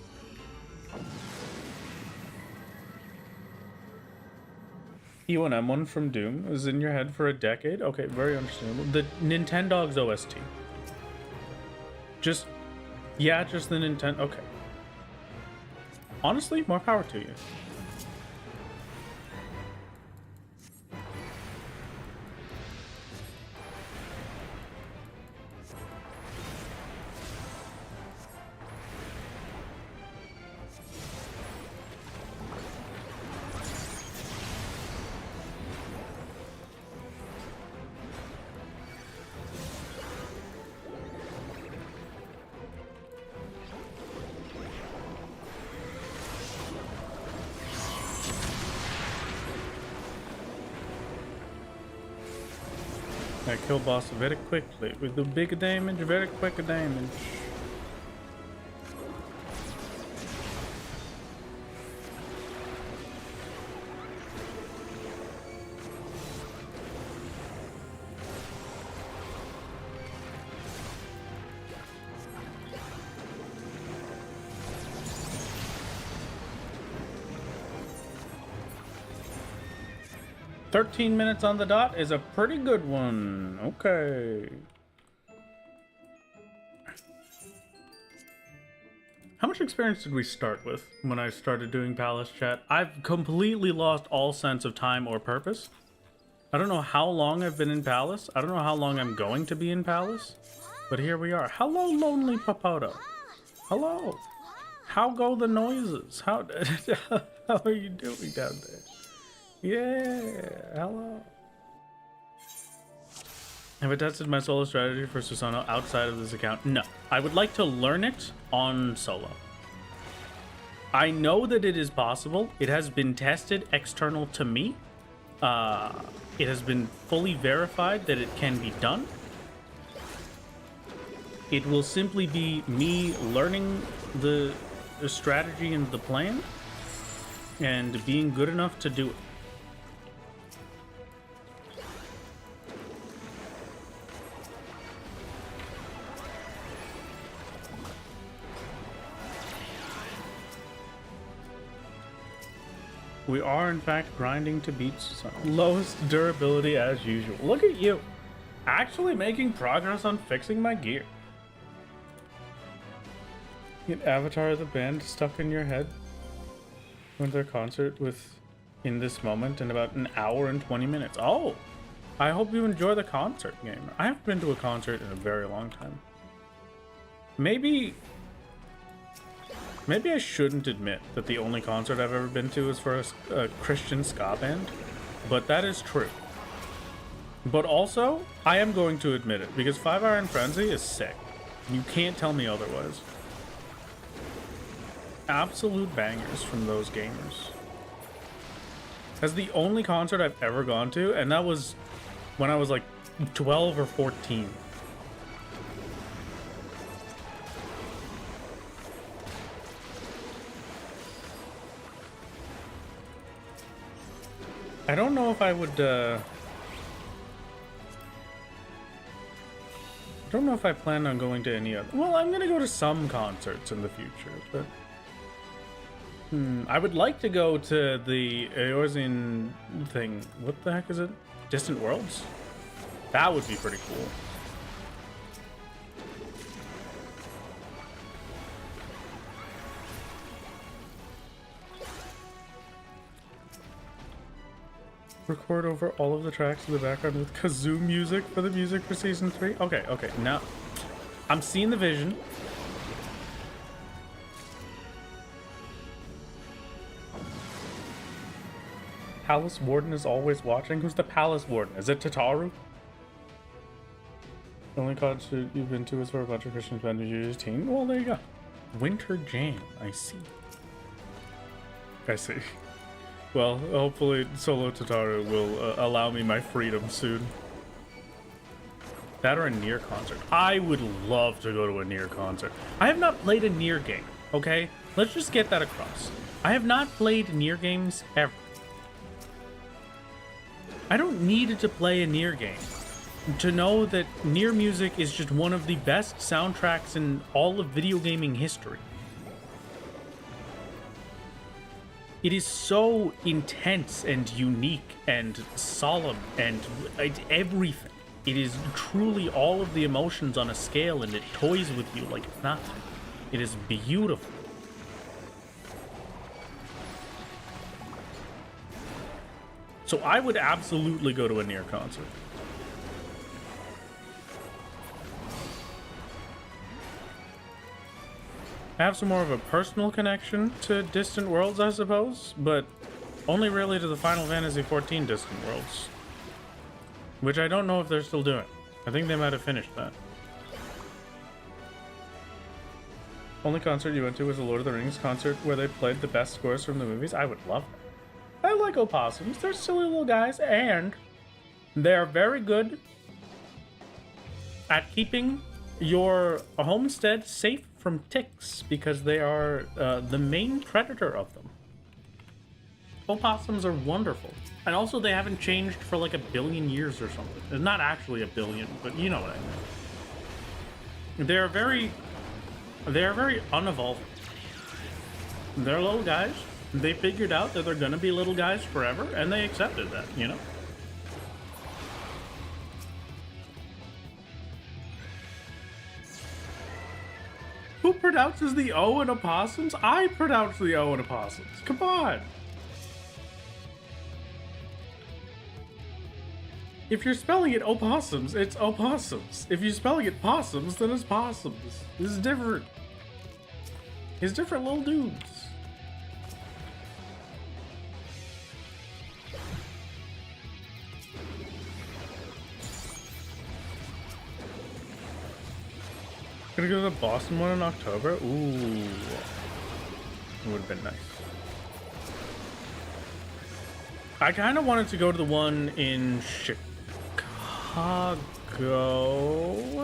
E1M1 from Doom was in your head for a decade? Okay, very understandable. The Nintendogs OST. Just the Nintendo. Okay. Honestly, more power to you. I kill boss very quickly with the big damage, very quick damage. "13 minutes on the dot" is a pretty good one. Okay. How much experience did we start with when I started doing Palace Chat? I've completely lost all sense of time or purpose. I don't know how long I've been in Palace. I don't know how long I'm going to be in Palace. But here we are. Hello, Lonely Papoto. Hello. How go the noises? How are you doing down there? Yeah, hello. Have I tested my solo strategy for Susanoo outside of this account? No. I would like to learn it on solo. I know that it is possible. It has been tested external to me. It has been fully verified that it can be done. It will simply be me learning the strategy and the plan and being good enough to do it. We are, in fact, grinding to beat lowest durability as usual. Look at you! Actually making progress on fixing my gear. Get Avatar the band stuck in your head. Went to their concert with In This Moment in about an hour and 20 minutes. Oh! I hope you enjoy the concert, gamer. I haven't been to a concert in a very long time. Maybe I shouldn't admit that the only concert I've ever been to is for a Christian ska band, but that is true. But also, I am going to admit it, because 5 Iron Frenzy is sick. You can't tell me otherwise. Absolute bangers from those gamers. That's the only concert I've ever gone to, and that was when I was like 12 or 14. I don't know if I would, I don't know if I plan on going to any other. Well, I'm gonna go to some concerts in the future, but I would like to go to the Eorzean thing. What the heck is it? Distant Worlds? That would be pretty cool. Record over all of the tracks in the background with kazoo music for the music for season 3. Okay, now I'm seeing the vision. Palace Warden is always watching. Who's the Palace Warden? Is it Tataru? The only college you've been to is for a bunch of Christian Spanish team. Well, there you go. Winter Jam. I see. I see. Well, hopefully Solo Tataru will allow me my freedom soon. That or a Nier concert. I would love to go to a Nier concert. I have not played a Nier game, okay? Let's just get that across. I have not played Nier games ever. I don't need to play a Nier game to know that Nier music is just one of the best soundtracks in all of video gaming history. It is so intense and unique and solemn and everything. It is truly all of the emotions on a scale, and it toys with you like nothing. It is beautiful. So I would absolutely go to a Nier concert. I have some more of a personal connection to Distant Worlds, I suppose, but only really to the Final Fantasy XIV Distant Worlds, which I don't know if they're still doing. I think they might have finished that. Only concert you went to was a Lord of the Rings concert where they played the best scores from the movies. I would love that. I like opossums. They're silly little guys, and they're very good at keeping your homestead safe from ticks because they are the main predator of them. Opossums are wonderful. And also they haven't changed for like 1 billion years or something. Not actually 1 billion, but you know what I mean. They are very unevolving. They're little guys. They figured out that they're gonna be little guys forever, and they accepted that, you know? Who pronounces the O in opossums? I pronounce the O in opossums. Come on. If you're spelling it opossums, it's opossums. If you're spelling it possums, then it's possums. This is different. It's different little dudes. Gonna go to the Boston one in October? Ooh. It would have been nice. I kind of wanted to go to the one in Chicago,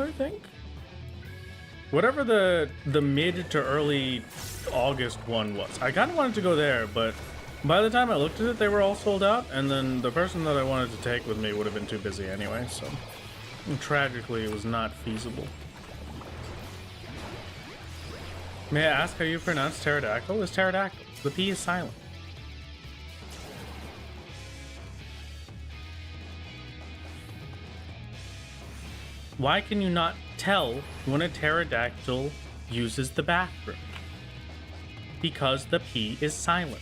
I think? Whatever the mid to early August one was. I kind of wanted to go there, but by the time I looked at it, they were all sold out, and then the person that I wanted to take with me would have been too busy anyway, so tragically it was not feasible. May I ask how you pronounce pterodactyl? It's pterodactyl. The P is silent. Why can you not tell when a pterodactyl uses the bathroom? Because the P is silent.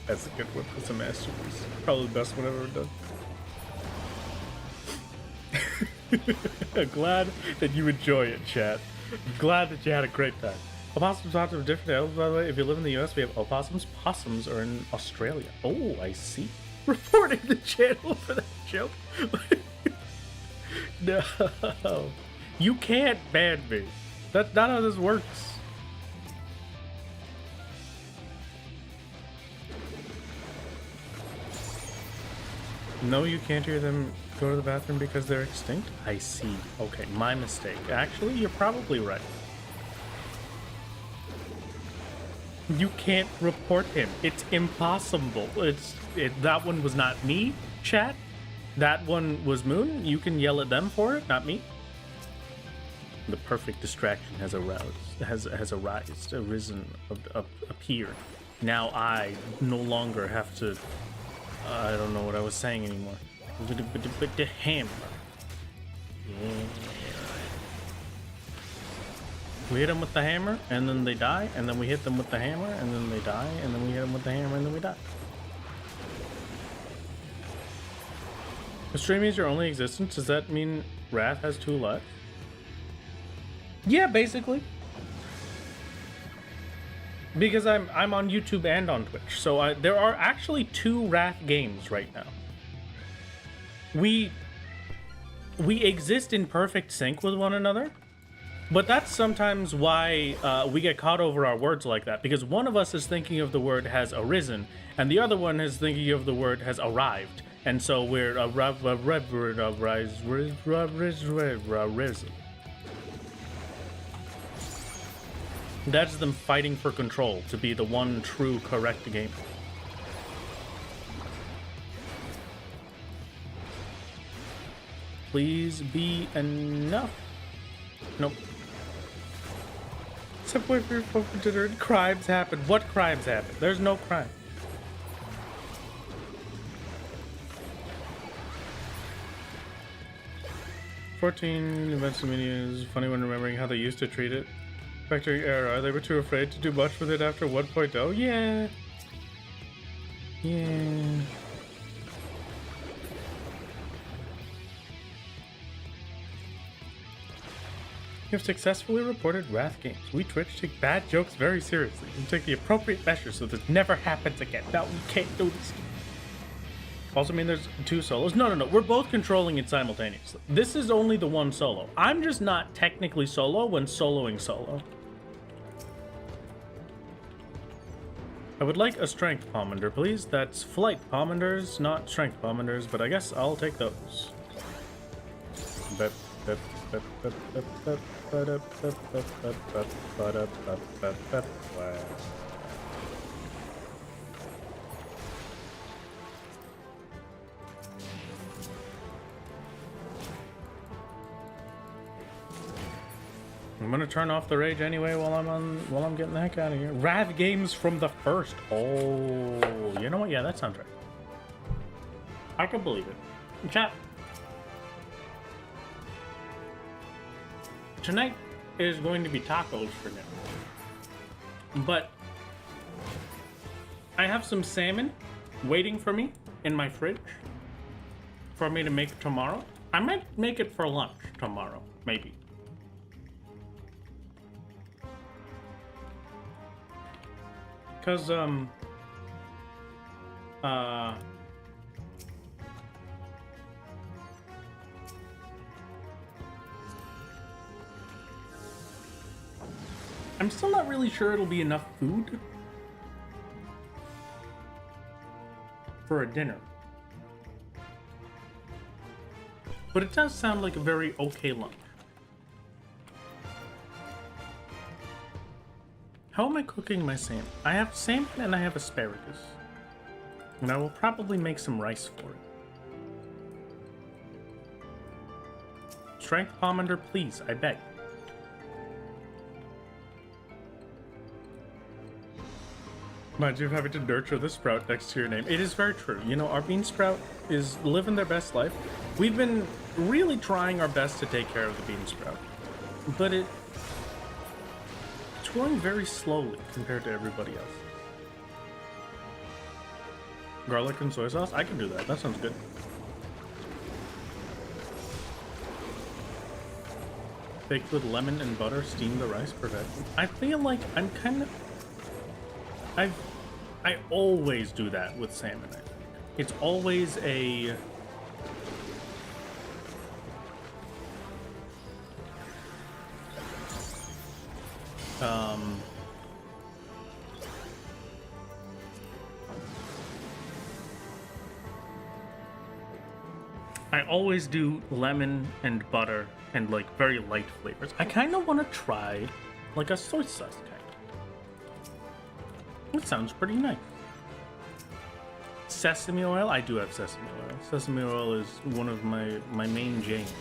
That's a good one. It's a masterpiece. Probably the best one I've ever done. Glad that you enjoy it, chat. Glad that you had a great time. Opossums are different animals, by the way. If you live in the US, we have opossums. Possums are in Australia. Oh, I see. Reporting the channel for that joke. No. You can't ban me. That's not how this works. No, you can't hear them go to the bathroom because they're extinct? I see. Okay, my mistake. Actually, you're probably right. You can't report him. It's impossible. That one was not me, chat. That one was Moon. You can yell at them for it, not me. The perfect distraction has appeared. Now I no longer have to. I don't know what I was saying anymore. But the hammer. Yeah. We hit them with the hammer, and then they die, and then we hit them with the hammer, and then they die, and then we hit them with the hammer, and then we die. If stream is your only existence, does that mean Wrath has 2 lives? Yeah, basically. Because I'm on YouTube and on Twitch, so there are actually 2 Wrath games right now. We exist in perfect sync with one another, but that's sometimes why we get caught over our words like that, because one of us is thinking of the word has arisen, and the other one is thinking of the word has arrived, and so we're arisen. That's them fighting for control to be the one true correct game. Please be enough. Nope. Except when crimes happen. What crimes happen? There's no crime. "14 events and media is funny when remembering how they used to treat it. Factory error. They were too afraid to do much with it after 1.0. Yeah. Yeah. You have successfully reported Wrath games. We Twitch take bad jokes very seriously and take the appropriate measures so this never happens again. No, we can't do this. Also mean there's 2 solos? No. We're both controlling it simultaneously. This is only the one solo. I'm just not technically solo when soloing solo. I would like a strength pomander, please. That's flight pomanders, not strength pomanders, but I guess I'll take those. I'm gonna turn off the rage anyway while I'm getting the heck out of here. Wrath games from the first. Oh, you know what? Yeah, that sounds right. I can believe it. Chat. Tonight is going to be tacos for dinner, but I have some salmon waiting for me in my fridge for me to make tomorrow. I might make it for lunch tomorrow, maybe. Cause I'm still not really sure it'll be enough food for a dinner. But it does sound like a very okay lunch. How am I cooking my salmon? I have salmon and I have asparagus. And I will probably make some rice for it. Strength pomander, please, I beg. Mind you, having to nurture the sprout next to your name. It is very true. You know, our bean sprout is living their best life. We've been really trying our best to take care of the bean sprout. But it's growing very slowly compared to everybody else. Garlic and soy sauce? I can do that. That sounds good. Baked with lemon and butter, steam the rice, perfect. I feel like I'm kind of... I always do that with salmon. I think it's always a I always do lemon and butter and like very light flavors. I kind of want to try like a soy sauce kind. That sounds pretty nice. Sesame oil? I do have sesame oil. Sesame oil is one of my main janes.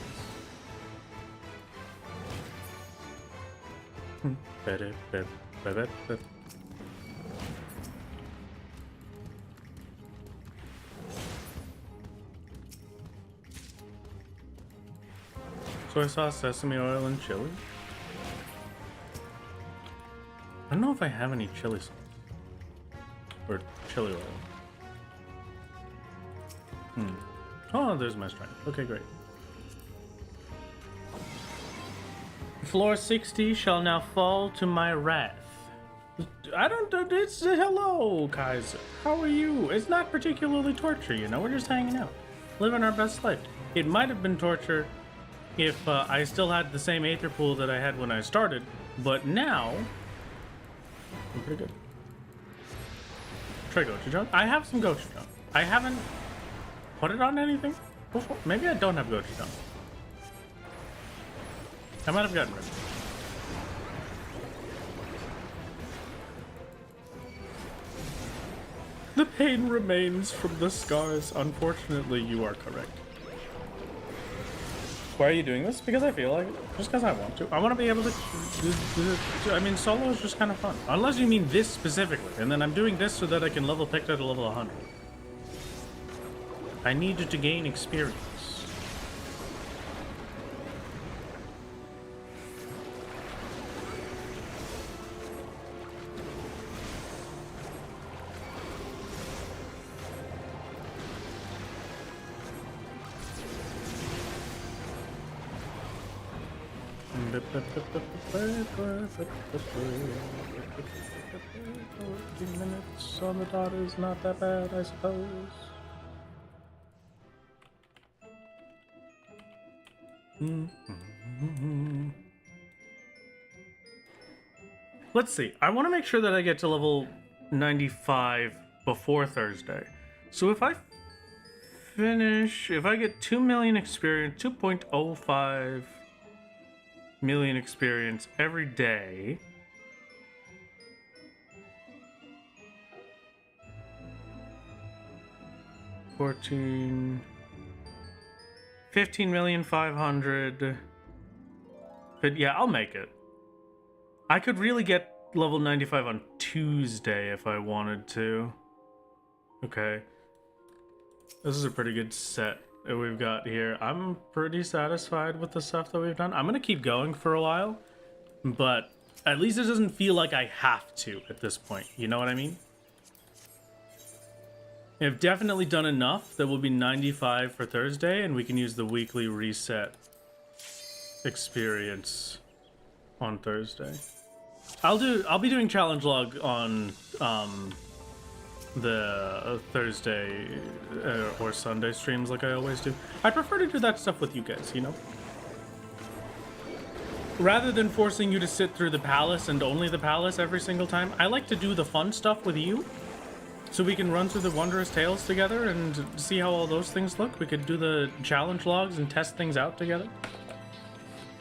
Soy sauce, sesame oil, and chili. don't know if I have any chili sauce. Or chili oil. Oh, there's my strength. Okay, great. Floor 60 shall now fall to my wrath. I don't... It's... Hello, Kaiser. How are you? It's not particularly torture, you know? We're just hanging out. Living our best life. It might have been torture if I still had the same Aether pool that I had when I started, but now... I'm pretty good. Try Gochujang. I have some Gochujang. I haven't put it on anything before. Maybe I don't have Gochujang. I might have gotten rid of it. The pain remains from the scars. Unfortunately, you are correct. Why are you doing this? Because I feel like it. Just because I want to. I want to be able to... I mean, solo is just kind of fun. Unless you mean this specifically. And then I'm doing this so that I can level Picta to level 100. I need to gain experience. Minutes on the dot is not that bad, I suppose. Let's see. I want to make sure that I get to level 95 before Thursday. So if I get 2 million experience, 2.05 million experience every day. $15,500,000. But yeah, I'll make it. I could really get level 95 on Tuesday if I wanted to. Okay. This is a pretty good set that we've got here. I'm pretty satisfied with the stuff that we've done. I'm gonna keep going for a while, but at least it doesn't feel like I have to at this point. You know what I mean? I've definitely done enough that will be 95 for Thursday, and we can use the weekly reset experience on Thursday. I'll be doing challenge log on the Thursday or Sunday streams like I always do. I prefer to do that stuff with you guys, you know? Rather than forcing you to sit through the palace and only the palace every single time, I like to do the fun stuff with you. So we can run through the Wondrous Tales together and see how all those things look. We could do the challenge logs and test things out together.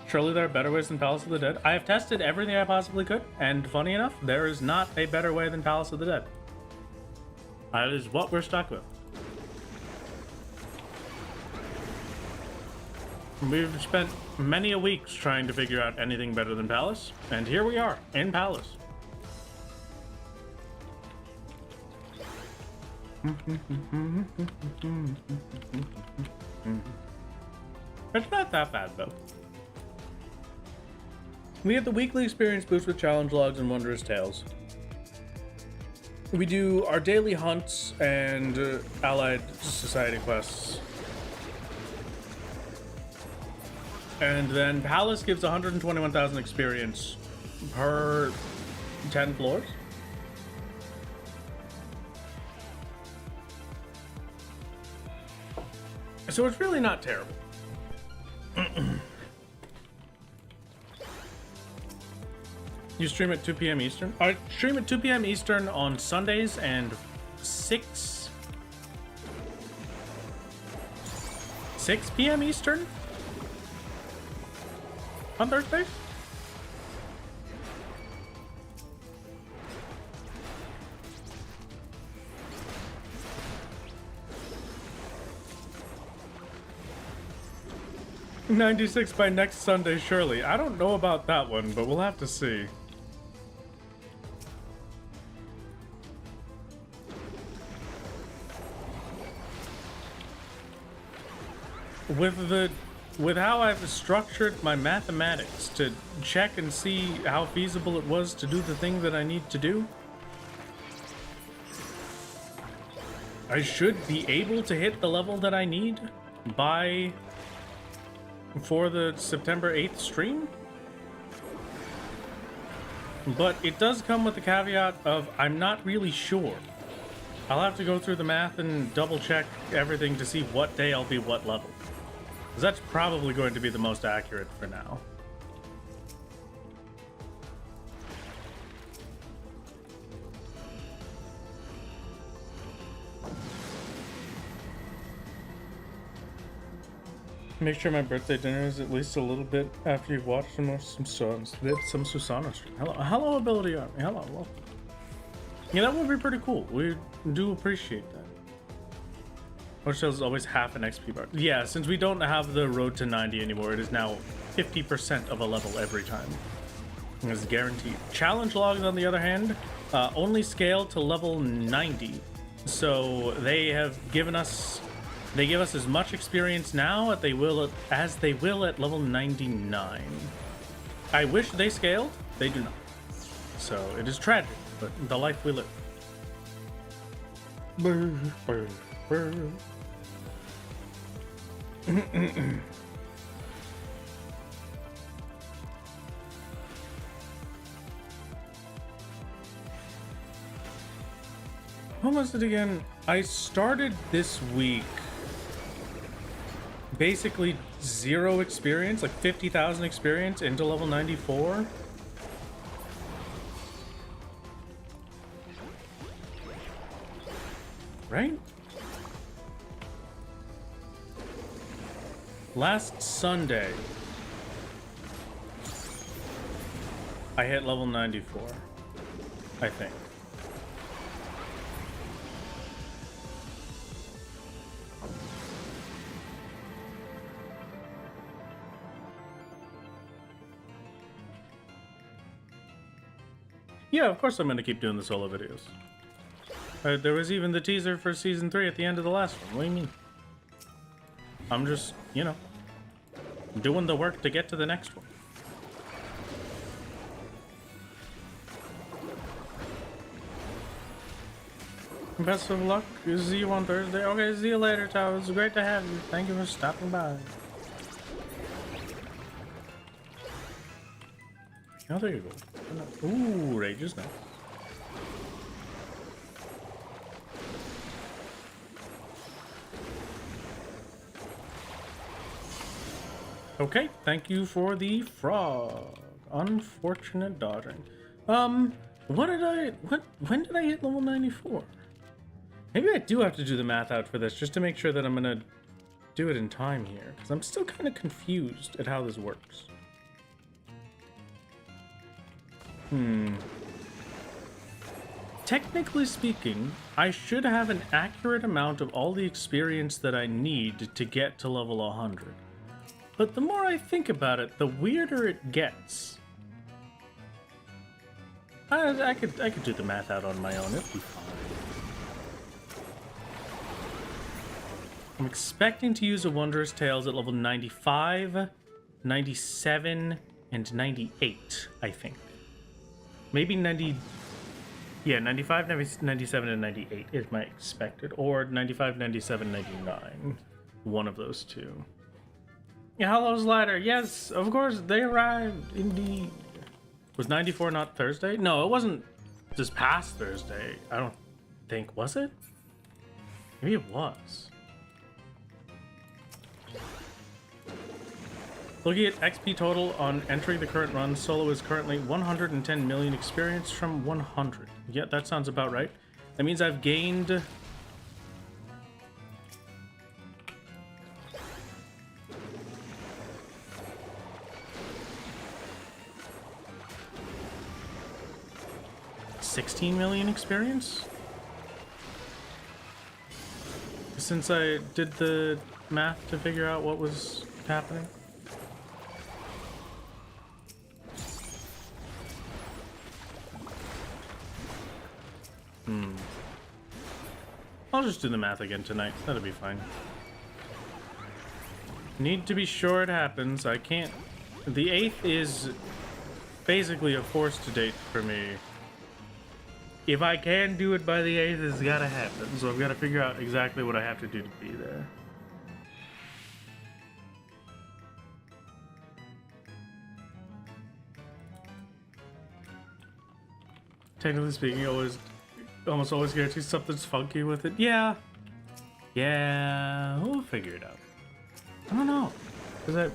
Surely there are better ways than Palace of the Dead. I have tested everything I possibly could, and funny enough, there is not a better way than Palace of the Dead. That is what we're stuck with. We've spent many a weeks trying to figure out anything better than Palace, and here we are, in Palace. It's not that bad, though. We get the weekly experience boost with challenge logs and Wondrous Tales. We do our daily hunts and allied society quests. And then Palace gives 121,000 experience per 10 floors. So it's really not terrible. You stream at 2 p.m. Eastern? I stream at 2 p.m. Eastern on Sundays and 6 p.m. Eastern on Thursdays? $96 by next Sunday, surely. I don't know about that one, but we'll have to see. With the with how I've structured my mathematics to check and see how feasible it was to do the thing that I need to do, I should be able to hit the level that I need for the September 8th stream. But it does come with the caveat of I'm not really sure. I'll have to go through the math and double check everything to see what day I'll be what level. Because that's probably going to be the most accurate for now. Make sure my birthday dinner is at least a little bit after you've watched some Susana stream. Hello, Ability Army. Hello, welcome. Yeah, that would be pretty cool. We do appreciate that. Which is always half an XP bar. Yeah, since we don't have the road to 90 anymore, it is now 50% of a level every time. It's guaranteed. Challenge logs, on the other hand, only scale to level 90. So they have given us... They give us as much experience now as they will at level 99. I wish they scaled. They do not. So it is tragic, but the life we live. Brr, brr, brr. What was it again? I started this week basically 0 experience, like 50,000 experience into level 94. Right? Last Sunday, I hit level 94, I think. Yeah, of course I'm going to keep doing the solo videos. There was even the teaser for Season 3 at the end of the last one. What do you mean? I'm just, you know, doing the work to get to the next one. Best of luck. See you on Thursday. Okay, see you later, Tao. It's great to have you. Thank you for stopping by. Oh, there you go. Ooh, Rage is nice. Okay, thank you for the frog. Unfortunate dodging. When did I hit level 94? Maybe I do have to do the math out for this just to make sure that I'm gonna do it in time here, because I'm still kind of confused at how this works. Technically speaking, I should have an accurate amount of all the experience that I need to get to level 100. But the more I think about it, the weirder it gets. I could do the math out on my own. It'll be fine. I'm expecting to use a Wondrous Tales at level 95, 97, and 98, I think. Maybe 90... Yeah, 95, 97, and 98 is my expected. Or 95, 97, 99. One of those two. Yeah, hello, Slider. Yes, of course, they arrived, indeed. Was 94 not Thursday? No, it wasn't this past Thursday. I don't think. Was it? Maybe it was. Looking at XP total on entering the current run, solo is currently 110 million experience from 100. Yeah, that sounds about right. That means I've gained... $16 million experience? Since I did the math to figure out what was happening. I'll just do the math again tonight. That'll be fine. Need to be sure it happens. I can't... The 8th is basically a forced date for me. If I can do it by the 8th, it's gotta happen. So I've got to figure out exactly what I have to do to be there. Technically speaking, almost always guarantees something's funky with it. Yeah. Yeah, we'll figure it out. I don't know. Cause I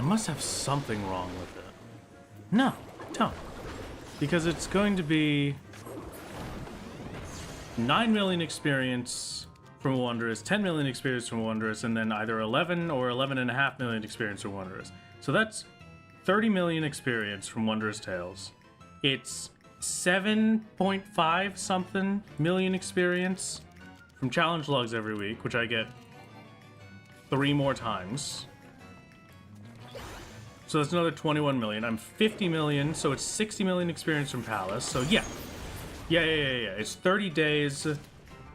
must have something wrong with it. No, I don't. Because it's going to be 9 million experience from Wondrous, 10 million experience from Wondrous, and then either 11 or 11.5 million experience from Wondrous. So that's 30 million experience from Wondrous Tales. It's 7.5 something million experience from challenge logs every week, which I get 3 more times. So that's another 21 million. I'm 50 million, so it's 60 million experience from Palace. So yeah. Yeah. It's 30 days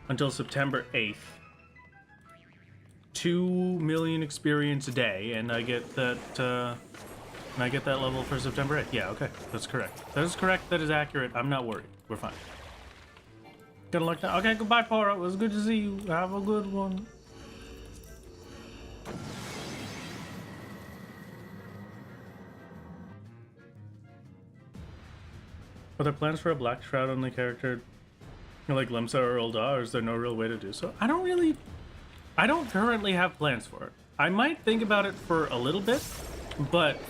until September 8th. 2 million experience a day, and I get that, level for September 8th. Yeah, okay. That's correct. That is correct. That is accurate. I'm not worried. We're fine. Gonna look down. Okay, goodbye, Poro. It was good to see you. Have a good one. Are there plans for a Black Shroud only character like Limsa or Ulda, or is there no real way to do so? I don't currently have plans for it. I might think about it for a little bit, but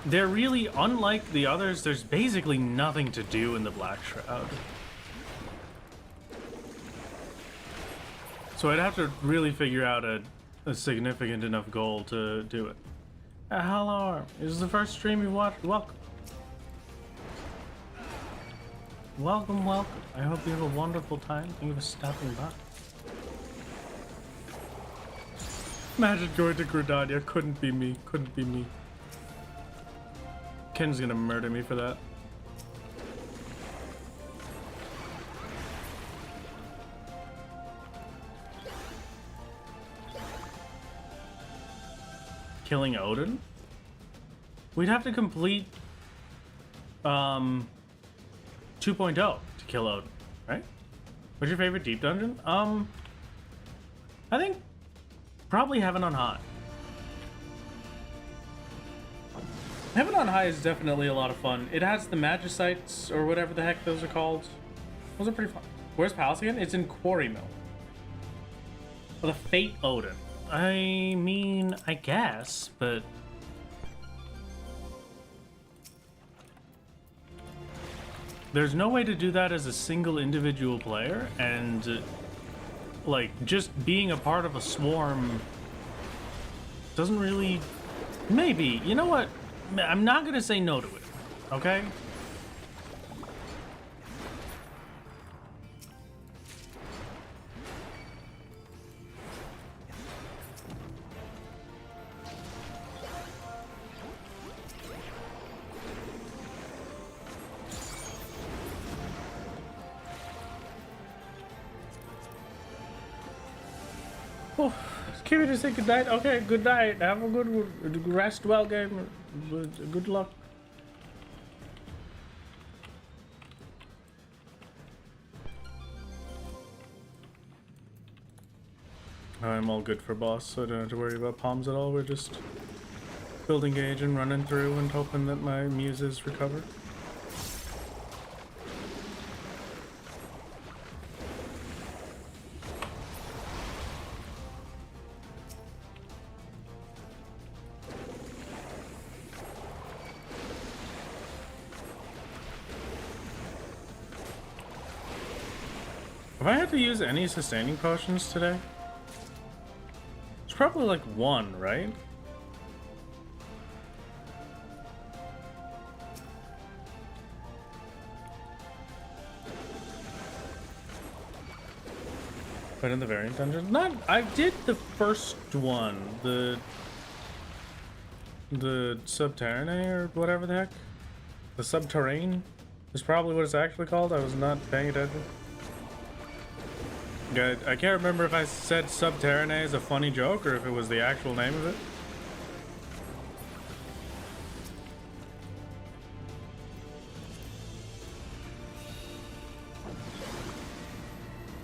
they're really, unlike the others, there's basically nothing to do in the Black Shroud. So I'd have to really figure out a significant enough goal to do it. Hello, this is the first stream you watched. Welcome. Welcome. I hope you have a wonderful time. Thank you for stopping by. Imagine going to Gridania. Couldn't be me. Ken's gonna murder me for that. Killing Odin? We'd have to complete 2.0 to kill Odin, right? What's your favorite deep dungeon? I think probably Heaven on High. Heaven on High is definitely a lot of fun. It has the Magicites, or whatever the heck those are called. Those are pretty fun. Where's Palace again? It's in Quarry Mill. Oh, the Fate Odin. I mean, I guess, but... there's no way to do that as a single individual player, and like, just being a part of a swarm doesn't really... maybe. You know what? I'm not gonna say no to it, okay? Oh, Kiwi to say good night. Okay, good night. Have a good one. Rest well, gamer. Good luck. I'm all good for boss, so I don't have to worry about palms at all. We're just building gauge and running through and hoping that my muses recover. Have I had to use any sustaining potions today? It's probably like one, right? Right in the variant dungeon. Not. I did the first one, the subterrane or whatever the heck. The subterrane is probably what it's actually called. I was not paying attention. I can't remember if I said subterrane as a funny joke or if it was the actual name of it.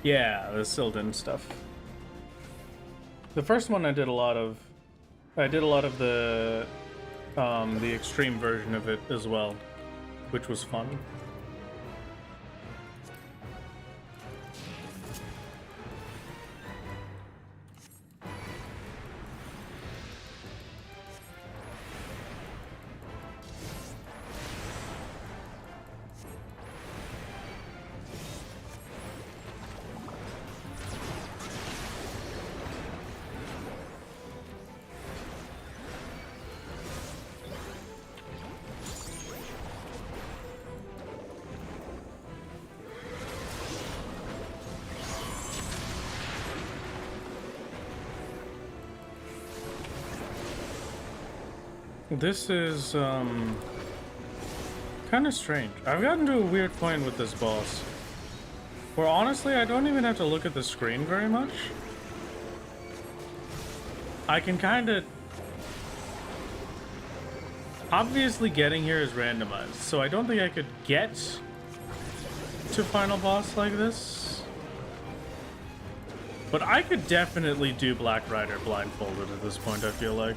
Yeah, the Sylvan stuff. The first one I did a lot of the extreme version of it as well, which was fun. This is kind of strange. I've gotten to a weird point with this boss where honestly I don't even have to look at the screen very much. I can kind of... Obviously getting here is randomized, so I don't think I could get to final boss like this. But I could definitely do Black Rider blindfolded at this point, I feel like.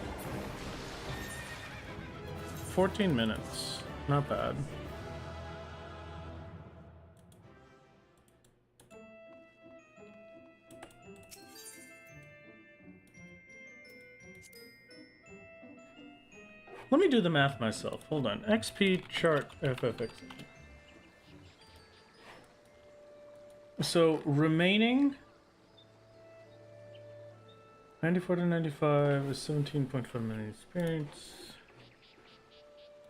14 minutes. Not bad. Let me do the math myself. Hold on. XP chart FF14. So remaining 94 to 95 is 17.5 million experience.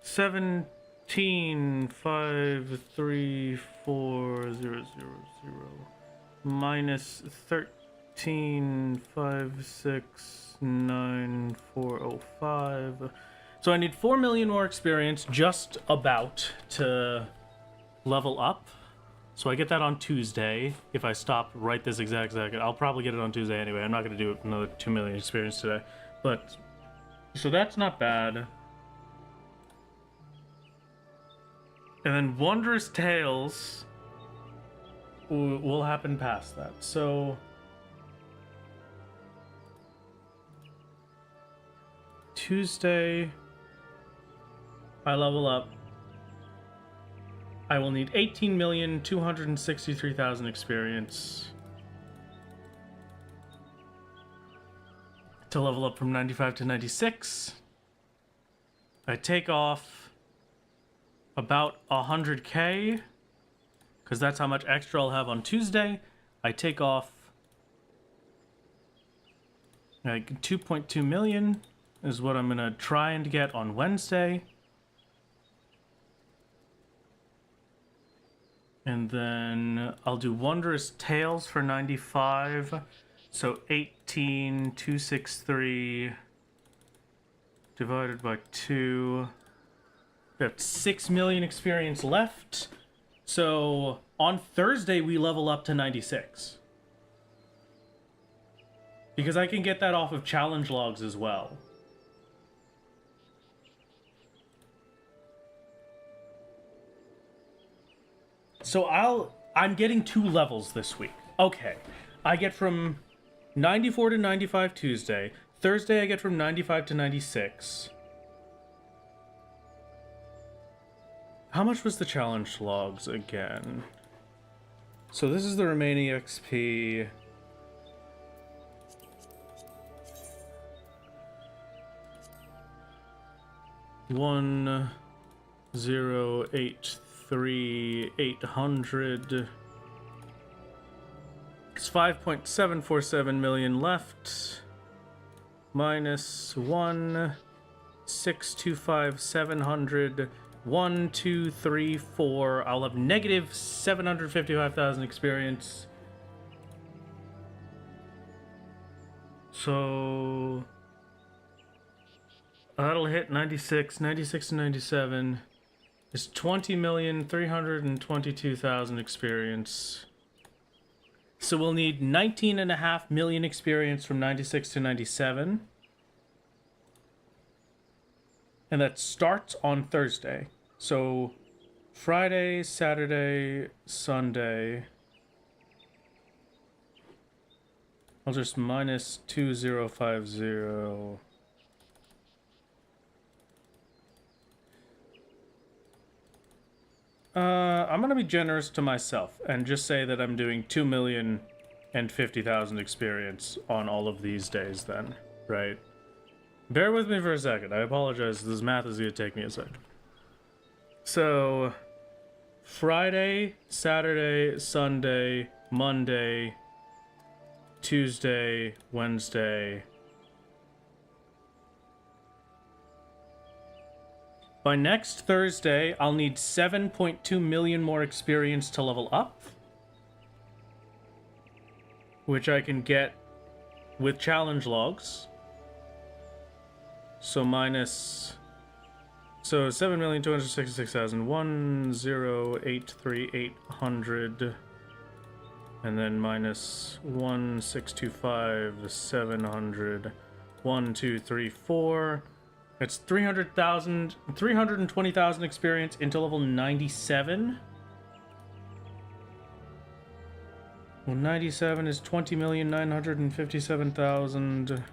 17,534,000 minus 13,569,405. So I need 4 million more experience just about to level up. So I get that on Tuesday. If I stop right this exact second, I'll probably get it on Tuesday anyway. I'm not going to do another 2 million experience today. But, so that's not bad. And then Wondrous Tales will happen past that. So Tuesday, I level up. I will need 18,263,000 experience to level up from 95 to 96. I take off about 100k, because that's how much extra I'll have on Tuesday. I take off like 2.2 million is what I'm gonna try and get on Wednesday. And then I'll do Wondrous Tales for 95. So 18,263 divided by 2. We have 6 million experience left. So on Thursday we level up to 96. Because I can get that off of challenge logs as well. So I'm getting 2 levels this week. Okay. I get from 94 to 95 Tuesday. Thursday I get from 95 to 96. How much was the challenge logs again? So this is the remaining XP. One 083,800. It's 5.747 million left. Minus 1,625,700. 1, 2, 3, 4. I'll have negative 755,000 experience. So that'll hit 96 to 97 is 20,322,000 experience. So we'll need 19.5 million experience from 96 to 97. And that starts on Thursday. So Friday, Saturday, Sunday. I'll just minus 2050. I'm gonna be generous to myself and just say that I'm doing 2,050,000 experience on all of these days then, right? Bear with me for a second. I apologize. This math is gonna take me a sec. So, Friday, Saturday, Sunday, Monday, Tuesday, Wednesday. By next Thursday, I'll need 7.2 million more experience to level up, which I can get with challenge logs. So minus... So 7,266,000, 1,083,800, and then minus 1,625, 700, 1, 2, 3, 4. It's 300,000, 320,000 experience into level 97. Well, 97 is 20,957,000.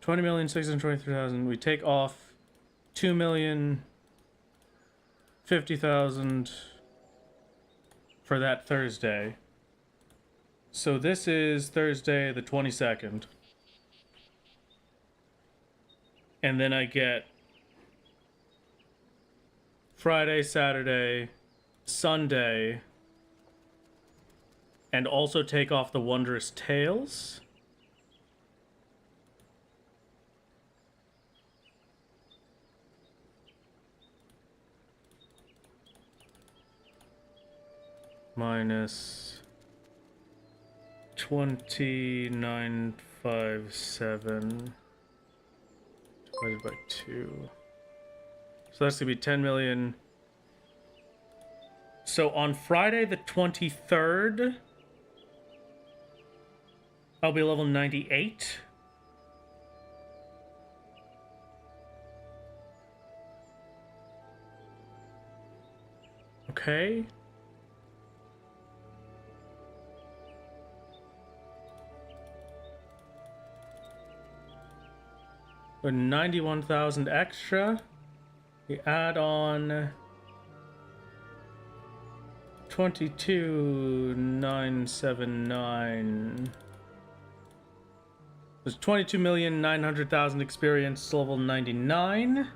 20,623,000. We take off 2,050,000 for that Thursday. So this is Thursday the 22nd. And then I get Friday, Saturday, Sunday, and also take off the Wondrous Tales. Minus 2957 divided by 2. So that's gonna be 10 million. So on Friday the 23rd, I'll be level 98. Okay. With 91,000 extra, we add on 22,979. There's 22,900,000 experience level 99.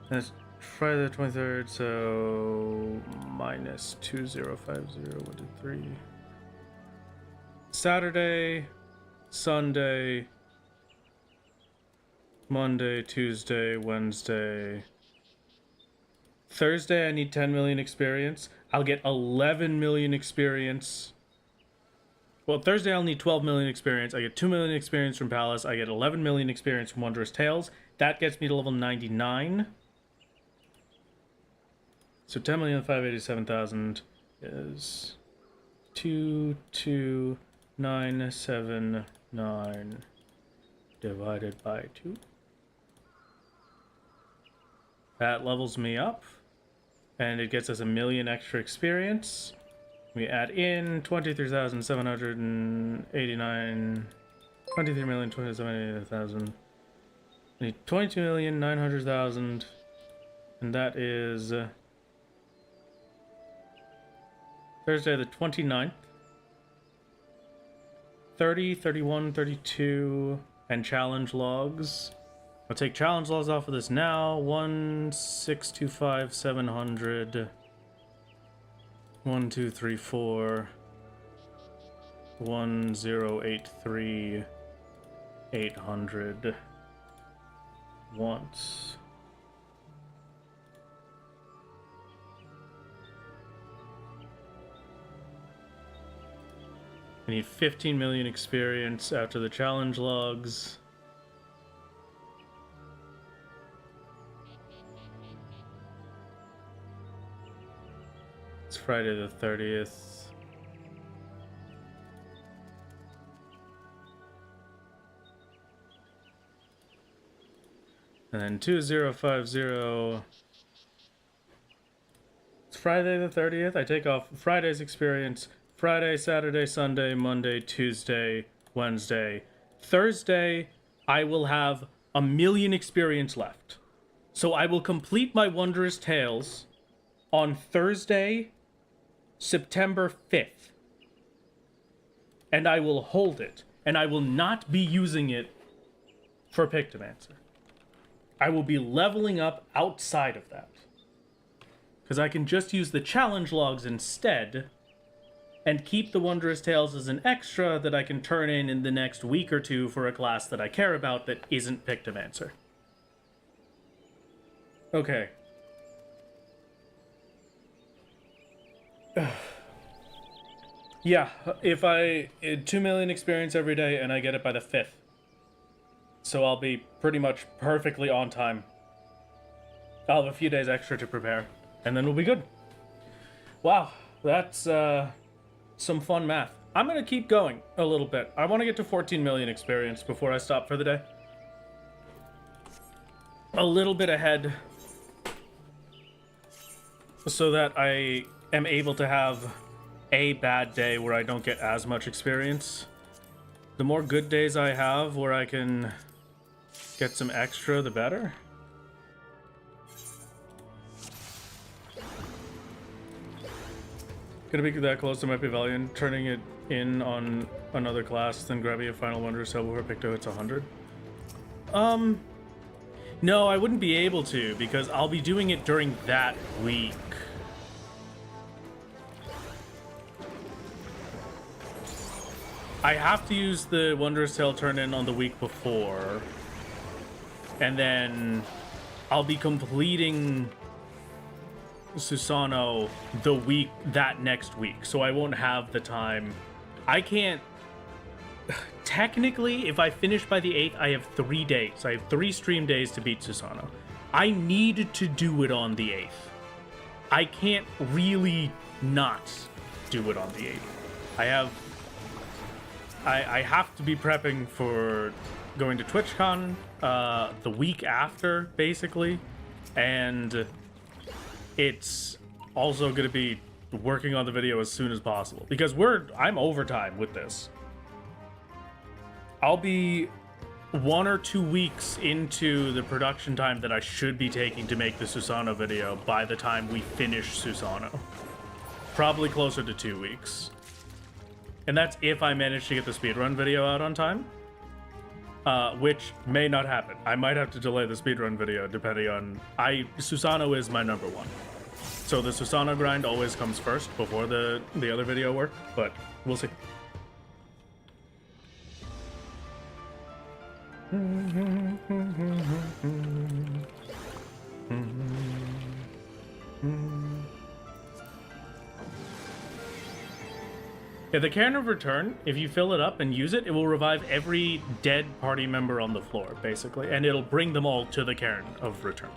That's Friday the 23rd, so minus 2050, Saturday, Sunday, Monday, Tuesday, Wednesday. Thursday, I need 10 million experience. I'll get 11 million experience. Well, Thursday, I'll need 12 million experience. I get 2 million experience from Palace. I get 11 million experience from Wondrous Tales. That gets me to level 99. So 10,587,000 is 22,979 divided by 2. That levels me up, and it gets us 1 million extra experience. We add in 23,789, 23,278,000. I need 22,900,000, and that is Thursday the 29th. 30, 31, 32, and challenge logs. I'll take challenge logs off of this now. 1,625, 700. 1, 2, 3, 4. 1,083, 800. Once. I need 15 million experience after the challenge logs. It's Friday the 30th. And then 2050. It's Friday the 30th. I take off Friday's experience. Friday, Saturday, Sunday, Monday, Tuesday, Wednesday. Thursday, I will have 1 million experience left. So I will complete my Wondrous Tales on Thursday, September 5th. And I will hold it. And I will not be using it for Pictomancer. I will be leveling up outside of that. Because I can just use the challenge logs instead and keep the Wondrous Tales as an extra that I can turn in the next week or two for a class that I care about that isn't Pictomancer. Okay. Yeah, if I... 2 million experience every day and I get it by the 5th. So I'll be pretty much perfectly on time. I'll have a few days extra to prepare, and then we'll be good. Wow, that's some fun math. I'm gonna keep going a little bit. I want to get to 14 million experience before I stop for the day. A little bit ahead, so that I am able to have a bad day where I don't get as much experience. The more good days I have where I can get some extra, the better. Gonna be that close to my Pavilion, turning it in on another class, then grabbing a final Wonder Cell before Picto hits 100. No, I wouldn't be able to, because I'll be doing it during that week. I have to use the Wondrous Tale turn-in on the week before, and then I'll be completing Susano that next week, so I won't have the time. I can't... Technically, if I finish by the 8th, I have 3 days. I have 3 stream days to beat Susano. I need to do it on the 8th. I can't really not do it on the 8th. I have to be prepping for going to TwitchCon the week after, basically, and it's also going to be working on the video as soon as possible, because I'm overtime with this. I'll be 1 or 2 weeks into the production time that I should be taking to make the Susano video by the time we finish Susano. Probably closer to 2 weeks. And that's if I manage to get the speedrun video out on time. Which may not happen. I might have to delay the speedrun video depending on... Susano is my number 1. So the Susano grind always comes first before the other video work, but we'll see. Yeah, the Cairn of Return, if you fill it up and use it, it will revive every dead party member on the floor, basically, and it'll bring them all to the Cairn of Return,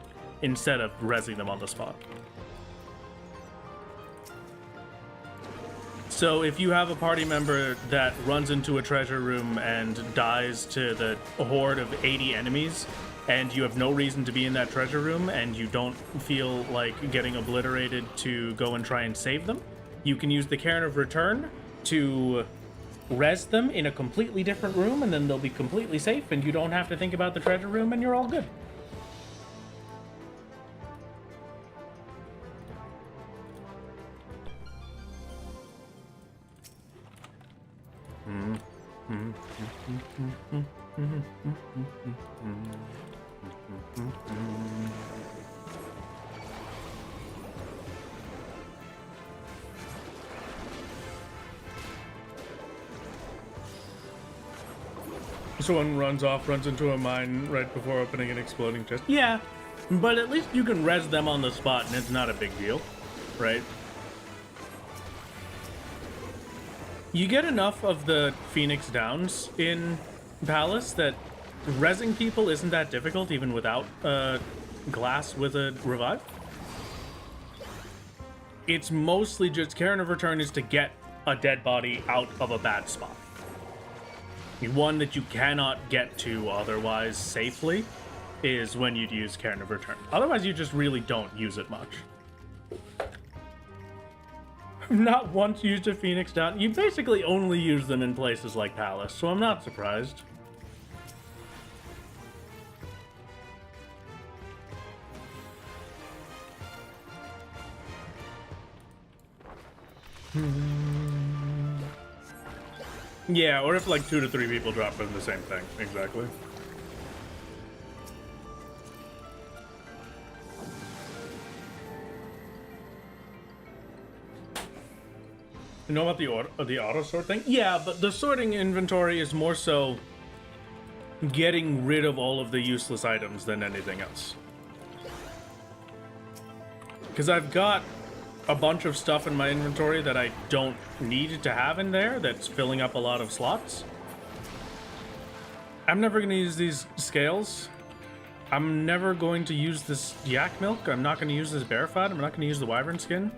instead of rezzing them on the spot. So if you have a party member that runs into a treasure room and dies to the horde of 80 enemies, and you have no reason to be in that treasure room, and you don't feel like getting obliterated to go and try and save them, you can use the Cairn of Return to res them in a completely different room, and then they'll be completely safe, and you don't have to think about the treasure room, and you're all good. Someone runs into a mine right before opening an exploding chest. Yeah, but at least you can res them on the spot and it's not a big deal, right? You get enough of the Phoenix Downs in Palace that rezzing people isn't that difficult, even without glass with a revive. It's mostly just Cairn of Return is to get a dead body out of a bad spot. One that you cannot get to otherwise safely is when you'd use Cairn of Return. Otherwise, you just really don't use it much. I've not once used a Phoenix Down. You basically only use them in places like Palace, so I'm not surprised. Yeah, or if like 2 to 3 people drop in the same thing. Exactly. You know about the auto sort thing? Yeah, but the sorting inventory is more so getting rid of all of the useless items than anything else. Because I've got a bunch of stuff in my inventory that I don't need to have in there that's filling up a lot of slots. I'm never going to use these scales. I'm never going to use this yak milk. I'm not going to use this bear fat. I'm not going to use the wyvern skin.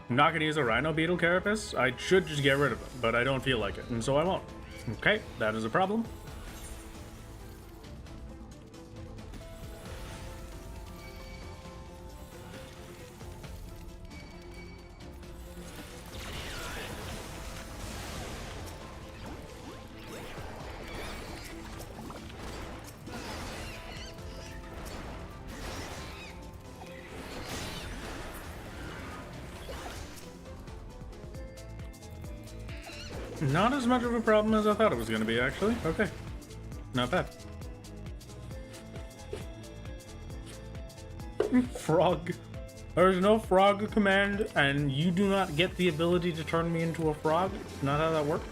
I'm not going to use a rhino beetle carapace. I should just get rid of it, but I don't feel like it, and so I won't. Okay, that is a problem. Not as much of a problem as I thought it was going to be, actually. Okay. Not bad. Frog. There's no frog command, and you do not get the ability to turn me into a frog. Not how that works.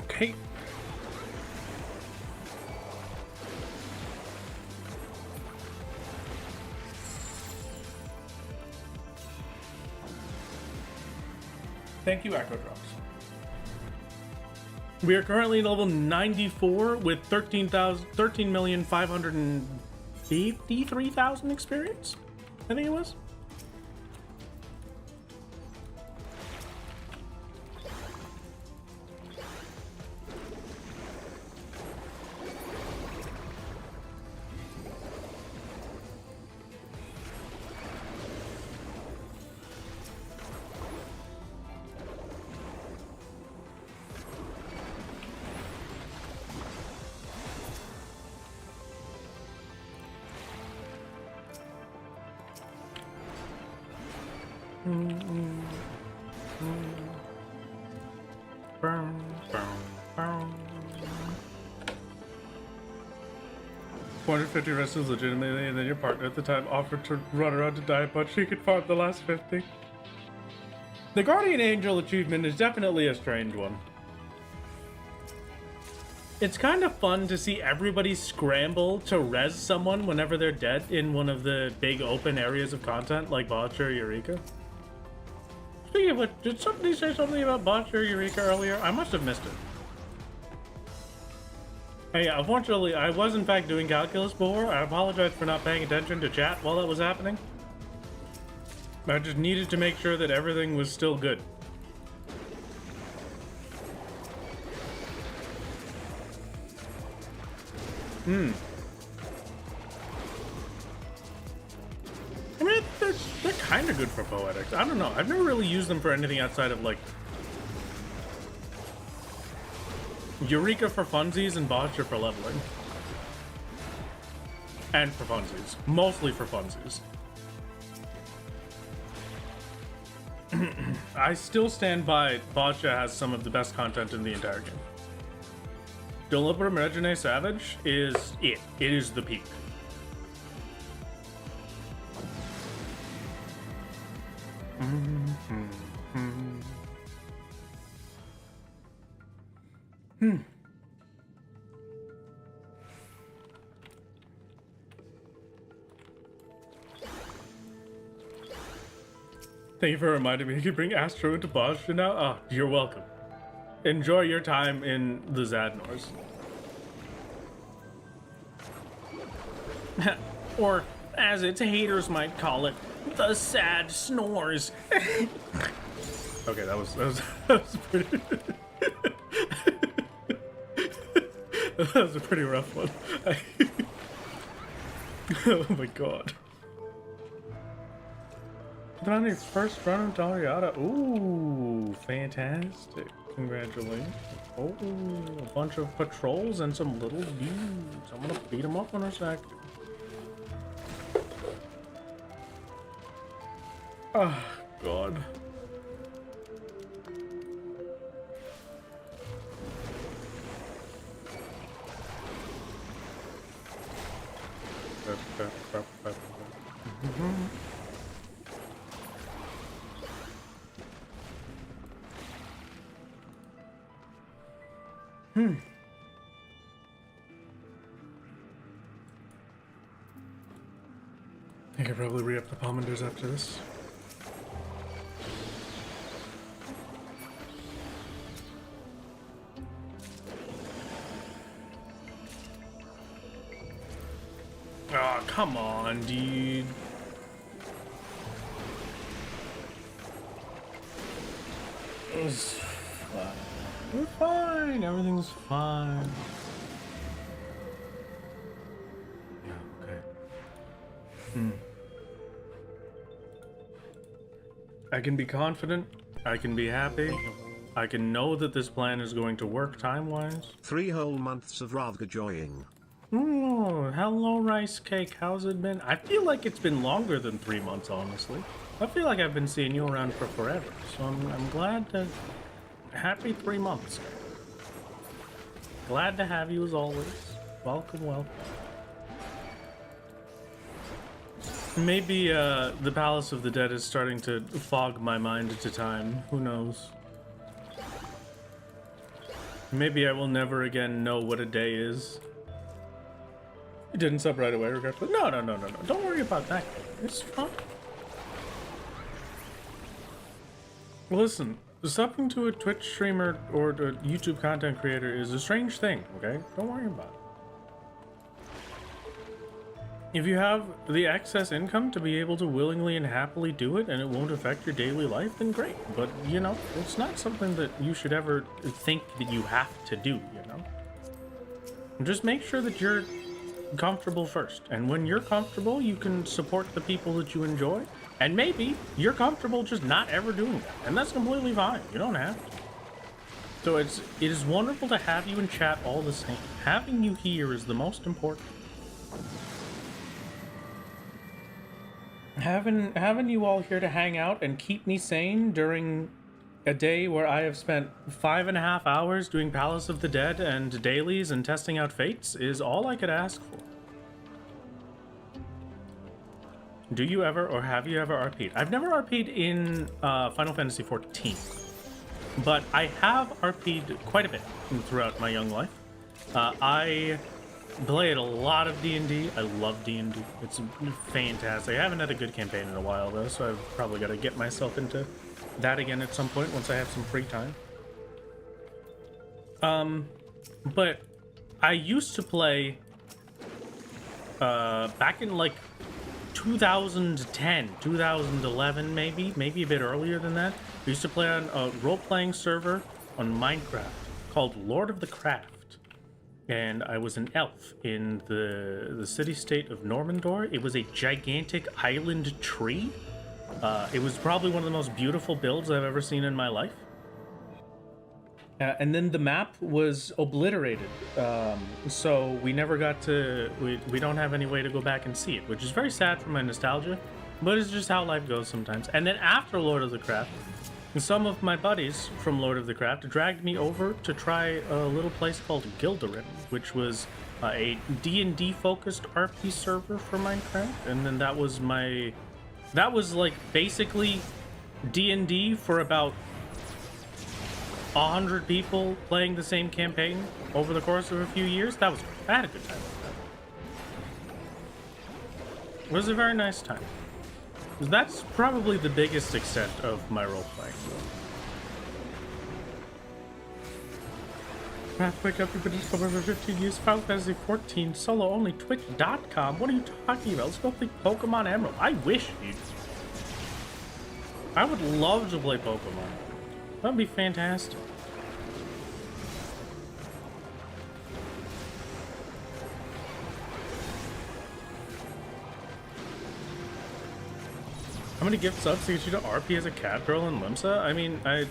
Okay. Thank you, Echo Drops. We are currently level 94 with 13,553,000 experience, I think it was. $450 wrestlers legitimately, and then your partner at the time offered to run around to die, but she could farm the last 50. The Guardian Angel achievement is definitely a strange one. It's kind of fun to see everybody scramble to res someone whenever they're dead in one of the big open areas of content like Botch or Eureka. Speaking of which, did somebody say something about Botch or Eureka earlier? I must have missed it. Hey, unfortunately, I was in fact doing calculus before. I apologize for not paying attention to chat while that was happening. I just needed to make sure that everything was still good. I mean, they're kind of good for poetics. I don't know. I've never really used them for anything outside of, like, Eureka for funsies and Botcher for leveling. And for funsies. Mostly for funsies. I still stand by Botcha has some of the best content in the entire game. Deliberate Regine Savage is it. It is the peak. Thank you for reminding me. You can bring Astro into Boston now. Oh, you're welcome. Enjoy your time in the Zadnors. Or, as its haters might call it, the sad snores. Okay, that was pretty. That was a pretty rough one. Oh my god. Put on your first run of Dariata. Ooh, fantastic. Congratulations. Oh, a bunch of patrols and some little dudes. I'm gonna beat them up in a sec. Oh, God. I could probably re-up the Pommanders after this. Oh, come on, dude. It's fine. We're fine. Everything's fine. Yeah, okay. I can be confident. I can be happy. I can know that this plan is going to work time-wise. 3 whole months of rather joying. Oh, hello, Rice Cake. How's it been? I feel like it's been longer than 3 months, honestly. I feel like I've been seeing you around for forever, so I'm glad to... Happy 3 months. Glad to have you as always. Welcome, welcome. Maybe the Palace of the Dead is starting to fog my mind into time. Who knows? Maybe I will never again know what a day is. You didn't sub right away, regardless. No. Don't worry about that. It's fine. Listen, subbing to a Twitch streamer or a YouTube content creator is a strange thing, okay? Don't worry about it. If you have the excess income to be able to willingly and happily do it and it won't affect your daily life, then great. But, you know, it's not something that you should ever think that you have to do, you know? Just make sure that you're comfortable first. And when you're comfortable, you can support the people that you enjoy. And maybe you're comfortable just not ever doing that. And that's completely fine. You don't have to. So it is wonderful to have you in chat all the same. Having you here is the most important. Having you all here to hang out and keep me sane during a day where I have spent 5.5 hours doing Palace of the Dead and dailies and testing out fates is all I could ask for. Do you ever or have you ever RP'd? I've never RP'd in Final Fantasy 14, but I have RP'd quite a bit throughout my young life. I played a lot of D&D. I love D&D. It's fantastic. I haven't had a good campaign in a while though, so I've probably got to get myself into that again at some point once I have some free time. But I used to play back in like 2010, 2011 maybe a bit earlier than that. I used to play on a role-playing server on Minecraft called Lord of the Craft. And I was an elf in the city-state of Normandor. It was a gigantic island tree. It was probably one of the most beautiful builds I've ever seen in my life. And then the map was obliterated. So we never got to... We don't have any way to go back and see it, which is very sad for my nostalgia. But it's just how life goes sometimes. And then after Lord of the Craft, some of my buddies from Lord of the Craft dragged me over to try a little place called Gildarin, which was a D&D focused RP server for Minecraft. And then that was like basically D&D for about 100 people playing the same campaign over the course of a few years. That was great. I had a good time with that. It was a very nice time. That's probably the biggest extent of my role-playing. Wake up, you've been discovered over 15 years, Final Fantasy 14, solo only, twitch.com. What are you talking about? Let's go play Pokemon Emerald. I wish, dude. I would love to play Pokemon. That'd be fantastic. How many gift subs to get you to RP as a cat girl in Limsa? I mean, I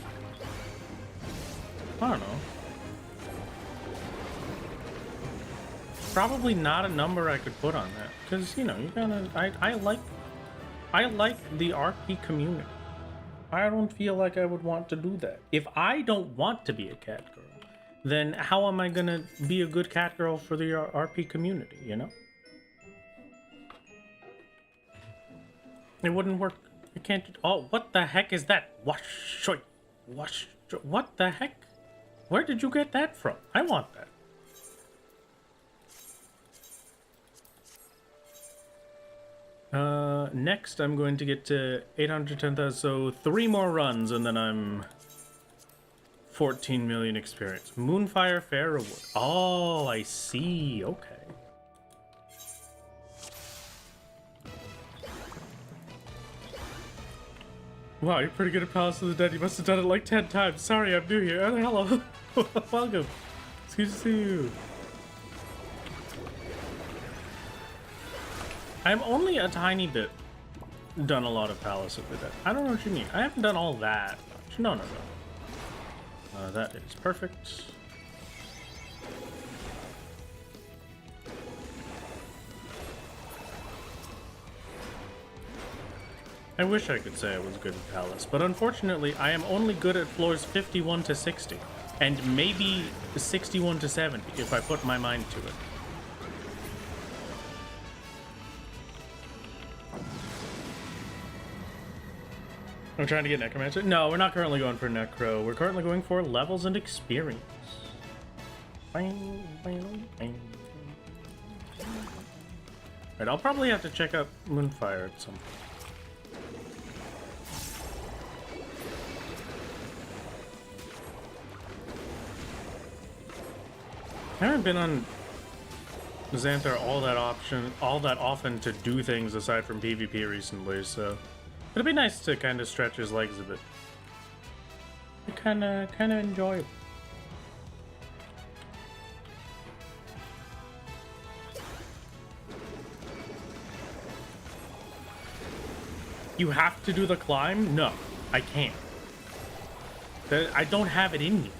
don't know. Probably not a number I could put on that, because you know, you gotta. I like the RP community. I don't feel like I would want to do that. If I don't want to be a cat girl, then how am I gonna be a good cat girl for the RP community? You know, it wouldn't work. You can't. Oh, what the heck is that? Wash, what the heck? Where did you get that from? I want that. Next I'm going to get to 810,000, so 3 more runs and then I'm 14 million experience. Moonfire Fair Reward. Oh, I see. Okay. Wow, you're pretty good at Palace of the Dead. You must have done it like 10 times. Sorry, I'm new here. Oh, hello. Welcome. It's good to see you. I'm only a tiny bit done a lot of Palace of the Dead. I don't know what you mean. I haven't done all that much. No. That is perfect. I wish I could say I was good at Palace, but unfortunately I am only good at floors 51 to 60, and maybe 61 to 70 if I put my mind to it. I'm trying to get Necromancer. No, we're not currently going for Necro. We're currently going for levels and experience. Right, I'll probably have to check out Moonfire at some point. I haven't been on Xanthar all that often to do things aside from PvP recently, so it'd be nice to kind of stretch his legs a bit. Kind of enjoyable. You have to do the climb? No, I can't. I don't have it in me.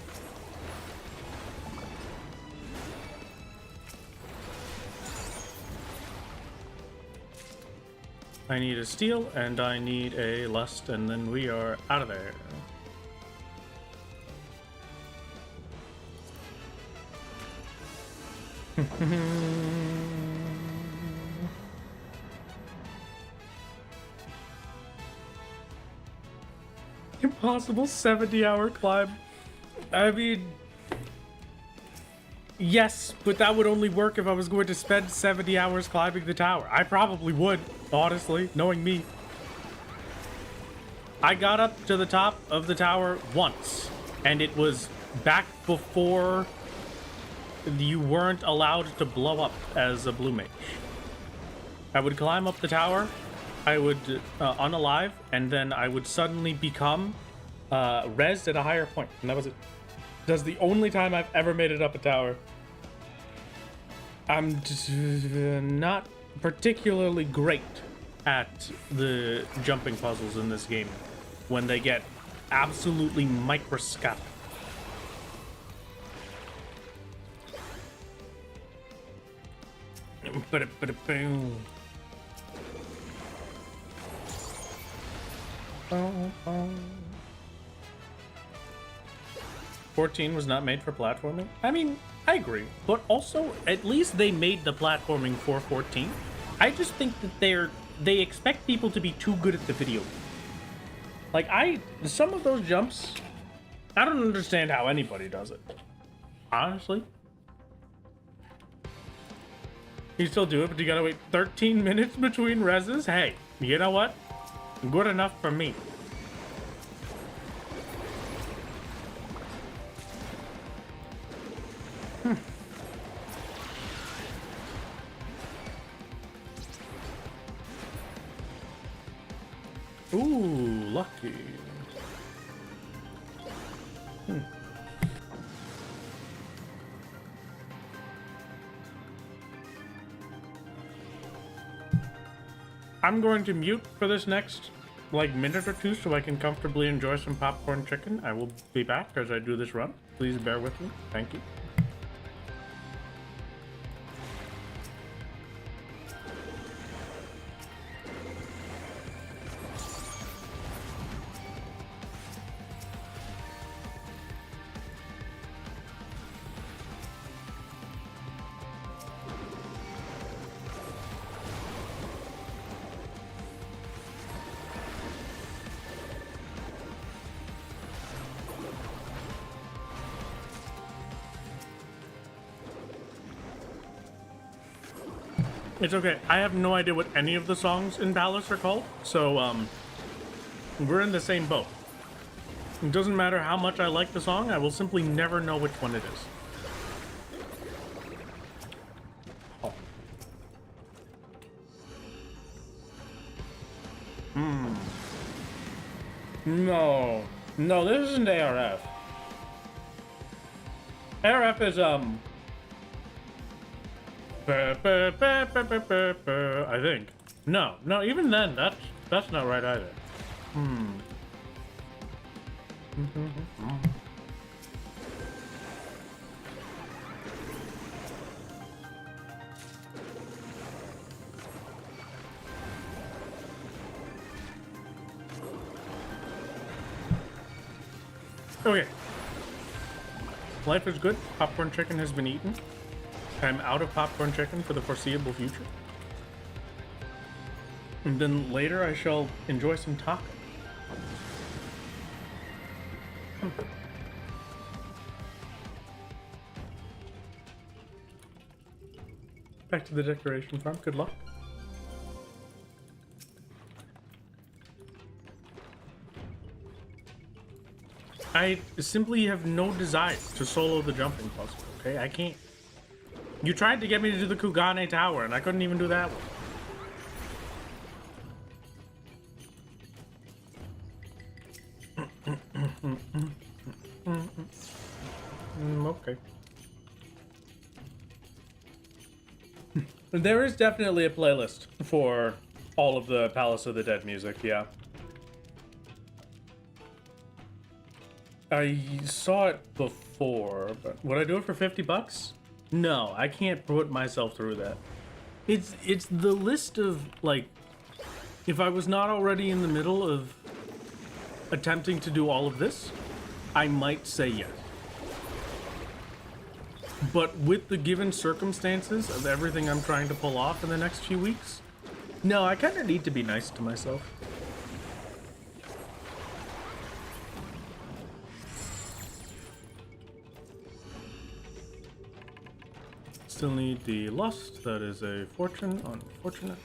I need a steal, and I need a lust, and then we are out of there. Impossible 70-hour climb. I mean, yes, but that would only work if I was going to spend 70 hours climbing the tower. I probably would, honestly, knowing me. I got up to the top of the tower once, and it was back before you weren't allowed to blow up as a blue mage. I would climb up the tower, I would unalive, and then I would suddenly become rezzed at a higher point, and that was it. That's the only time I've ever made it up a tower. I'm not particularly great at the jumping puzzles in this game when they get absolutely microscopic. Boom. 14 was not made for platforming. I mean, I agree, but also at least they made the platforming for 14. I just think that they expect people to be too good at the video. Like some of those jumps, I don't understand how anybody does it. Honestly. You still do it, but you gotta wait 13 minutes between reses? Hey, you know what? Good enough for me. Ooh, lucky. I'm going to mute for this next, like, minute or two so I can comfortably enjoy some popcorn chicken. I will be back as I do this run. Please bear with me. Thank you. It's okay. I have no idea what any of the songs in Palace are called, so we're in the same boat. It doesn't matter how much I like the song, I will simply never know which one it is. Oh. No. No, this isn't ARF. ARF is, I think. No, even then, that's not right either. Okay. Life is good. Popcorn chicken has been eaten. I'm out of popcorn chicken for the foreseeable future. And then later I shall enjoy some taco. Back to the decoration farm. Good luck. I simply have no desire to solo the jumping puzzle, okay? I can't. You tried to get me to do the Kugane Tower, and I couldn't even do that one. Okay. There is definitely a playlist for all of the Palace of the Dead music, yeah. I saw it before, but would I do it for 50 bucks? No, I can't put myself through that. It's the list of, like, if I was not already in the middle of attempting to do all of this, I might say yes. But with the given circumstances of everything I'm trying to pull off in the next few weeks, no, I kind of need to be nice to myself. Still need the lust. That is a fortune. Unfortunate.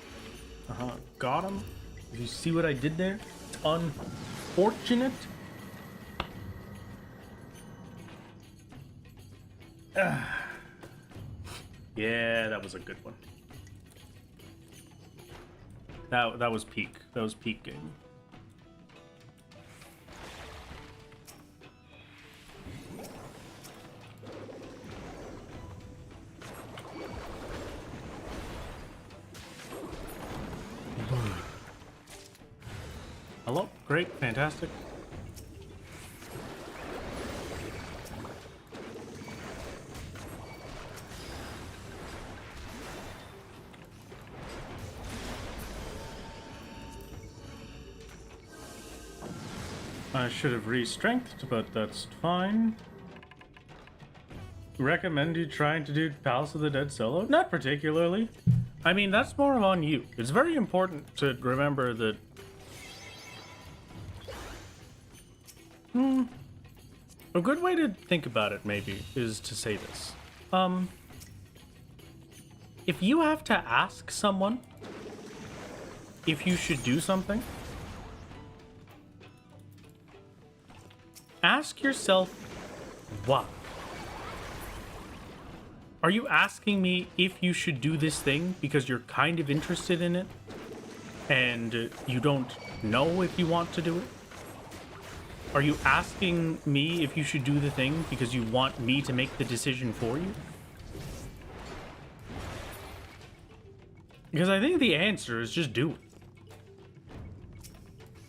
Got him. Did you see what I did there? Unfortunate. Yeah, that was a good one. That was peak. That was peak game. Hello? Great, fantastic. I should have re-strengthed, but that's fine. Recommend you trying to do Palace of the Dead solo? Not particularly. I mean, that's more on you. It's very important to remember that a good way to think about it, maybe, is to say this. If you have to ask someone if you should do something, ask yourself why. Are you asking me if you should do this thing because you're kind of interested in it and you don't know if you want to do it? Are you asking me if you should do the thing because you want me to make the decision for you? Because I think the answer is just do it.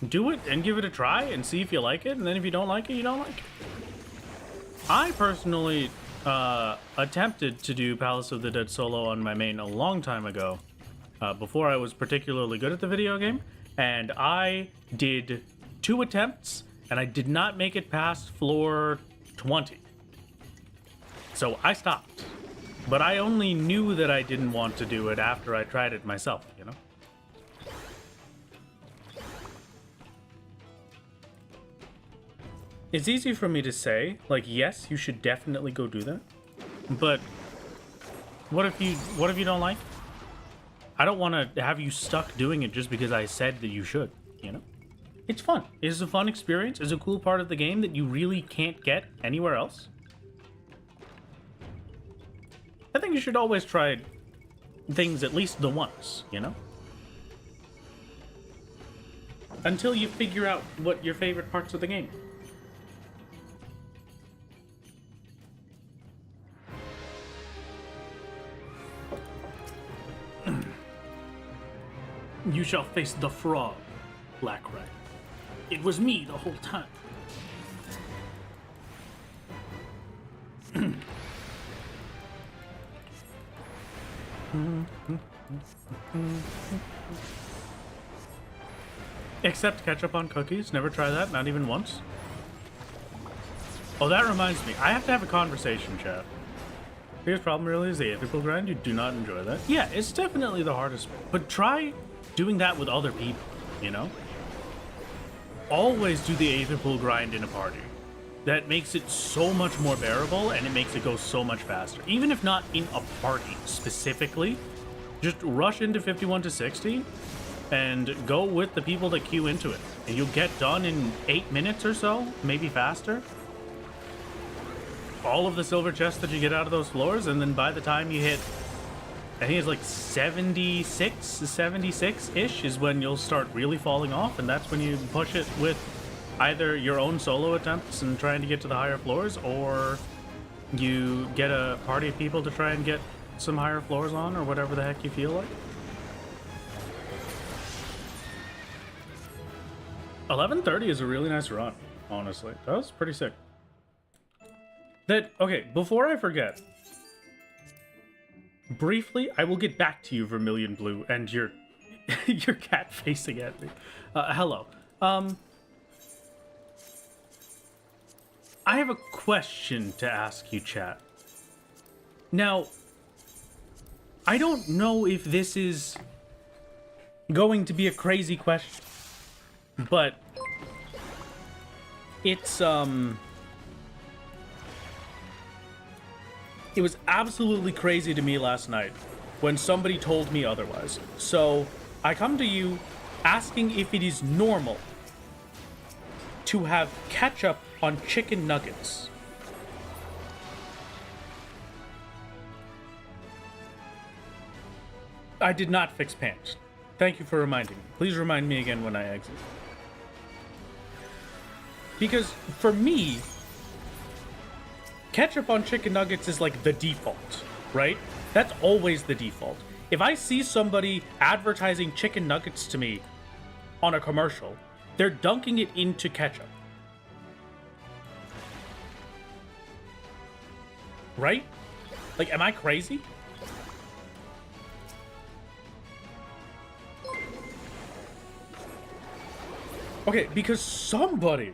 Do it and give it a try and see if you like it, and then if you don't like it, you don't like it. I personally attempted to do Palace of the Dead solo on my main a long time ago, before I was particularly good at the video game, and I did 2 attempts, and I did not make it past floor 20. So I stopped. But I only knew that I didn't want to do it after I tried it myself, you know? It's easy for me to say, like, yes, you should definitely go do that. But what if you don't like it? I don't want to have you stuck doing it just because I said that you should, you know? It's fun. It's a fun experience. It's a cool part of the game that you really can't get anywhere else. I think you should always try things at least the once, you know? Until you figure out what your favorite parts of the game are. You shall face the frog, Black Rat. It was me the whole time. Except ketchup on cookies. Never try that, not even once. Oh, that reminds me. I have to have a conversation, chat. Biggest problem really is the ethical grind. You do not enjoy that. Yeah, it's definitely the hardest, but try doing that with other people, you know? Always do the Aether Pool grind in a party. That makes it so much more bearable, and it makes it go so much faster. Even if not in a party specifically, just rush into 51 to 60 and go with the people that queue into it. And you'll get done in 8 minutes or so, maybe faster. All of the silver chests that you get out of those floors, and then by the time you hit, I think it's like 76-ish is when you'll start really falling off, and that's when you push it with either your own solo attempts and trying to get to the higher floors, or you get a party of people to try and get some higher floors on, or whatever the heck you feel like. 11:30 is a really nice run, honestly. That was pretty sick. Okay, before I forget, briefly, I will get back to you, Vermilion Blue, and your your cat facing at me. Hello. I have a question to ask you, chat. Now, I don't know if this is going to be a crazy question, but it's, it was absolutely crazy to me last night when somebody told me otherwise. So I come to you asking if it is normal to have ketchup on chicken nuggets. I did not fix pants. Thank you for reminding me. Please remind me again when I exit. Because for me, ketchup on chicken nuggets is like the default, right? That's always the default. If I see somebody advertising chicken nuggets to me on a commercial, they're dunking it into ketchup. Right? Like, am I crazy? Okay, because somebody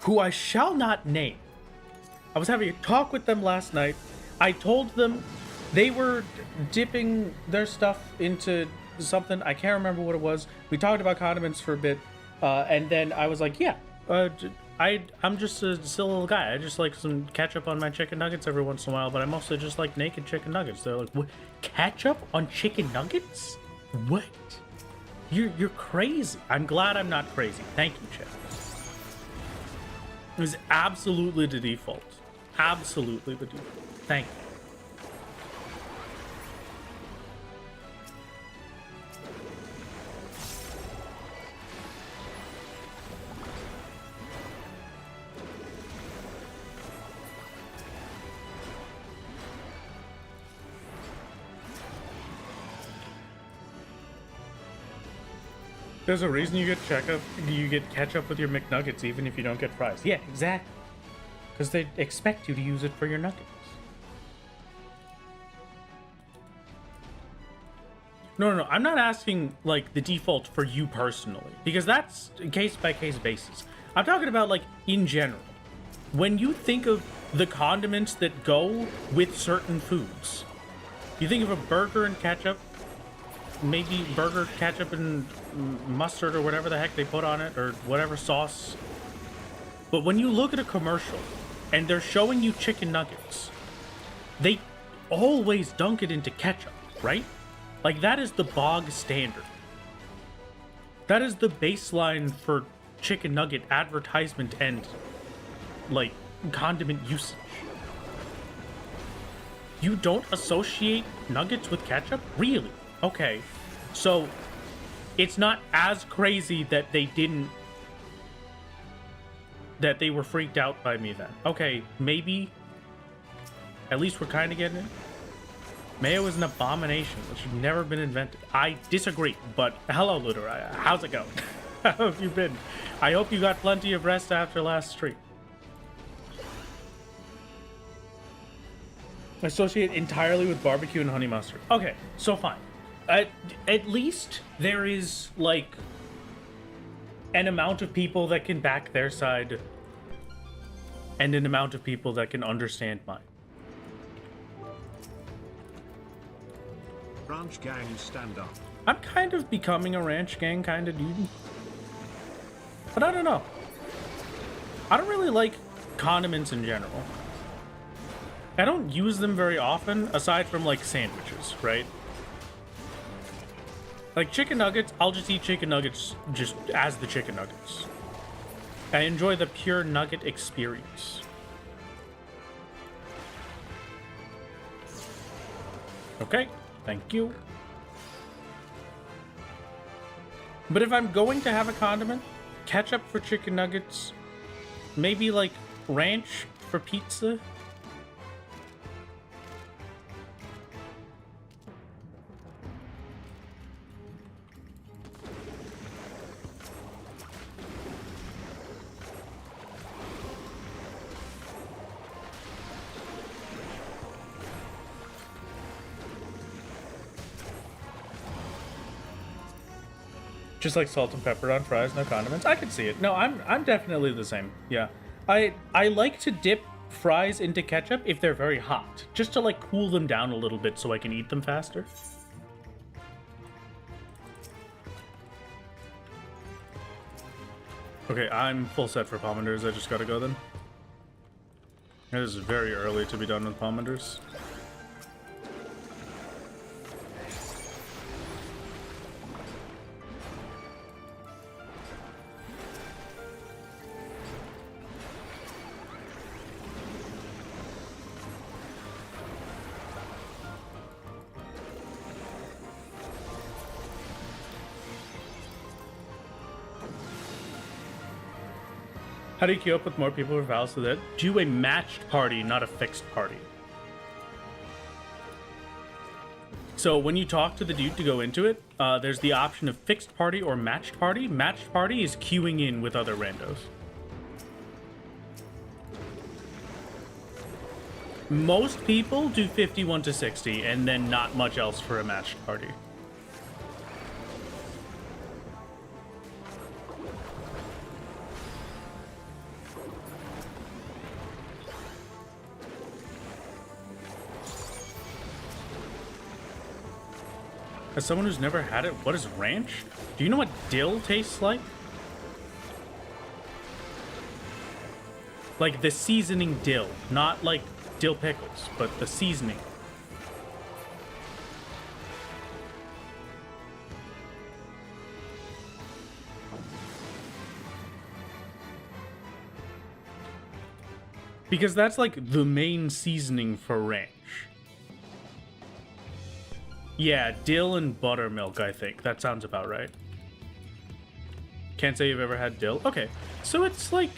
who I shall not name, I was having a talk with them last night. I told them they were dipping their stuff into something. I can't remember what it was. We talked about condiments for a bit. And then I was like, yeah, I'm just a silly little guy. I just like some ketchup on my chicken nuggets every once in a while, but I mostly just like naked chicken nuggets. They're like, what? Ketchup on chicken nuggets? What? You're crazy. I'm glad I'm not crazy. Thank you, Chad. is absolutely the default. Absolutely the default. Thank you. There's a reason you get ketchup with your McNuggets even if you don't get fries. Yeah, exactly. Because they expect you to use it for your nuggets. No. I'm not asking, like, the default for you personally. Because that's case-by-case basis. I'm talking about, like, in general. When you think of the condiments that go with certain foods, you think of a burger and ketchup, maybe burger ketchup and mustard or whatever the heck they put on it, or whatever sauce. But when you look at a commercial and they're showing you chicken nuggets, they always dunk it into ketchup, right? Like, that is the bog standard. That is the baseline for chicken nugget advertisement and, like, condiment usage. You don't associate nuggets with ketchup? Really? Okay. So, it's not as crazy that they were freaked out by me then. Okay, maybe. At least we're kind of getting it. Mayo is an abomination that should never been invented. I disagree, but hello, Luder. How's it going? How have you been? I hope you got plenty of rest after last stream. Associate entirely with barbecue and honey mustard. Okay, so fine. At least there is, like, an amount of people that can back their side and an amount of people that can understand mine. Ranch gang stand up. I'm kind of becoming a ranch gang kind of dude. But I don't know. I don't really like condiments in general. I don't use them very often, aside from, like, sandwiches, right? Like, chicken nuggets, I'll just eat chicken nuggets just as the chicken nuggets. I enjoy the pure nugget experience. Okay, thank you. But if I'm going to have a condiment, ketchup for chicken nuggets, maybe, like, ranch for pizza. Just like salt and pepper on fries, no condiments. I can see it. No, I'm definitely the same. Yeah. I like to dip fries into ketchup if they're very hot, just to, like, cool them down a little bit so I can eat them faster. Okay, I'm full set for pomanders. I just gotta go then. It is very early to be done with pomanders. How do you queue up with more people for vows to that? Do a matched party, not a fixed party. So when you talk to the dude to go into it, there's the option of fixed party or matched party. Matched party is queuing in with other randos. Most people do 51 to 60 and then not much else for a matched party. As someone who's never had it, what is ranch? Do you know what dill tastes like? Like the seasoning dill, not like dill pickles, but the seasoning. Because that's like the main seasoning for ranch. Yeah, dill and buttermilk, I think. That sounds about right. Can't say you've ever had dill. Okay, so it's like...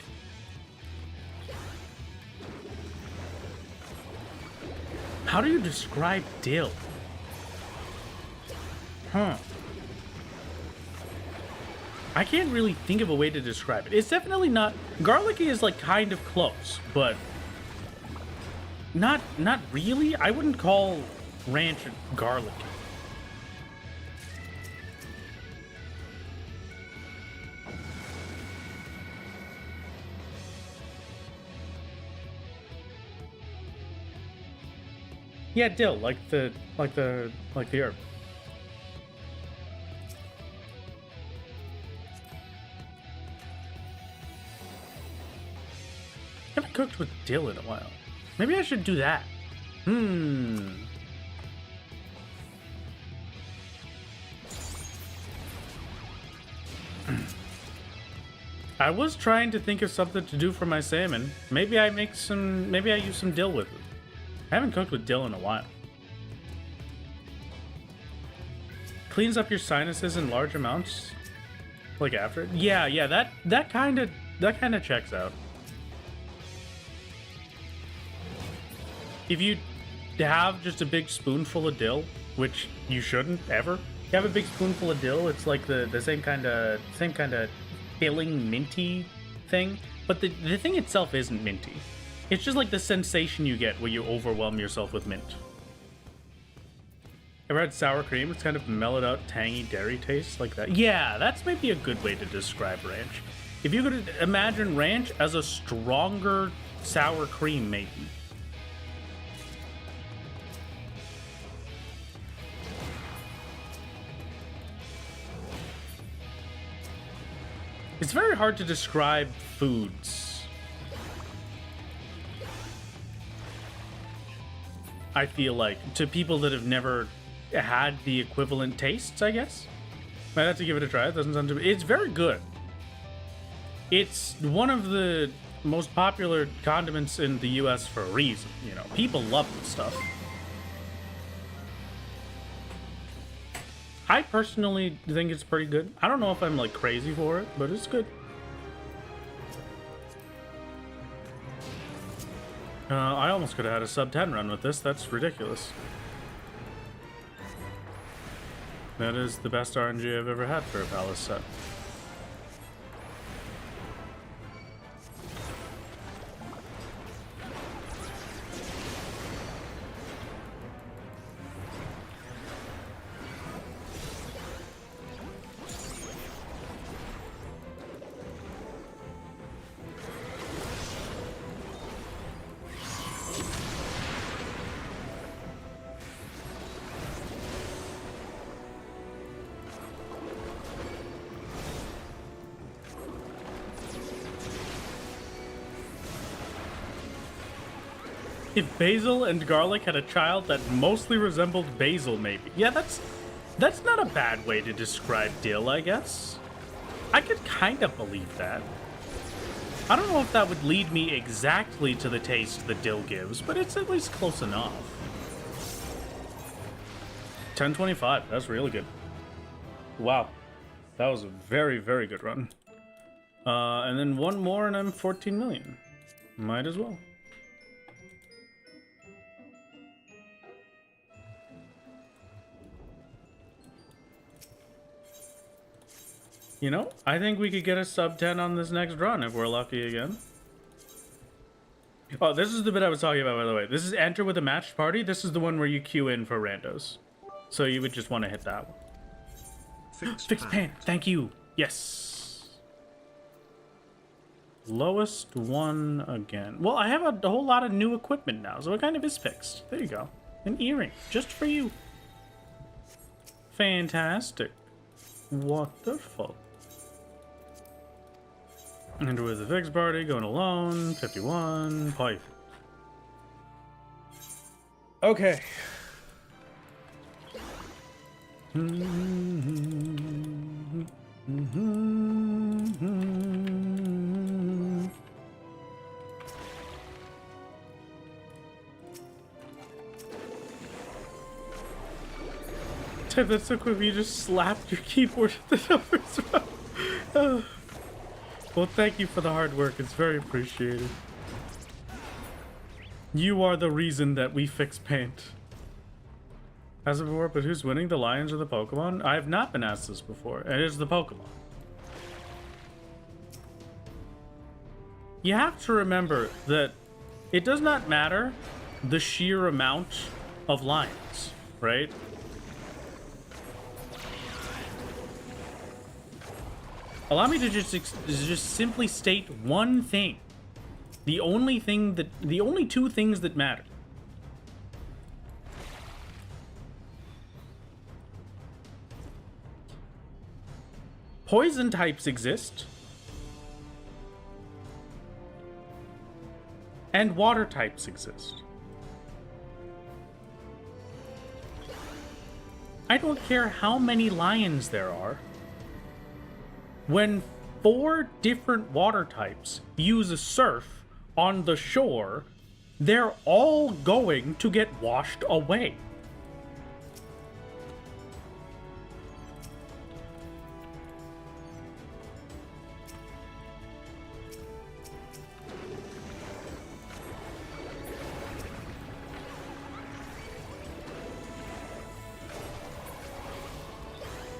How do you describe dill? Huh. I can't really think of a way to describe it. It's definitely not... Garlicky is like kind of close, but... Not really. I wouldn't call ranch garlicky. Yeah, dill, like the herb. Haven't cooked with dill in a while. Maybe I should do that. I was trying to think of something to do for my salmon. Maybe I use some dill with it. I haven't cooked with dill in a while. Cleans up your sinuses in large amounts, like after. Yeah, that kind of checks out. If you have just a big spoonful of dill, which you shouldn't ever, you have a big spoonful of dill. It's like the same kind of filling minty thing, but the thing itself isn't minty. It's just like the sensation you get when you overwhelm yourself with mint. Ever had sour cream? It's kind of mellowed out, tangy dairy taste like that. Yeah, that's maybe a good way to describe ranch. If you could imagine ranch as a stronger sour cream, maybe. It's very hard to describe foods. I feel like, to people that have never had the equivalent tastes, I guess. Might have to give it a try. It doesn't sound too... It's very good. It's one of the most popular condiments in the US for a reason. You know, people love this stuff. I personally think it's pretty good. I don't know if I'm like crazy for it, but it's good. I almost could have had a sub 10 run with this. That's ridiculous. That is the best RNG I've ever had for a palace set. If basil and garlic had a child that mostly resembled basil, maybe. Yeah, that's not a bad way to describe dill, I guess. I could kind of believe that. I don't know if that would lead me exactly to the taste the dill gives, but it's at least close enough. 1025, that's really good. Wow. That was a very, very good run. And then one more and I'm 14 million. Might as well. You know, I think we could get a sub 10 on this next run if we're lucky again. Oh, this is the bit I was talking about, by the way. This is enter with a matched party. This is the one where you queue in for randos. So you would just want to hit that one. Fixed pan. Thank you. Yes. Lowest one again. Well, I have a whole lot of new equipment now, so it kind of is fixed. There you go. An earring. Just for you. Fantastic. Wonderful. Enter with a fixed party, going alone, 51, pipe. Okay. Type that so quick, you just slapped your keyboard at the numbers. Well, thank you for the hard work. It's very appreciated. You are the reason that we fix paint. As before, but who's winning, the lions or the Pokemon? I have not been asked this before. It is the Pokemon. You have to remember that it does not matter the sheer amount of lions, right? Allow me to just simply state one thing. The only two things that matter. Poison types exist. And water types exist. I don't care how many lions there are. When 4 different water types use a surf on the shore, they're all going to get washed away.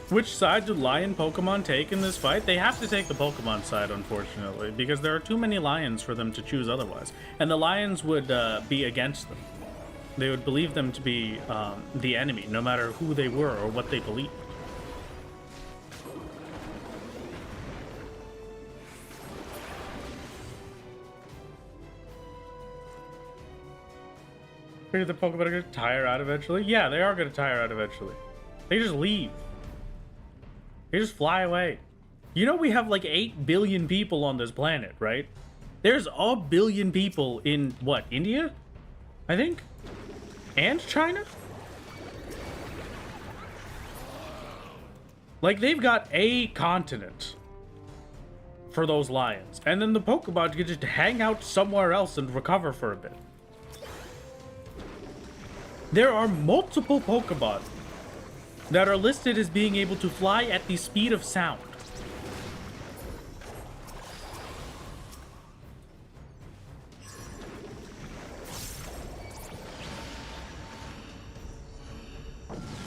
Which side do lion Pokemon take in this fight? They have to take the Pokemon side, unfortunately, because there are too many lions for them to choose otherwise. And the lions would be against them. They would believe them to be the enemy, no matter who they were or what they believed. Are the Pokemon going to tire out eventually? Yeah, they are going to tire out eventually. They just leave. They just fly away. You know we have like 8 billion people on this planet, right? There's a billion people in, what, India? I think? And China? Like, they've got a continent for those lions. And then the Pokemon can just hang out somewhere else and recover for a bit. There are multiple Pokemon that are listed as being able to fly at the speed of sound.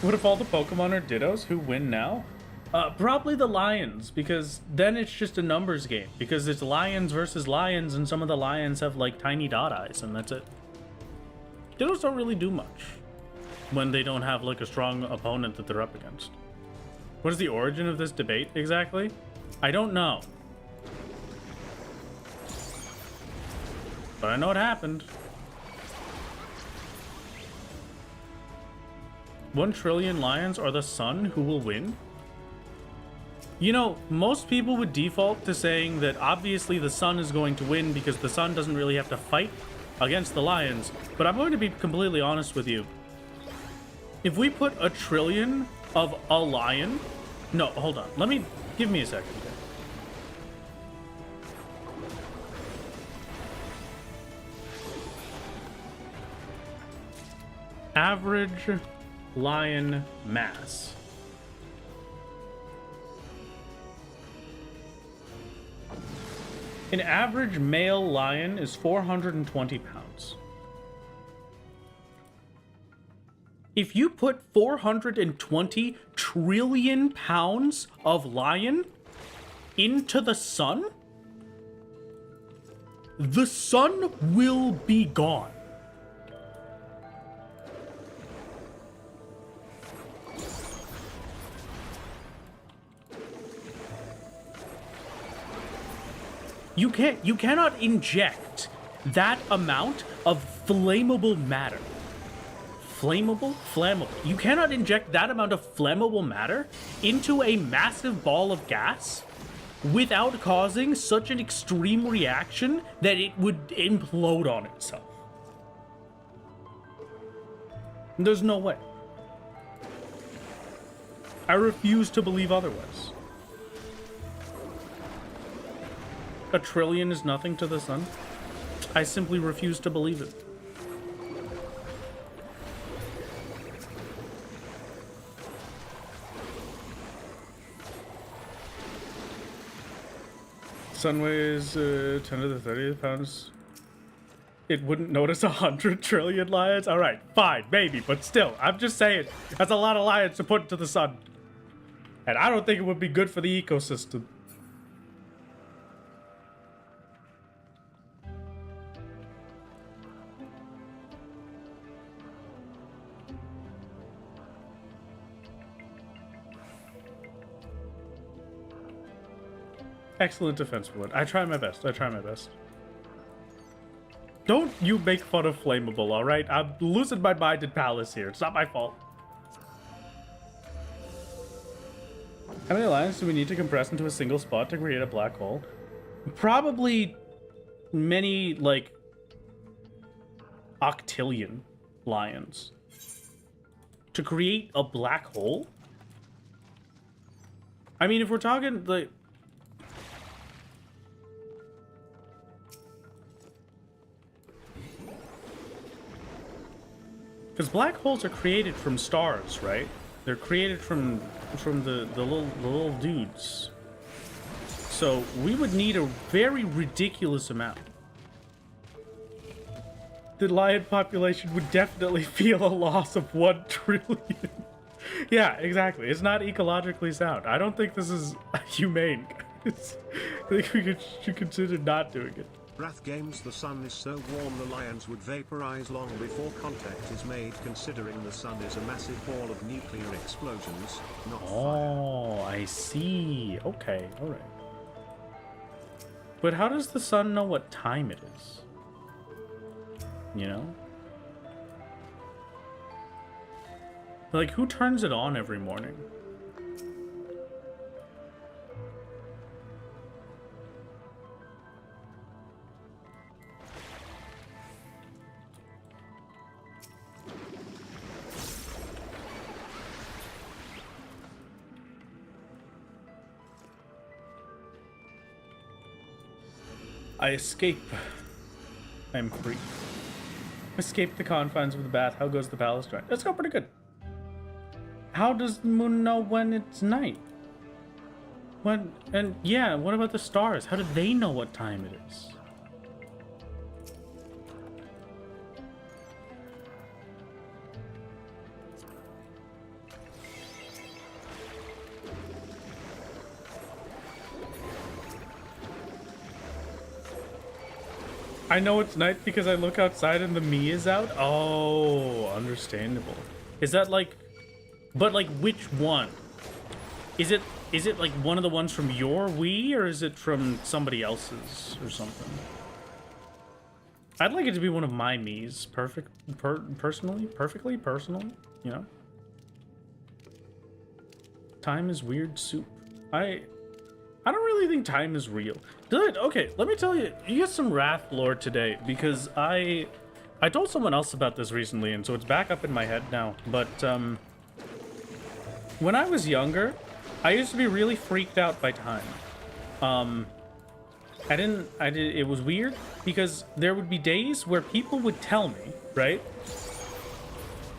What if all the Pokemon are Dittos? Who win now? Probably the lions, because then it's just a numbers game. Because it's lions versus lions, and some of the lions have like tiny dot eyes, and that's it. Dittos don't really do much when they don't have like a strong opponent that they're up against. What is the origin of this debate exactly? I don't know. But I know it happened. 1 trillion lions or the sun who will win? You know, most people would default to saying that obviously the sun is going to win because the sun doesn't really have to fight against the lions. But I'm going to be completely honest with you. If we put 1 trillion of a lion... No, hold on. Give me a second. Average lion mass. An average male lion is 420 pounds. If you put 420 trillion pounds of lion into the sun will be gone. You cannot inject that amount of flammable matter. Flammable. You cannot inject that amount of flammable matter into a massive ball of gas without causing such an extreme reaction that it would implode on itself. There's no way. I refuse to believe otherwise. 1 trillion is nothing to the sun. I simply refuse to believe it. sun weighs 10 to the 30th pounds. It wouldn't notice 100 trillion lions? Alright, fine, maybe, but still, I'm just saying, that's a lot of lions to put into the sun. And I don't think it would be good for the ecosystem. Excellent defense, Wood. I try my best. I try my best. Don't you make fun of Flammable, alright? I'm losing my mind in Palace here. It's not my fault. How many lions do we need to compress into a single spot to create a black hole? Probably many, like, octillion lions. To create a black hole? I mean, if we're talking, like... Because black holes are created from stars, right? They're created from the little dudes. So we would need a very ridiculous amount. The lion population would definitely feel a loss of 1 trillion. Yeah, exactly. It's not ecologically sound. I don't think this is humane. I think we should consider not doing it. Wrath Games: the sun is so warm the lions would vaporize long before contact is made, considering the sun is a massive ball of nuclear explosions, not fire. Oh, I see. Okay, alright. But how does the sun know what time it is? You know? Like, who turns it on every morning? I escape. I am free. Escape the confines of the bath. How goes the palace drive? Let's go pretty good. How does the moon know when it's night? When, and yeah, what about the stars? How do they know what time it is? I know it's night because I look outside and the me is out. Oh, understandable. Is that like, but like which one? Is it like one of the ones from your Wii, or is it from somebody else's or something? I'd like it to be one of my Mii's. Perfectly personal, you know? Time is weird soup. I don't really think time is real. Good. Okay, let me tell you, you get some Wrath lore today, because I told someone else about this recently, and so it's back up in my head now. But when I was younger, I used to be really freaked out by time. It was weird because there would be days where people would tell me, right?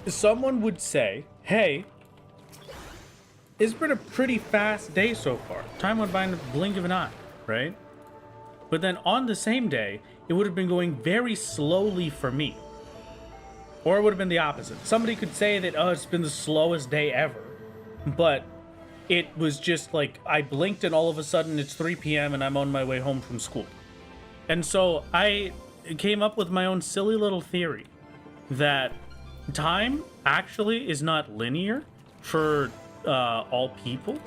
Someone would say, "Hey, it's been a pretty fast day so far. Time went by in the blink of an eye," right? But then on the same day, it would have been going very slowly for me. Or it would have been the opposite. Somebody could say that, oh, it's been the slowest day ever. But it was just like, I blinked and all of a sudden it's 3 p.m. and I'm on my way home from school. And so I came up with my own silly little theory that time actually is not linear for all people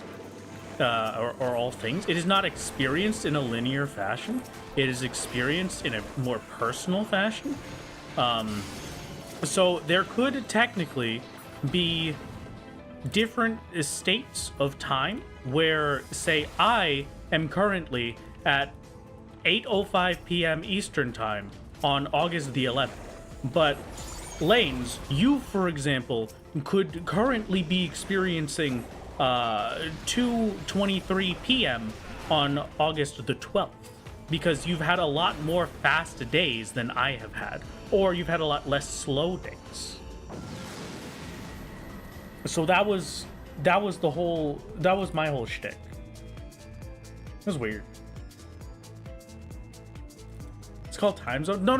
or all things. It is not experienced in a linear fashion. It is experienced in a more personal fashion. So there could technically be different states of time where, say, I am currently at 8:05 p.m. Eastern time on August the 11th, but Lanes, you, for example, could currently be experiencing 2:23 p.m. on August the 12th, because you've had a lot more fast days than I have had, or you've had a lot less slow days. So that was my whole shtick. It was weird. called time zone? No.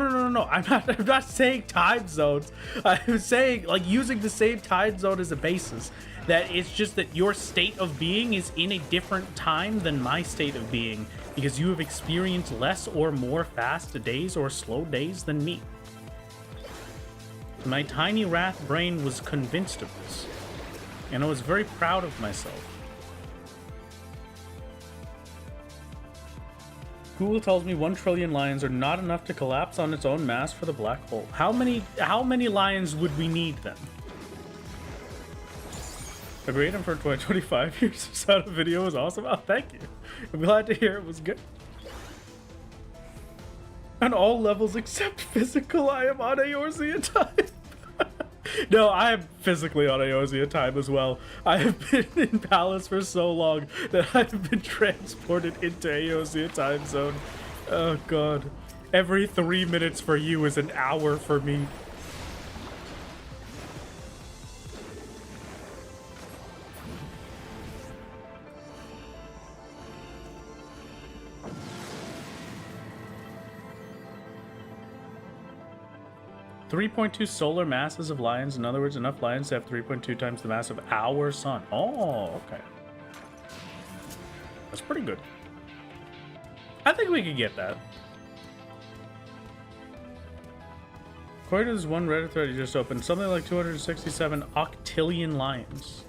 I'm not saying time zones. I'm saying like using the same time zone as a basis. That it's just that your state of being is in a different time than my state of being because you have experienced less or more fast days or slow days than me. My tiny rat brain was convinced of this, and I was very proud of myself. Google tells me 1 trillion lions are not enough to collapse on its own mass for the black hole. How many lions would we need then? I rated him for 25 years. Sound of video was awesome. Oh, thank you. I'm glad to hear it was good. On all levels except physical, I am on Eorzea time. No, I am physically on Eorzea time as well. I have been in Palace for so long that I've been transported into Eorzea time zone. Oh god. Every 3 minutes for you is an hour for me. .2 solar masses of lions. In other words, enough lions to have 3.2 times the mass of our sun. Oh, okay. That's pretty good. I think we could get that. According to this one Reddit thread you just opened, something like 267 octillion lions.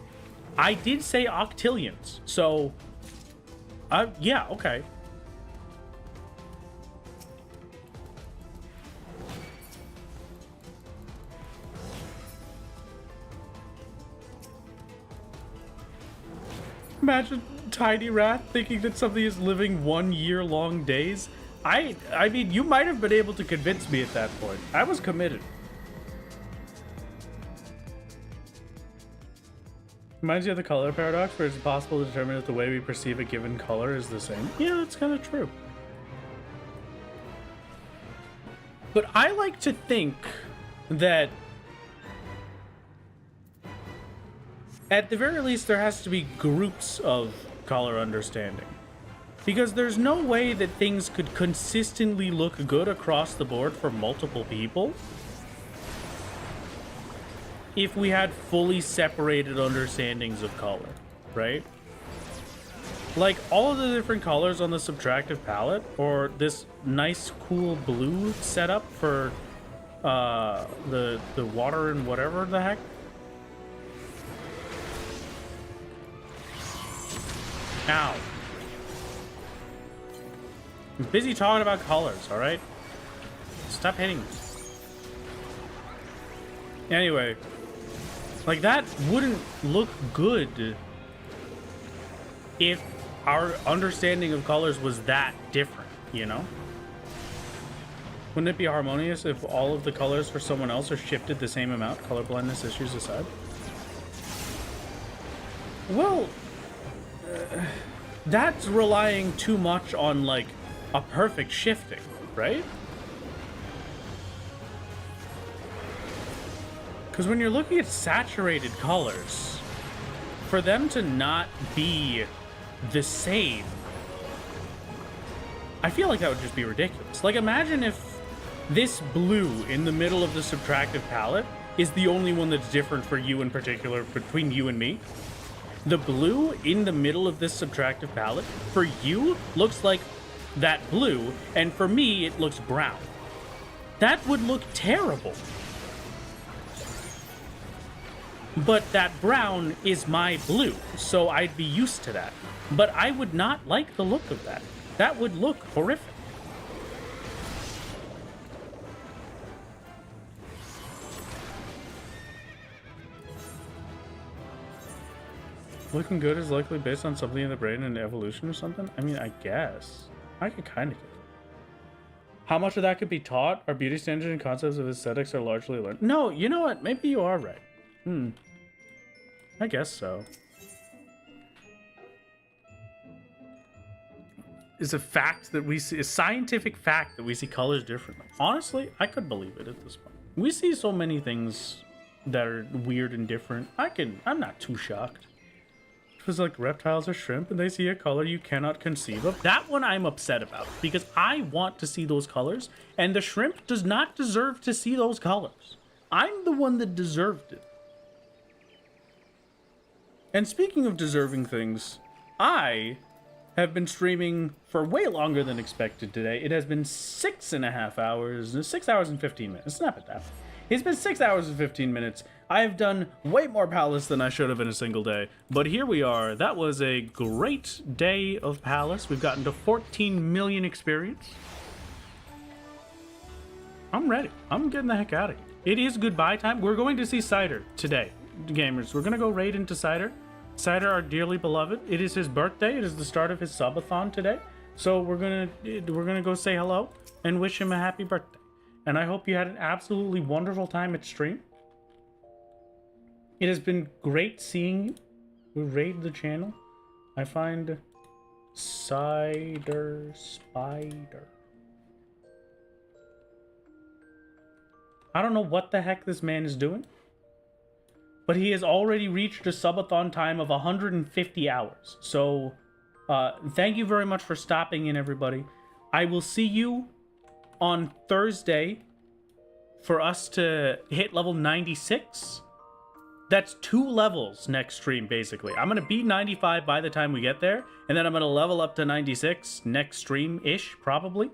I did say octillions, so... yeah, okay. Imagine Tiny Rat thinking that something is living 1 year long days. I mean, you might have been able to convince me at that point. I was committed. Reminds you of the color paradox, where it's impossible to determine if the way we perceive a given color is the same. Yeah, that's kind of true. But I like to think that at the very least, there has to be groups of color understanding. Because there's no way that things could consistently look good across the board for multiple people if we had fully separated understandings of color, right? Like, all of the different colors on the subtractive palette, or this nice, cool blue setup for the water and whatever the heck. Ow. I'm busy talking about colors, alright? Stop hitting me. Anyway, like that wouldn't look good if our understanding of colors was that different, you know? Wouldn't it be harmonious if all of the colors for someone else are shifted the same amount, colorblindness issues aside? Well... that's relying too much on, like, a perfect shifting, right? Because when you're looking at saturated colors, for them to not be the same, I feel like that would just be ridiculous. Like, imagine if this blue in the middle of the subtractive palette is the only one that's different for you in particular, between you and me. The blue in the middle of this subtractive palette, for you, looks like that blue, and for me, it looks brown. That would look terrible. But that brown is my blue, so I'd be used to that. But I would not like the look of that. That would look horrific. Looking good is likely based on something in the brain and evolution or something? I mean, I guess. I could kind of get it. How much of that could be taught? Our beauty standards and concepts of aesthetics are largely learned. No, you know what? Maybe you are right. I guess so. Is a fact that we see, a scientific fact that we see colors differently. Honestly, I could believe it at this point. We see so many things that are weird and different. I'm not too shocked. was like reptiles or shrimp and they see a color you cannot conceive of. That one I'm upset about because I want to see those colors and the shrimp does not deserve to see those colors. I'm the one that deserved it. And speaking of deserving things, I have been streaming for way longer than expected today. It has been 6.5 hours, 6 hours and 15 minutes. Snap at that. It's been 6 hours and 15 minutes. I have done way more Palace than I should have in a single day. But here we are. That was a great day of Palace. We've gotten to 14 million experience. I'm ready. I'm getting the heck out of here. It is goodbye time. We're going to see Cider today, gamers. We're going to go raid into Cider. Cider, our dearly beloved. It is his birthday. It is the start of his subathon today. So we're gonna go say hello and wish him a happy birthday. And I hope you had an absolutely wonderful time at stream. It has been great seeing you. We raid the channel. I find Cider Spider. I don't know what the heck this man is doing, but he has already reached a subathon time of 150 hours. So, thank you very much for stopping in, everybody. I will see you on Thursday for us to hit level 96. That's 2 levels next stream, basically. I'm going to be 95 by the time we get there, and then I'm going to level up to 96 next stream-ish, probably.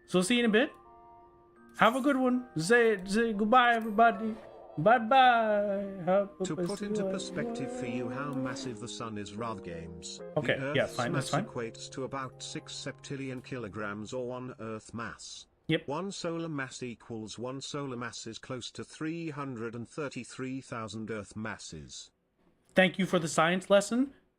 So, we'll see you in a bit. Have a good one. Say goodbye, everybody. Bye-bye. To put into perspective for you how massive the sun is, Rav Games. Okay, the yeah, Earth's fine, that's mass fine. equates to about 6 septillion kilograms or 1 Earth mass. Yep. 1 solar mass equals 1 solar mass is close to 333,000 Earth masses. Thank you for the science lesson.